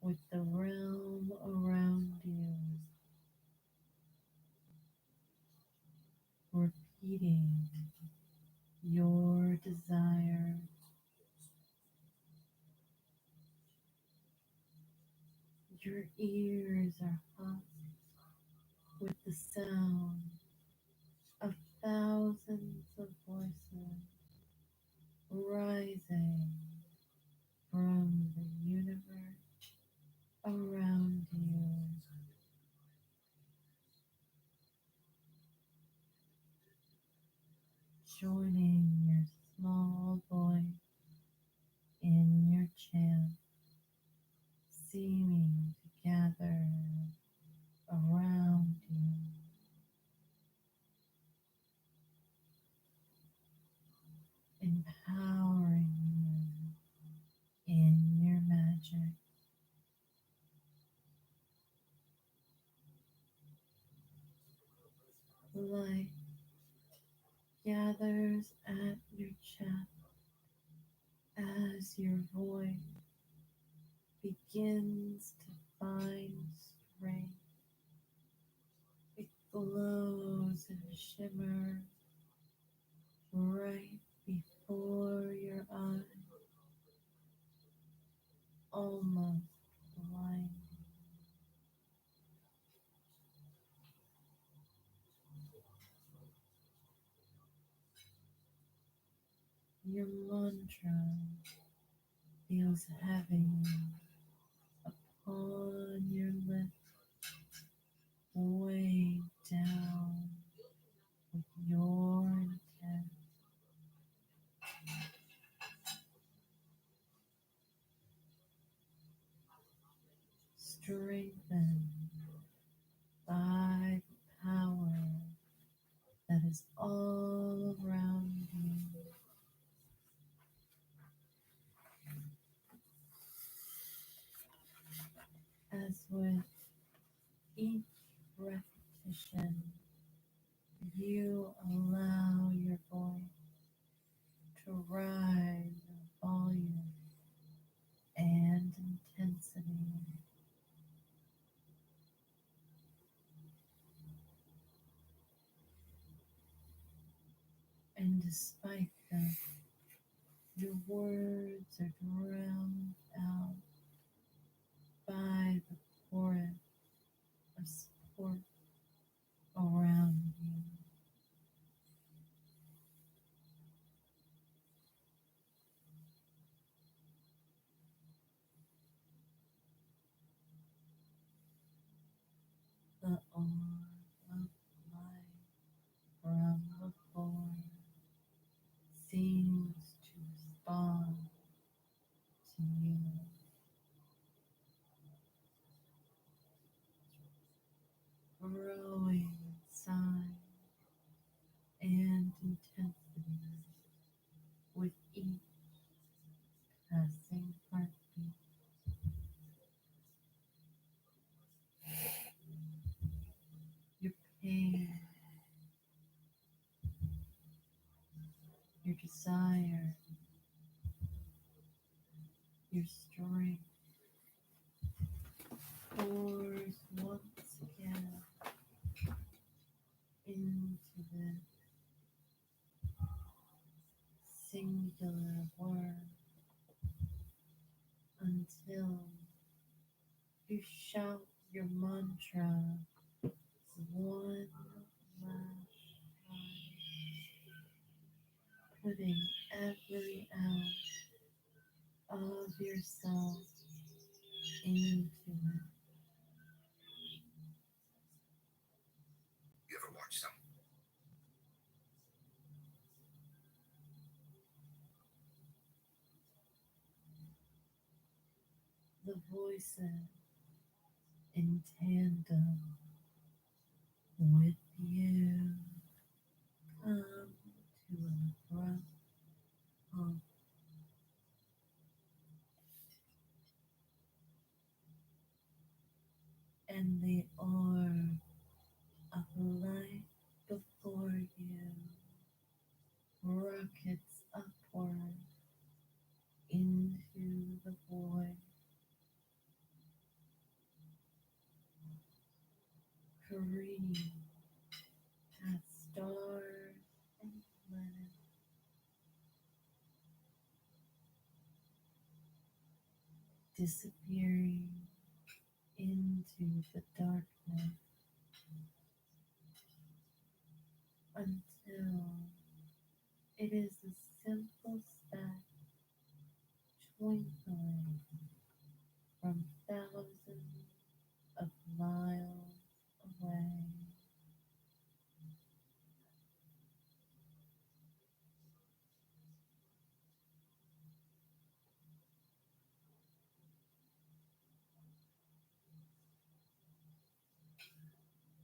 with the realm around you, repeating Your ears are hot with the sound of thousands of voices rising from the universe around you. Joining your small voice in your chant, seeming to gather around you, empowering you in your magic. Light gathers at your chest as your voice begins to find strength. It glows and shimmers right before your eyes, almost blinding. Your mantra feels heavy upon your lips, way down with your intent. Strengthened by the power that is all around you. As with each repetition, you allow your voice to rise in volume and intensity. And despite that, your words are drowned out by the chorus of support around you. The orb of light from before seems to respond to you, growing in size and intensity with each passing heartbeat. Your pain, your desire, your strength pours once again into this singular word until you shout your mantra one last time, putting every ounce of yourself into it. You ever watch some? The voices in tandem with you come to an abrupt halt, and the orb of light before you rockets upward into the void, careening past stars and planets, disappearing into the darkness until it is a simple speck twinkling from thousands of miles away.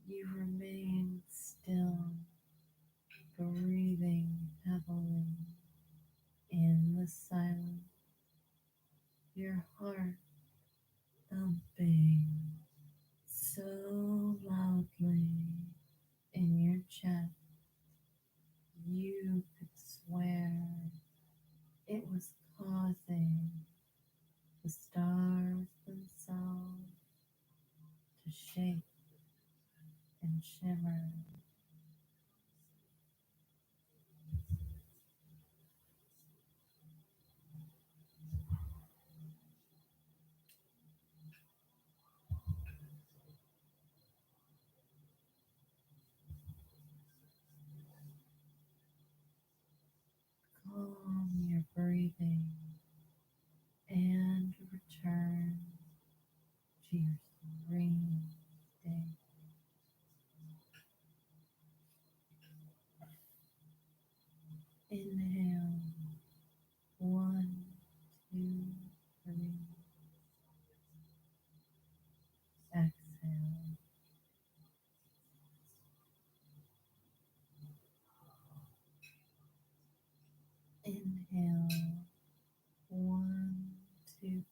You remain still, breathing heavily in the silence, your heart thumping so loudly in your chest you could swear it was causing the stars themselves to shake and shimmer. Calm your breathing and return to your serene state. Inhale, 1, 2, 3. Exhale. Inhale, 1, 2.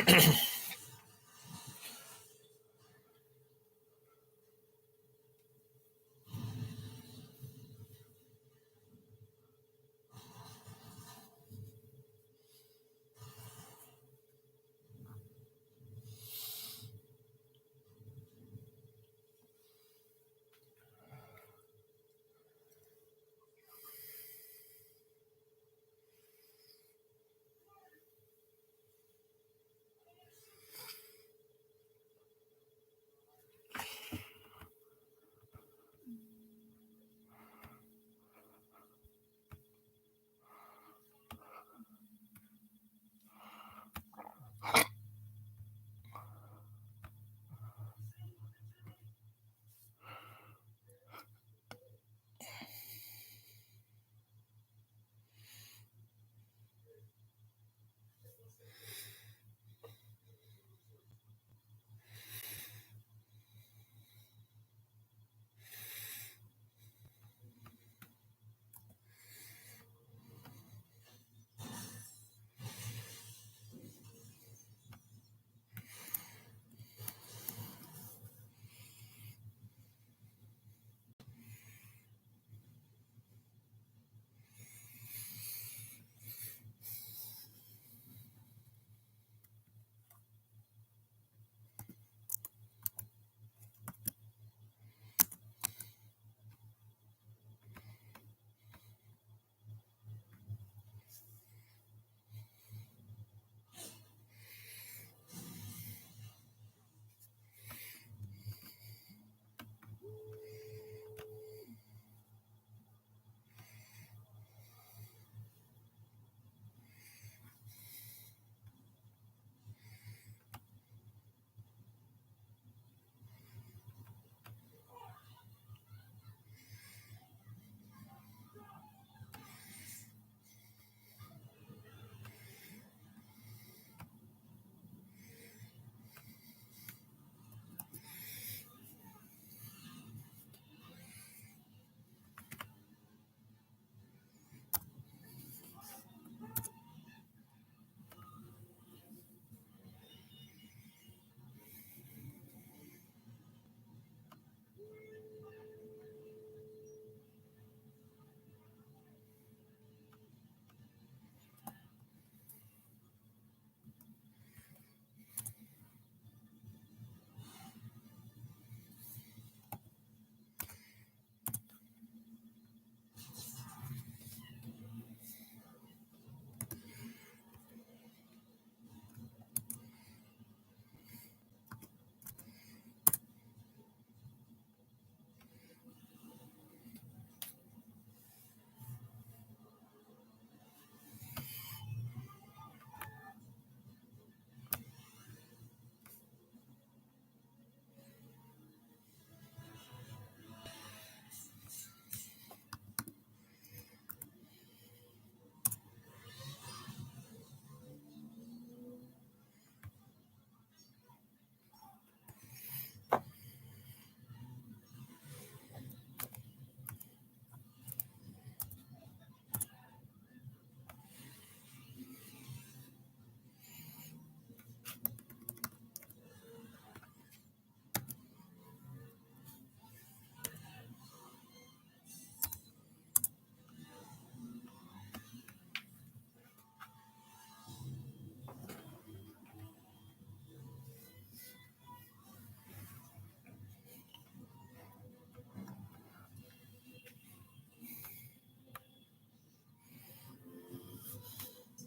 2,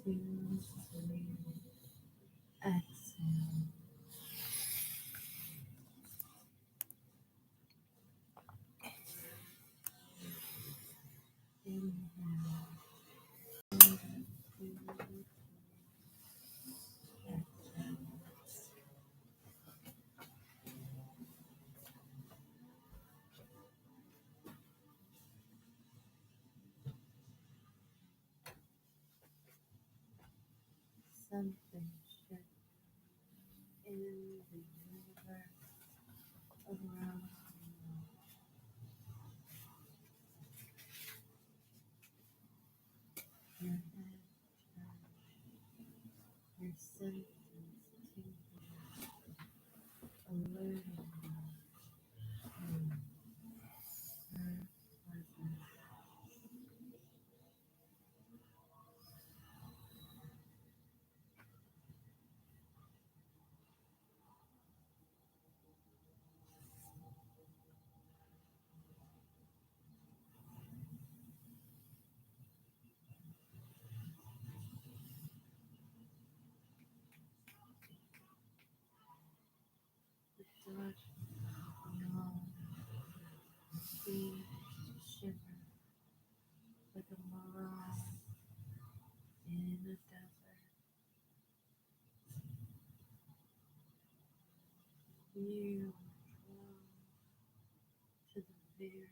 3, exhale. Inhale. 1, 2, 3, exhale. Something shift in the universe around you. Your head turns, your senses dark beyond seemed to shimmer like a mirage in a desert. You were drawn to the very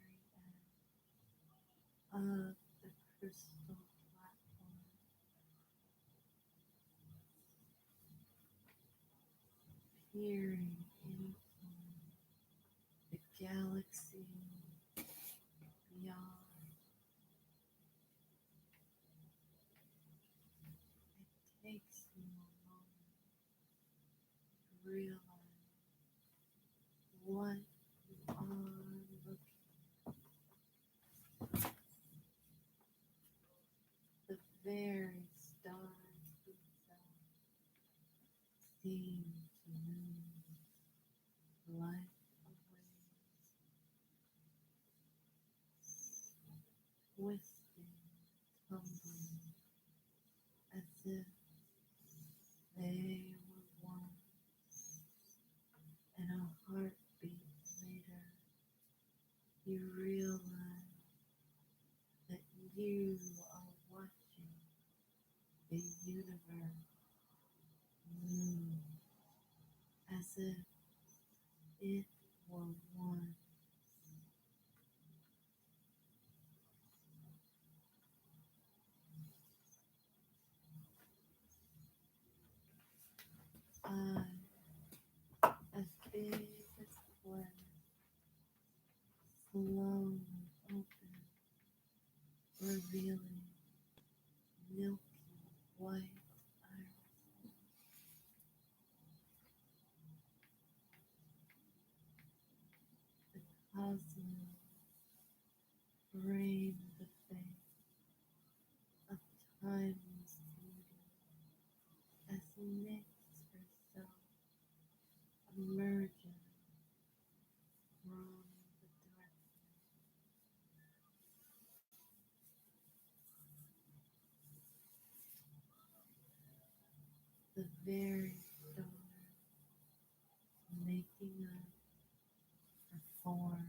end of the crystal platform, peering into the galaxy beyond. It takes you a moment to realize what you are looking. The very stars themselves seem to move like a wave, twisting, tumbling, as if they were one, and a heartbeat later, you realize that you are watching the universe move as if it were one. As big as planet, slowly open, revealing milky white iris. The cosmos framed the face of timeless beauty as Nyx herself emerges from the darkness. The very stars making up her form.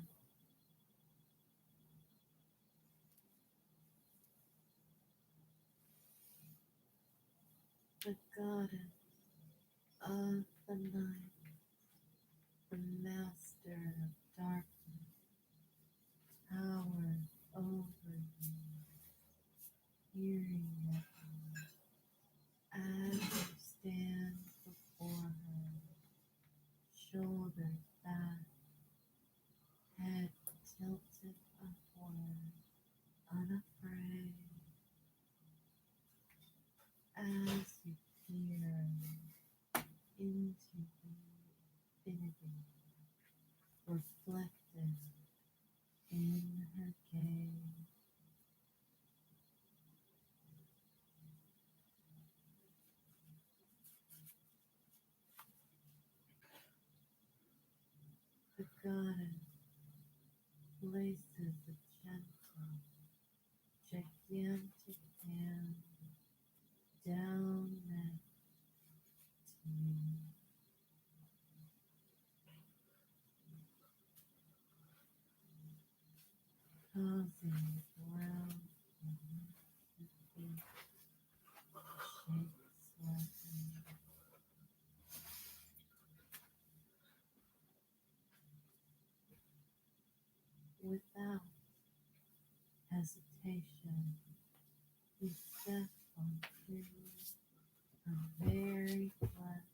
The goddess of the night, the master of darkness, towers over you, hearing it as you stand before her, shoulders back, head tilted upward, unafraid, as you peer into the infinity, reflected in her gaze. The goddess places a gentle, gigantic hand down next to you, causing the ground beneath your feet to shake slightly. Without hesitation, you step onto her very flesh,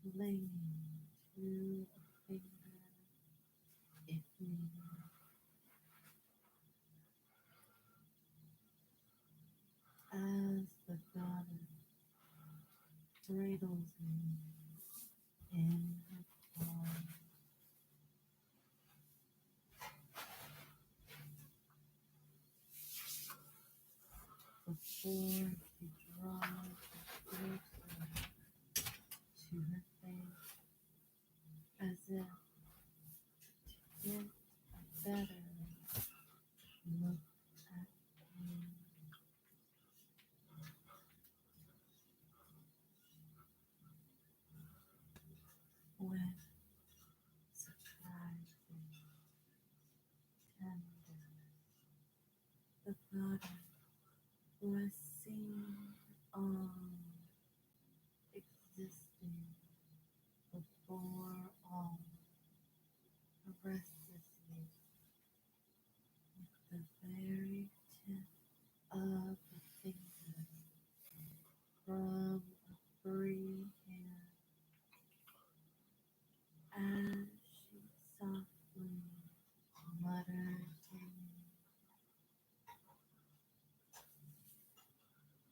clinging to a finger if needed. As the goddess cradles you in her palm, before she draws you closer to her face, as if to get a better look at you. with surprising tenderness. The goddess who has seen all existing before all caresses you with the very tip of the finger from a free hand as she softly mutters to you.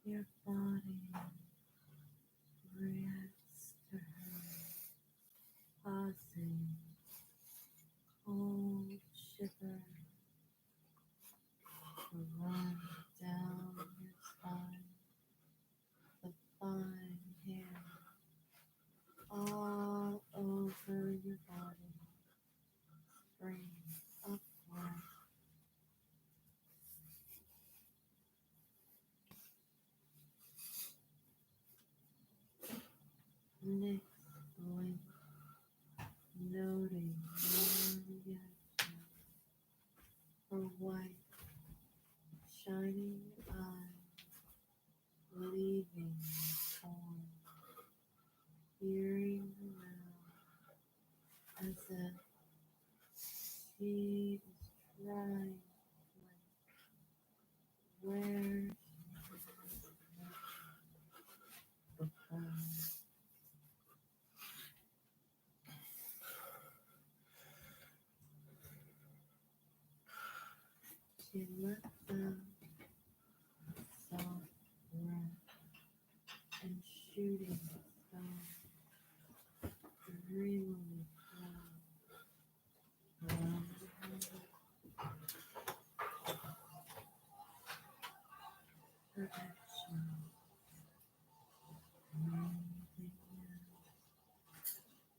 Your body reacts to her, causing cold shivers to run down your spine. The fine hair all over your body springs upward. Next blink, noting your reaction. Her white, shining eyes leaving the form, peering around as if she is trying to place where she has looked before. She lets out a soft breath and shooting stars dreamily flow around her lips. Her actions breathing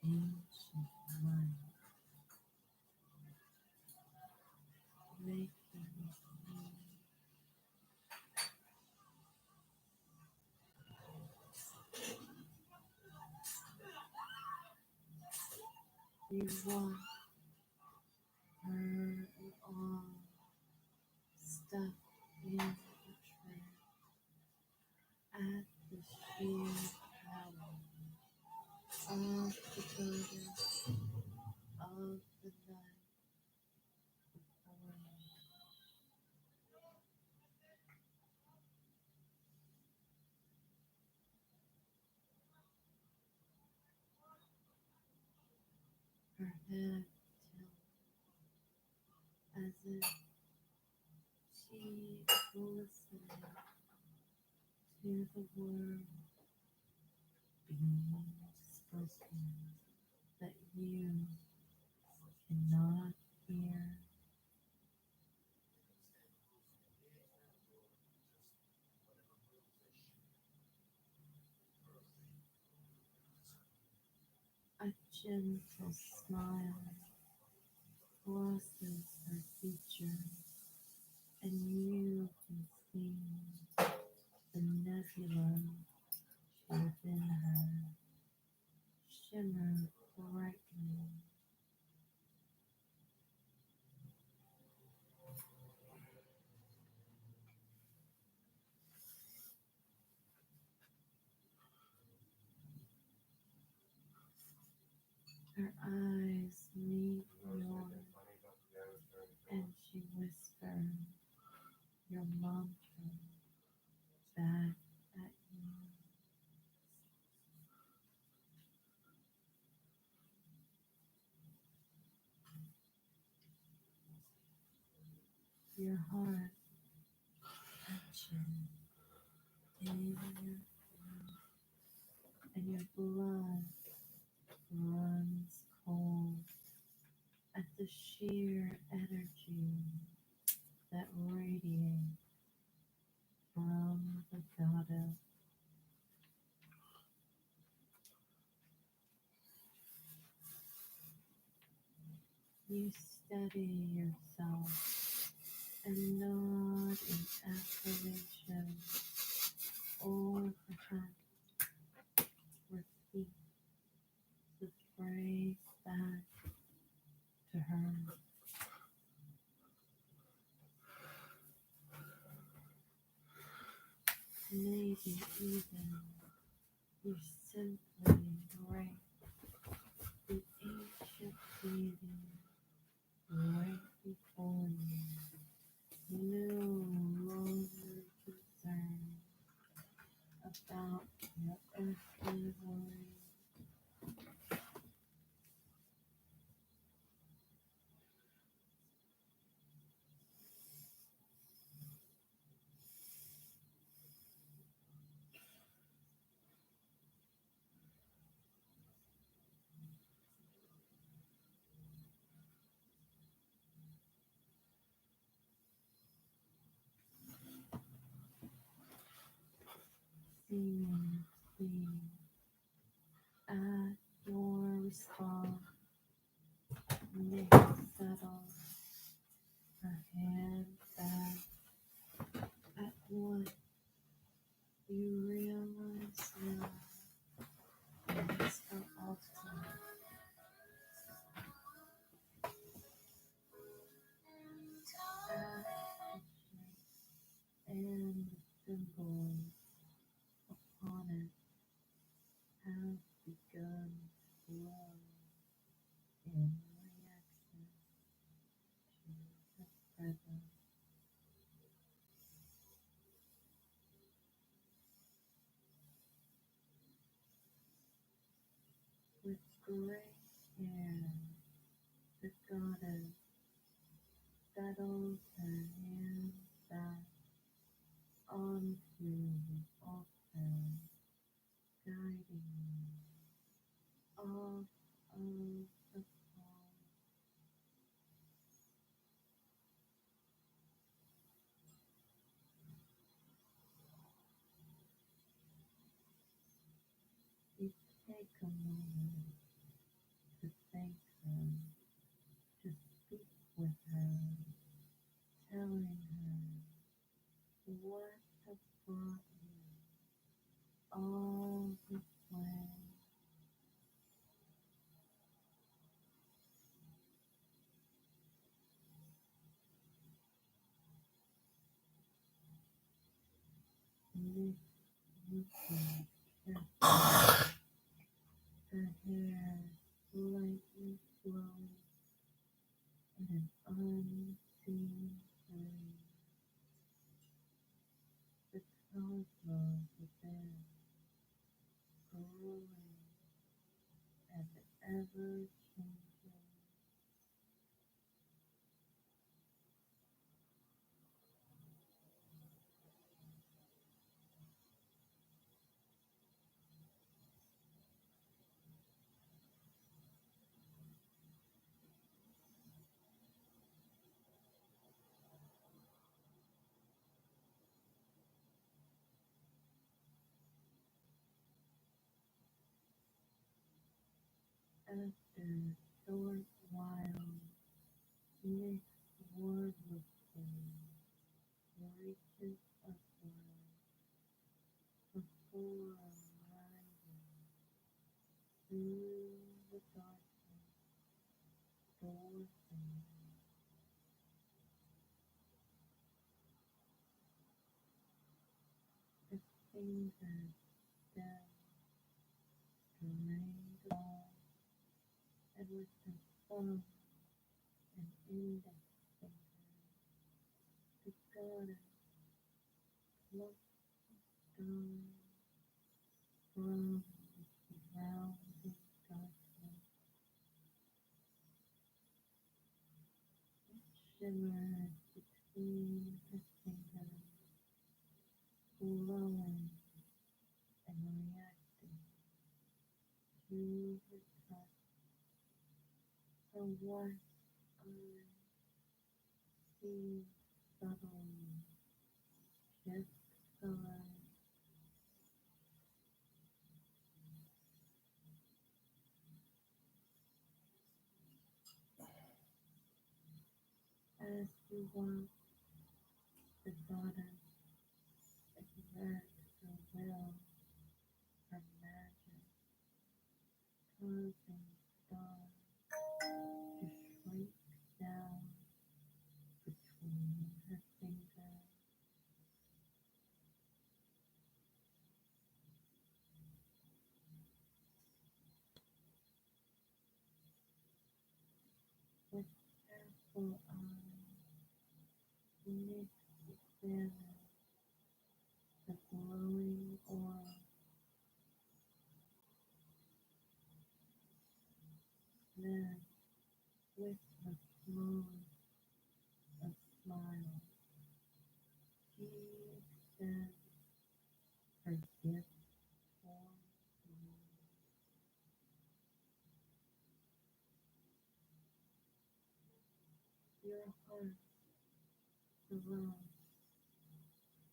in ancient light, making you want her and all stuck in a trance at the sheer power of the goddess of the night before you. Her head tilts as if she is listening to the words being spoken that you cannot hear. A gentle smile crosses her features, and you can see the nebula within her shimmer brightly. Her eyes meet yours, and she whispers your mantra back at you. Your heart touches in your throat, and your blood runs cold at the sheer energy that radiates from the goddess. You steady yourself and nod in affirmation, or perhaps repeat the phrase great, the ancient deity right before you, no longer concerned about your earthly worries. Seemingly at your response, Nick settles her hand back at what you realize now is her ultimate and the symbols upon it have begun to glow in reaction to her presence. With great care, the goddess settles her hands back onto the altar, guiding you off of the pole. You take a moment to thank her, to speak with her, telling her what has brought you all this way. Nick looking carefully, her hair lightly flowing in an unseen breeze. The cosmos within growing and ever changing. After a short while, Nick's wordlessly reaches upward before rising through the darkness towards him. His fingers step drained along, and with his thumb and index finger, the goddess plucks the stars from the surrounding darkness. It shimmers between her fingers, glowing and reacting to her touch. Her white eyes seem subtly just colored. As you watch, the goddess exerts her will, her magic, causing stars to shrink down between her fingers. For I next examine the glowing aura, then with the smallest of smiles, she extends her gift for me. Your heart throbs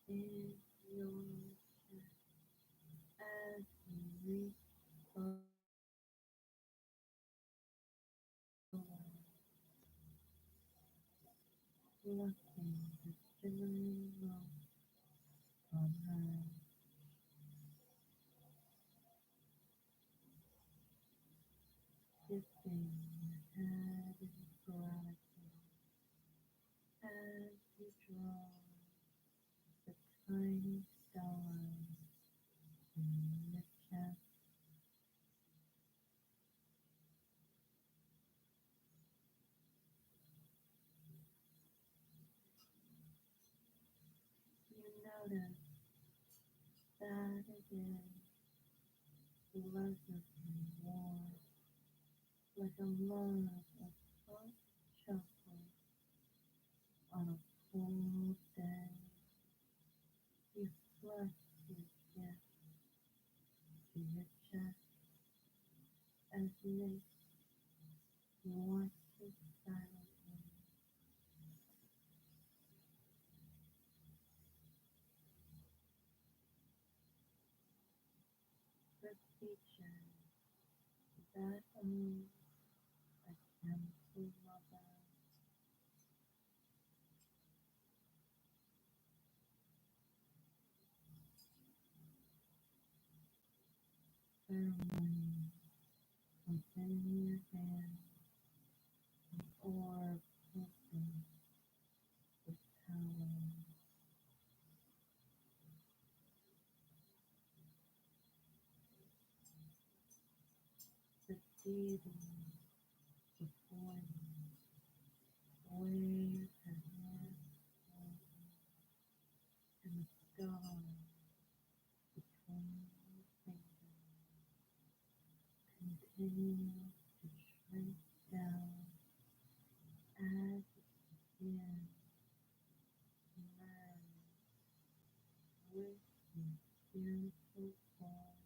in your chest as you reach forward, plucking the shimmering moss from her, dipping your head in gratitude as you draw the tiny stars in your chest. You notice that it is pleasantly warm, like a mug of hot chocolate on a cold day. You flush your gift to your chest as Nick watches silently. Her features that own a gentle mother, firmly within your hand, or pulsing with power. The deity before you waves her hand forward, and the star between your fingers continues to shrink down as it begins to merge with your spiritual form.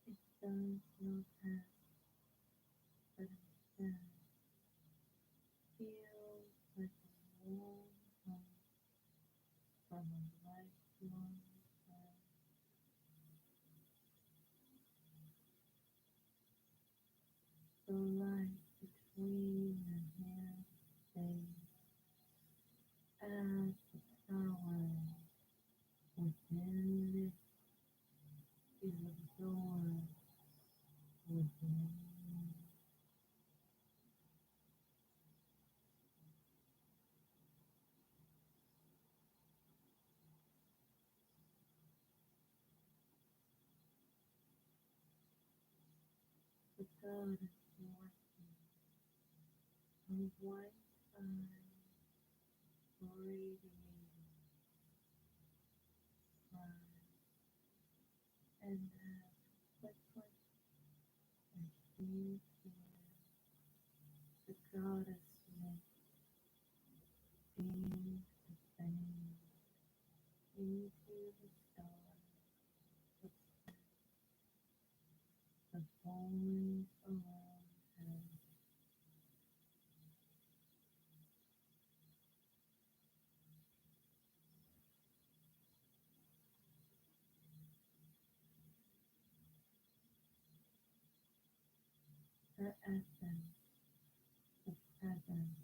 It does not have, but instead feels like a warm hug from a lifelong friend. The light between your hands fades as the power within it is absorbed within you. The goddess watches, her white eyes radiating pride, and as quickly as she appears, the goddess makes seems to fade into the stars of the always around her. Her essence, the presence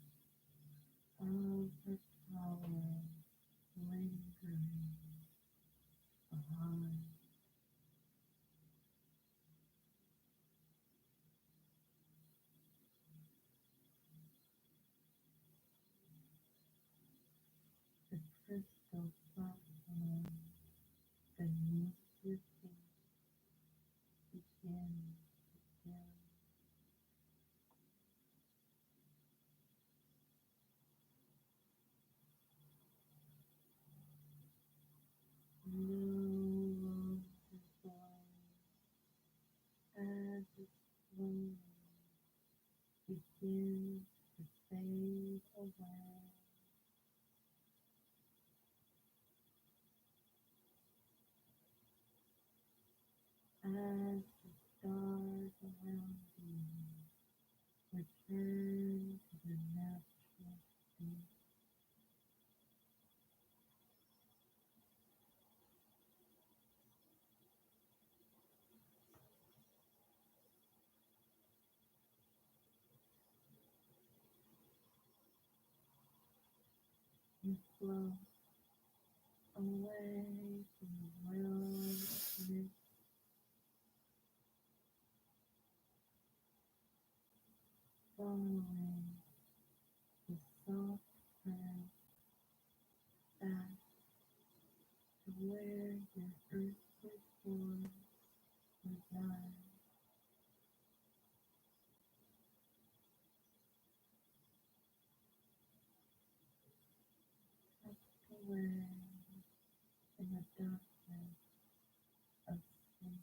of her power lingering behind. crystal platform beneath your feet begins to dim. No longer glowing as it slowly begins to fade away. As the stars around you return to their natural state. You float away from the realm of mist, following the soft current back to where your earthly form resides, tucked away in the darkness of sleep.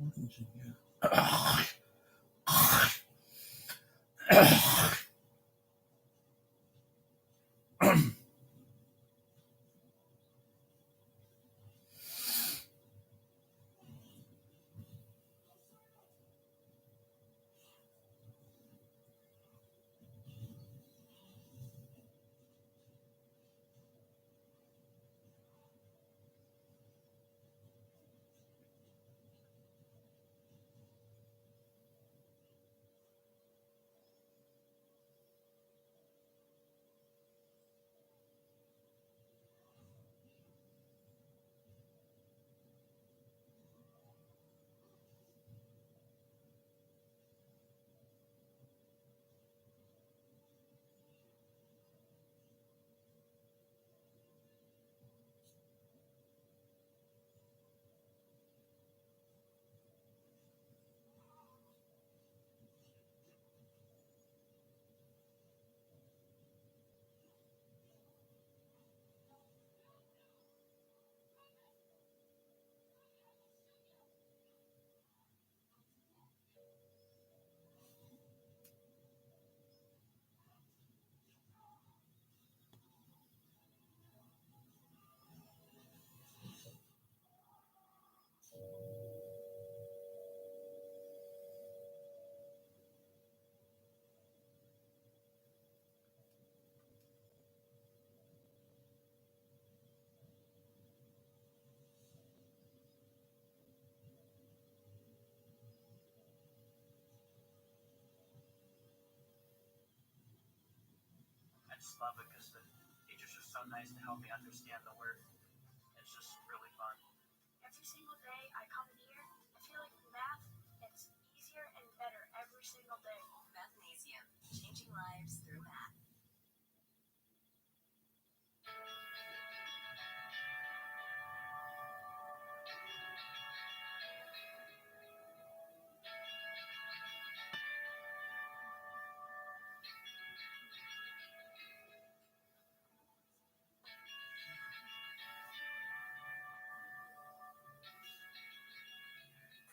I just love it because the teachers are so nice to help me understand the word. It's just really fun. Every single day I come in here, I feel like math gets easier and better every single day. Mathnasium, changing lives through math.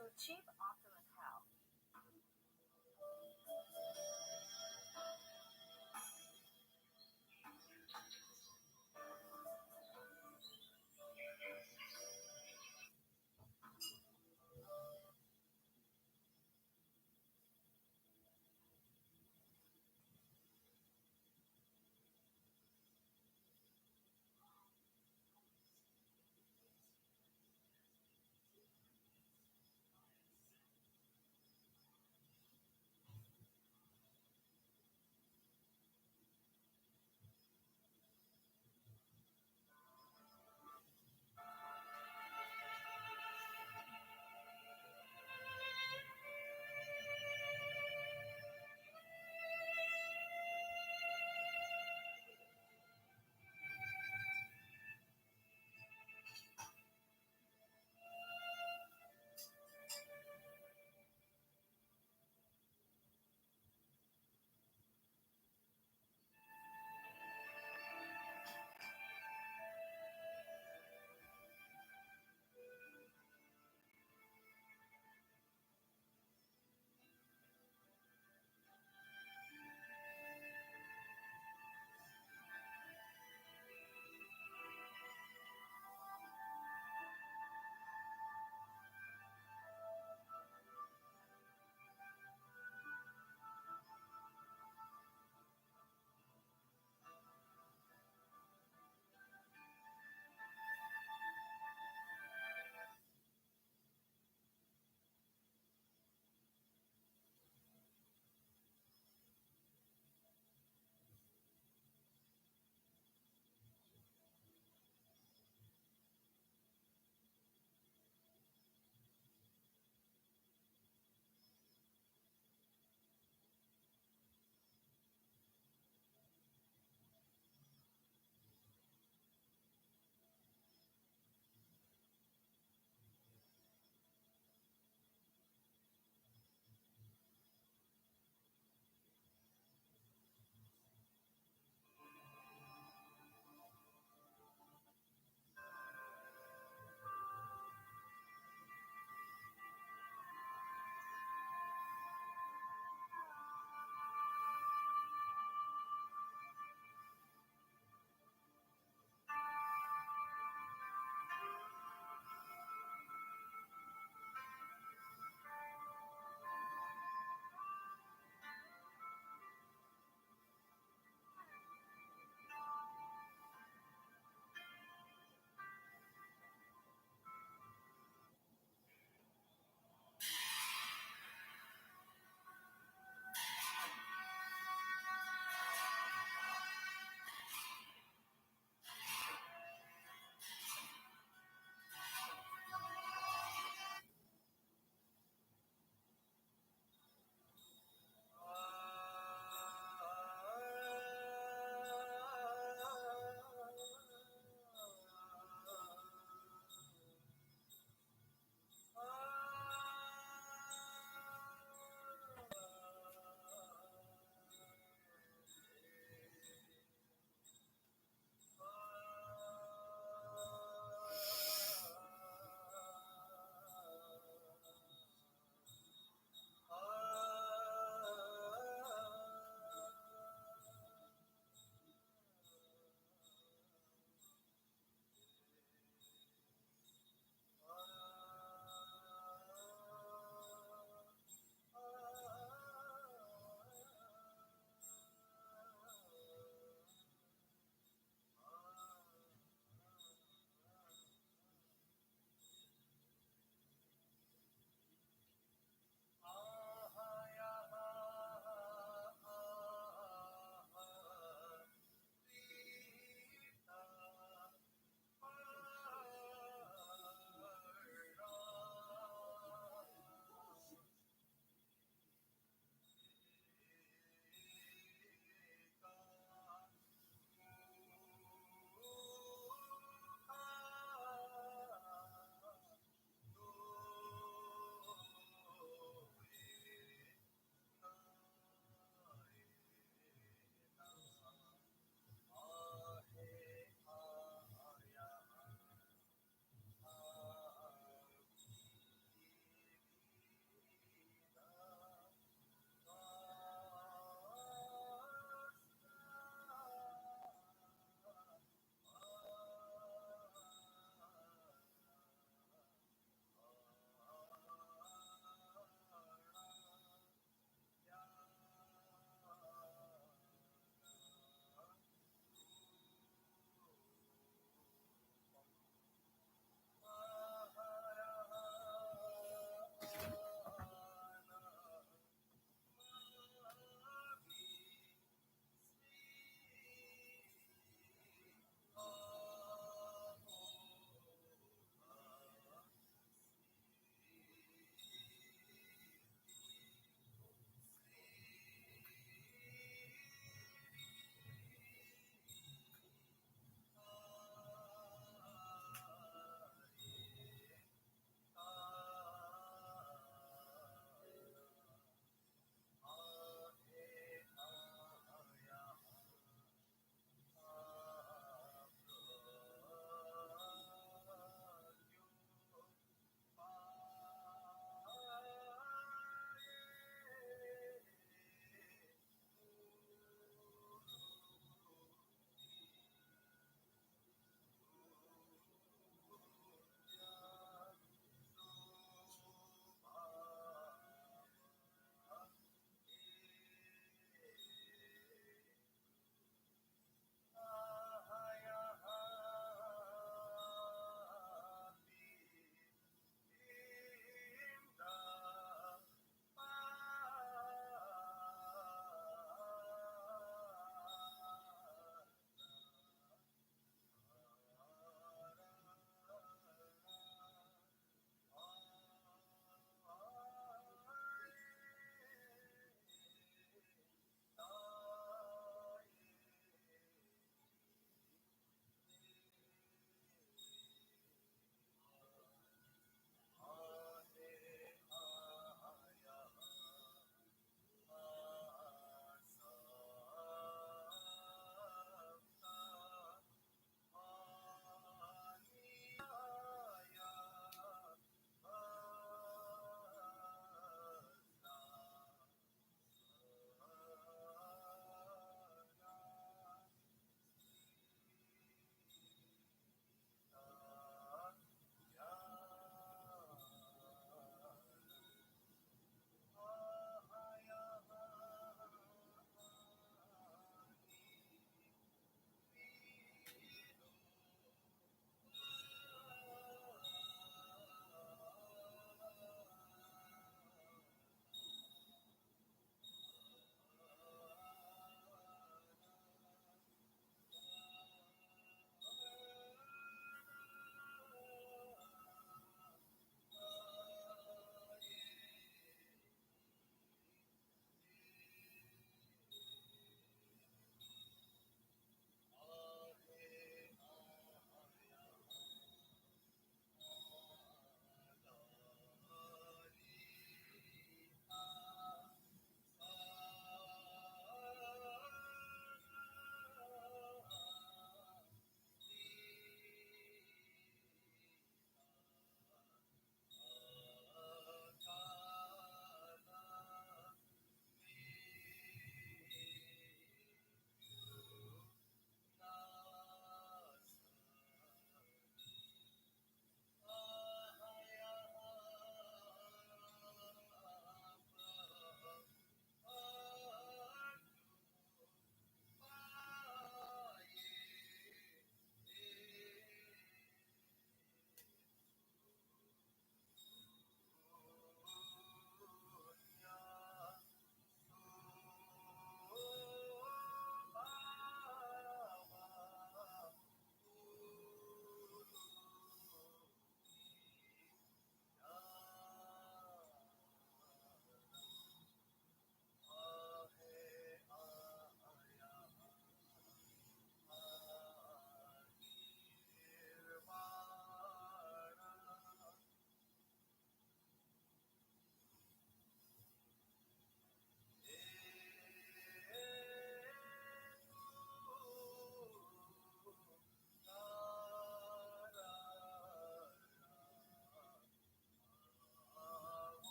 To achieve optimum health,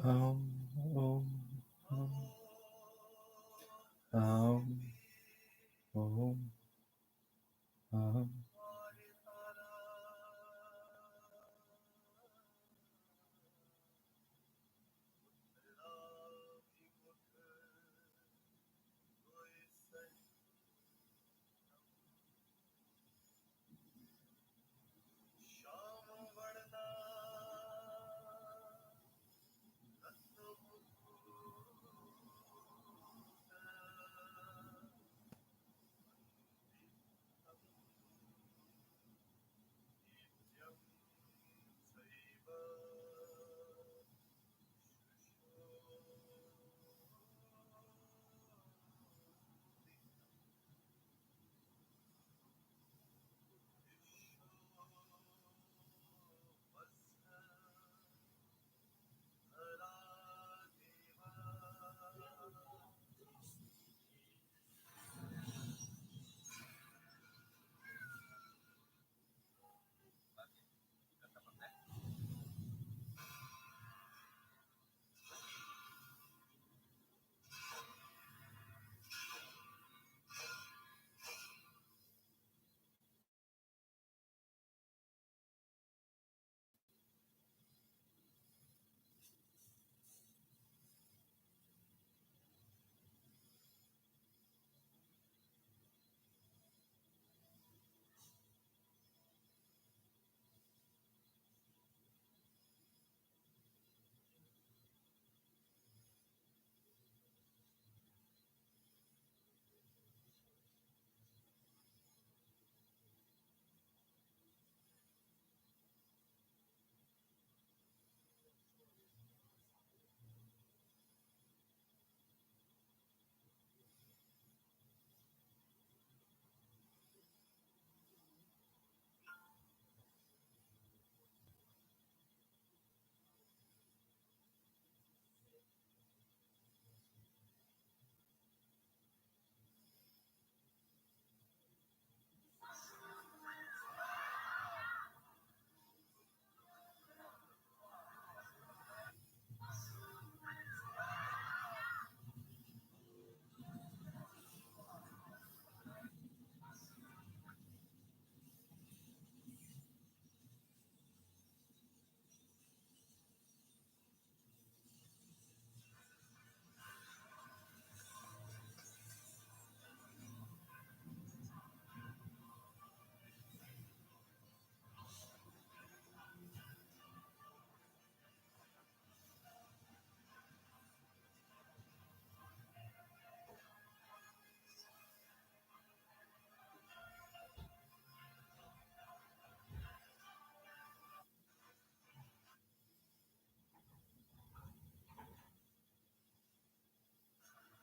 Um, um, um, um, um, um.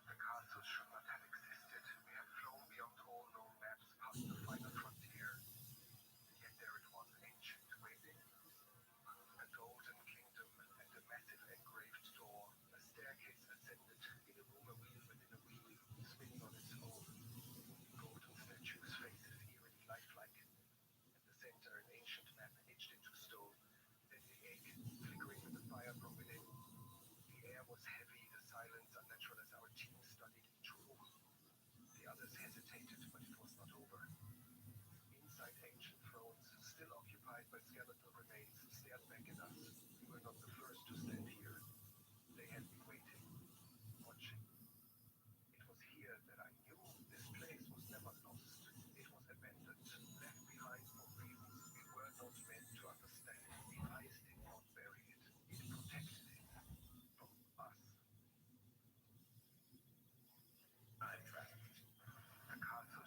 The castles should not have existed. We have flown beyond all known maps past the final frontier. Yet there it was, ancient, waiting. A golden kingdom and a massive engraved door. A staircase ascended, in a room a wheel within a wheel, spinning on its own. Golden statues, faces eerily lifelike. At the center, an ancient map etched into stone. Then the egg, flickering with the fire from within. The air was heavy, the silence unnatural as our team studied each room. The others hesitated, but it was not over. Inside, ancient thrones, still occupied by skeletal remains, stared back at us. We were not the first to stand here. They had been waiting, watching. It was here that I knew this place was never lost. It was abandoned, left behind for reasons we were not meant to understand. The ice did not bury it. It protected it from us. I'm trapped. The castle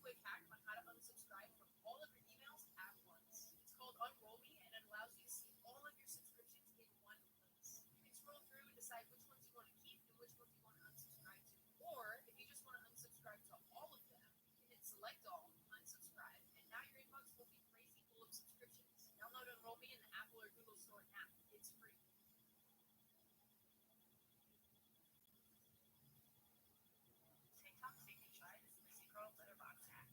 quick hack on how to unsubscribe from all of your emails at once. It's called Unroll Me, and it allows you to see all of your subscriptions in one place. You can scroll through and decide which ones you want to keep and which ones you want to unsubscribe to. Or if you just want to unsubscribe to all of them, you can hit select all, unsubscribe, and now your inbox will be crazy full of subscriptions. Download Unroll Me in the Apple or Google Store now. It's free. TikTok made me try this Missy Girl letterbox hack.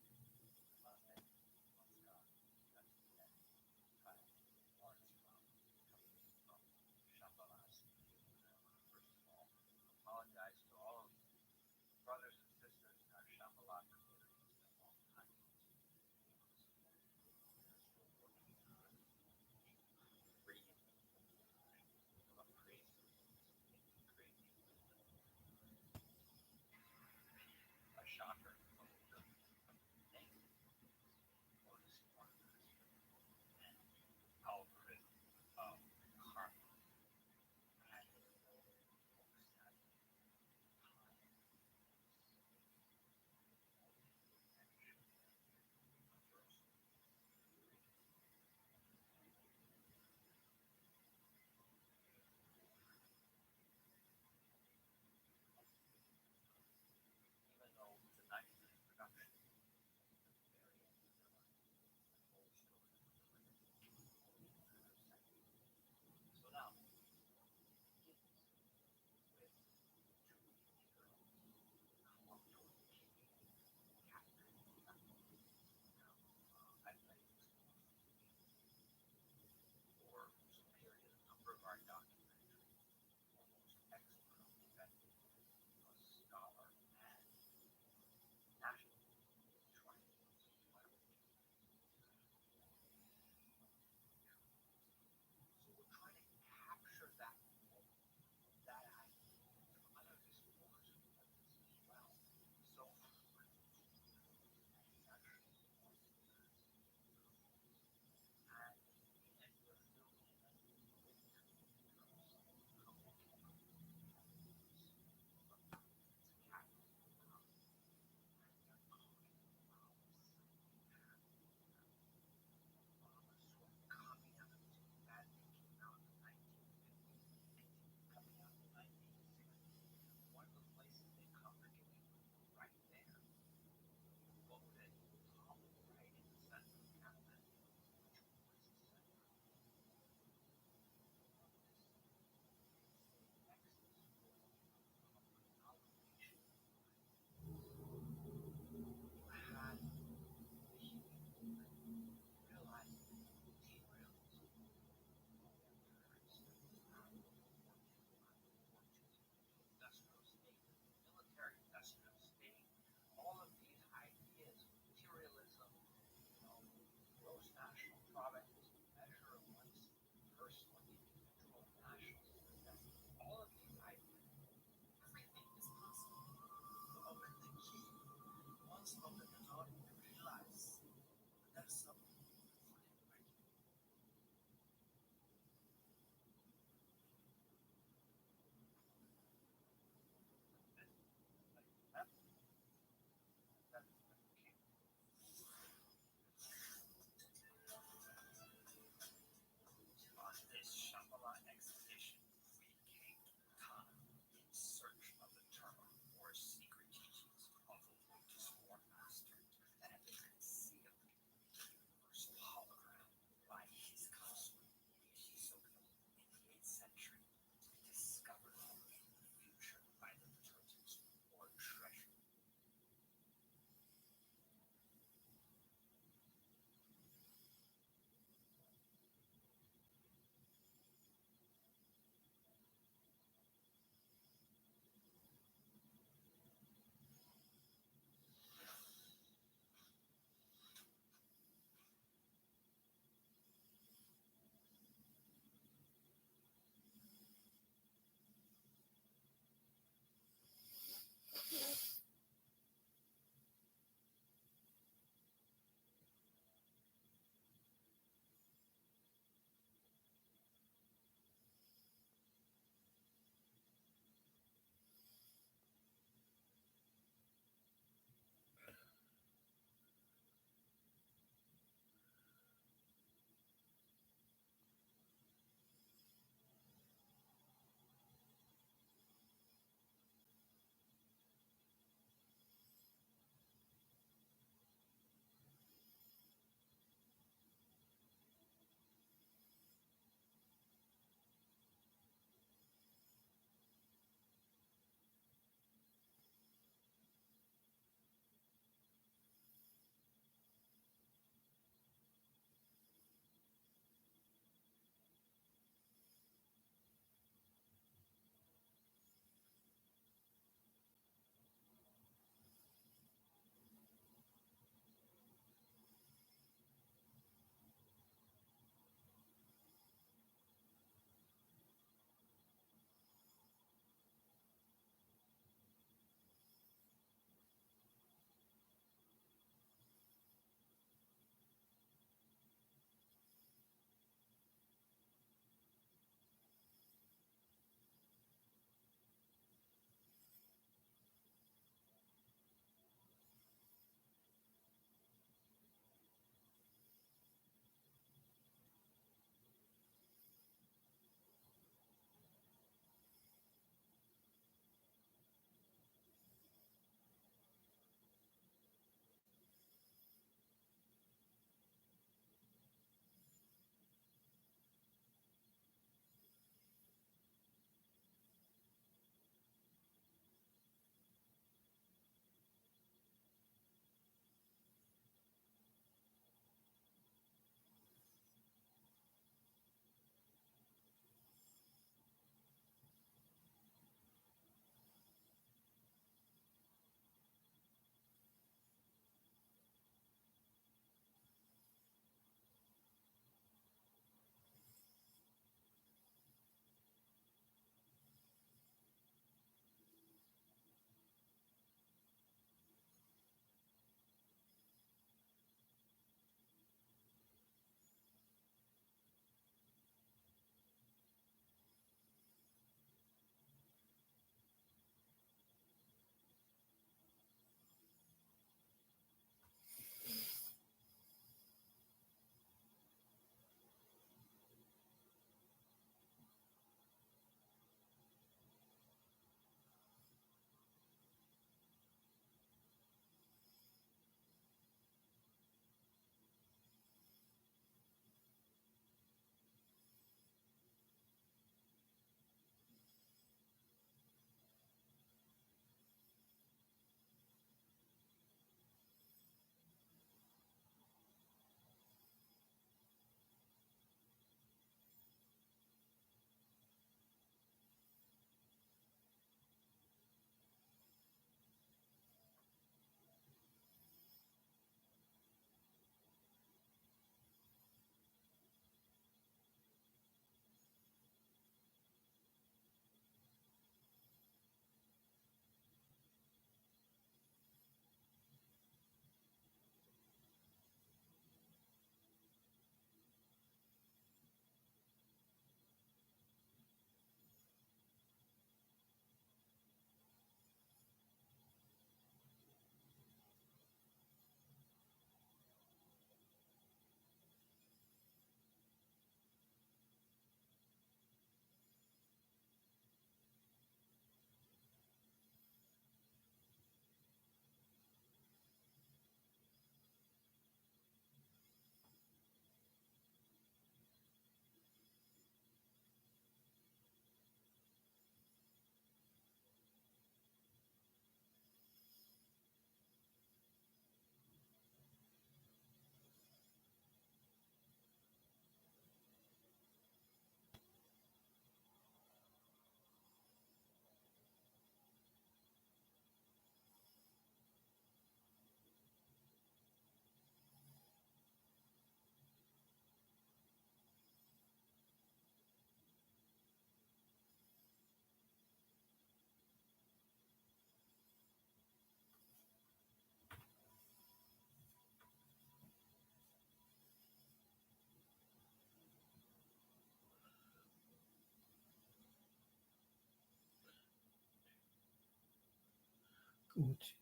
Uchi.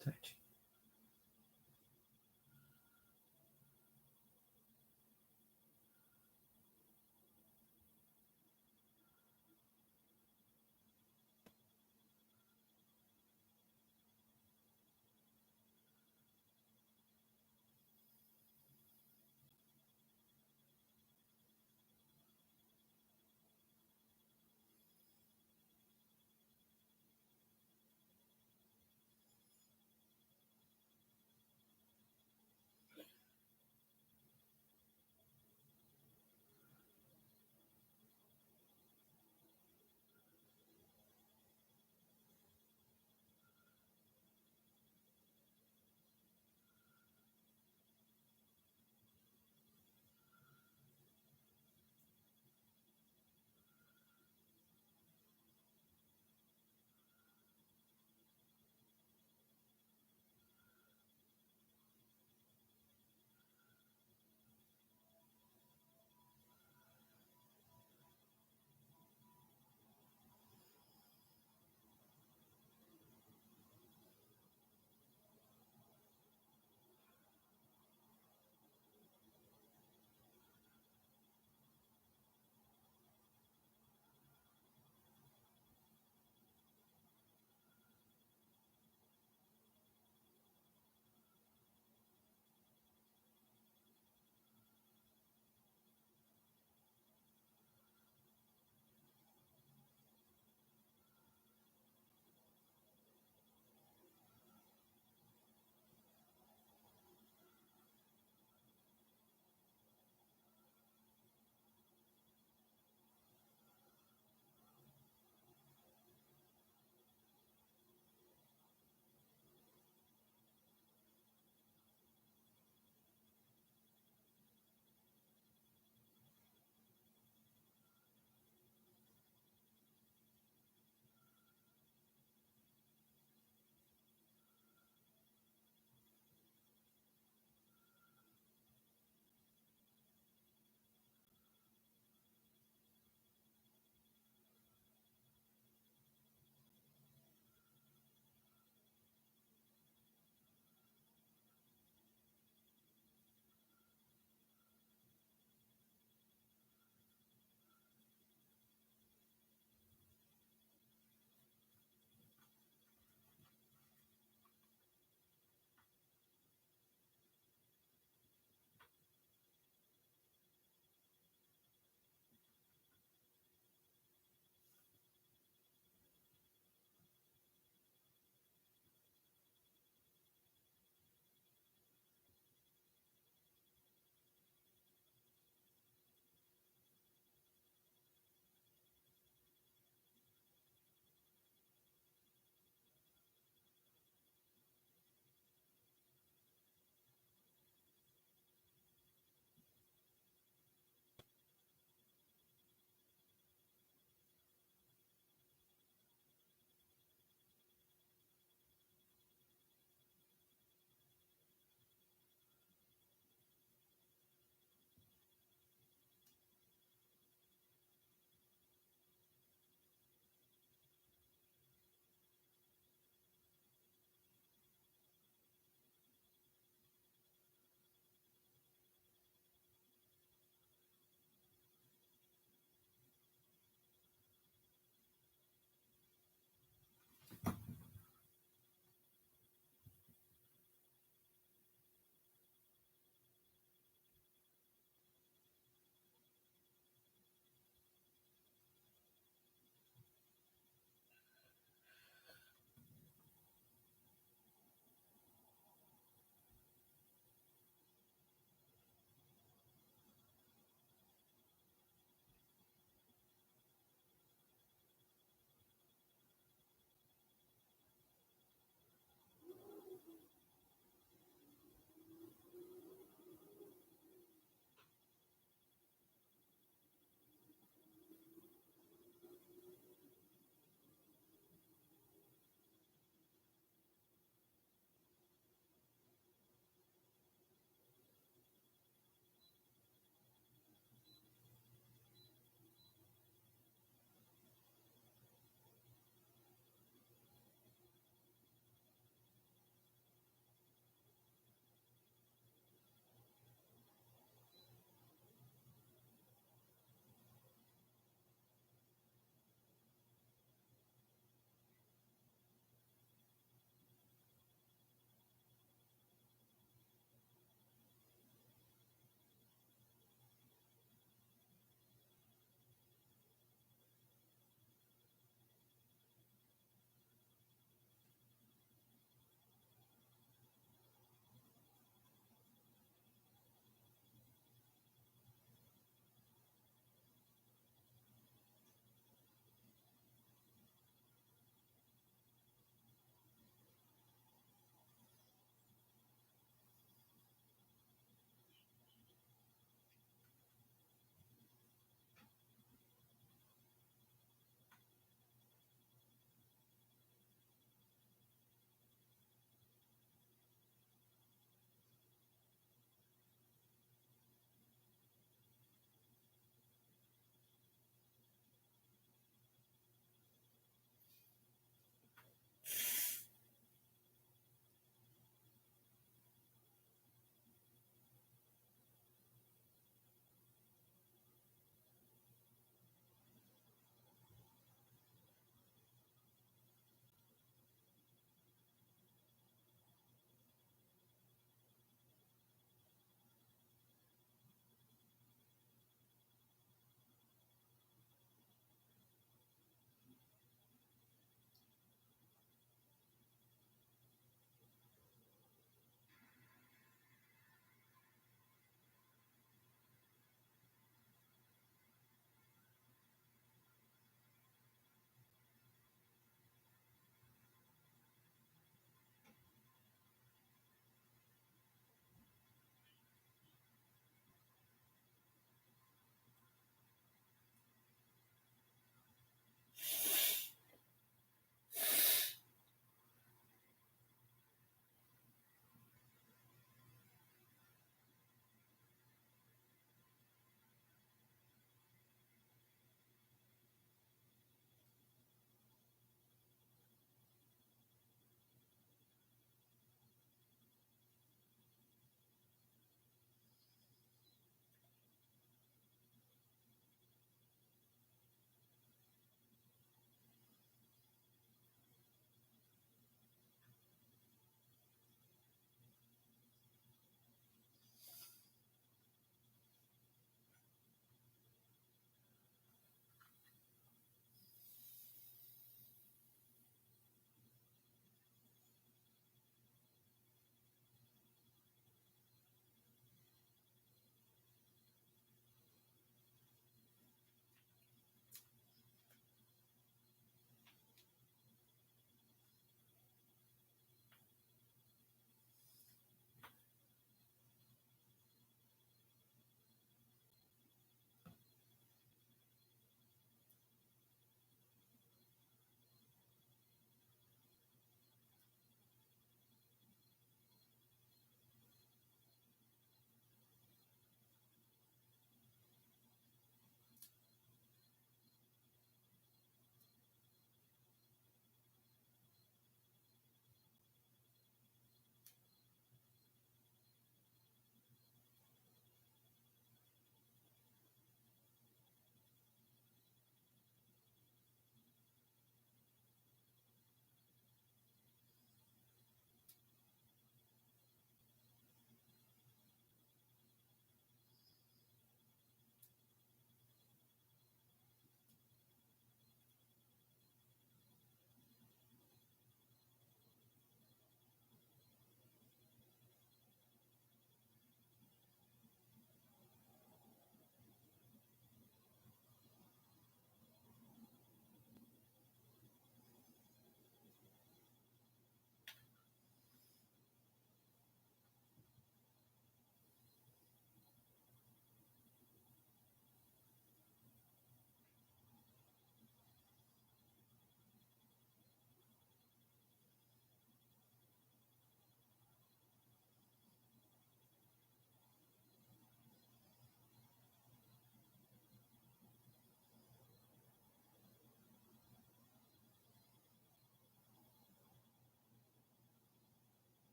Taichi.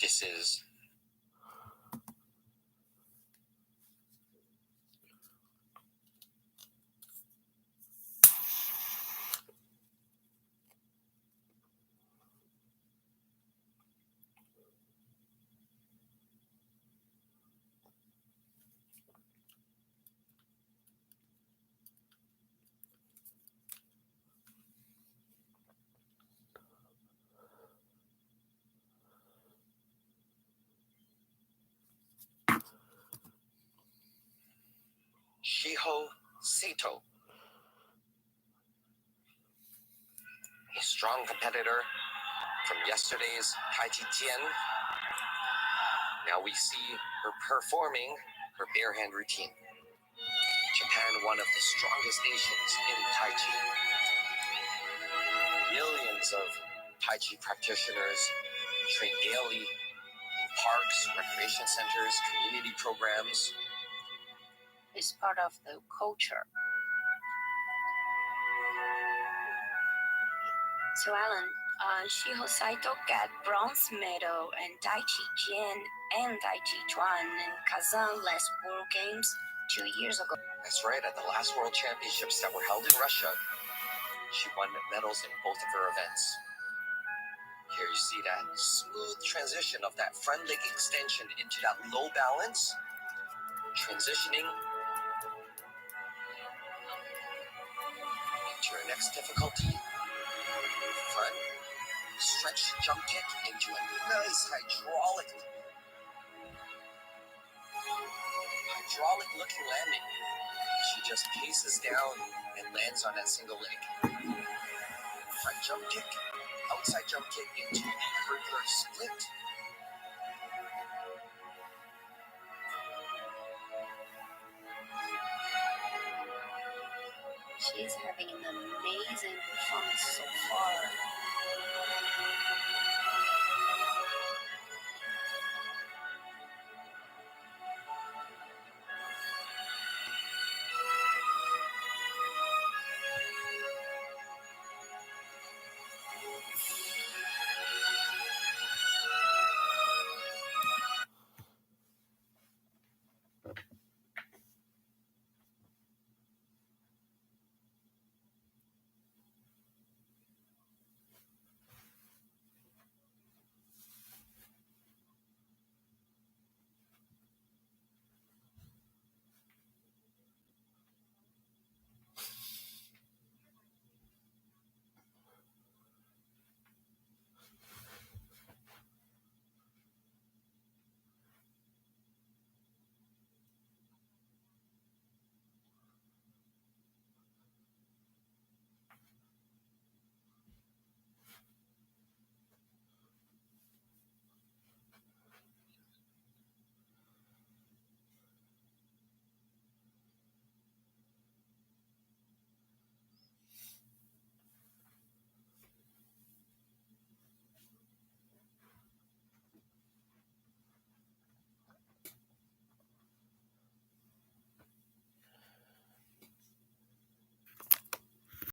This is Shiho Sato, a strong competitor from yesterday's Taichi Tien. Now we see her performing her bare hand routine. Japan, one of the strongest nations in Tai Chi. Millions of Tai Chi practitioners train daily in parks, recreation centers, community programs. It's part of the culture. So Alan, Shiho Saito got bronze medal in Tai Chi Jin and Tai Chi Chuan in Kazan last World Games 2 years ago. That's right, at the last World Championships that were held in Russia, she won medals in both of her events. Here you see that smooth transition of that front leg extension into that low balance, transitioning into her next difficulty, front stretch jump kick into a nice hydraulic looking landing. She just paces down and lands on that single leg. Front jump kick, outside jump kick into the curve split.